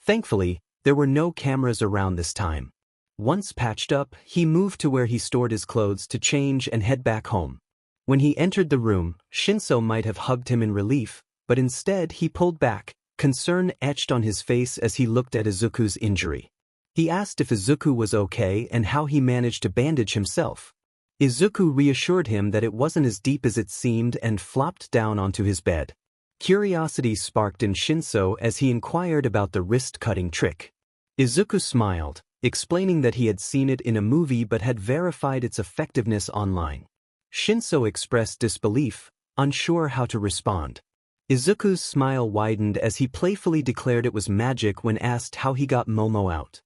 Thankfully, there were no cameras around this time. Once patched up, he moved to where he stored his clothes to change and head back home. When he entered the room, Shinso might have hugged him in relief, but instead he pulled back, concern etched on his face as he looked at Izuku's injury. He asked if Izuku was okay and how he managed to bandage himself. Izuku reassured him that it wasn't as deep as it seemed and flopped down onto his bed. Curiosity sparked in Shinso as he inquired about the wrist-cutting trick. Izuku smiled, explaining that he had seen it in a movie but had verified its effectiveness online. Shinso expressed disbelief, unsure how to respond. Izuku's smile widened as he playfully declared it was magic when asked how he got Momo out.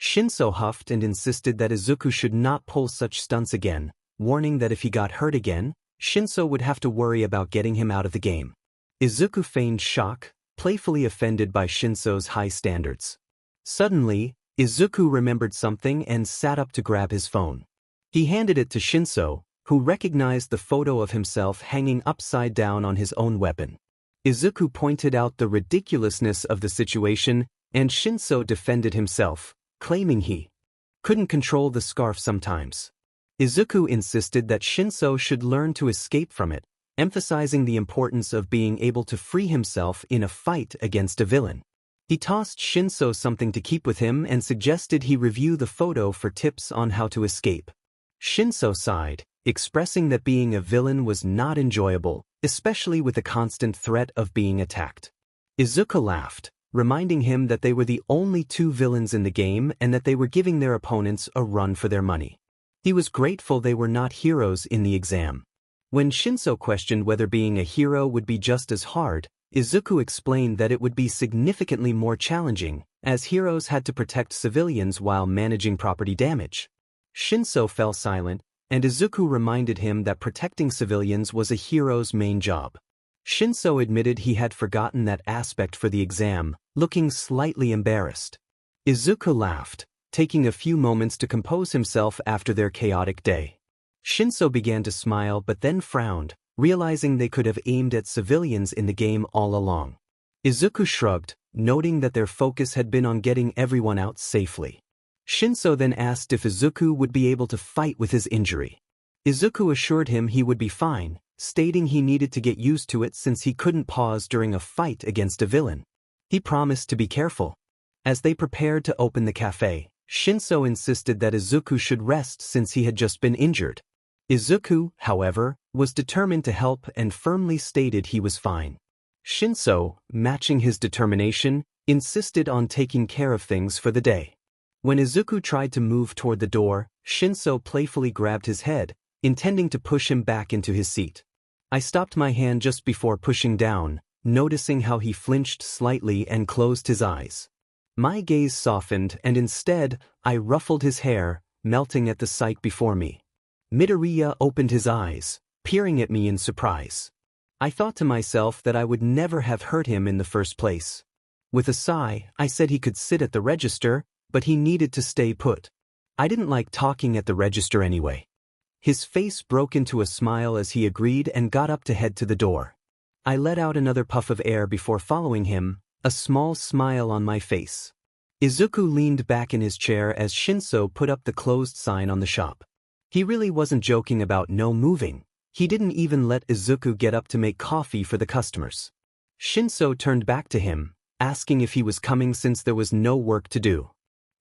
Shinso huffed and insisted that Izuku should not pull such stunts again, warning that if he got hurt again, Shinso would have to worry about getting him out of the game. Izuku feigned shock, playfully offended by Shinso's high standards. Suddenly, Izuku remembered something and sat up to grab his phone. He handed it to Shinso, who recognized the photo of himself hanging upside down on his own weapon. Izuku pointed out the ridiculousness of the situation, and Shinso defended himself, claiming he couldn't control the scarf sometimes. Izuku insisted that Shinso should learn to escape from it, emphasizing the importance of being able to free himself in a fight against a villain. He tossed Shinso something to keep with him and suggested he review the photo for tips on how to escape. Shinso sighed, expressing that being a villain was not enjoyable, especially with the constant threat of being attacked. Izuku laughed, reminding him that they were the only two villains in the game and that they were giving their opponents a run for their money. He was grateful they were not heroes in the exam. When Shinso questioned whether being a hero would be just as hard, Izuku explained that it would be significantly more challenging, as heroes had to protect civilians while managing property damage. Shinso fell silent, and Izuku reminded him that protecting civilians was a hero's main job. Shinso admitted he had forgotten that aspect for the exam, looking slightly embarrassed. Izuku laughed, taking a few moments to compose himself after their chaotic day. Shinso began to smile but then frowned, realizing they could have aimed at civilians in the game all along. Izuku shrugged, noting that their focus had been on getting everyone out safely. Shinso then asked if Izuku would be able to fight with his injury. Izuku assured him he would be fine, stating he needed to get used to it since he couldn't pause during a fight against a villain. He promised to be careful. As they prepared to open the cafe, Shinso insisted that Izuku should rest since he had just been injured. Izuku, however, was determined to help and firmly stated he was fine. Shinso, matching his determination, insisted on taking care of things for the day. When Izuku tried to move toward the door, Shinso playfully grabbed his head, intending to push him back into his seat. I stopped my hand just before pushing down, noticing how he flinched slightly and closed his eyes. My gaze softened and instead, I ruffled his hair, melting at the sight before me. Midoriya opened his eyes, peering at me in surprise. I thought to myself that I would never have hurt him in the first place. With a sigh, I said he could sit at the register, but he needed to stay put. I didn't like talking at the register anyway. His face broke into a smile as he agreed and got up to head to the door. I let out another puff of air before following him, a small smile on my face. Izuku leaned back in his chair as Shinso put up the closed sign on the shop. He really wasn't joking about no moving. He didn't even let Izuku get up to make coffee for the customers. Shinso turned back to him, asking if he was coming since there was no work to do.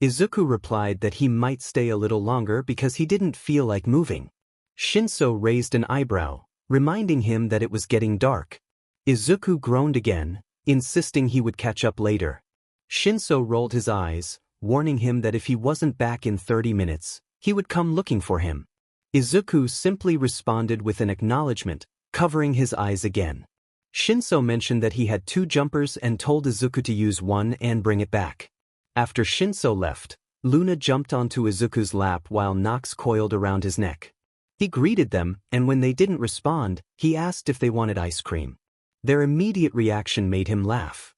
Izuku replied that he might stay a little longer because he didn't feel like moving. Shinso raised an eyebrow, reminding him that it was getting dark. Izuku groaned again, insisting he would catch up later. Shinso rolled his eyes, warning him that if he wasn't back in 30 minutes, he would come looking for him. Izuku simply responded with an acknowledgement, covering his eyes again. Shinso mentioned that he had 2 jumpers and told Izuku to use one and bring it back. After Shinso left, Luna jumped onto Izuku's lap while Nox coiled around his neck. He greeted them, and when they didn't respond, he asked if they wanted ice cream. Their immediate reaction made him laugh.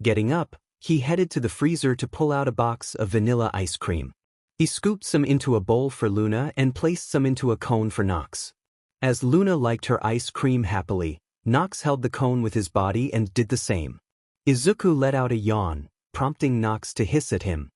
Getting up, he headed to the freezer to pull out a box of vanilla ice cream. He scooped some into a bowl for Luna and placed some into a cone for Nox. As Luna liked her ice cream happily, Nox held the cone with his body and did the same. Izuku let out a yawn, prompting Nox to hiss at him.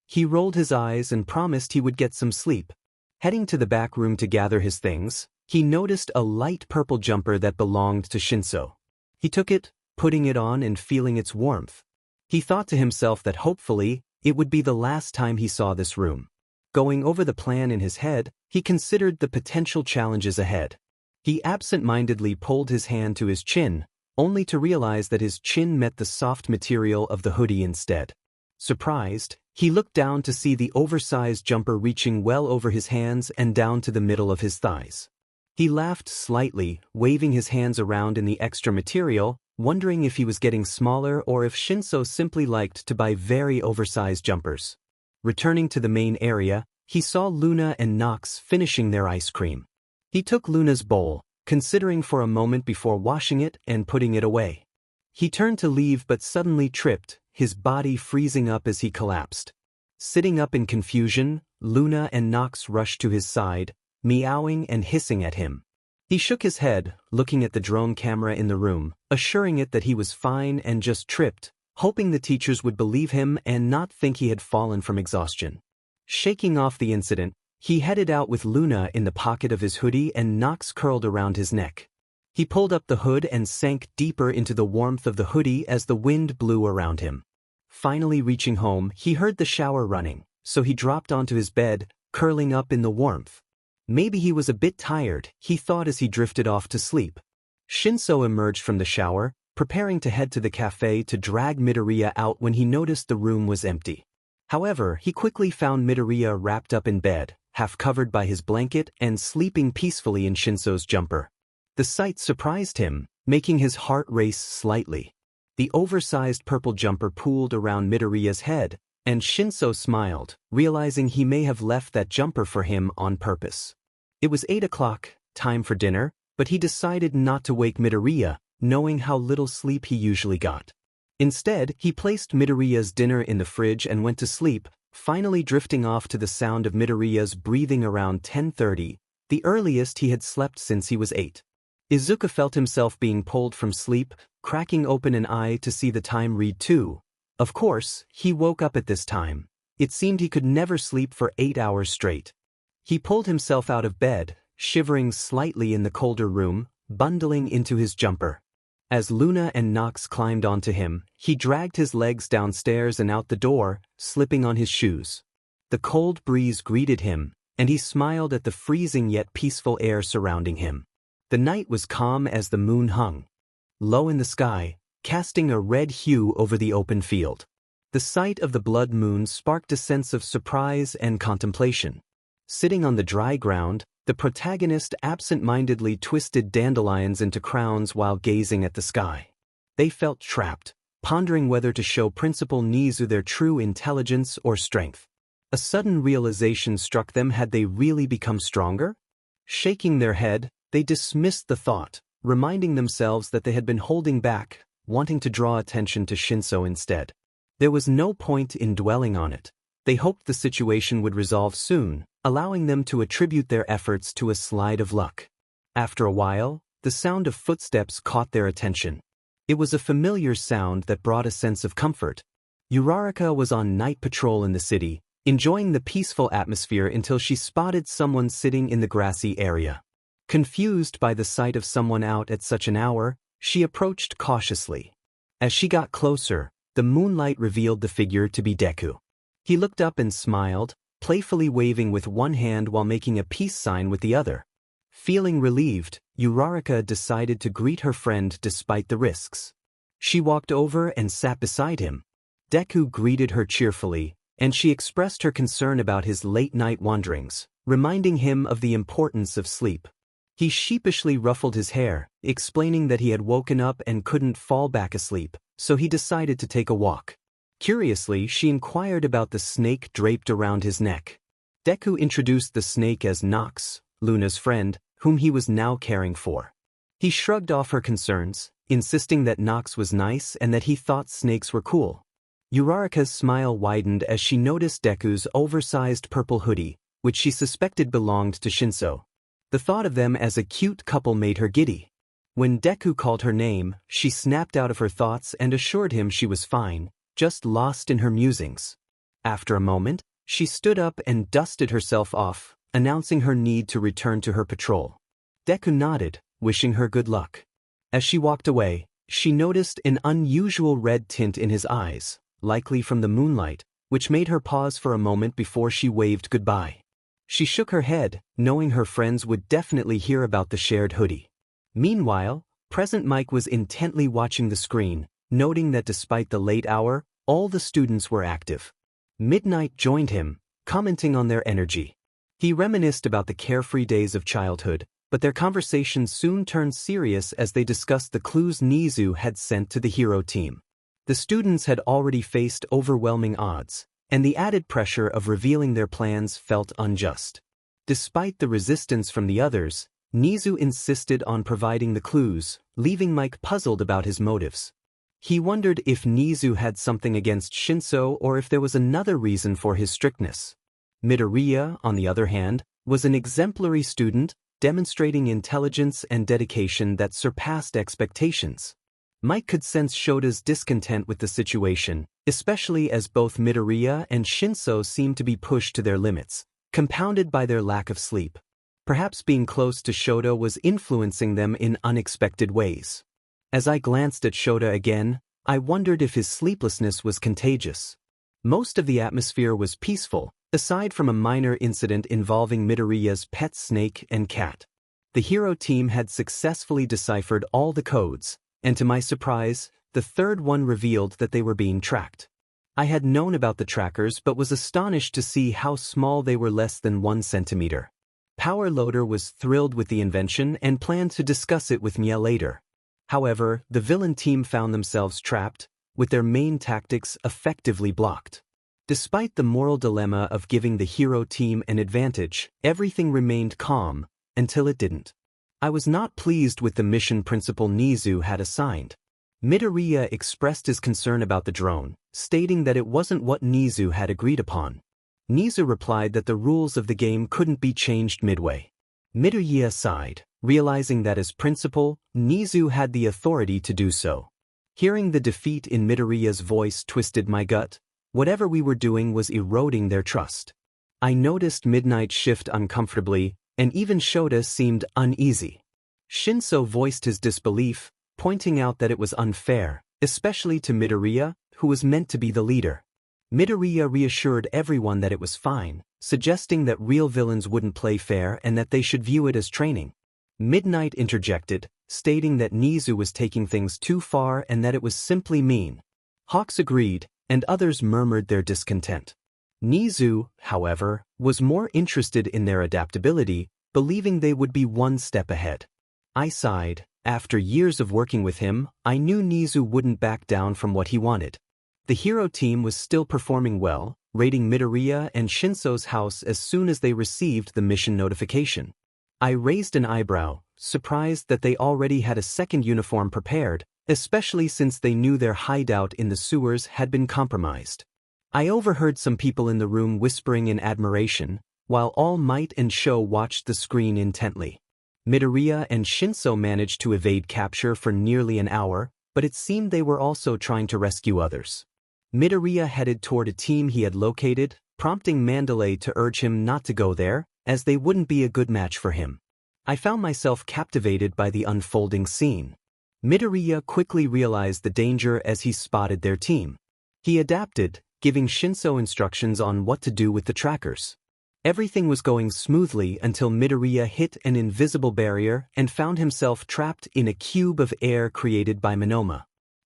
He rolled his eyes and promised he would get some sleep. Heading to the back room to gather his things, he noticed a light purple jumper that belonged to Shinso. He took it, putting it on and feeling its warmth. He thought to himself that hopefully, it would be the last time he saw this room. Going over the plan in his head, he considered the potential challenges ahead. He absent-mindedly pulled his hand to his chin, only to realize that his chin met the soft material of the hoodie instead. Surprised, he looked down to see the oversized jumper reaching well over his hands and down to the middle of his thighs. He laughed slightly, waving his hands around in the extra material, wondering if he was getting smaller or if Shinso simply liked to buy very oversized jumpers. Returning to the main area, he saw Luna and Nox finishing their ice cream. He took Luna's bowl, considering for a moment before washing it and putting it away. He turned to leave but suddenly tripped, his body freezing up as he collapsed. Sitting up in confusion, Luna and Nox rushed to his side, meowing and hissing at him. He shook his head, looking at the drone camera in the room, assuring it that he was fine and just tripped, hoping the teachers would believe him and not think he had fallen from exhaustion. Shaking off the incident, he headed out with Luna in the pocket of his hoodie and Nox curled around his neck. He pulled up the hood and sank deeper into the warmth of the hoodie as the wind blew around him. Finally reaching home, he heard the shower running, so he dropped onto his bed, curling up in the warmth. Maybe he was a bit tired, he thought as he drifted off to sleep. Shinso emerged from the shower, preparing to head to the cafe to drag Midoriya out when he noticed the room was empty. However, he quickly found Midoriya wrapped up in bed, half covered by his blanket and sleeping peacefully in Shinso's jumper. The sight surprised him, making his heart race slightly. The oversized purple jumper pooled around Midoriya's head, and Shinso smiled, realizing he may have left that jumper for him on purpose. It was 8 o'clock, time for dinner, but he decided not to wake Midoriya, knowing how little sleep he usually got. Instead, he placed Midoriya's dinner in the fridge and went to sleep, finally drifting off to the sound of Midoriya's breathing around 10:30, the earliest he had slept since he was 8. Izuku felt himself being pulled from sleep, cracking open an eye to see the time read 2. Of course, he woke up at this time. It seemed he could never sleep for 8 hours straight. He pulled himself out of bed, shivering slightly in the colder room, bundling into his jumper. As Luna and Nox climbed onto him, he dragged his legs downstairs and out the door, slipping on his shoes. The cold breeze greeted him, and he smiled at the freezing yet peaceful air surrounding him. The night was calm as the moon hung low in the sky, casting a red hue over the open field. The sight of the blood moon sparked a sense of surprise and contemplation. Sitting on the dry ground, the protagonist absent-mindedly twisted dandelions into crowns while gazing at the sky. They felt trapped, pondering whether to show Principal Nezu their true intelligence or strength. A sudden realization struck them: had they really become stronger? Shaking their head, they dismissed the thought, reminding themselves that they had been holding back, wanting to draw attention to Shinso instead. There was no point in dwelling on it. They hoped the situation would resolve soon, allowing them to attribute their efforts to a slide of luck. After a while, the sound of footsteps caught their attention. It was a familiar sound that brought a sense of comfort. Uraraka was on night patrol in the city, enjoying the peaceful atmosphere until she spotted someone sitting in the grassy area. Confused by the sight of someone out at such an hour, she approached cautiously. As she got closer, the moonlight revealed the figure to be Deku. He looked up and smiled, playfully waving with one hand while making a peace sign with the other. Feeling relieved, Uraraka decided to greet her friend despite the risks. She walked over and sat beside him. Deku greeted her cheerfully, and she expressed her concern about his late-night wanderings, reminding him of the importance of sleep. He sheepishly ruffled his hair, explaining that he had woken up and couldn't fall back asleep, so he decided to take a walk. Curiously, she inquired about the snake draped around his neck. Deku introduced the snake as Nox, Luna's friend, whom he was now caring for. He shrugged off her concerns, insisting that Nox was nice and that he thought snakes were cool. Uraraka's smile widened as she noticed Deku's oversized purple hoodie, which she suspected belonged to Shinso. The thought of them as a cute couple made her giddy. When Deku called her name, she snapped out of her thoughts and assured him she was fine, just lost in her musings. After a moment, she stood up and dusted herself off, announcing her need to return to her patrol. Deku nodded, wishing her good luck. As she walked away, she noticed an unusual red tint in his eyes, likely from the moonlight, which made her pause for a moment before she waved goodbye. She shook her head, knowing her friends would definitely hear about the shared hoodie. Meanwhile, present Mike was intently watching the screen, noting that despite the late hour, all the students were active. Midnight joined him, commenting on their energy. He reminisced about the carefree days of childhood, but their conversation soon turned serious as they discussed the clues Nezu had sent to the hero team. The students had already faced overwhelming odds, and the added pressure of revealing their plans felt unjust. Despite the resistance from the others, Nezu insisted on providing the clues, leaving Mike puzzled about his motives. He wondered if Nezu had something against Shinso or if there was another reason for his strictness. Midoriya, on the other hand, was an exemplary student, demonstrating intelligence and dedication that surpassed expectations. Mike could sense Shota's discontent with the situation, especially as both Midoriya and Shinso seemed to be pushed to their limits, compounded by their lack of sleep. Perhaps being close to Shota was influencing them in unexpected ways. As I glanced at Shota again, I wondered if his sleeplessness was contagious. Most of the atmosphere was peaceful, aside from a minor incident involving Midoriya's pet snake and cat. The hero team had successfully deciphered all the codes, and to my surprise, the third one revealed that they were being tracked. I had known about the trackers but was astonished to see how small they were, less than 1 centimeter. Power Loader was thrilled with the invention and planned to discuss it with Mia later. However, the villain team found themselves trapped, with their main tactics effectively blocked. Despite the moral dilemma of giving the hero team an advantage, everything remained calm, until it didn't. I was not pleased with the mission Principal Nezu had assigned. Midoriya expressed his concern about the drone, stating that it wasn't what Nezu had agreed upon. Nezu replied that the rules of the game couldn't be changed midway. Midoriya sighed, realizing that as principal, Nezu had the authority to do so. Hearing the defeat in Midoriya's voice twisted my gut. Whatever we were doing was eroding their trust. I noticed Midnight shift uncomfortably, and even Shota seemed uneasy. Shinso voiced his disbelief, pointing out that it was unfair, especially to Midoriya, who was meant to be the leader. Midoriya reassured everyone that it was fine, suggesting that real villains wouldn't play fair and that they should view it as training. Midnight interjected, stating that Nezu was taking things too far and that it was simply mean. Hawks agreed, and others murmured their discontent. Nezu, however, was more interested in their adaptability, believing they would be one step ahead. I sighed. After years of working with him, I knew Nezu wouldn't back down from what he wanted. The hero team was still performing well, raiding Midoriya and Shinso's house as soon as they received the mission notification. I raised an eyebrow, surprised that they already had a second uniform prepared, especially since they knew their hideout in the sewers had been compromised. I overheard some people in the room whispering in admiration, while All Might and Sho watched the screen intently. Midoriya and Shinso managed to evade capture for nearly an hour, but it seemed they were also trying to rescue others. Midoriya headed toward a team he had located, prompting Mandalay to urge him not to go there, as they wouldn't be a good match for him. I found myself captivated by the unfolding scene. Midoriya quickly realized the danger as he spotted their team. He adapted, giving Shinso instructions on what to do with the trackers. Everything was going smoothly until Midoriya hit an invisible barrier and found himself trapped in a cube of air created by Monoma.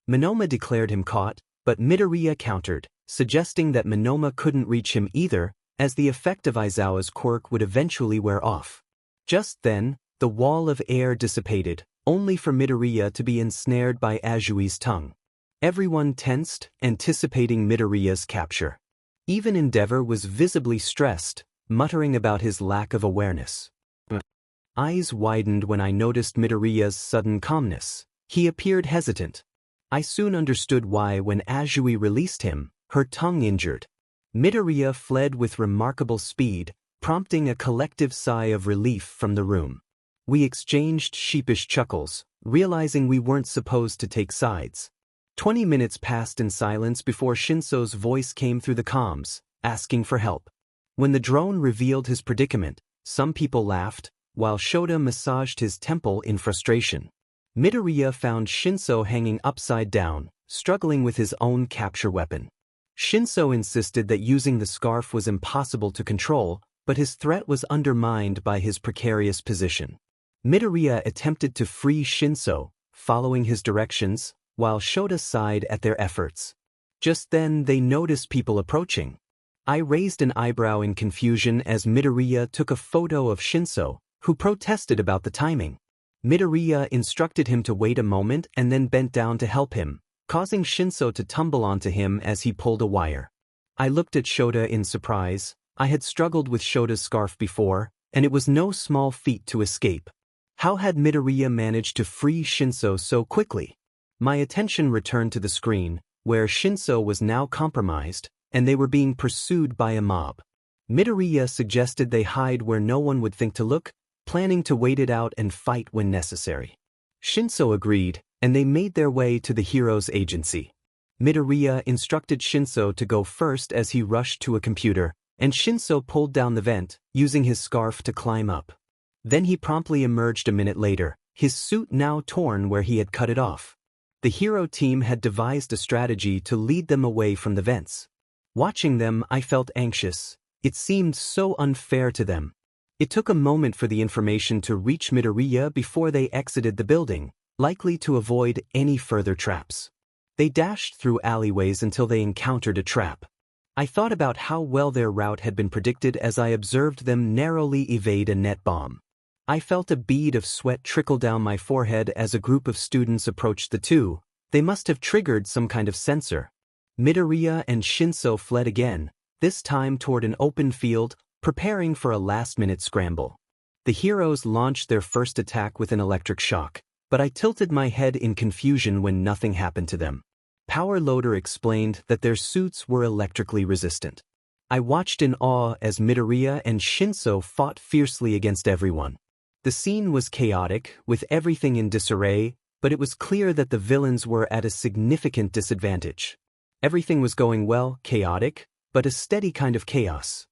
Monoma declared him caught, but Midoriya countered, suggesting that Monoma couldn't reach him either, as the effect of Aizawa's quirk would eventually wear off. Just then, the wall of air dissipated, only for Midoriya to be ensnared by Azui's tongue. Everyone tensed, anticipating Midoriya's capture. Even Endeavor was visibly stressed, muttering about his lack of awareness. Eyes widened when I noticed Midoriya's sudden calmness. He appeared hesitant. I soon understood why when Azui released him, her tongue injured. Midoriya fled with remarkable speed, prompting a collective sigh of relief from the room. We exchanged sheepish chuckles, realizing we weren't supposed to take sides. 20 minutes passed in silence before Shinso's voice came through the comms, asking for help. When the drone revealed his predicament, some people laughed, while Shota massaged his temple in frustration. Midoriya found Shinso hanging upside down, struggling with his own capture weapon. Shinso insisted that using the scarf was impossible to control, but his threat was undermined by his precarious position. Midoriya attempted to free Shinso, following his directions, while Shota sighed at their efforts. Just then they noticed people approaching. I raised an eyebrow in confusion as Midoriya took a photo of Shinso, who protested about the timing. Midoriya instructed him to wait a moment and then bent down to help him, causing Shinso to tumble onto him as he pulled a wire. I looked at Shota in surprise. I had struggled with Shota's scarf before, and it was no small feat to escape. How had Midoriya managed to free Shinso so quickly? My attention returned to the screen, where Shinso was now compromised, and they were being pursued by a mob. Midoriya suggested they hide where no one would think to look, planning to wait it out and fight when necessary. Shinso agreed, and they made their way to the hero's agency. Midoriya instructed Shinso to go first as he rushed to a computer, and Shinso pulled down the vent, using his scarf to climb up. Then he promptly emerged a minute later, his suit now torn where he had cut it off. The hero team had devised a strategy to lead them away from the vents. Watching them, I felt anxious. It seemed so unfair to them. It took a moment for the information to reach Midoriya before they exited the building, likely to avoid any further traps. They dashed through alleyways until they encountered a trap. I thought about how well their route had been predicted as I observed them narrowly evade a net bomb. I felt a bead of sweat trickle down my forehead as a group of students approached the two. They must have triggered some kind of sensor. Midoriya and Shinso fled again, this time toward an open field, preparing for a last-minute scramble. The heroes launched their first attack with an electric shock, but I tilted my head in confusion when nothing happened to them. Power Loader explained that their suits were electrically resistant. I watched in awe as Midoriya and Shinso fought fiercely against everyone. The scene was chaotic, with everything in disarray, but it was clear that the villains were at a significant disadvantage. Everything was going well, chaotic, but a steady kind of chaos.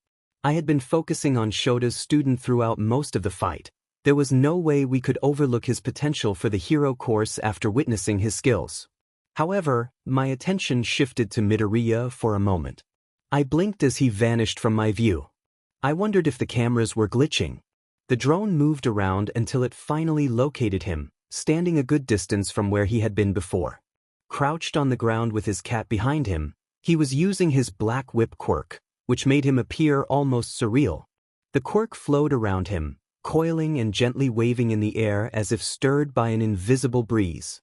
I had been focusing on Shota's student throughout most of the fight. There was no way we could overlook his potential for the hero course after witnessing his skills. However, my attention shifted to Midoriya for a moment. I blinked as he vanished from my view. I wondered if the cameras were glitching. The drone moved around until it finally located him, standing a good distance from where he had been before. Crouched on the ground with his cat behind him, he was using his black whip quirk, which made him appear almost surreal. The quirk flowed around him, coiling and gently waving in the air as if stirred by an invisible breeze.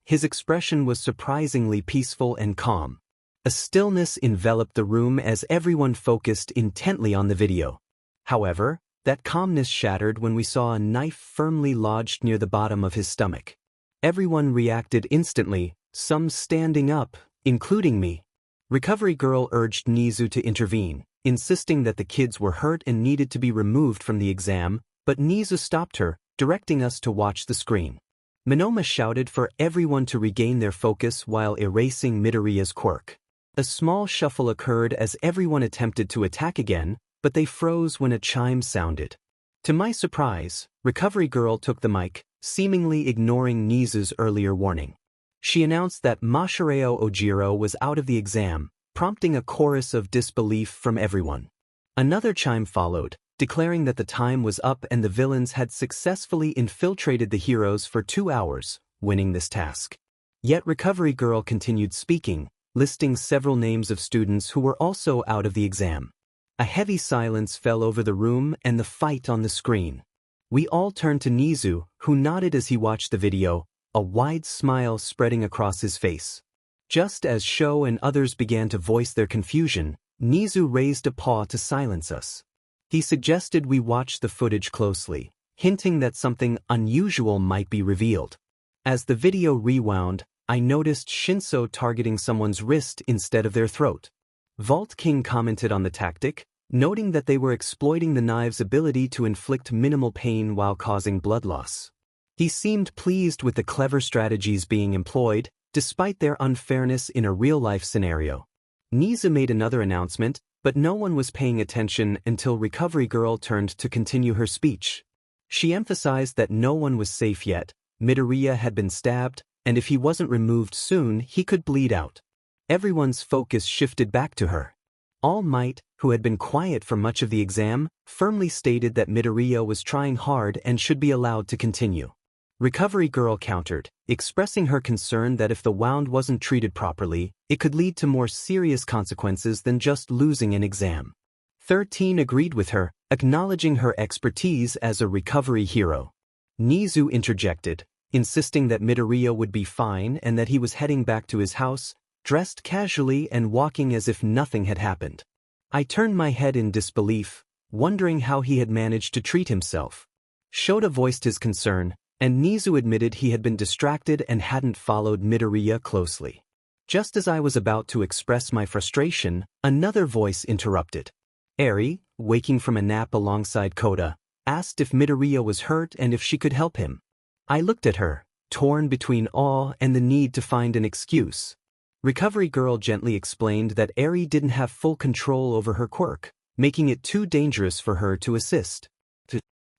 His expression was surprisingly peaceful and calm. A stillness enveloped the room as everyone focused intently on the video. However, that calmness shattered when we saw a knife firmly lodged near the bottom of his stomach. Everyone reacted instantly, some standing up, including me. Recovery Girl urged Nezu to intervene, insisting that the kids were hurt and needed to be removed from the exam, but Nezu stopped her, directing us to watch the screen. Minoma shouted for everyone to regain their focus while erasing Midoriya's quirk. A small shuffle occurred as everyone attempted to attack again, but they froze when a chime sounded. To my surprise, Recovery Girl took the mic, seemingly ignoring Nezu's earlier warning. She announced that Masahiro Ojiro was out of the exam, prompting a chorus of disbelief from everyone. Another chime followed, declaring that the time was up and the villains had successfully infiltrated the heroes for 2 hours, winning this task. Yet Recovery Girl continued speaking, listing several names of students who were also out of the exam. A heavy silence fell over the room and the fight on the screen. We all turned to Nezu, who nodded as he watched the video, a wide smile spreading across his face. Just as Sho and others began to voice their confusion, Nezu raised a paw to silence us. He suggested we watch the footage closely, hinting that something unusual might be revealed. As the video rewound, I noticed Shinso targeting someone's wrist instead of their throat. Vault King commented on the tactic, noting that they were exploiting the knive's ability to inflict minimal pain while causing blood loss. He seemed pleased with the clever strategies being employed, despite their unfairness in a real-life scenario. Nezu made another announcement, but no one was paying attention until Recovery Girl turned to continue her speech. She emphasized that no one was safe yet, Midoriya had been stabbed, and if he wasn't removed soon, he could bleed out. Everyone's focus shifted back to her. All Might, who had been quiet for much of the exam, firmly stated that Midoriya was trying hard and should be allowed to continue. Recovery Girl countered, expressing her concern that if the wound wasn't treated properly, it could lead to more serious consequences than just losing an exam. 13 agreed with her, acknowledging her expertise as a recovery hero. Nezu interjected, insisting that Midoriya would be fine and that he was heading back to his house, dressed casually and walking as if nothing had happened. I turned my head in disbelief, wondering how he had managed to treat himself. Shota voiced his concern, and Nezu admitted he had been distracted and hadn't followed Midoriya closely. Just as I was about to express my frustration, another voice interrupted. Eri, waking from a nap alongside Koda, asked if Midoriya was hurt and if she could help him. I looked at her, torn between awe and the need to find an excuse. Recovery Girl gently explained that Eri didn't have full control over her quirk, making it too dangerous for her to assist.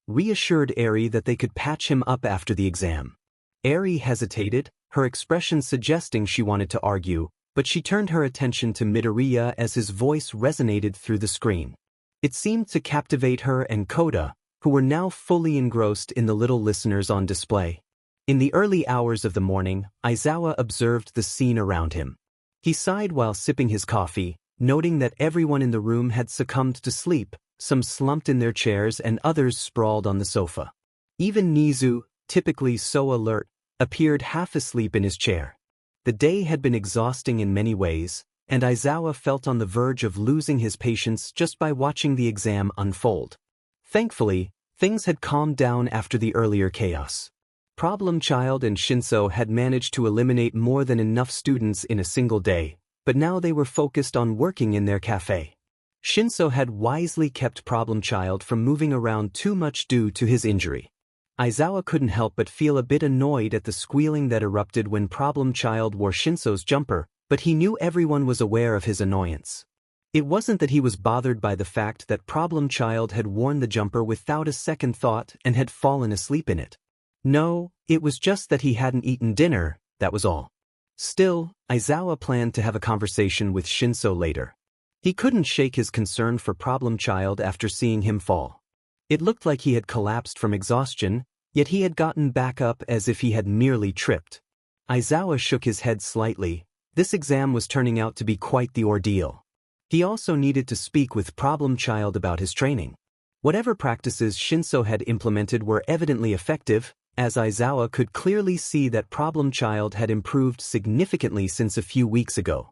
Reassured Eri that they could patch him up after the exam. Eri hesitated, her expression suggesting she wanted to argue, but she turned her attention to Midoriya as his voice resonated through the screen. It seemed to captivate her and Koda, who were now fully engrossed in the little listeners on display. In the early hours of the morning, Aizawa observed the scene around him. He sighed while sipping his coffee, noting that everyone in the room had succumbed to sleep, some slumped in their chairs and others sprawled on the sofa. Even Nezu, typically so alert, appeared half asleep in his chair. The day had been exhausting in many ways, and Aizawa felt on the verge of losing his patience just by watching the exam unfold. Thankfully, things had calmed down after the earlier chaos. Problem Child and Shinso had managed to eliminate more than enough students in a single day, but now they were focused on working in their cafe. Shinso had wisely kept Problem Child from moving around too much due to his injury. Aizawa couldn't help but feel a bit annoyed at the squealing that erupted when Problem Child wore Shinso's jumper, but he knew everyone was aware of his annoyance. It wasn't that he was bothered by the fact that Problem Child had worn the jumper without a second thought and had fallen asleep in it. No, it was just that he hadn't eaten dinner, that was all. Still, Aizawa planned to have a conversation with Shinso later. He couldn't shake his concern for Problem Child after seeing him fall. It looked like he had collapsed from exhaustion, yet he had gotten back up as if he had merely tripped. Aizawa shook his head slightly. This exam was turning out to be quite the ordeal. He also needed to speak with Problem Child about his training. Whatever practices Shinso had implemented were evidently effective, as Aizawa could clearly see that Problem Child had improved significantly since a few weeks ago.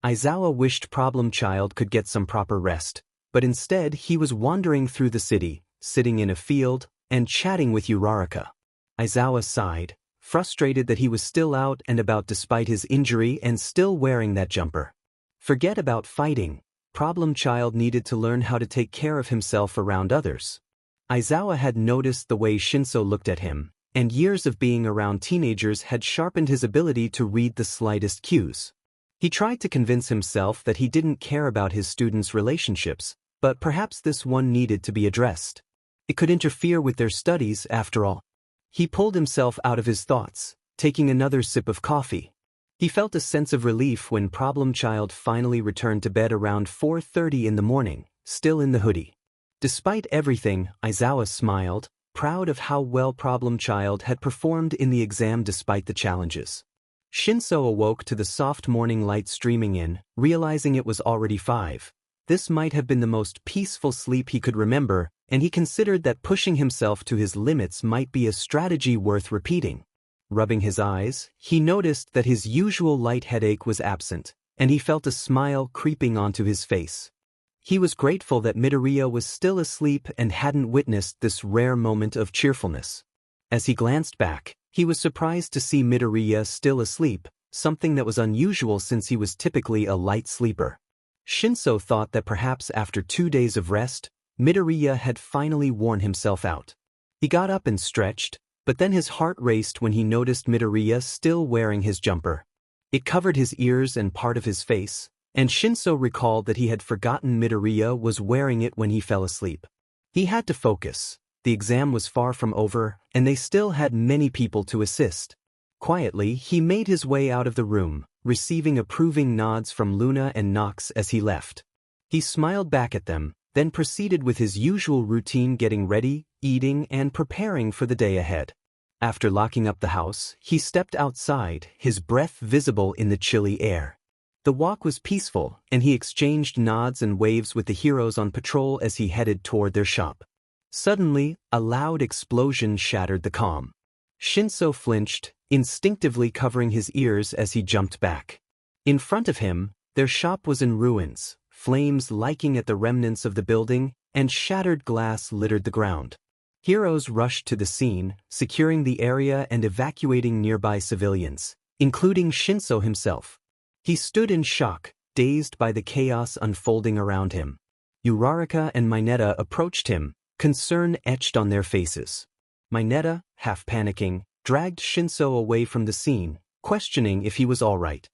Aizawa wished Problem Child could get some proper rest, but instead he was wandering through the city, sitting in a field, and chatting with Uraraka. Aizawa sighed, frustrated that he was still out and about despite his injury and still wearing that jumper. Forget about fighting. Problem Child needed to learn how to take care of himself around others. Aizawa had noticed the way Shinso looked at him, and years of being around teenagers had sharpened his ability to read the slightest cues. He tried to convince himself that he didn't care about his students' relationships, but perhaps this one needed to be addressed. It could interfere with their studies, after all. He pulled himself out of his thoughts, taking another sip of coffee. He felt a sense of relief when Problem Child finally returned to bed around 4:30 in the morning, still in the hoodie. Despite everything, Aizawa smiled, proud of how well Problem Child had performed in the exam despite the challenges. Shinso awoke to the soft morning light streaming in, realizing it was already 5. This might have been the most peaceful sleep he could remember, and he considered that pushing himself to his limits might be a strategy worth repeating. Rubbing his eyes, he noticed that his usual light headache was absent, and he felt a smile creeping onto his face. He was grateful that Midoriya was still asleep and hadn't witnessed this rare moment of cheerfulness. As he glanced back, he was surprised to see Midoriya still asleep, something that was unusual since he was typically a light sleeper. Shinso thought that perhaps after 2 days of rest, Midoriya had finally worn himself out. He got up and stretched, but then his heart raced when he noticed Midoriya still wearing his jumper. It covered his ears and part of his face, and Shinso recalled that he had forgotten Midoriya was wearing it when he fell asleep. He had to focus. The exam was far from over, and they still had many people to assist. Quietly, he made his way out of the room, receiving approving nods from Luna and Nox as he left. He smiled back at them, then proceeded with his usual routine, getting ready, eating, and preparing for the day ahead. After locking up the house, he stepped outside, his breath visible in the chilly air. The walk was peaceful, and he exchanged nods and waves with the heroes on patrol as he headed toward their shop. Suddenly, a loud explosion shattered the calm. Shinso flinched, instinctively covering his ears as he jumped back. In front of him, their shop was in ruins, flames licking at the remnants of the building, and shattered glass littered the ground. Heroes rushed to the scene, securing the area and evacuating nearby civilians, including Shinso himself. He stood in shock, dazed by the chaos unfolding around him. Uraraka and Mineta approached him, concern etched on their faces. Mineta, half panicking, dragged Shinso away from the scene, questioning if he was all right.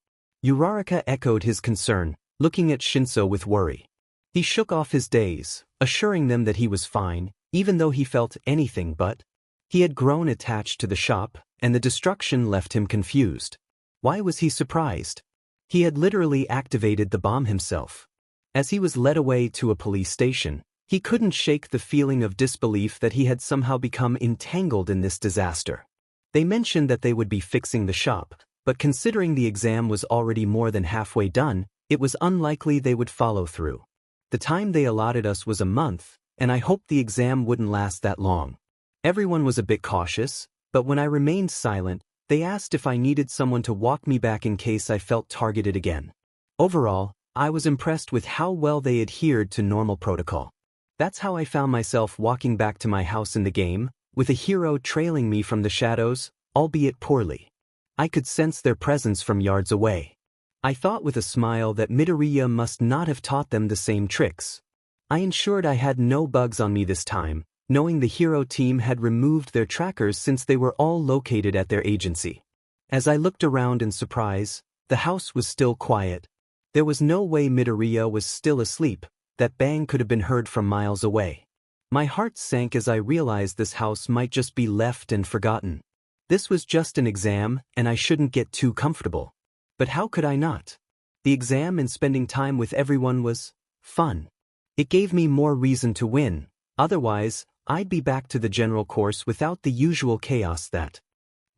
Uraraka echoed his concern, looking at Shinso with worry. He shook off his daze, assuring them that he was fine, even though he felt anything but. He had grown attached to the shop, and the destruction left him confused. Why was he surprised? He had literally activated the bomb himself. As he was led away to a police station, he couldn't shake the feeling of disbelief that he had somehow become entangled in this disaster. They mentioned that they would be fixing the shop, but considering the exam was already more than halfway done, it was unlikely they would follow through. The time they allotted us was a month, and I hoped the exam wouldn't last that long. Everyone was a bit cautious, but when I remained silent, they asked if I needed someone to walk me back in case I felt targeted again. Overall, I was impressed with how well they adhered to normal protocol. That's how I found myself walking back to my house in the game, with a hero trailing me from the shadows, albeit poorly. I could sense their presence from yards away. I thought with a smile that Midoriya must not have taught them the same tricks. I ensured I had no bugs on me this time, knowing the hero team had removed their trackers since they were all located at their agency. As I looked around in surprise, the house was still quiet. There was no way Midoriya was still asleep. That bang could have been heard from miles away. My heart sank as I realized this house might just be left and forgotten. This was just an exam, and I shouldn't get too comfortable. But how could I not? The exam and spending time with everyone was fun. It gave me more reason to win, otherwise, I'd be back to the general course without the usual chaos that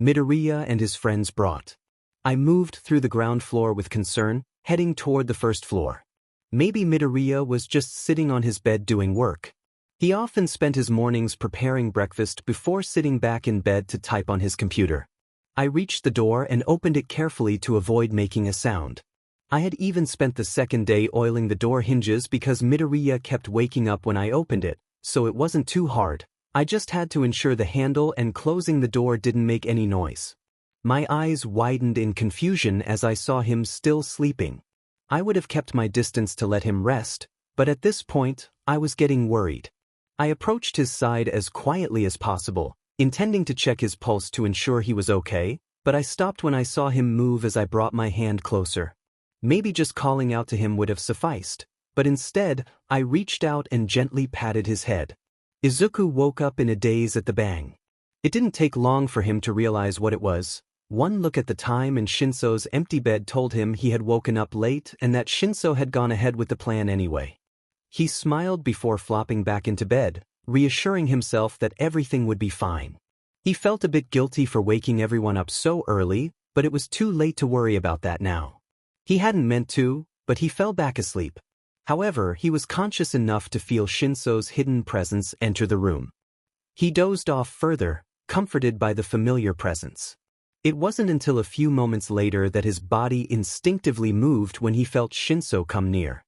Midoriya and his friends brought. I moved through the ground floor with concern, heading toward the first floor. Maybe Midoriya was just sitting on his bed doing work. He often spent his mornings preparing breakfast before sitting back in bed to type on his computer. I reached the door and opened it carefully to avoid making a sound. I had even spent the second day oiling the door hinges because Midoriya kept waking up when I opened it, so it wasn't too hard. I just had to ensure the handle and closing the door didn't make any noise. My eyes widened in confusion as I saw him still sleeping. I would have kept my distance to let him rest, but at this point, I was getting worried. I approached his side as quietly as possible, intending to check his pulse to ensure he was okay, but I stopped when I saw him move as I brought my hand closer. Maybe just calling out to him would have sufficed, but instead, I reached out and gently patted his head. Izuku woke up in a daze at the bang. It didn't take long for him to realize what it was. One look at the time and Shinso's empty bed told him he had woken up late and that Shinso had gone ahead with the plan anyway. He smiled before flopping back into bed, reassuring himself that everything would be fine. He felt a bit guilty for waking everyone up so early, but it was too late to worry about that now. He hadn't meant to, but he fell back asleep. However, he was conscious enough to feel Shinso's hidden presence enter the room. He dozed off further, comforted by the familiar presence. It wasn't until a few moments later that his body instinctively moved when he felt Shinso come near.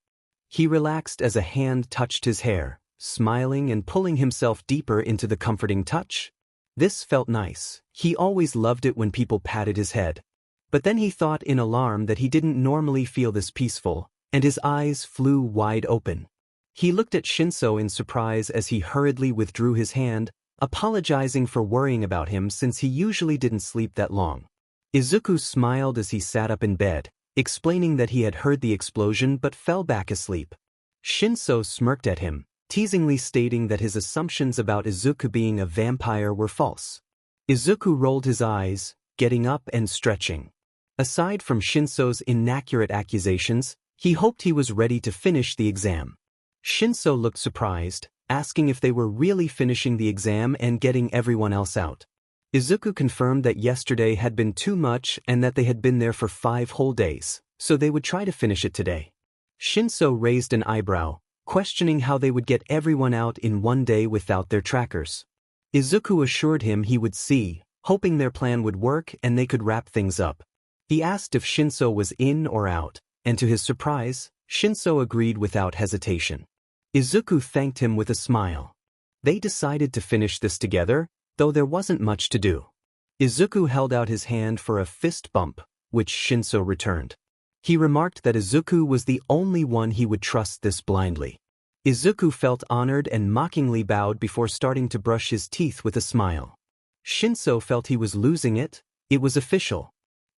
He relaxed as a hand touched his hair, smiling and pulling himself deeper into the comforting touch. This felt nice. He always loved it when people patted his head. But then he thought in alarm that he didn't normally feel this peaceful, and his eyes flew wide open. He looked at Shinso in surprise as he hurriedly withdrew his hand, apologizing for worrying about him since he usually didn't sleep that long. Izuku smiled as he sat up in bed, explaining that he had heard the explosion but fell back asleep. Shinso smirked at him, teasingly stating that his assumptions about Izuku being a vampire were false. Izuku rolled his eyes, getting up and stretching. Aside from Shinso's inaccurate accusations, he hoped he was ready to finish the exam. Shinso looked surprised, asking if they were really finishing the exam and getting everyone else out. Izuku confirmed that yesterday had been too much and that they had been there for 5 whole days, so they would try to finish it today. Shinso raised an eyebrow, questioning how they would get everyone out in 1 day without their trackers. Izuku assured him he would see, hoping their plan would work and they could wrap things up. He asked if Shinso was in or out, and to his surprise, Shinso agreed without hesitation. Izuku thanked him with a smile. They decided to finish this together, though there wasn't much to do. Izuku held out his hand for a fist bump, which Shinso returned. He remarked that Izuku was the only one he would trust this blindly. Izuku felt honored and mockingly bowed before starting to brush his teeth with a smile. Shinso felt he was losing it. It was official.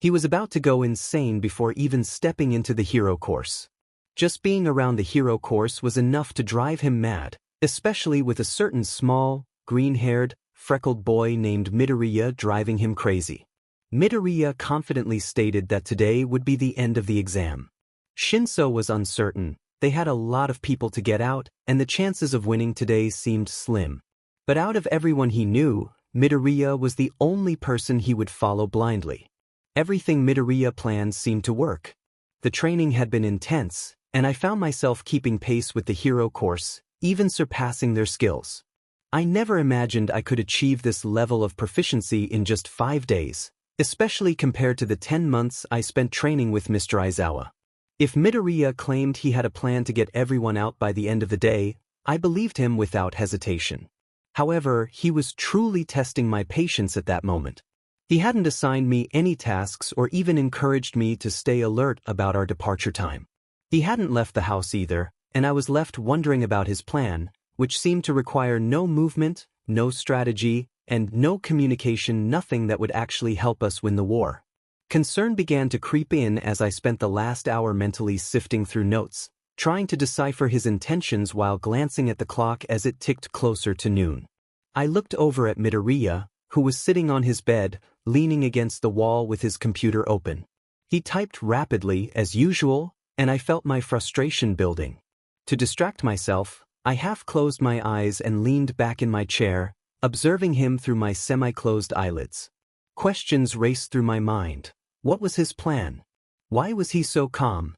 He was about to go insane before even stepping into the hero course. Just being around the hero course was enough to drive him mad, especially with a certain small, green-haired, freckled boy named Midoriya driving him crazy. Midoriya confidently stated that today would be the end of the exam. Shinso was uncertain. They had a lot of people to get out, and the chances of winning today seemed slim. But out of everyone he knew, Midoriya was the only person he would follow blindly. Everything Midoriya planned seemed to work. The training had been intense, and I found myself keeping pace with the hero course, even surpassing their skills. I never imagined I could achieve this level of proficiency in just 5 days, especially compared to the 10 months I spent training with Mr. Aizawa. If Midoriya claimed he had a plan to get everyone out by the end of the day, I believed him without hesitation. However, he was truly testing my patience at that moment. He hadn't assigned me any tasks or even encouraged me to stay alert about our departure time. He hadn't left the house either, and I was left wondering about his plan, which seemed to require no movement, no strategy, and no communication, nothing that would actually help us win the war. Concern began to creep in as I spent the last hour mentally sifting through notes, trying to decipher his intentions while glancing at the clock as it ticked closer to noon. I looked over at Midoriya, who was sitting on his bed, leaning against the wall with his computer open. He typed rapidly, as usual, and I felt my frustration building. To distract myself, I half closed my eyes and leaned back in my chair, observing him through my semi-closed eyelids. Questions raced through my mind. What was his plan? Why was he so calm?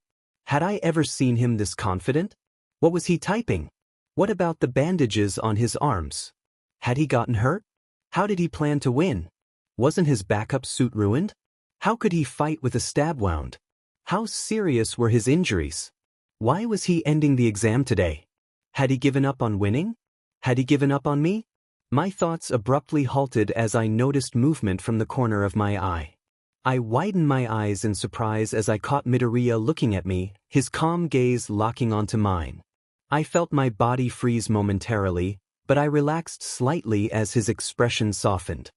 Had I ever seen him this confident? What was he typing? What about the bandages on his arms? Had he gotten hurt? How did he plan to win? Wasn't his backup suit ruined? How could he fight with a stab wound? How serious were his injuries? Why was he ending the exam today? Had he given up on winning? Had he given up on me? My thoughts abruptly halted as I noticed movement from the corner of my eye. I widened my eyes in surprise as I caught Midoriya looking at me, his calm gaze locking onto mine. I felt my body freeze momentarily, but I relaxed slightly as his expression softened.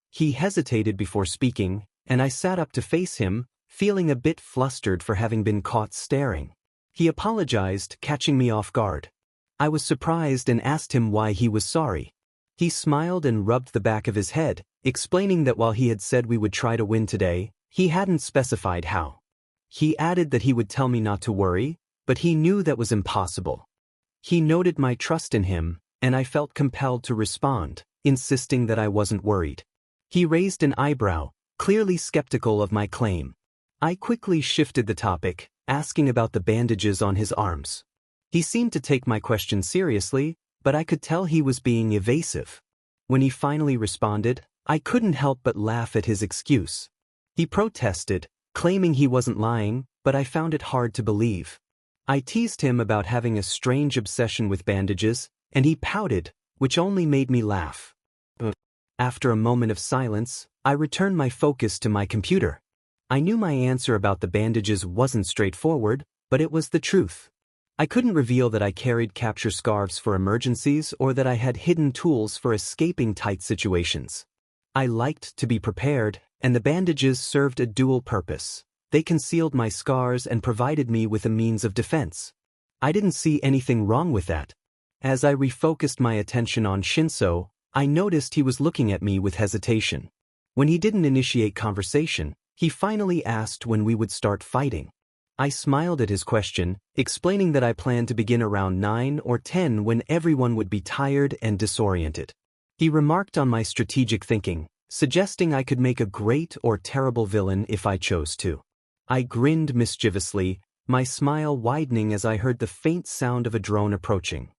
He hesitated before speaking, and I sat up to face him, feeling a bit flustered for having been caught staring. He apologized, catching me off guard. I was surprised and asked him why he was sorry. He smiled and rubbed the back of his head, explaining that while he had said we would try to win today, he hadn't specified how. He added that he would tell me not to worry, but he knew that was impossible. He noted my trust in him, and I felt compelled to respond, insisting that I wasn't worried. He raised an eyebrow, clearly skeptical of my claim. I quickly shifted the topic, asking about the bandages on his arms. He seemed to take my question seriously, but I could tell he was being evasive. When he finally responded, I couldn't help but laugh at his excuse. He protested, claiming he wasn't lying, but I found it hard to believe. I teased him about having a strange obsession with bandages, and he pouted, which only made me laugh. After a moment of silence, I returned my focus to my computer. I knew my answer about the bandages wasn't straightforward, but it was the truth. I couldn't reveal that I carried capture scarves for emergencies or that I had hidden tools for escaping tight situations. I liked to be prepared, and the bandages served a dual purpose. They concealed my scars and provided me with a means of defense. I didn't see anything wrong with that. As I refocused my attention on Shinso, I noticed he was looking at me with hesitation. When he didn't initiate conversation, He finally asked when we would start fighting. I smiled at his question, explaining that I planned to begin around 9 or 10 when everyone would be tired and disoriented. He remarked on my strategic thinking, suggesting I could make a great or terrible villain if I chose to. I grinned mischievously, my smile widening as I heard the faint sound of a drone approaching.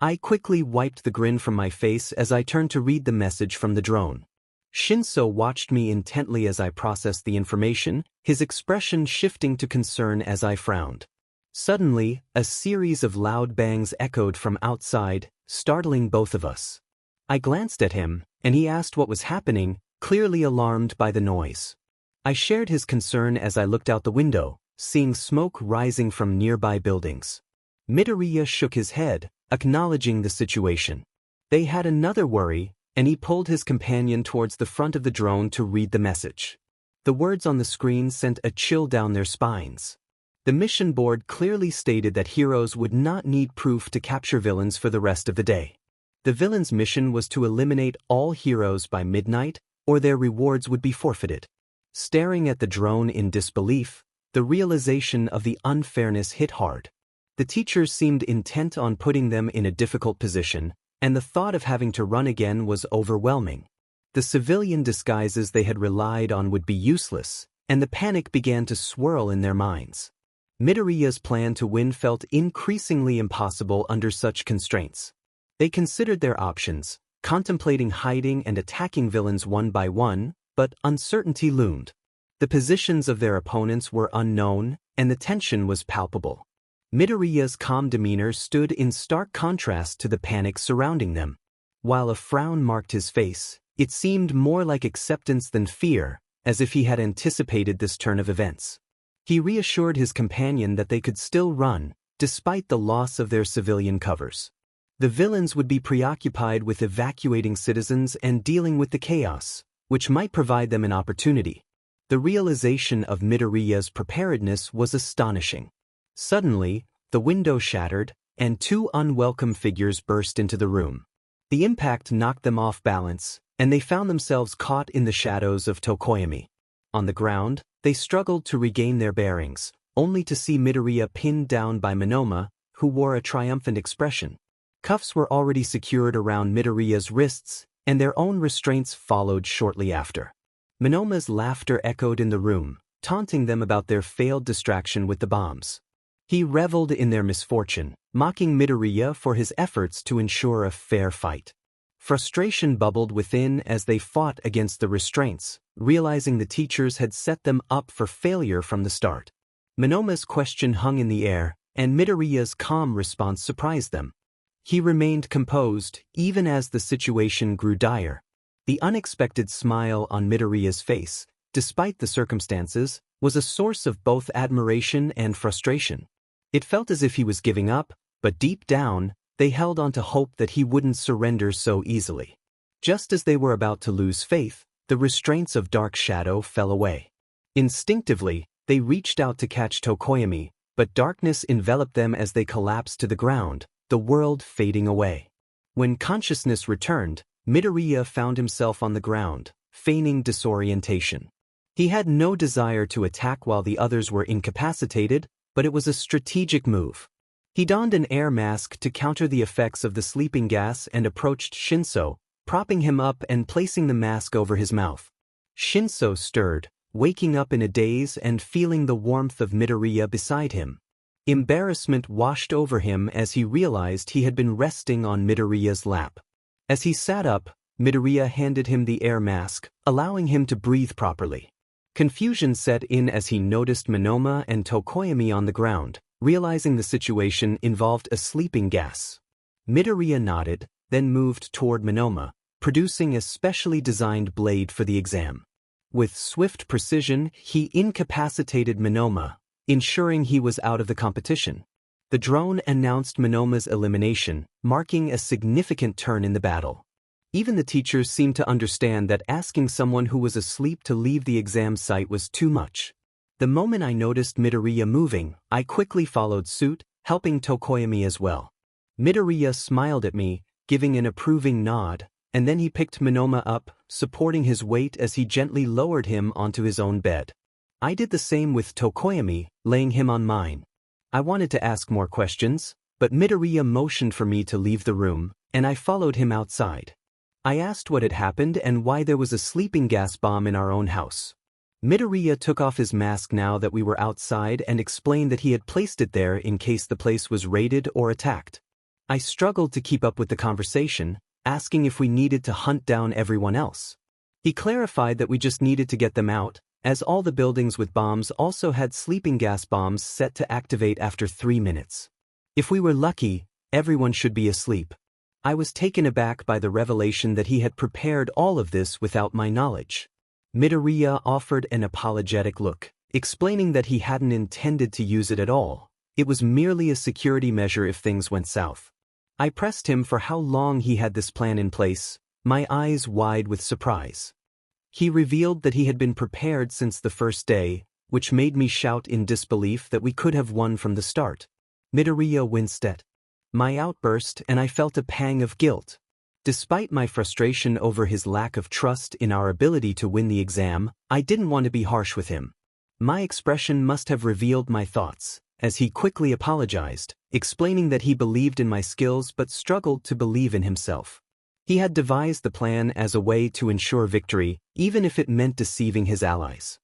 I quickly wiped the grin from my face as I turned to read the message from the drone. Shinso watched me intently as I processed the information, his expression shifting to concern as I frowned. Suddenly, a series of loud bangs echoed from outside, startling both of us. I glanced at him, and he asked what was happening, clearly alarmed by the noise. I shared his concern as I looked out the window, seeing smoke rising from nearby buildings. Midoriya shook his head, acknowledging the situation. They had another worry, and he pulled his companion towards the front of the drone to read the message. The words on the screen sent a chill down their spines. The mission board clearly stated that heroes would not need proof to capture villains for the rest of the day. The villain's mission was to eliminate all heroes by midnight, or their rewards would be forfeited. Staring at the drone in disbelief, the realization of the unfairness hit hard. The teachers seemed intent on putting them in a difficult position, and the thought of having to run again was overwhelming. The civilian disguises they had relied on would be useless, and the panic began to swirl in their minds. Midoriya's plan to win felt increasingly impossible under such constraints. They considered their options, contemplating hiding and attacking villains one by one, but uncertainty loomed. The positions of their opponents were unknown, and the tension was palpable. Midoriya's calm demeanor stood in stark contrast to the panic surrounding them. While a frown marked his face, it seemed more like acceptance than fear, as if he had anticipated this turn of events. He reassured his companion that they could still run, despite the loss of their civilian covers. The villains would be preoccupied with evacuating citizens and dealing with the chaos, which might provide them an opportunity. The realization of Midoriya's preparedness was astonishing. Suddenly, the window shattered, and two unwelcome figures burst into the room. The impact knocked them off balance, and they found themselves caught in the shadows of Tokoyami. On the ground, they struggled to regain their bearings, only to see Midoriya pinned down by Monoma, who wore a triumphant expression. Cuffs were already secured around Midoriya's wrists, and their own restraints followed shortly after. Monoma's laughter echoed in the room, taunting them about their failed distraction with the bombs. He reveled in their misfortune, mocking Midoriya for his efforts to ensure a fair fight. Frustration bubbled within as they fought against the restraints, realizing the teachers had set them up for failure from the start. Monoma's question hung in the air, and Midoriya's calm response surprised them. He remained composed, even as the situation grew dire. The unexpected smile on Midoriya's face, despite the circumstances, was a source of both admiration and frustration. It felt as if he was giving up, but deep down, they held on to hope that he wouldn't surrender so easily. Just as they were about to lose faith, the restraints of Dark Shadow fell away. Instinctively, they reached out to catch Tokoyami, but darkness enveloped them as they collapsed to the ground, the world fading away. When consciousness returned, Midoriya found himself on the ground, feigning disorientation. He had no desire to attack while the others were incapacitated, but it was a strategic move. He donned an air mask to counter the effects of the sleeping gas and approached Shinso, propping him up and placing the mask over his mouth. Shinso stirred, waking up in a daze and feeling the warmth of Midoriya beside him. Embarrassment washed over him as he realized he had been resting on Midoriya's lap. As he sat up, Midoriya handed him the air mask, allowing him to breathe properly. Confusion set in as he noticed Monoma and Tokoyami on the ground, realizing the situation involved a sleeping gas. Midoriya nodded, then moved toward Monoma, producing a specially designed blade for the exam. With swift precision, he incapacitated Monoma, ensuring he was out of the competition. The drone announced Monoma's elimination, marking a significant turn in the battle. Even the teachers seemed to understand that asking someone who was asleep to leave the exam site was too much. The moment I noticed Midoriya moving, I quickly followed suit, helping Tokoyami as well. Midoriya smiled at me, giving an approving nod, and then he picked Monoma up, supporting his weight as he gently lowered him onto his own bed. I did the same with Tokoyami, laying him on mine. I wanted to ask more questions, but Midoriya motioned for me to leave the room, and I followed him outside. I asked what had happened and why there was a sleeping gas bomb in our own house. Midoriya took off his mask now that we were outside and explained that he had placed it there in case the place was raided or attacked. I struggled to keep up with the conversation, asking if we needed to hunt down everyone else. He clarified that we just needed to get them out, as all the buildings with bombs also had sleeping gas bombs set to activate after 3 minutes. If we were lucky, everyone should be asleep. I was taken aback by the revelation that he had prepared all of this without my knowledge. Midoriya offered an apologetic look, explaining that he hadn't intended to use it at all. It was merely a security measure if things went south. I pressed him for how long he had this plan in place, my eyes wide with surprise. He revealed that he had been prepared since the first day, which made me shout in disbelief that we could have won from the start. Midoriya winced at my outburst, and I felt a pang of guilt. Despite my frustration over his lack of trust in our ability to win the exam, I didn't want to be harsh with him. My expression must have revealed my thoughts, as he quickly apologized, explaining that he believed in my skills but struggled to believe in himself. He had devised the plan as a way to ensure victory, even if it meant deceiving his allies.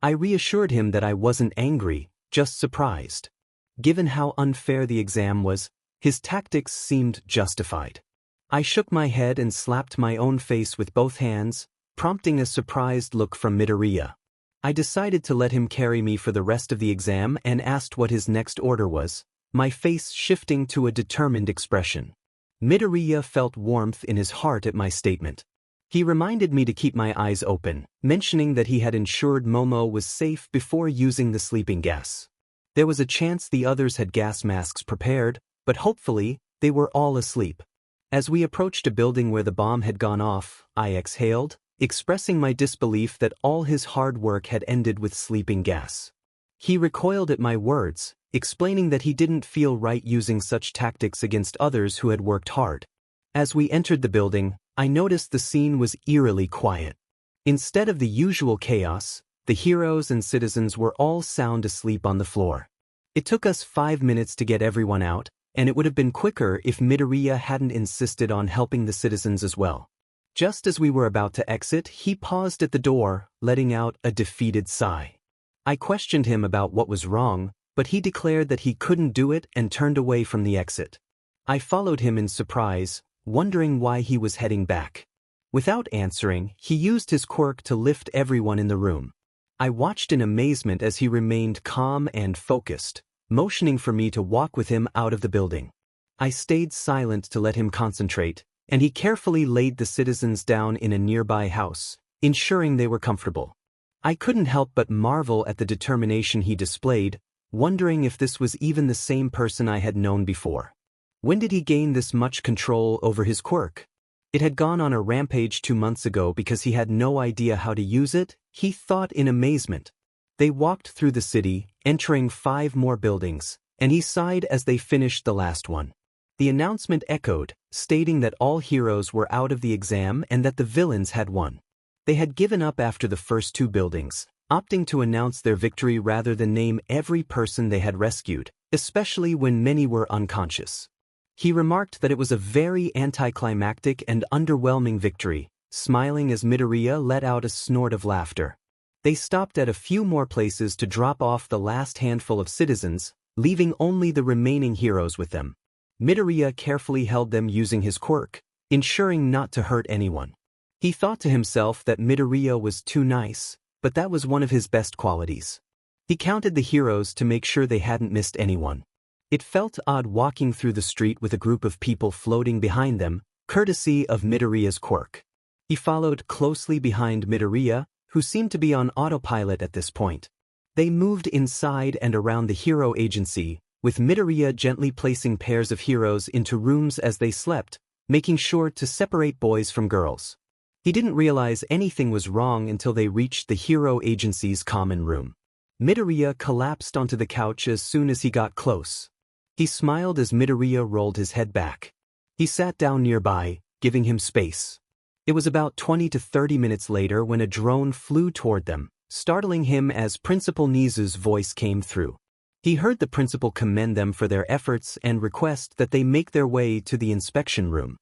I reassured him that I wasn't angry, just surprised. Given how unfair the exam was, his tactics seemed justified. I shook my head and slapped my own face with both hands, prompting a surprised look from Midoriya. I decided to let him carry me for the rest of the exam and asked what his next order was, my face shifting to a determined expression. Midoriya felt warmth in his heart at my statement. He reminded me to keep my eyes open, mentioning that he had ensured Momo was safe before using the sleeping gas. There was a chance the others had gas masks prepared, but hopefully, they were all asleep. As we approached a building where the bomb had gone off, I exhaled, expressing my disbelief that all his hard work had ended with sleeping gas. He recoiled at my words, explaining that he didn't feel right using such tactics against others who had worked hard. As we entered the building, I noticed the scene was eerily quiet. Instead of the usual chaos, the heroes and citizens were all sound asleep on the floor. It took us 5 minutes to get everyone out, and it would have been quicker if Midoriya hadn't insisted on helping the citizens as well. Just as we were about to exit, he paused at the door, letting out a defeated sigh. I questioned him about what was wrong, but he declared that he couldn't do it and turned away from the exit. I followed him in surprise, wondering why he was heading back. Without answering, he used his quirk to lift everyone in the room. I watched in amazement as he remained calm and focused, motioning for me to walk with him out of the building. I stayed silent to let him concentrate, and he carefully laid the citizens down in a nearby house, ensuring they were comfortable. I couldn't help but marvel at the determination he displayed, wondering if this was even the same person I had known before. When did he gain this much control over his quirk? It had gone on a rampage 2 months ago because he had no idea how to use it, he thought in amazement. They walked through the city, entering 5 more buildings, and he sighed as they finished the last one. The announcement echoed, stating that all heroes were out of the exam and that the villains had won. They had given up after the first 2 buildings, opting to announce their victory rather than name every person they had rescued, especially when many were unconscious. He remarked that it was a very anticlimactic and underwhelming victory, smiling as Midoriya let out a snort of laughter. They stopped at a few more places to drop off the last handful of citizens, leaving only the remaining heroes with them. Midoriya carefully held them using his quirk, ensuring not to hurt anyone. He thought to himself that Midoriya was too nice, but that was one of his best qualities. He counted the heroes to make sure they hadn't missed anyone. It felt odd walking through the street with a group of people floating behind them, courtesy of Midoriya's quirk. He followed closely behind Midoriya, who seemed to be on autopilot at this point. They moved inside and around the hero agency, with Midoriya gently placing pairs of heroes into rooms as they slept, making sure to separate boys from girls. He didn't realize anything was wrong until they reached the hero agency's common room. Midoriya collapsed onto the couch as soon as he got close. He smiled as Midoriya rolled his head back. He sat down nearby, giving him space. It was about 20 to 30 minutes later when a drone flew toward them, startling him as Principal Nezu's voice came through. He heard the principal commend them for their efforts and request that they make their way to the inspection room.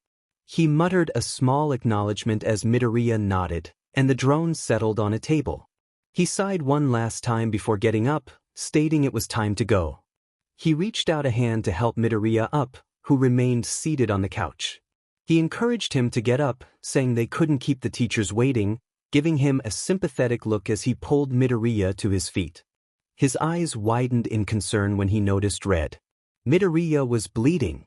He muttered a small acknowledgement as Midoriya nodded, and the drone settled on a table. He sighed one last time before getting up, stating it was time to go. He reached out a hand to help Midoriya up, who remained seated on the couch. He encouraged him to get up, saying they couldn't keep the teachers waiting, giving him a sympathetic look as he pulled Midoriya to his feet. His eyes widened in concern when he noticed red. Midoriya was bleeding.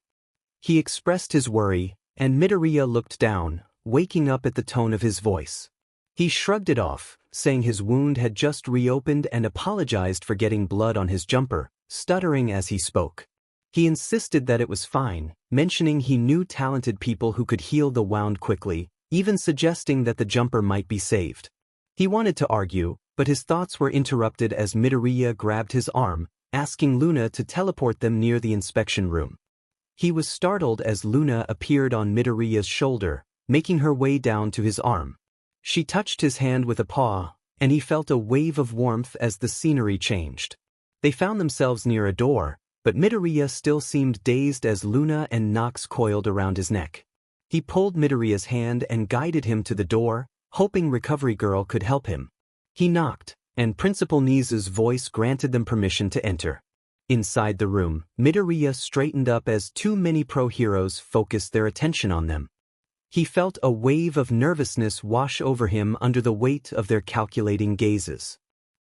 He expressed his worry, and Midoriya looked down, waking up at the tone of his voice. He shrugged it off, saying his wound had just reopened and apologized for getting blood on his jumper, stuttering as he spoke. He insisted that it was fine, mentioning he knew talented people who could heal the wound quickly, even suggesting that the jumper might be saved. He wanted to argue, but his thoughts were interrupted as Midoriya grabbed his arm, asking Luna to teleport them near the inspection room. He was startled as Luna appeared on Midoriya's shoulder, making her way down to his arm. She touched his hand with a paw, and he felt a wave of warmth as the scenery changed. They found themselves near a door, but Midoriya still seemed dazed as Luna and Nox coiled around his neck. He pulled Midoriya's hand and guided him to the door, hoping Recovery Girl could help him. He knocked, and Principal Nezu's voice granted them permission to enter. Inside the room, Midoriya straightened up as too many pro-heroes focused their attention on them. He felt a wave of nervousness wash over him under the weight of their calculating gazes.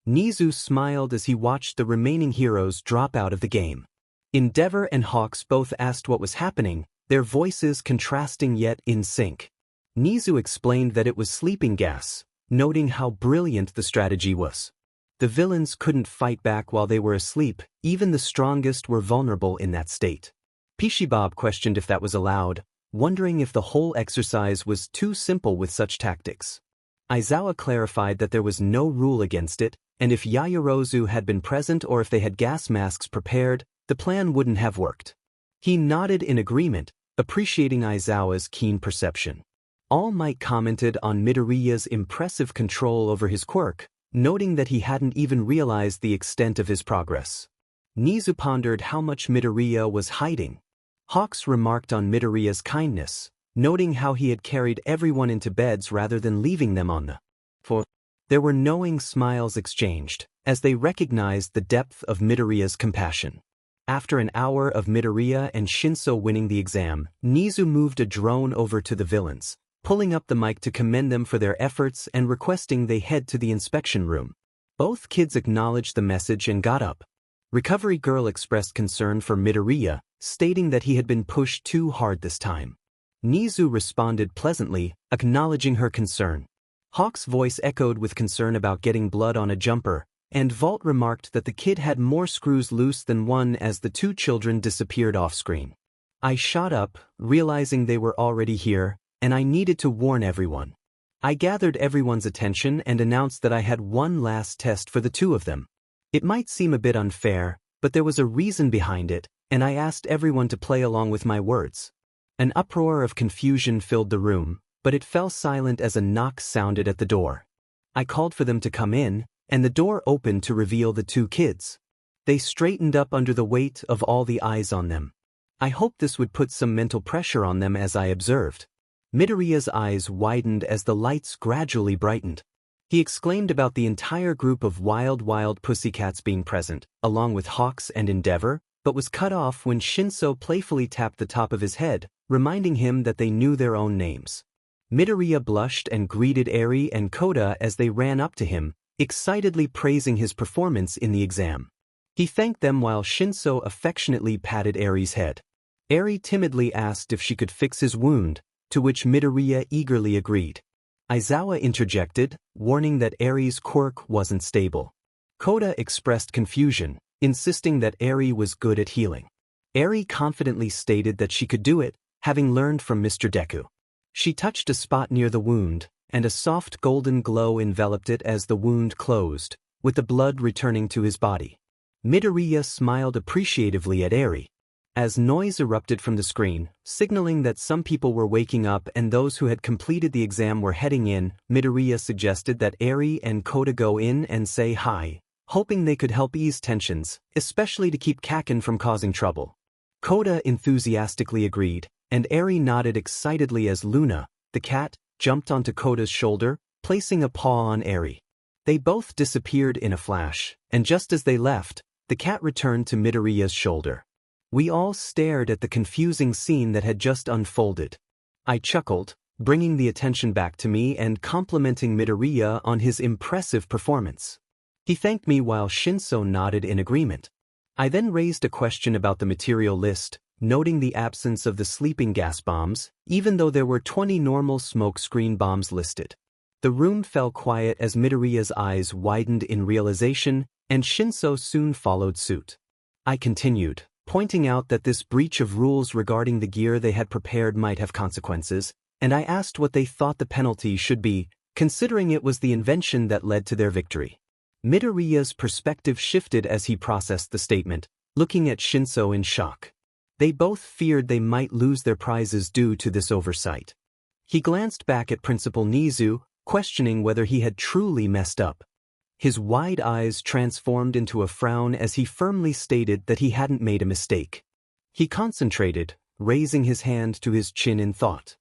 Nezu smiled as he watched the remaining heroes drop out of the game. Endeavor and Hawks both asked what was happening, their voices contrasting yet in sync. Nezu explained that it was sleeping gas, noting how brilliant the strategy was. The villains couldn't fight back while they were asleep, even the strongest were vulnerable in that state. Pishibob questioned if that was allowed, wondering if the whole exercise was too simple with such tactics. Aizawa clarified that there was no rule against it, and if Yaoyorozu had been present or if they had gas masks prepared, the plan wouldn't have worked. He nodded in agreement, appreciating Aizawa's keen perception. All Might commented on Midoriya's impressive control over his quirk, noting that he hadn't even realized the extent of his progress. Nezu pondered how much Midoriya was hiding. Hawks remarked on Midoriya's kindness, noting how he had carried everyone into beds rather than leaving them on the floor. There were knowing smiles exchanged, as they recognized the depth of Midoriya's compassion. After an hour of Midoriya and Shinso winning the exam, Nezu moved a drone over to the villains, pulling up the mic to commend them for their efforts and requesting they head to the inspection room. Both kids acknowledged the message and got up. Recovery Girl expressed concern for Midoriya, stating that he had been pushed too hard this time. Nezu responded pleasantly, acknowledging her concern. Hawk's voice echoed with concern about getting blood on a jumper, and Vault remarked that the kid had more screws loose than one as the two children disappeared off-screen. I shot up, realizing they were already here, and I needed to warn everyone. I gathered everyone's attention and announced that I had one last test for the two of them. It might seem a bit unfair, but there was a reason behind it, and I asked everyone to play along with my words. An uproar of confusion filled the room, but it fell silent as a knock sounded at the door. I called for them to come in, and the door opened to reveal the two kids. They straightened up under the weight of all the eyes on them. I hoped this would put some mental pressure on them as I observed. Midoriya's eyes widened as the lights gradually brightened. He exclaimed about the entire group of wild pussycats being present, along with Hawks and Endeavor, but was cut off when Shinso playfully tapped the top of his head, reminding him that they knew their own names. Midoriya blushed and greeted Eri and Koda as they ran up to him, excitedly praising his performance in the exam. He thanked them while Shinso affectionately patted Eri's head. Eri timidly asked if she could fix his wound, to which Midoriya eagerly agreed. Aizawa interjected, warning that Eri's quirk wasn't stable. Koda expressed confusion, insisting that Eri was good at healing. Eri confidently stated that she could do it, having learned from Mr. Deku. She touched a spot near the wound, and a soft golden glow enveloped it as the wound closed, with the blood returning to his body. Midoriya smiled appreciatively at Eri. As noise erupted from the screen, signaling that some people were waking up and those who had completed the exam were heading in, Midoriya suggested that Eri and Koda go in and say hi, hoping they could help ease tensions, especially to keep Kaken from causing trouble. Koda enthusiastically agreed, and Eri nodded excitedly as Luna, the cat, jumped onto Koda's shoulder, placing a paw on Eri. They both disappeared in a flash, and just as they left, the cat returned to Midoriya's shoulder. We all stared at the confusing scene that had just unfolded. I chuckled, bringing the attention back to me and complimenting Midoriya on his impressive performance. He thanked me while Shinso nodded in agreement. I then raised a question about the material list, noting the absence of the sleeping gas bombs, even though there were 20 normal smoke screen bombs listed. The room fell quiet as Midoriya's eyes widened in realization, and Shinso soon followed suit. I continued, pointing out that this breach of rules regarding the gear they had prepared might have consequences, and I asked what they thought the penalty should be, considering it was the invention that led to their victory. Midoriya's perspective shifted as he processed the statement, looking at Shinso in shock. They both feared they might lose their prizes due to this oversight. He glanced back at Principal Nezu, questioning whether he had truly messed up. His wide eyes transformed into a frown as he firmly stated that he hadn't made a mistake. He concentrated, raising his hand to his chin in thought.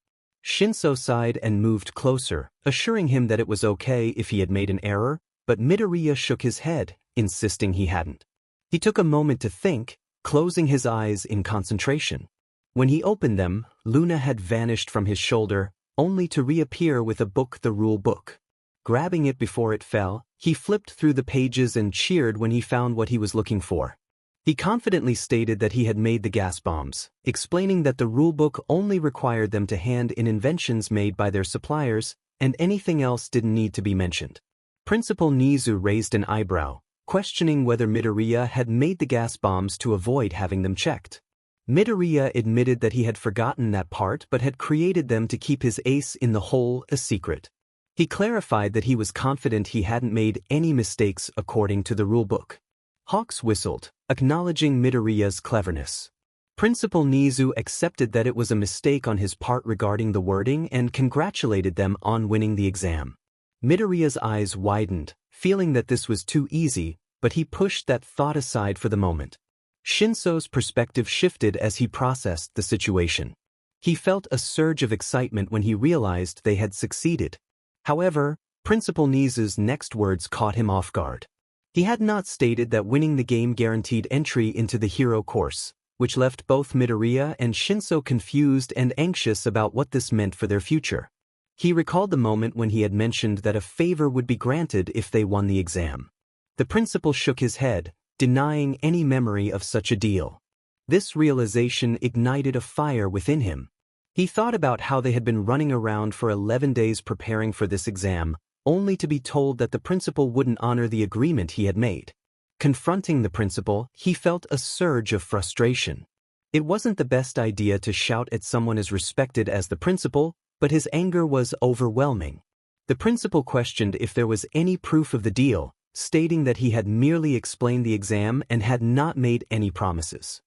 Shinso sighed and moved closer, assuring him that it was okay if he had made an error, but Midoriya shook his head, insisting he hadn't. He took a moment to think, closing his eyes in concentration. When he opened them, Luna had vanished from his shoulder, only to reappear with the rule book. Grabbing it before it fell, he flipped through the pages and cheered when he found what he was looking for. He confidently stated that he had made the gas bombs, explaining that the rulebook only required them to hand in inventions made by their suppliers, and anything else didn't need to be mentioned. Principal Nezu raised an eyebrow, questioning whether Midoriya had made the gas bombs to avoid having them checked. Midoriya admitted that he had forgotten that part but had created them to keep his ace in the hole a secret. He clarified that he was confident he hadn't made any mistakes according to the rulebook. Hawks whistled, acknowledging Midoriya's cleverness. Principal Nezu accepted that it was a mistake on his part regarding the wording and congratulated them on winning the exam. Midoriya's eyes widened, feeling that this was too easy, but he pushed that thought aside for the moment. Shinso's perspective shifted as he processed the situation. He felt a surge of excitement when he realized they had succeeded. However, Principal Nezu's next words caught him off guard. He had not stated that winning the game guaranteed entry into the hero course, which left both Midoriya and Shinso confused and anxious about what this meant for their future. He recalled the moment when he had mentioned that a favor would be granted if they won the exam. The principal shook his head, denying any memory of such a deal. This realization ignited a fire within him. He thought about how they had been running around for 11 days preparing for this exam, only to be told that the principal wouldn't honor the agreement he had made. Confronting the principal, he felt a surge of frustration. It wasn't the best idea to shout at someone as respected as the principal, but his anger was overwhelming. The principal questioned if there was any proof of the deal, stating that he had merely explained the exam and had not made any promises.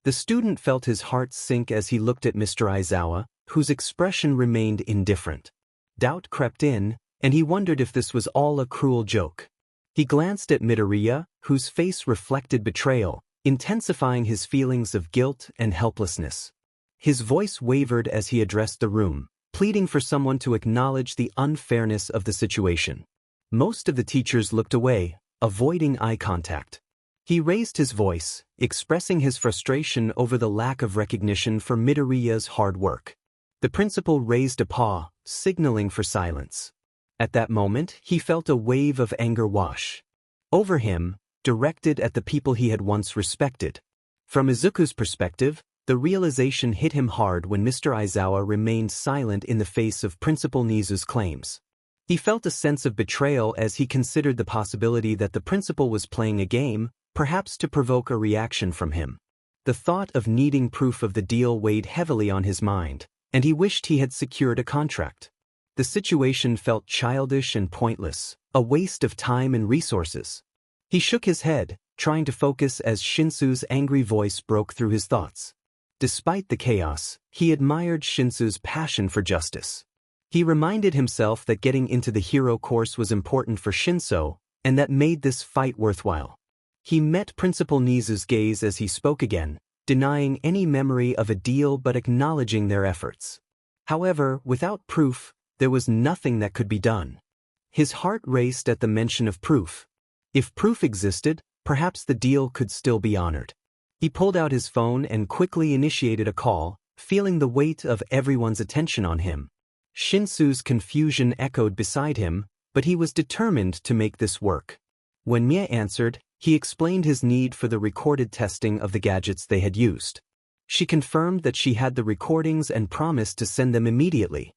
The student felt his heart sink as he looked at Mr. Aizawa, whose expression remained indifferent. Doubt crept in, and he wondered if this was all a cruel joke. He glanced at Midoriya, whose face reflected betrayal, intensifying his feelings of guilt and helplessness. His voice wavered as he addressed the room, pleading for someone to acknowledge the unfairness of the situation. Most of the teachers looked away, avoiding eye contact. He raised his voice, expressing his frustration over the lack of recognition for Midoriya's hard work. The principal raised a paw, signaling for silence. At that moment, he felt a wave of anger wash over him, directed at the people he had once respected. From Izuku's perspective, the realization hit him hard when Mr. Aizawa remained silent in the face of Principal Nezu's claims. He felt a sense of betrayal as he considered the possibility that the principal was playing a game, perhaps to provoke a reaction from him. The thought of needing proof of the deal weighed heavily on his mind, and he wished he had secured a contract. The situation felt childish and pointless, a waste of time and resources. He shook his head, trying to focus as Shinso's angry voice broke through his thoughts. Despite the chaos, he admired Shinso's passion for justice. He reminded himself that getting into the hero course was important for Shinso, and that made this fight worthwhile. He met Principal Nezu's gaze as he spoke again, denying any memory of a deal but acknowledging their efforts. However, without proof, there was nothing that could be done. His heart raced at the mention of proof. If proof existed, perhaps the deal could still be honored. He pulled out his phone and quickly initiated a call, feeling the weight of everyone's attention on him. Shinso's confusion echoed beside him, but he was determined to make this work. When Mia answered, he explained his need for the recorded testing of the gadgets they had used. She confirmed that she had the recordings and promised to send them immediately.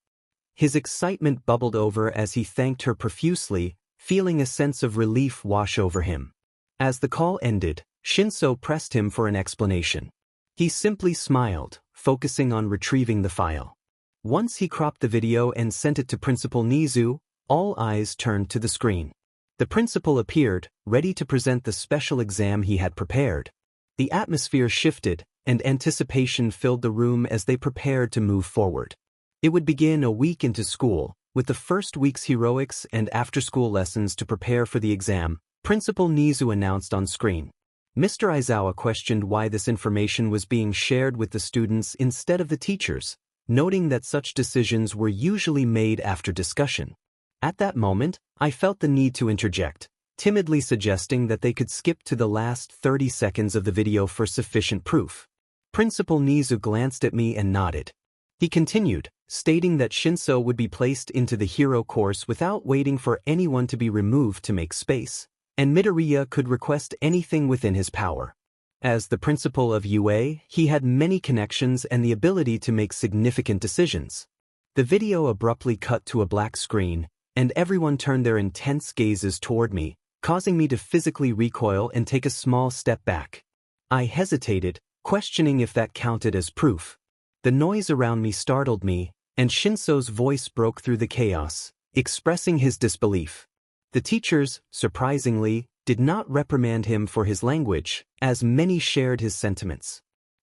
His excitement bubbled over as he thanked her profusely, feeling a sense of relief wash over him. As the call ended, Shinso pressed him for an explanation. He simply smiled, focusing on retrieving the file. Once he cropped the video and sent it to Principal Nezu, all eyes turned to the screen. The principal appeared, ready to present the special exam he had prepared. The atmosphere shifted, and anticipation filled the room as they prepared to move forward. It would begin a week into school, with the first week's heroics and after-school lessons to prepare for the exam. Principal Nezu announced on screen. Mr. Izawa questioned why this information was being shared with the students instead of the teachers, noting that such decisions were usually made after discussion. At that moment, I felt the need to interject, timidly suggesting that they could skip to the last 30 seconds of the video for sufficient proof. Principal Nezu glanced at me and nodded. He continued, stating that Shinso would be placed into the hero course without waiting for anyone to be removed to make space, and Midoriya could request anything within his power. As the principal of UA, he had many connections and the ability to make significant decisions. The video abruptly cut to a black screen, and everyone turned their intense gazes toward me, causing me to physically recoil and take a small step back. I hesitated, questioning if that counted as proof. The noise around me startled me, and Shinso's voice broke through the chaos, expressing his disbelief. The teachers, surprisingly, did not reprimand him for his language, as many shared his sentiments.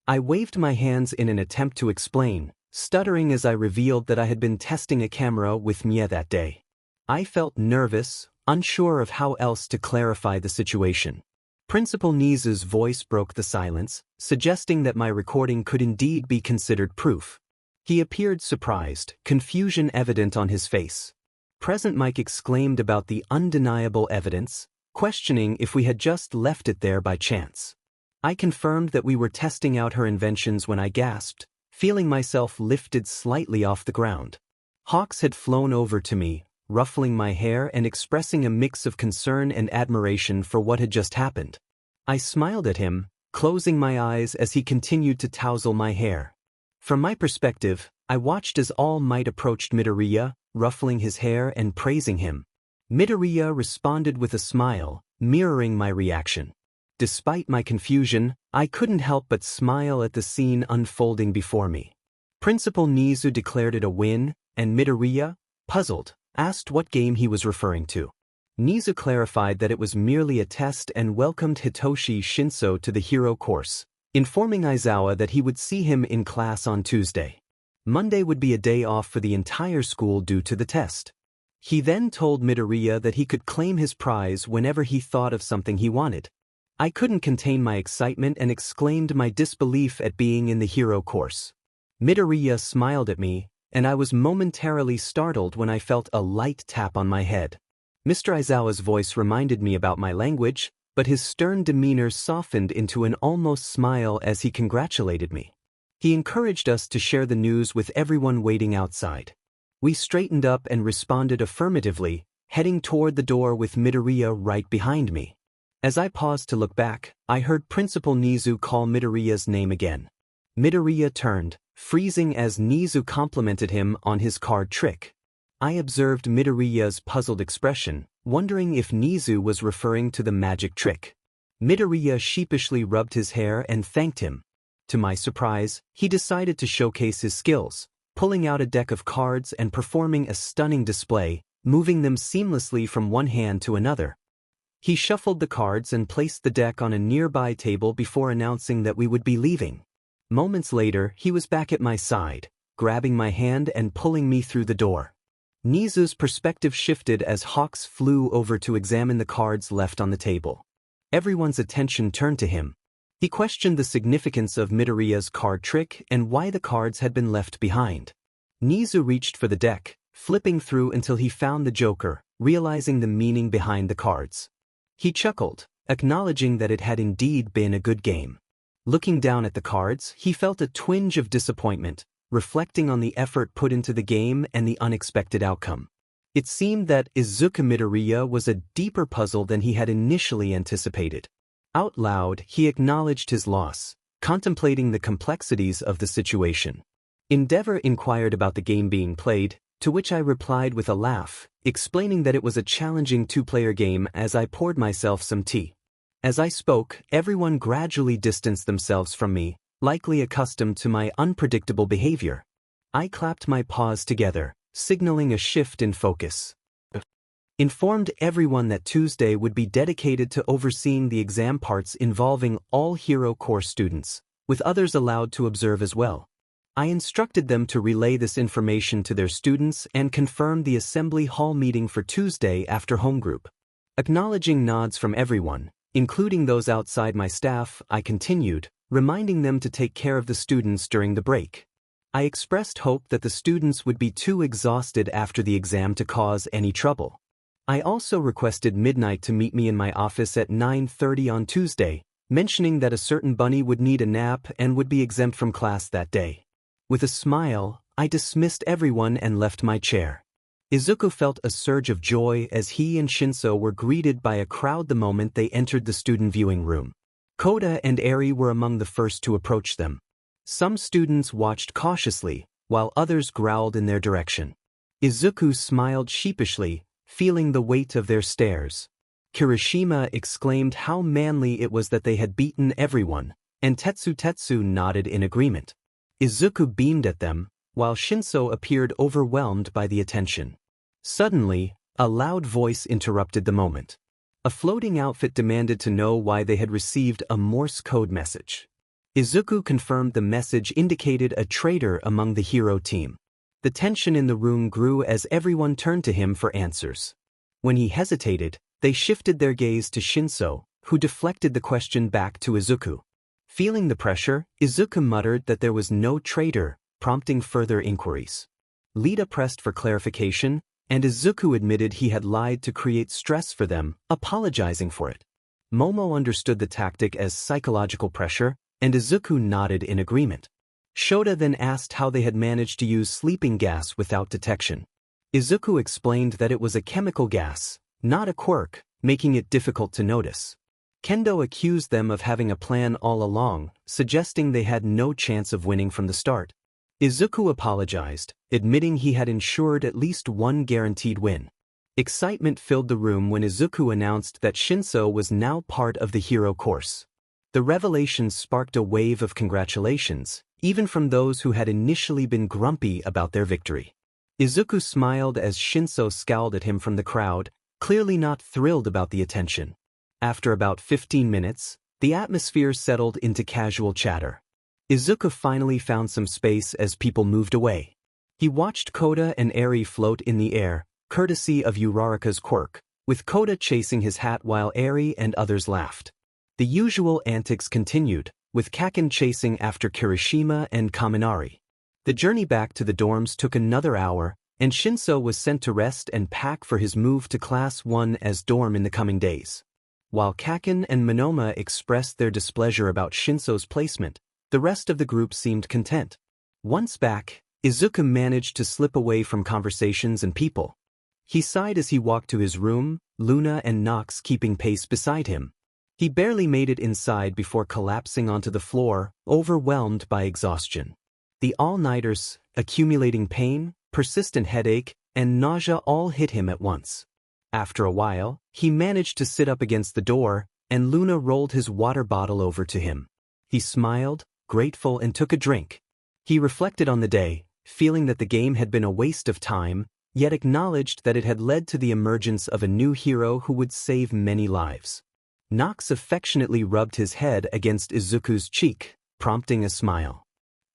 I waved my hands in an attempt to explain, stuttering as I revealed that I had been testing a camera with Mia that day. I felt nervous, unsure of how else to clarify the situation. Principal Nezu's voice broke the silence, suggesting that my recording could indeed be considered proof. He appeared surprised, confusion evident on his face. Present Mike exclaimed about the undeniable evidence, questioning if we had just left it there by chance. I confirmed that we were testing out her inventions when I gasped, feeling myself lifted slightly off the ground. Hawks had flown over to me, ruffling my hair and expressing a mix of concern and admiration for what had just happened. I smiled at him, closing my eyes as he continued to tousle my hair. From my perspective, I watched as All Might approached Midoriya, ruffling his hair and praising him. Midoriya responded with a smile, mirroring my reaction. Despite my confusion, I couldn't help but smile at the scene unfolding before me. Principal Nezu declared it a win, and Midoriya, puzzled, asked what game he was referring to. Nezu clarified that it was merely a test and welcomed Hitoshi Shinso to the hero course, informing Izawa that he would see him in class on Tuesday. Monday would be a day off for the entire school due to the test. He then told Midoriya that he could claim his prize whenever he thought of something he wanted. I couldn't contain my excitement and exclaimed my disbelief at being in the hero course. Midoriya smiled at me, and I was momentarily startled when I felt a light tap on my head. Mr. Izawa's voice reminded me about my language, but his stern demeanor softened into an almost smile as he congratulated me. He encouraged us to share the news with everyone waiting outside. We straightened up and responded affirmatively, heading toward the door with Midoriya right behind me. As I paused to look back, I heard Principal Nezu call Midoriya's name again. Midoriya turned, freezing as Nezu complimented him on his card trick. I observed Midoriya's puzzled expression, wondering if Nezu was referring to the magic trick. Midoriya sheepishly rubbed his hair and thanked him. To my surprise, he decided to showcase his skills, pulling out a deck of cards and performing a stunning display, moving them seamlessly from one hand to another. He shuffled the cards and placed the deck on a nearby table before announcing that we would be leaving. Moments later, he was back at my side, grabbing my hand and pulling me through the door. Nezu's perspective shifted as Hawks flew over to examine the cards left on the table. Everyone's attention turned to him. He questioned the significance of Midoriya's card trick and why the cards had been left behind. Nezu reached for the deck, flipping through until he found the Joker, realizing the meaning behind the cards. He chuckled, acknowledging that it had indeed been a good game. Looking down at the cards, he felt a twinge of disappointment, reflecting on the effort put into the game and the unexpected outcome. It seemed that Izuku Midoriya was a deeper puzzle than he had initially anticipated. Out loud, he acknowledged his loss, contemplating the complexities of the situation. Endeavor inquired about the game being played, to which I replied with a laugh, explaining that it was a challenging two-player game as I poured myself some tea. As I spoke, everyone gradually distanced themselves from me, likely accustomed to my unpredictable behavior. I clapped my paws together, signaling a shift in focus. Informed everyone that Tuesday would be dedicated to overseeing the exam parts involving all Hero Course students, with others allowed to observe as well. I instructed them to relay this information to their students and confirmed the assembly hall meeting for Tuesday after home group. Acknowledging nods from everyone, including those outside my staff, I continued, reminding them to take care of the students during the break. I expressed hope that the students would be too exhausted after the exam to cause any trouble. I also requested Midnight to meet me in my office at 9:30 on Tuesday, mentioning that a certain bunny would need a nap and would be exempt from class that day. With a smile, I dismissed everyone and left my chair. Izuku felt a surge of joy as he and Shinso were greeted by a crowd the moment they entered the student viewing room. Koda and Eri were among the first to approach them. Some students watched cautiously, while others growled in their direction. Izuku smiled sheepishly, feeling the weight of their stares. Kirishima exclaimed how manly it was that they had beaten everyone, and Tetsu nodded in agreement. Izuku beamed at them, while Shinso appeared overwhelmed by the attention. Suddenly, a loud voice interrupted the moment. A floating outfit demanded to know why they had received a Morse code message. Izuku confirmed the message indicated a traitor among the hero team. The tension in the room grew as everyone turned to him for answers. When he hesitated, they shifted their gaze to Shinso, who deflected the question back to Izuku. Feeling the pressure, Izuku muttered that there was no traitor, prompting further inquiries. Lita pressed for clarification, and Izuku admitted he had lied to create stress for them, apologizing for it. Momo understood the tactic as psychological pressure, and Izuku nodded in agreement. Shota then asked how they had managed to use sleeping gas without detection. Izuku explained that it was a chemical gas, not a quirk, making it difficult to notice. Kendo accused them of having a plan all along, suggesting they had no chance of winning from the start. Izuku apologized, admitting he had ensured at least one guaranteed win. Excitement filled the room when Izuku announced that Shinso was now part of the hero course. The revelation sparked a wave of congratulations, even from those who had initially been grumpy about their victory. Izuku smiled as Shinso scowled at him from the crowd, clearly not thrilled about the attention. After about 15 minutes, the atmosphere settled into casual chatter. Izuku finally found some space as people moved away. He watched Koda and Eri float in the air, courtesy of Uraraka's quirk, with Koda chasing his hat while Eri and others laughed. The usual antics continued, with Kaken chasing after Kirishima and Kaminari. The journey back to the dorms took another hour, and Shinso was sent to rest and pack for his move to Class 1 as dorm in the coming days. While Kaken and Monoma expressed their displeasure about Shinso's placement, the rest of the group seemed content. Once back, Izuku managed to slip away from conversations and people. He sighed as he walked to his room, Luna and Nox keeping pace beside him. He barely made it inside before collapsing onto the floor, overwhelmed by exhaustion. The all-nighters, accumulating pain, persistent headache, and nausea all hit him at once. After a while, he managed to sit up against the door, and Luna rolled his water bottle over to him. He smiled, grateful, and took a drink. He reflected on the day, feeling that the game had been a waste of time, yet acknowledged that it had led to the emergence of a new hero who would save many lives. Nox affectionately rubbed his head against Izuku's cheek, prompting a smile.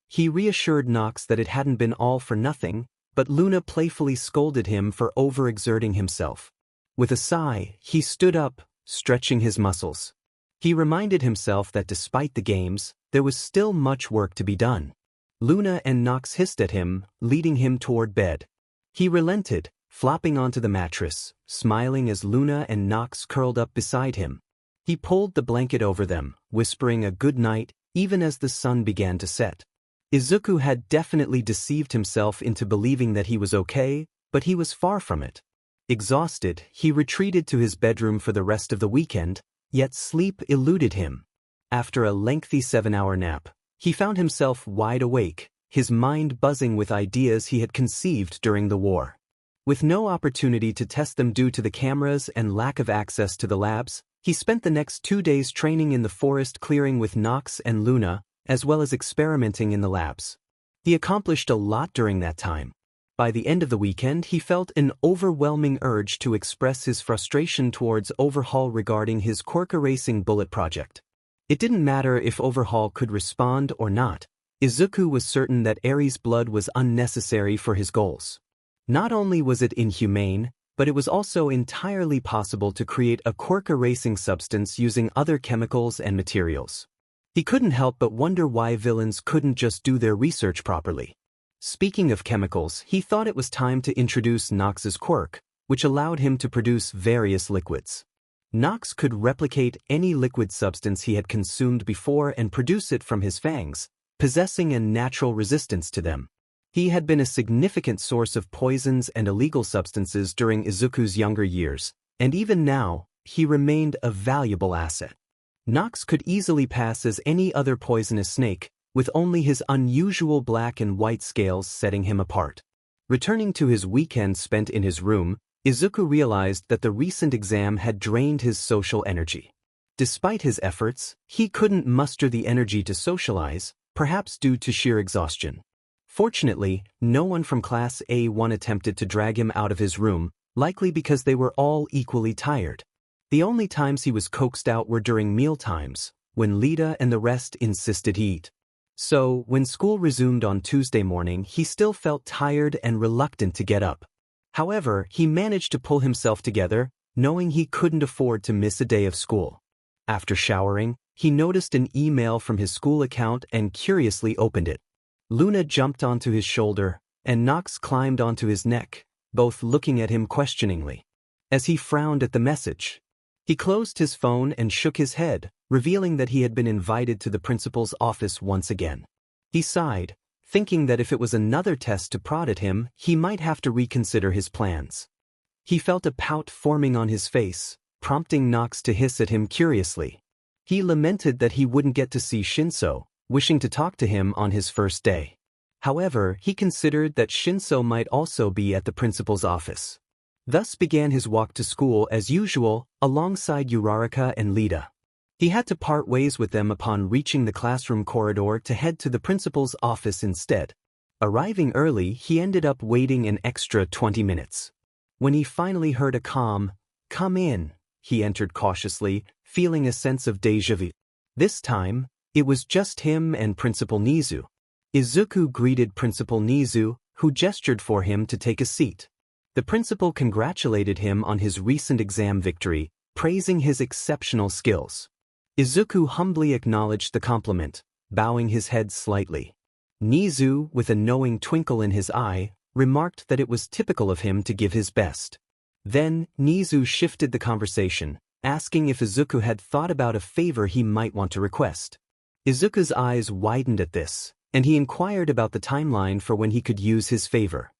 He reassured Nox that it hadn't been all for nothing, but Luna playfully scolded him for overexerting himself. With a sigh, he stood up, stretching his muscles. He reminded himself that despite the games, there was still much work to be done. Luna and Nox hissed at him, leading him toward bed. He relented, flopping onto the mattress, smiling as Luna and Nox curled up beside him. He pulled the blanket over them, whispering a good night, even as the sun began to set. Izuku had definitely deceived himself into believing that he was okay, but he was far from it. Exhausted, he retreated to his bedroom for the rest of the weekend, yet sleep eluded him. After a lengthy 7-hour nap, he found himself wide awake, his mind buzzing with ideas he had conceived during the war. With no opportunity to test them due to the cameras and lack of access to the labs, he spent the next 2 days training in the forest clearing with Nox and Luna, as well as experimenting in the labs. He accomplished a lot during that time. By the end of the weekend, he felt an overwhelming urge to express his frustration towards Overhaul regarding his Quirk Erasing Bullet project. It didn't matter if Overhaul could respond or not. Izuku was certain that Aries' blood was unnecessary for his goals. Not only was it inhumane, but it was also entirely possible to create a Quirk Erasing substance using other chemicals and materials. He couldn't help but wonder why villains couldn't just do their research properly. Speaking of chemicals, he thought it was time to introduce Nox's quirk, which allowed him to produce various liquids. Nox could replicate any liquid substance he had consumed before and produce it from his fangs, possessing a natural resistance to them. He had been a significant source of poisons and illegal substances during Izuku's younger years, and even now, he remained a valuable asset. Nox could easily pass as any other poisonous snake, with only his unusual black and white scales setting him apart. Returning to his weekend spent in his room, Izuku realized that the recent exam had drained his social energy. Despite his efforts, he couldn't muster the energy to socialize, perhaps due to sheer exhaustion. Fortunately, no one from Class A1 attempted to drag him out of his room, likely because they were all equally tired. The only times he was coaxed out were during mealtimes, when Lita and the rest insisted he eat. So, when school resumed on Tuesday morning, he still felt tired and reluctant to get up. However, he managed to pull himself together, knowing he couldn't afford to miss a day of school. After showering, he noticed an email from his school account and curiously opened it. Luna jumped onto his shoulder, and Nox climbed onto his neck, both looking at him questioningly. As he frowned at the message, he closed his phone and shook his head, revealing that he had been invited to the principal's office once again. He sighed, thinking that if it was another test to prod at him, he might have to reconsider his plans. He felt a pout forming on his face, prompting Nox to hiss at him curiously. He lamented that he wouldn't get to see Shinso, wishing to talk to him on his first day. However, he considered that Shinso might also be at the principal's office. Thus began his walk to school as usual, alongside Uraraka and Lita. He had to part ways with them upon reaching the classroom corridor to head to the principal's office instead. Arriving early, he ended up waiting an extra 20 minutes. When he finally heard a calm, "Come in," he entered cautiously, feeling a sense of déjà vu. This time, it was just him and Principal Nezu. Izuku greeted Principal Nezu, who gestured for him to take a seat. The principal congratulated him on his recent exam victory, praising his exceptional skills. Izuku humbly acknowledged the compliment, bowing his head slightly. Nezu, with a knowing twinkle in his eye, remarked that it was typical of him to give his best. Then, Nezu shifted the conversation, asking if Izuku had thought about a favor he might want to request. Izuku's eyes widened at this, and he inquired about the timeline for when he could use his favor.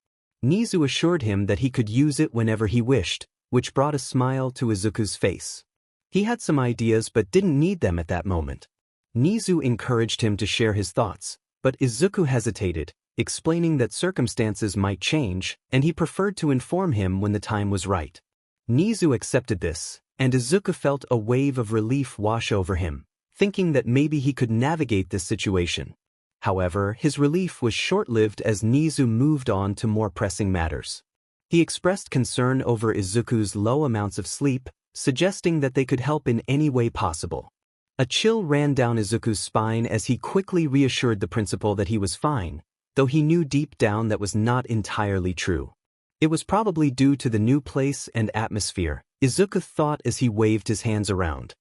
Nezu assured him that he could use it whenever he wished, which brought a smile to Izuku's face. He had some ideas but didn't need them at that moment. Nezu encouraged him to share his thoughts, but Izuku hesitated, explaining that circumstances might change, and he preferred to inform him when the time was right. Nezu accepted this, and Izuku felt a wave of relief wash over him, thinking that maybe he could navigate this situation. However, his relief was short-lived as Nezu moved on to more pressing matters. He expressed concern over Izuku's low amounts of sleep, suggesting that they could help in any way possible. A chill ran down Izuku's spine as he quickly reassured the principal that he was fine, though he knew deep down that was not entirely true. It was probably due to the new place and atmosphere, Izuku thought as he waved his hands around.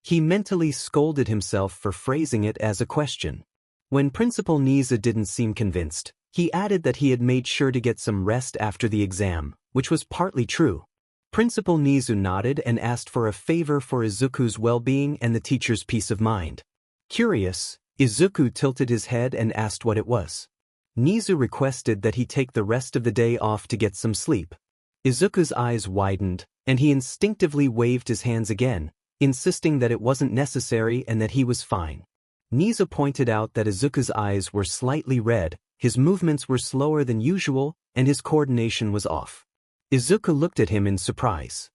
He mentally scolded himself for phrasing it as a question. When Principal Nezu didn't seem convinced, he added that he had made sure to get some rest after the exam, which was partly true. Principal Nezu nodded and asked for a favor for Izuku's well-being and the teacher's peace of mind. Curious, Izuku tilted his head and asked what it was. Nezu requested that he take the rest of the day off to get some sleep. Izuku's eyes widened, and he instinctively waved his hands again, insisting that it wasn't necessary and that he was fine. Nezu pointed out that Izuku's eyes were slightly red, his movements were slower than usual, and his coordination was off. Izuku looked at him in surprise.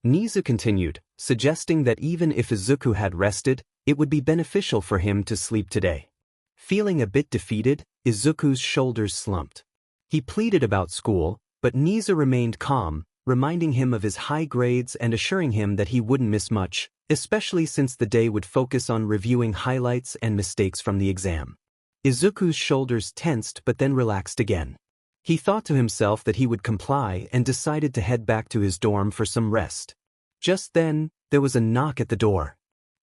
Nezu continued, suggesting that even if Izuku had rested, it would be beneficial for him to sleep today. Feeling a bit defeated, Izuku's shoulders slumped. He pleaded about school, but Nezu remained calm, reminding him of his high grades and assuring him that he wouldn't miss much, especially since the day would focus on reviewing highlights and mistakes from the exam. Izuku's shoulders tensed but then relaxed again. He thought to himself that he would comply and decided to head back to his dorm for some rest. Just then, there was a knock at the door.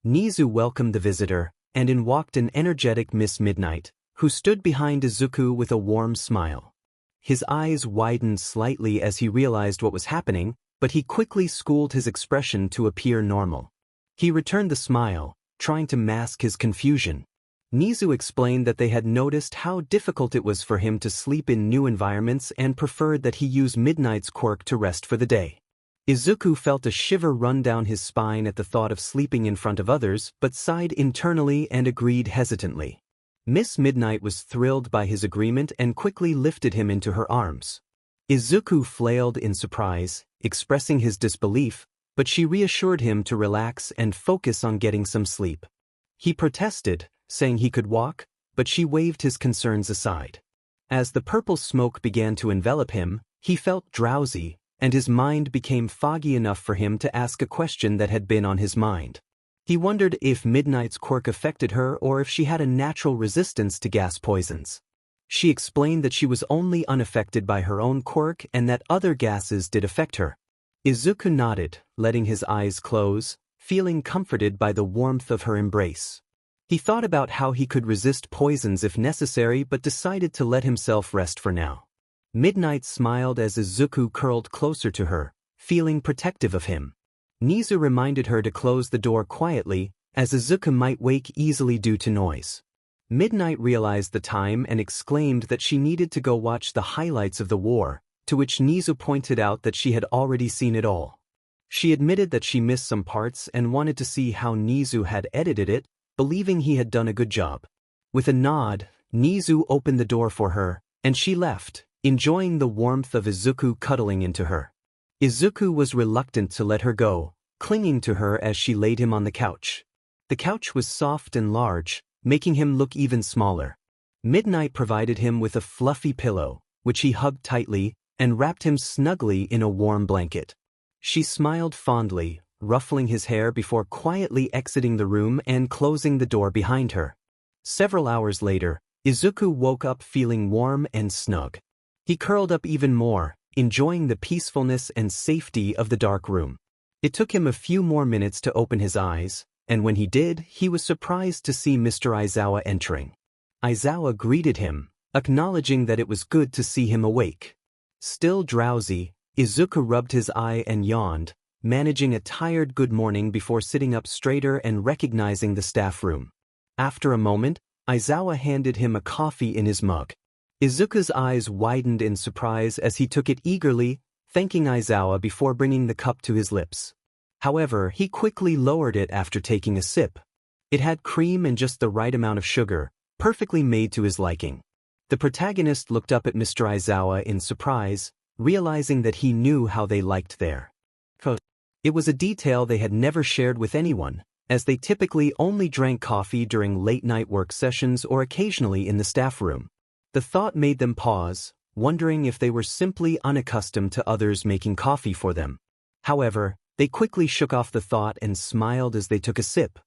Nezu welcomed the visitor, and in walked an energetic Miss Midnight, who stood behind Izuku with a warm smile. His eyes widened slightly as he realized what was happening, but he quickly schooled his expression to appear normal. He returned the smile, trying to mask his confusion. Nezu explained that they had noticed how difficult it was for him to sleep in new environments and preferred that he use Midnight's quirk to rest for the day. Izuku felt a shiver run down his spine at the thought of sleeping in front of others, but sighed internally and agreed hesitantly. Miss Midnight was thrilled by his agreement and quickly lifted him into her arms. Izuku flailed in surprise, expressing his disbelief, but she reassured him to relax and focus on getting some sleep. He protested, saying he could walk, but she waved his concerns aside. As the purple smoke began to envelop him, he felt drowsy, and his mind became foggy enough for him to ask a question that had been on his mind. He wondered if Midnight's quirk affected her or if she had a natural resistance to gas poisons. She explained that she was only unaffected by her own quirk and that other gases did affect her. Izuku nodded, letting his eyes close, feeling comforted by the warmth of her embrace. He thought about how he could resist poisons if necessary but decided to let himself rest for now. Midnight smiled as Izuku curled closer to her, feeling protective of him. Nezu reminded her to close the door quietly, as Izuku might wake easily due to noise. Midnight realized the time and exclaimed that she needed to go watch the highlights of the war, to which Nezu pointed out that she had already seen it all. She admitted that she missed some parts and wanted to see how Nezu had edited it, believing he had done a good job. With a nod, Nezu opened the door for her, and she left, enjoying the warmth of Izuku cuddling into her. Izuku was reluctant to let her go, clinging to her as she laid him on the couch. The couch was soft and large, making him look even smaller. Midnight provided him with a fluffy pillow, which he hugged tightly, and wrapped him snugly in a warm blanket. She smiled fondly, ruffling his hair before quietly exiting the room and closing the door behind her. Several hours later, Izuku woke up feeling warm and snug. He curled up even more, enjoying the peacefulness and safety of the dark room. It took him a few more minutes to open his eyes, and when he did, he was surprised to see Mr. Aizawa entering. Aizawa greeted him, acknowledging that it was good to see him awake. Still drowsy, Izuku rubbed his eye and yawned, managing a tired good morning before sitting up straighter and recognizing the staff room. After a moment, Aizawa handed him a coffee in his mug. Izuku's eyes widened in surprise as he took it eagerly, thanking Aizawa before bringing the cup to his lips. However, he quickly lowered it after taking a sip. It had cream and just the right amount of sugar, perfectly made to his liking. The protagonist looked up at Mr. Aizawa in surprise, realizing that he knew how they liked their coffee. It was a detail they had never shared with anyone, as they typically only drank coffee during late-night work sessions or occasionally in the staff room. The thought made them pause, wondering if they were simply unaccustomed to others making coffee for them. However, they quickly shook off the thought and smiled as they took a sip.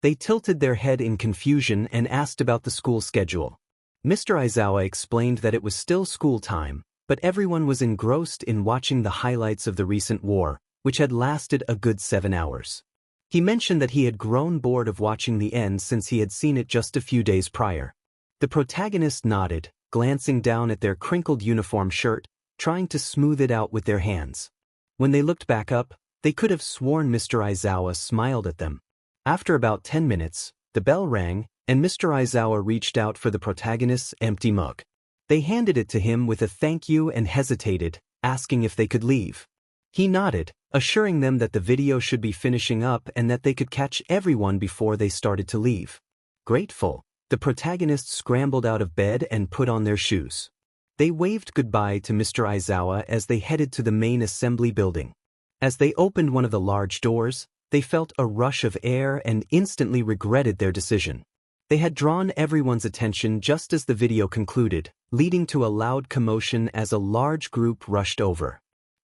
They tilted their head in confusion and asked about the school schedule. Mr. Aizawa explained that it was still school time, but everyone was engrossed in watching the highlights of the recent war, which had lasted a good 7 hours. He mentioned that he had grown bored of watching the end since he had seen it just a few days prior. The protagonist nodded, glancing down at their crinkled uniform shirt, trying to smooth it out with their hands. When they looked back up, they could have sworn Mr. Aizawa smiled at them. After about 10 minutes, the bell rang, and Mr. Aizawa reached out for the protagonist's empty mug. They handed it to him with a thank you and hesitated, asking if they could leave. He nodded, assuring them that the video should be finishing up and that they could catch everyone before they started to leave. Grateful, the protagonists scrambled out of bed and put on their shoes. They waved goodbye to Mr. Aizawa as they headed to the main assembly building. As they opened one of the large doors, they felt a rush of air and instantly regretted their decision. They had drawn everyone's attention just as the video concluded, leading to a loud commotion as a large group rushed over.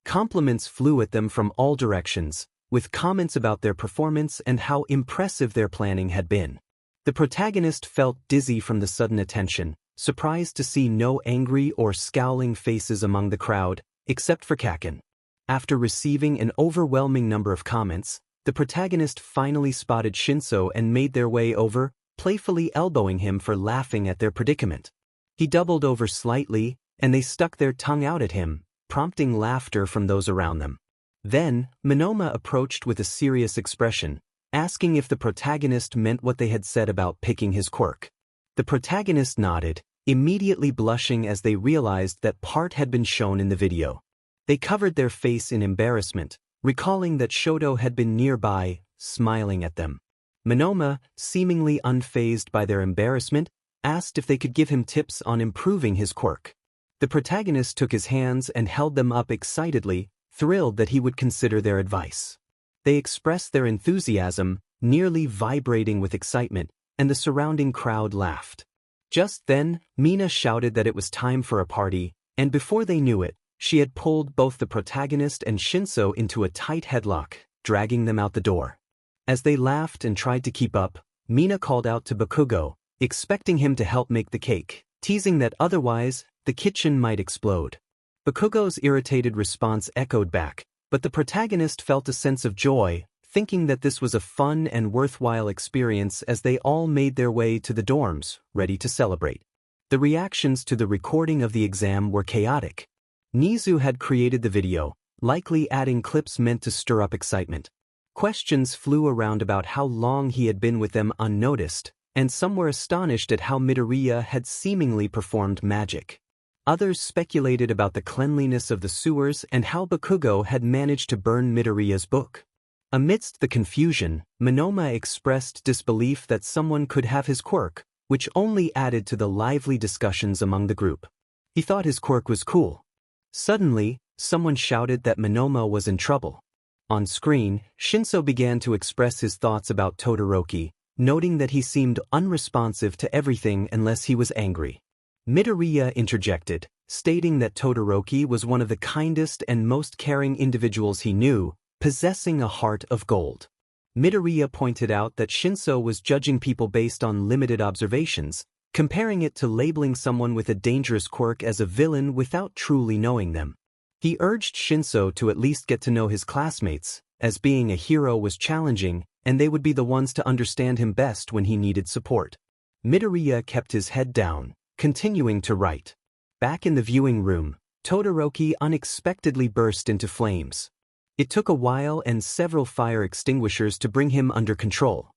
Compliments flew at them from all directions, with comments about their performance and how impressive their planning had been. The protagonist felt dizzy from the sudden attention, surprised to see no angry or scowling faces among the crowd, except for Kaken. After receiving an overwhelming number of comments, the protagonist finally spotted Shinso and made their way over, playfully elbowing him for laughing at their predicament. He doubled over slightly, and they stuck their tongue out at him, prompting laughter from those around them. Then, Monoma approached with a serious expression, asking if the protagonist meant what they had said about picking his quirk. The protagonist nodded, immediately blushing as they realized that part had been shown in the video. They covered their face in embarrassment, recalling that Shoto had been nearby, smiling at them. Monoma, seemingly unfazed by their embarrassment, asked if they could give him tips on improving his quirk. The protagonist took his hands and held them up excitedly, thrilled that he would consider their advice. They expressed their enthusiasm, nearly vibrating with excitement, and the surrounding crowd laughed. Just then, Mina shouted that it was time for a party, and before they knew it, she had pulled both the protagonist and Shinso into a tight headlock, dragging them out the door. As they laughed and tried to keep up, Mina called out to Bakugo, expecting him to help make the cake, teasing that otherwise, the kitchen might explode. Bakugo's irritated response echoed back, but the protagonist felt a sense of joy, thinking that this was a fun and worthwhile experience as they all made their way to the dorms, ready to celebrate. The reactions to the recording of the exam were chaotic. Nezu had created the video, likely adding clips meant to stir up excitement. Questions flew around about how long he had been with them unnoticed, and some were astonished at how Midoriya had seemingly performed magic. Others speculated about the cleanliness of the sewers and how Bakugo had managed to burn Midoriya's book. Amidst the confusion, Monoma expressed disbelief that someone could have his quirk, which only added to the lively discussions among the group. He thought his quirk was cool. Suddenly, someone shouted that Monoma was in trouble. On screen, Shinso began to express his thoughts about Todoroki, noting that he seemed unresponsive to everything unless he was angry. Midoriya interjected, stating that Todoroki was one of the kindest and most caring individuals he knew, possessing a heart of gold. Midoriya pointed out that Shinso was judging people based on limited observations, comparing it to labeling someone with a dangerous quirk as a villain without truly knowing them. He urged Shinso to at least get to know his classmates, as being a hero was challenging, and they would be the ones to understand him best when he needed support. Midoriya kept his head down, continuing to write. Back in the viewing room, Todoroki unexpectedly burst into flames. It took a while and several fire extinguishers to bring him under control.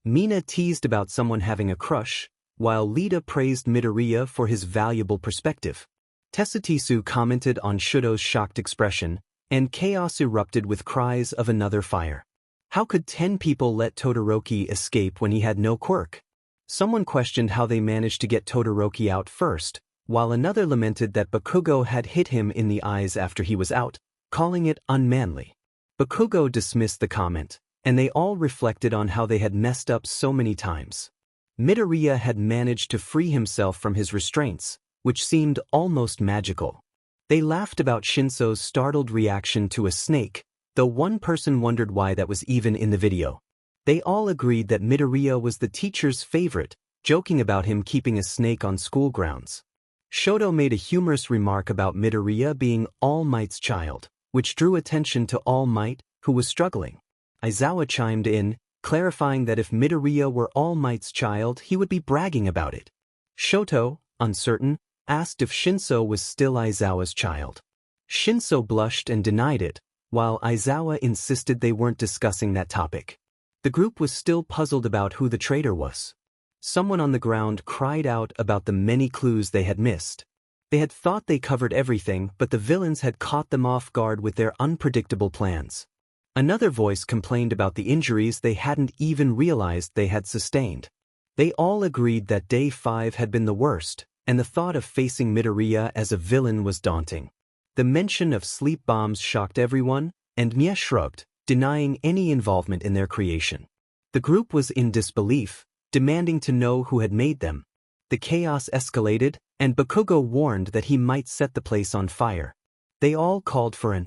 Mina teased about someone having a crush, while Lita praised Midoriya for his valuable perspective. Tessutisu commented on Shudo's shocked expression, and chaos erupted with cries of another fire. How could 10 people let Todoroki escape when he had no quirk? Someone questioned how they managed to get Todoroki out first, while another lamented that Bakugo had hit him in the eyes after he was out, calling it unmanly. Bakugo dismissed the comment, and they all reflected on how they had messed up so many times. Midoriya had managed to free himself from his restraints, which seemed almost magical. They laughed about Shinso's startled reaction to a snake, though one person wondered why that was even in the video. They all agreed that Midoriya was the teacher's favorite, joking about him keeping a snake on school grounds. Shoto made a humorous remark about Midoriya being All Might's child, which drew attention to All Might, who was struggling. Aizawa chimed in, clarifying that if Midoriya were All Might's child, he would be bragging about it. Shoto, uncertain, asked if Shinso was still Aizawa's child. Shinso blushed and denied it, while Aizawa insisted they weren't discussing that topic. The group was still puzzled about who the traitor was. Someone on the ground cried out about the many clues they had missed. They had thought they covered everything, but the villains had caught them off guard with their unpredictable plans. Another voice complained about the injuries they hadn't even realized they had sustained. They all agreed that Day 5 had been the worst, and the thought of facing Midoriya as a villain was daunting. The mention of sleep bombs shocked everyone, and Mie shrugged, denying any involvement in their creation. The group was in disbelief, demanding to know who had made them. The chaos escalated, and Bakugo warned that he might set the place on fire. They all called for an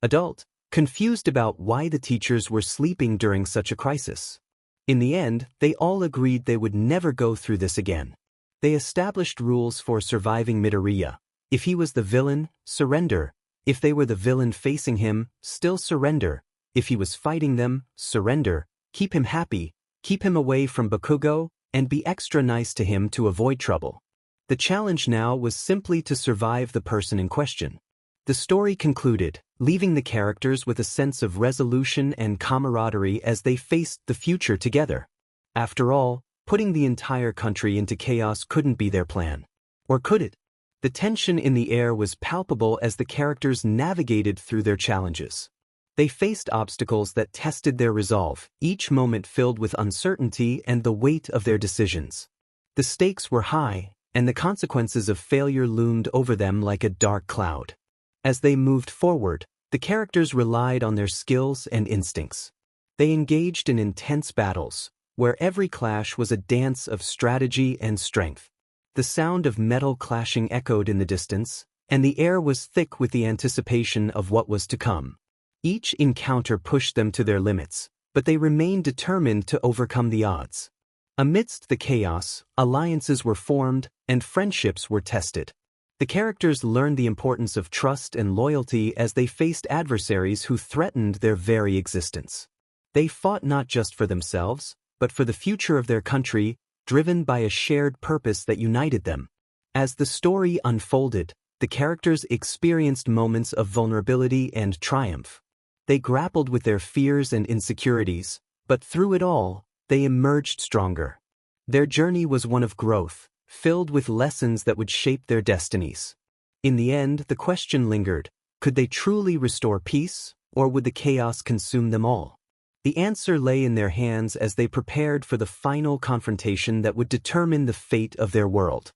adult, confused about why the teachers were sleeping during such a crisis. In the end, they all agreed they would never go through this again. They established rules for surviving Midoriya. If he was the villain, surrender. If they were the villain facing him, still surrender. If he was fighting them, surrender. Keep him happy, keep him away from Bakugo, and be extra nice to him to avoid trouble. The challenge now was simply to survive the person in question. The story concluded, leaving the characters with a sense of resolution and camaraderie as they faced the future together. After all, putting the entire country into chaos couldn't be their plan. Or could it? The tension in the air was palpable as the characters navigated through their challenges. They faced obstacles that tested their resolve, each moment filled with uncertainty and the weight of their decisions. The stakes were high, and the consequences of failure loomed over them like a dark cloud. As they moved forward, the characters relied on their skills and instincts. They engaged in intense battles, where every clash was a dance of strategy and strength. The sound of metal clashing echoed in the distance, and the air was thick with the anticipation of what was to come. Each encounter pushed them to their limits, but they remained determined to overcome the odds. Amidst the chaos, alliances were formed, and friendships were tested. The characters learned the importance of trust and loyalty as they faced adversaries who threatened their very existence. They fought not just for themselves, but for the future of their country, driven by a shared purpose that united them. As the story unfolded, the characters experienced moments of vulnerability and triumph. They grappled with their fears and insecurities, but through it all, they emerged stronger. Their journey was one of growth, filled with lessons that would shape their destinies. In the end, the question lingered: could they truly restore peace, or would the chaos consume them all? The answer lay in their hands as they prepared for the final confrontation that would determine the fate of their world.